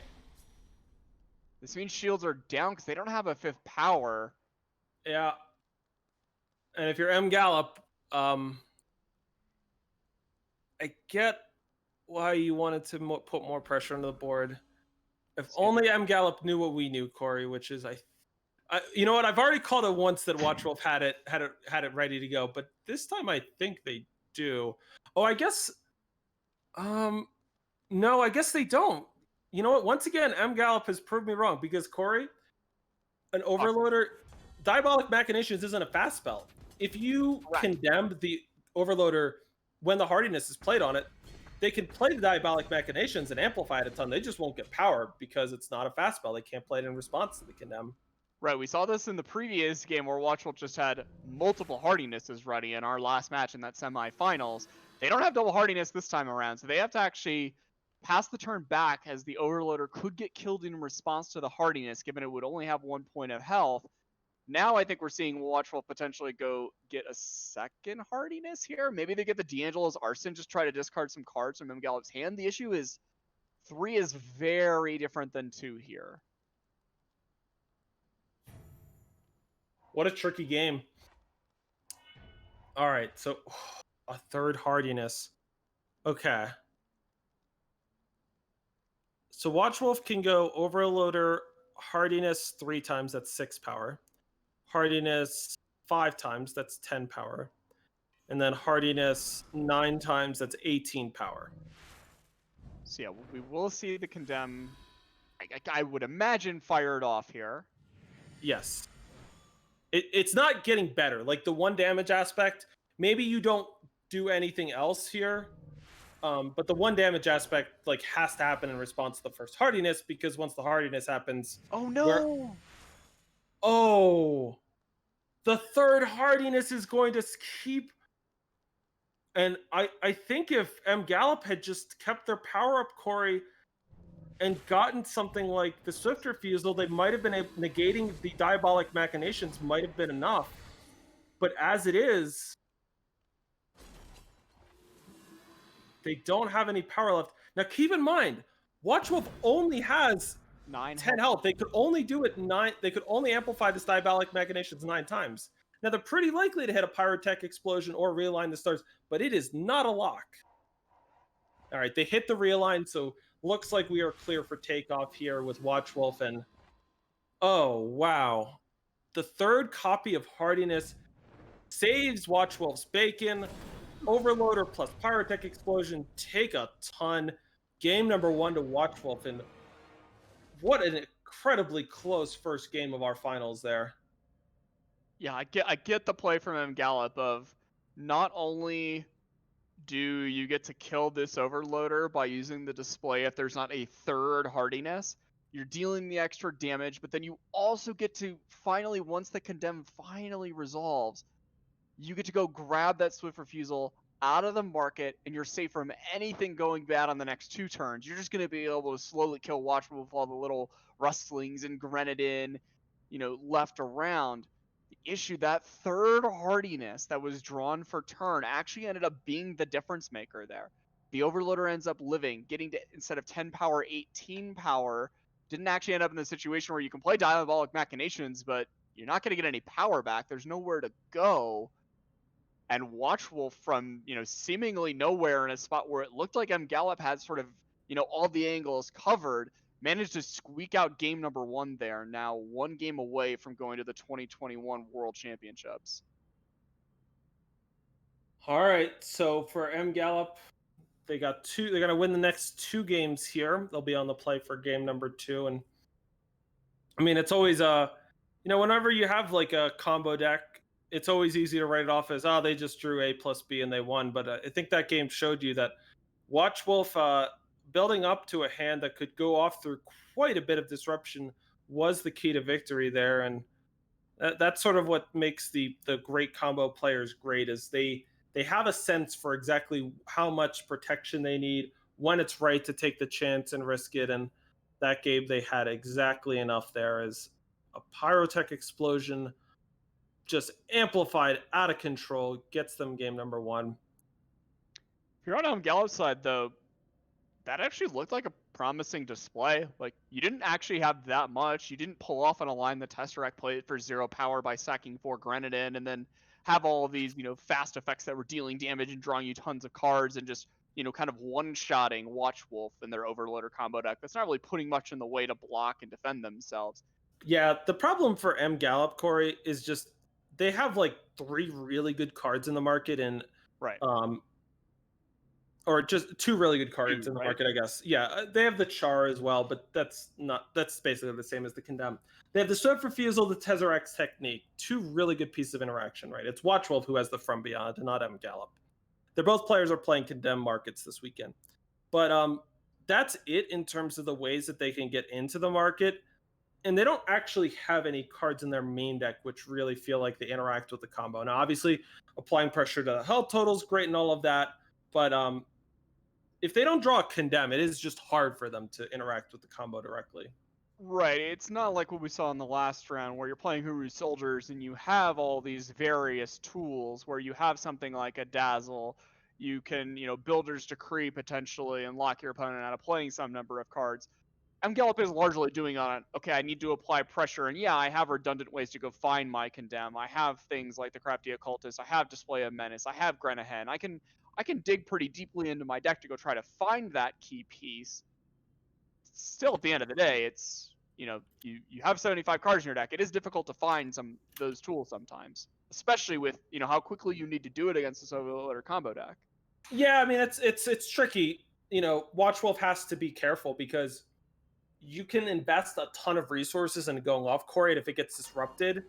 This means shields are down because they don't have a 5th power. Yeah. And if you're M Gallop, I get why you wanted to put more pressure on the board. If only M Gallop knew what we knew, Corey, which is you know what? I've already called it once that Watchwolf had it ready to go, but this time I think they do. Oh, I guess. No, I guess they don't. You know what? Once again, M Gallop has proved me wrong because Corey, an Overloader, Diabolic Machinations isn't a fast spell. If you condemn the Overloader when the hardiness is played on it, they can play the Diabolic Machinations and amplify it a ton. They just won't get power because it's not a fast spell. They can't play it in response to the condemn. Right, we saw this in the previous game where Watchwolf just had multiple hardinesses ready in our last match in that semifinals. They don't have double hardiness this time around, so they have to actually pass the turn back as the Overloader could get killed in response to the hardiness, given it would only have 1 point of health. Now I think we're seeing Watchwolf potentially go get a second hardiness here. Maybe they get the D'Angelo's Arson, just try to discard some cards from Gallop's hand. The issue is 3 is very different than 2 here. What a tricky game. All right, so a third hardiness. Okay. So Watchwolf can go Overloader hardiness 3 times, that's 6 power. Hardiness 5 times, that's 10 power. And then hardiness 9 times, that's 18 power. So yeah, we will see the condemn, I would imagine, fired off here. Yes. It's not getting better. Like the 1 damage aspect, maybe you don't do anything else here. But the 1 damage aspect like has to happen in response to the first hardiness, because once the hardiness happens... Oh no! Oh! The third hardiness is going to keep... And I think if Gallop had just kept their power up, Corey, and gotten something like the Swift Refusal, they might have been negating the Diabolic Machinations might have been enough. But as it is, they don't have any power left. Now keep in mind, Watchwolf only has 10 health. They could only do it 9. They could only amplify this Diabolic Machinations 9 times. Now they're pretty likely to hit a Pyrotech Explosion or realign the stars, but it is not a lock. All right, they hit the realign, so looks like we are clear for takeoff here with Watchwolf. And oh wow, the third copy of hardiness saves Watchwolf's bacon. Overloader plus Pyrotech Explosion take a ton. Game number 1 to Watchwolf, and what an incredibly close first game of our finals there. Yeah, I get the play from Gallop of not only do you get to kill this Overloader by using the display if there's not a third hardiness, you're dealing the extra damage, but then you also get to finally, once the condemn finally resolves, you get to go grab that Swift Refusal out of the market, and you're safe from anything going bad on the next 2 turns. You're just going to be able to slowly kill Watchwolf with all the little rustlings and Grenadin, left around. The issue, that third hardiness that was drawn for turn actually ended up being the difference maker there. The Overloader ends up living, getting to, instead of 10 power, 18 power. Didn't actually end up in the situation where you can play Diabolic Machinations, but you're not going to get any power back. There's nowhere to go. And Watchwolf from, seemingly nowhere in a spot where it looked like Gallop had sort of, all the angles covered, managed to squeak out game number 1 there, now 1 game away from going to the 2021 World Championships. All right, so for Gallop, they got 2. They're gonna win the next 2 games here. They'll be on the play for game number 2, and I mean, it's always whenever you have like a combo deck, it's always easy to write it off as, they just drew A plus B and they won. But I think that game showed you that Watchwolf, building up to a hand that could go off through quite a bit of disruption, was the key to victory there. And that's sort of what makes the great combo players great, is they have a sense for exactly how much protection they need, when it's right to take the chance and risk it. And that game, they had exactly enough there, as a Pyrotech Explosion just amplified out of control, gets them game number 1. If you're on Gallop's side, though, that actually looked like a promising display. Like, you didn't actually have that much. You didn't pull off an Align the Tesseract play for 0 power by sacking 4 Grenadin, and then have all of these, fast effects that were dealing damage and drawing you tons of cards, and just, kind of one-shotting Watchwolf in their Overloader combo deck. That's not really putting much in the way to block and defend themselves. Yeah, the problem for Gallop, Corey, is just they have like 3 really good cards in the market, and right. or just two really good cards Two, in the right? market, I guess. Yeah, they have the Char as well, but that's basically the same as the Condemn. They have the Swift Refusal, the Tezzerect's Technique, two really good pieces of interaction, right? It's Watchwolf who has the From Beyond, and not M Gallop. They're both players are playing Condemn markets this weekend, but that's it in terms of the ways that they can get into the market. And they don't actually have any cards in their main deck which really feel like they interact with the combo. Now, obviously, applying pressure to the health total is great and all of that, but if they don't draw a Condemn, it is just hard for them to interact with the combo directly. Right, it's not like what we saw in the last round where you're playing Huru Soldiers and you have all these various tools where you have something like a Dazzle, you can, Builder's Decree potentially and lock your opponent out of playing some number of cards. Gallop is largely doing on it, okay, I need to apply pressure, and yeah, I have redundant ways to go find my Condemn. I have things like the Crafty Occultist, I have Display of Menace, I have Grenahen. I can dig pretty deeply into my deck to go try to find that key piece. Still, at the end of the day, it's, you have 75 cards in your deck. It is difficult to find those tools sometimes, especially with, how quickly you need to do it against this overloader combo deck. Yeah, I mean it's tricky. Watchwolf has to be careful because you can invest a ton of resources into going off core, and if it gets disrupted,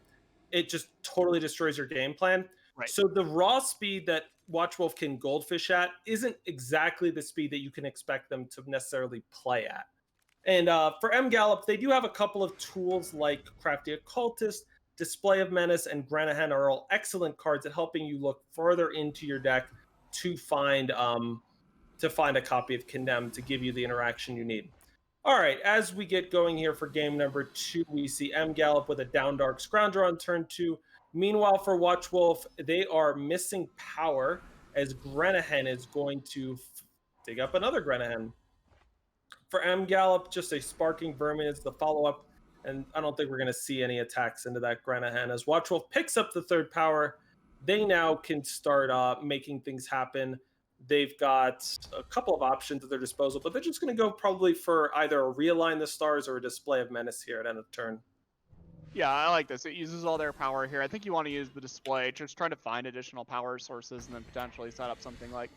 it just totally destroys your game plan. Right. So the raw speed that Watchwolf can goldfish at isn't exactly the speed that you can expect them to necessarily play at. And for M Gallop, they do have a couple of tools like Crafty Occultist, Display of Menace, and Grenahen are all excellent cards at helping you look further into your deck to find a copy of Condemn to give you the interaction you need. All right, as we get going here for game number 2, we see M Gallop with a Down Dark Scrounger on turn 2. Meanwhile, for Watchwolf, they are missing power as Grenahen is going to dig up another Grenahen. For M Gallop, just a Sparking Vermin is the follow-up, and I don't think we're going to see any attacks into that Grenahen. As Watchwolf picks up the third power, they now can start making things happen. They've got a couple of options at their disposal, but they're just going to go probably for either a Realign the Stars or a Display of Menace here at end of turn. Yeah, I like this. It uses all their power here. I think you want to use the display, just trying to find additional power sources and then potentially set up something like,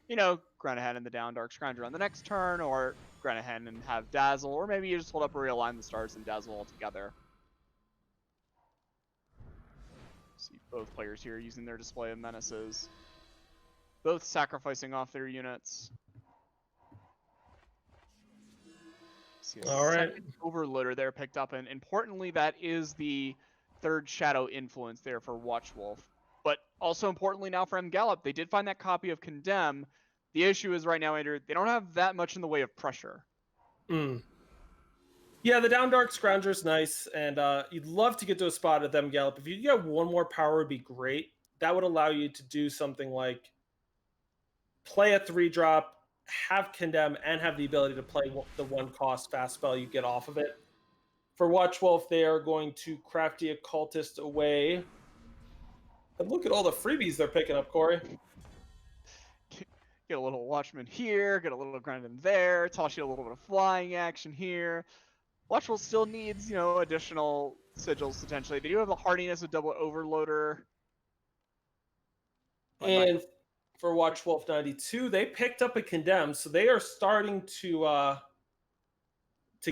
Grenahen and the Down Dark Scrounger on the next turn, or Grenahen and have Dazzle, or maybe you just hold up a Realign the Stars and Dazzle all together. See both players here using their Display of Menaces. Both sacrificing off their units. See a All right. second Overloader there picked up, and importantly, that is the third Shadow Influence there for Watchwolf. But also importantly now for M Gallop, they did find that copy of Condemn. The issue is right now, Andrew, they don't have that much in the way of pressure. Yeah, the Down Dark Scrounger is nice, and you'd love to get to a spot at M Gallop. If you get one more power, would be great. That would allow you to do something like play a 3-drop, have Condemn, and have the ability to play the 1-cost fast spell you get off of it. For Watchwolf, they are going to Crafty Occultist away. And look at all the freebies they're picking up, Corey. Get a little Watchman here, get a little Grenahen there, toss you a little bit of flying action here. Watchwolf still needs, additional sigils potentially. They do have a hardiness of double Overloader. And for Watchwolf 92, they picked up a Condemn, so they are starting to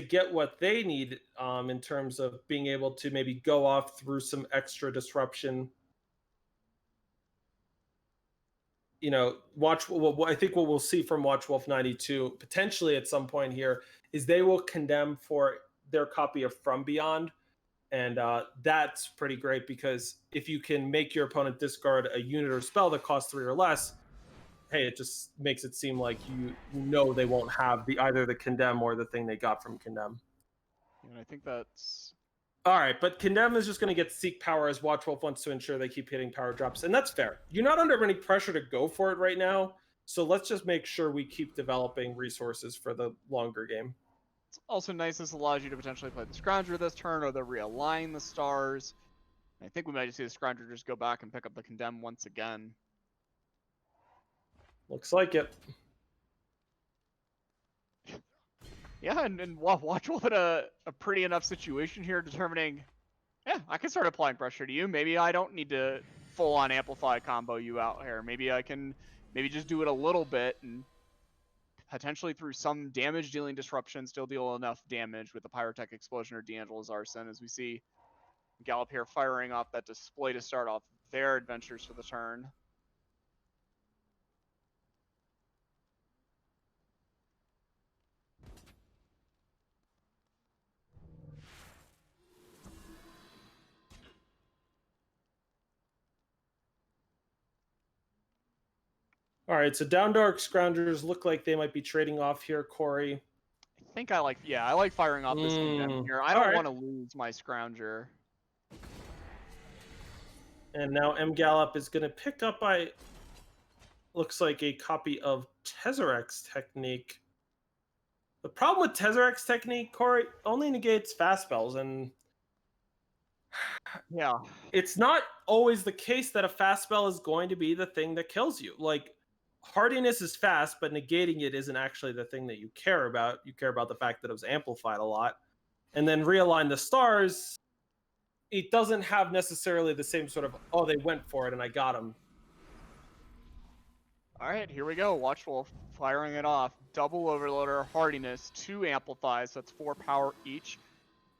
get what they need in terms of being able to maybe go off through some extra disruption. I think what we'll see from Watchwolf 92 potentially at some point here is they will Condemn for their copy of From Beyond. And that's pretty great because if you can make your opponent discard a unit or spell that costs 3 or less, hey, it just makes it seem like you know they won't have either the Condemn or the thing they got from Condemn. And I think that's... All right, but Condemn is just going to get Seek Power as Watchwolf wants to ensure they keep hitting power drops, and that's fair. You're not under any pressure to go for it right now, so let's just make sure we keep developing resources for the longer game. It's also nice this allows you to potentially play the Scrounger this turn, or the Realign the Stars. I think we might just see the Scrounger just go back and pick up the Condemn once again. Looks like it. Yeah, and Watchwolf in a pretty enough situation here, determining, yeah, I can start applying pressure to you. Maybe I don't need to full-on amplify combo you out here. Maybe I can just do it a little bit and potentially through some damage dealing disruption, still deal enough damage with the Pyrotech Explosion or D'Angelo's Arson, as we see Gallop here firing off that display to start off their adventures for the turn. All right, so Down Dark Scroungers look like they might be trading off here, Corey. I think I like firing off this condemn here. I don't want to lose my Scrounger. And now M Gallop is going to pick up looks like a copy of Tezzerac's Technique. The problem with Tezzerac's Technique, Corey, only negates fast spells, and yeah, it's not always the case that a fast spell is going to be the thing that kills you. Like, hardiness is fast, but negating it isn't actually the thing that you care about. You care about the fact that it was amplified a lot. And then Realign the Stars, it doesn't have necessarily the same sort of, oh, they went for it and I got them. All right, here we go. Watchwolf firing it off. Double Overloader, Hardiness, 2 amplifies. That's 4 power each.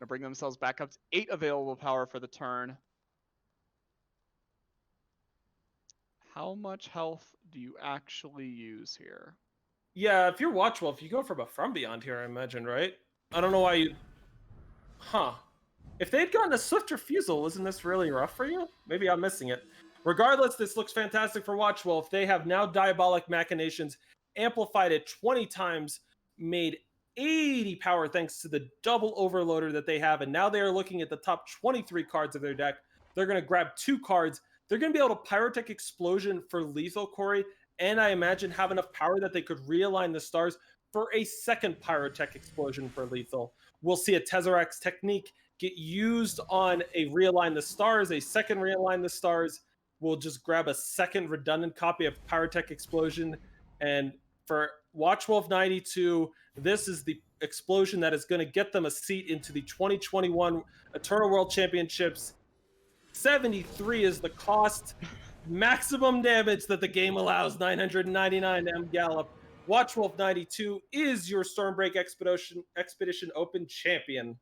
Gonna bring themselves back up to 8 available power for the turn. How much health do you actually use here? Yeah, if you're Watchwolf, you go for a From Beyond here, I imagine, right? I don't know why you... Huh. If they'd gotten a Swift Refusal, isn't this really rough for you? Maybe I'm missing it. Regardless, this looks fantastic for Watchwolf. They have now Diabolic Machinations, amplified it 20 times, made 80 power thanks to the double overloader that they have, and now they are looking at the top 23 cards of their deck. They're going to grab 2 cards. They're going to be able to Pyrotech Explosion for lethal, Corey, and I imagine have enough power that they could realign the stars for a second Pyrotech Explosion for lethal. We'll see a Tezzerac's Technique get used on a Realign the Stars, a second Realign the Stars. We'll just grab a second redundant copy of Pyrotech Explosion. And for Watchwolf 92, this is the explosion that is going to get them a seat into the 2021 Eternal World Championships. 73 is the cost. Maximum damage that the game allows, 999 M Gallop. Watchwolf 92 is your Stormbreak Expedition Open champion.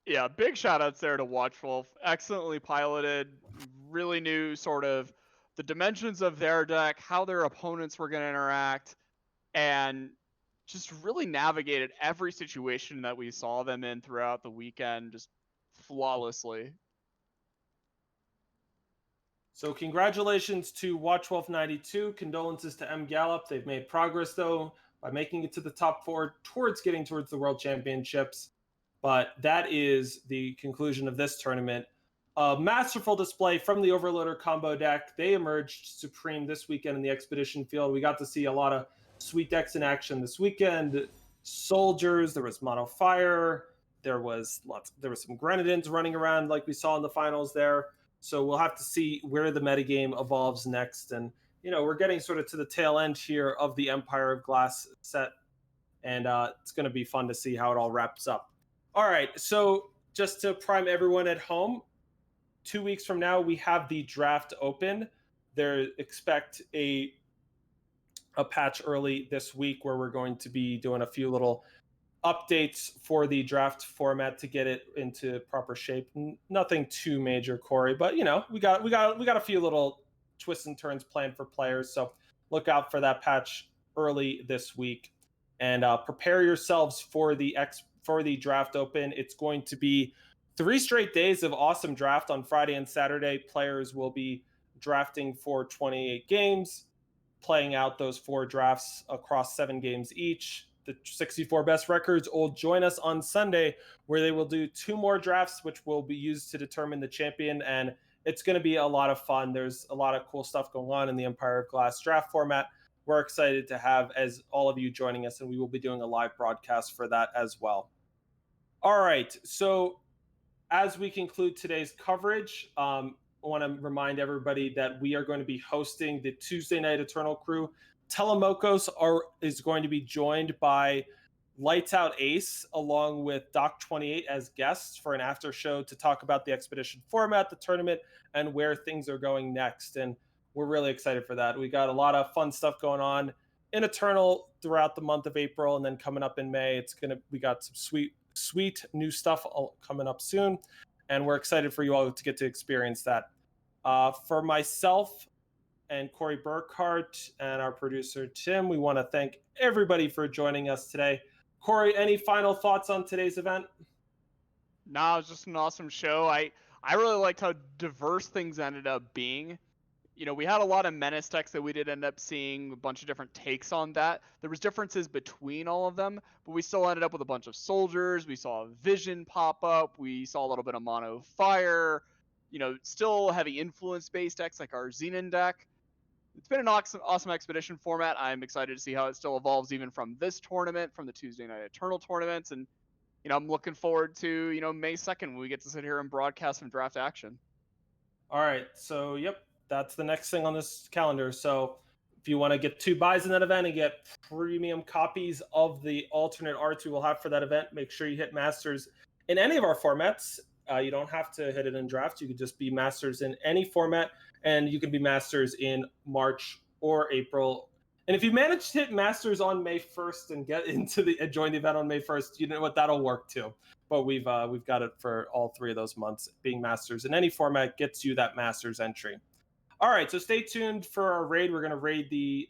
Yeah, big shout outs there to Watchwolf. Excellently piloted, really knew sort of the dimensions of their deck, how their opponents were going to interact, and just really navigated every situation that we saw them in throughout the weekend just flawlessly. So congratulations to Watchwolf 92. Condolences to M Gallop. They've made progress, though, by making it to the top 4 towards getting towards the World Championships. But that is the conclusion of this tournament. A masterful display from the Overloader combo deck. They emerged supreme this weekend in the Expedition field. We got to see a lot of sweet decks in action this weekend. Soldiers, there was Mono Fire, there was some Grenadins running around like we saw in the finals there. So we'll have to see where the metagame evolves next. And, you know, we're getting sort of to the tail end here of the Empire of Glass set. And it's going to be fun to see how it all wraps up. All right, so just to prime everyone at home, 2 weeks from now, we have the draft open. Expect a patch early this week where we're going to be doing a few little updates for the draft format to get it into proper shape. Nothing too major, Corey, but you know, we got a few little twists and turns planned for players. So look out for that patch early this week, and prepare yourselves for the draft open. It's going to be 3 straight days of awesome draft on Friday and Saturday. Players will be drafting for 28 games, playing out those 4 drafts across 7 games each. The 64 best records will join us on Sunday, where they will do 2 more drafts, which will be used to determine the champion. And it's going to be a lot of fun. There's a lot of cool stuff going on in the Empire of Glass draft format. We're excited to have as all of you joining us, and we will be doing a live broadcast for that as well. All right, so as we conclude today's coverage, I want to remind everybody that we are going to be hosting the Tuesday Night Eternal crew. Telemokos is going to be joined by Lights Out Ace along with Doc 28 as guests for an after show to talk about the Expedition format, the tournament, and where things are going next. And we're really excited for that. We got a lot of fun stuff going on in Eternal throughout the month of April, and then coming up in May, we got some sweet new stuff coming up soon, and we're excited for you all to get to experience that. For myself and Corey Burkhart and our producer Tim, we want to thank everybody for joining us today. Corey, any final thoughts on today's event? Nah, it was just an awesome show. I really liked how diverse things ended up being. We had a lot of Menace decks that we did end up seeing, a bunch of different takes on that. There was differences between all of them, but we still ended up with a bunch of soldiers. We saw Vision pop up. We saw a little bit of mono fire. Still heavy influence-based decks like our Xenon deck. It's been an awesome expedition format. I'm excited to see how it still evolves even from this tournament, from the Tuesday Night Eternal tournaments, and I'm looking forward to May 2nd when we get to sit here and broadcast some draft action. All right, so yep, that's the next thing on this calendar. So if you want to get 2 buys in that event and get premium copies of the alternate arts we will have for that event, make sure you hit Masters in any of our formats. You don't have to hit it in draft. You could just be Masters in any format, and you can be Masters in March or April. And if you manage to hit Masters on May 1st and get into join the event on May 1st, you know what, that'll work too. But we've got it for all 3 of those months. Being Masters in any format gets you that Masters entry. All right, so stay tuned for our raid. We're going to raid the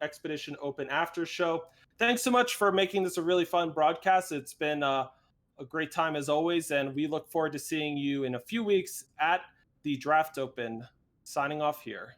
Expedition Open after show. Thanks so much for making this a really fun broadcast. It's been a great time as always, and we look forward to seeing you in a few weeks at the Draft Open. Signing off here.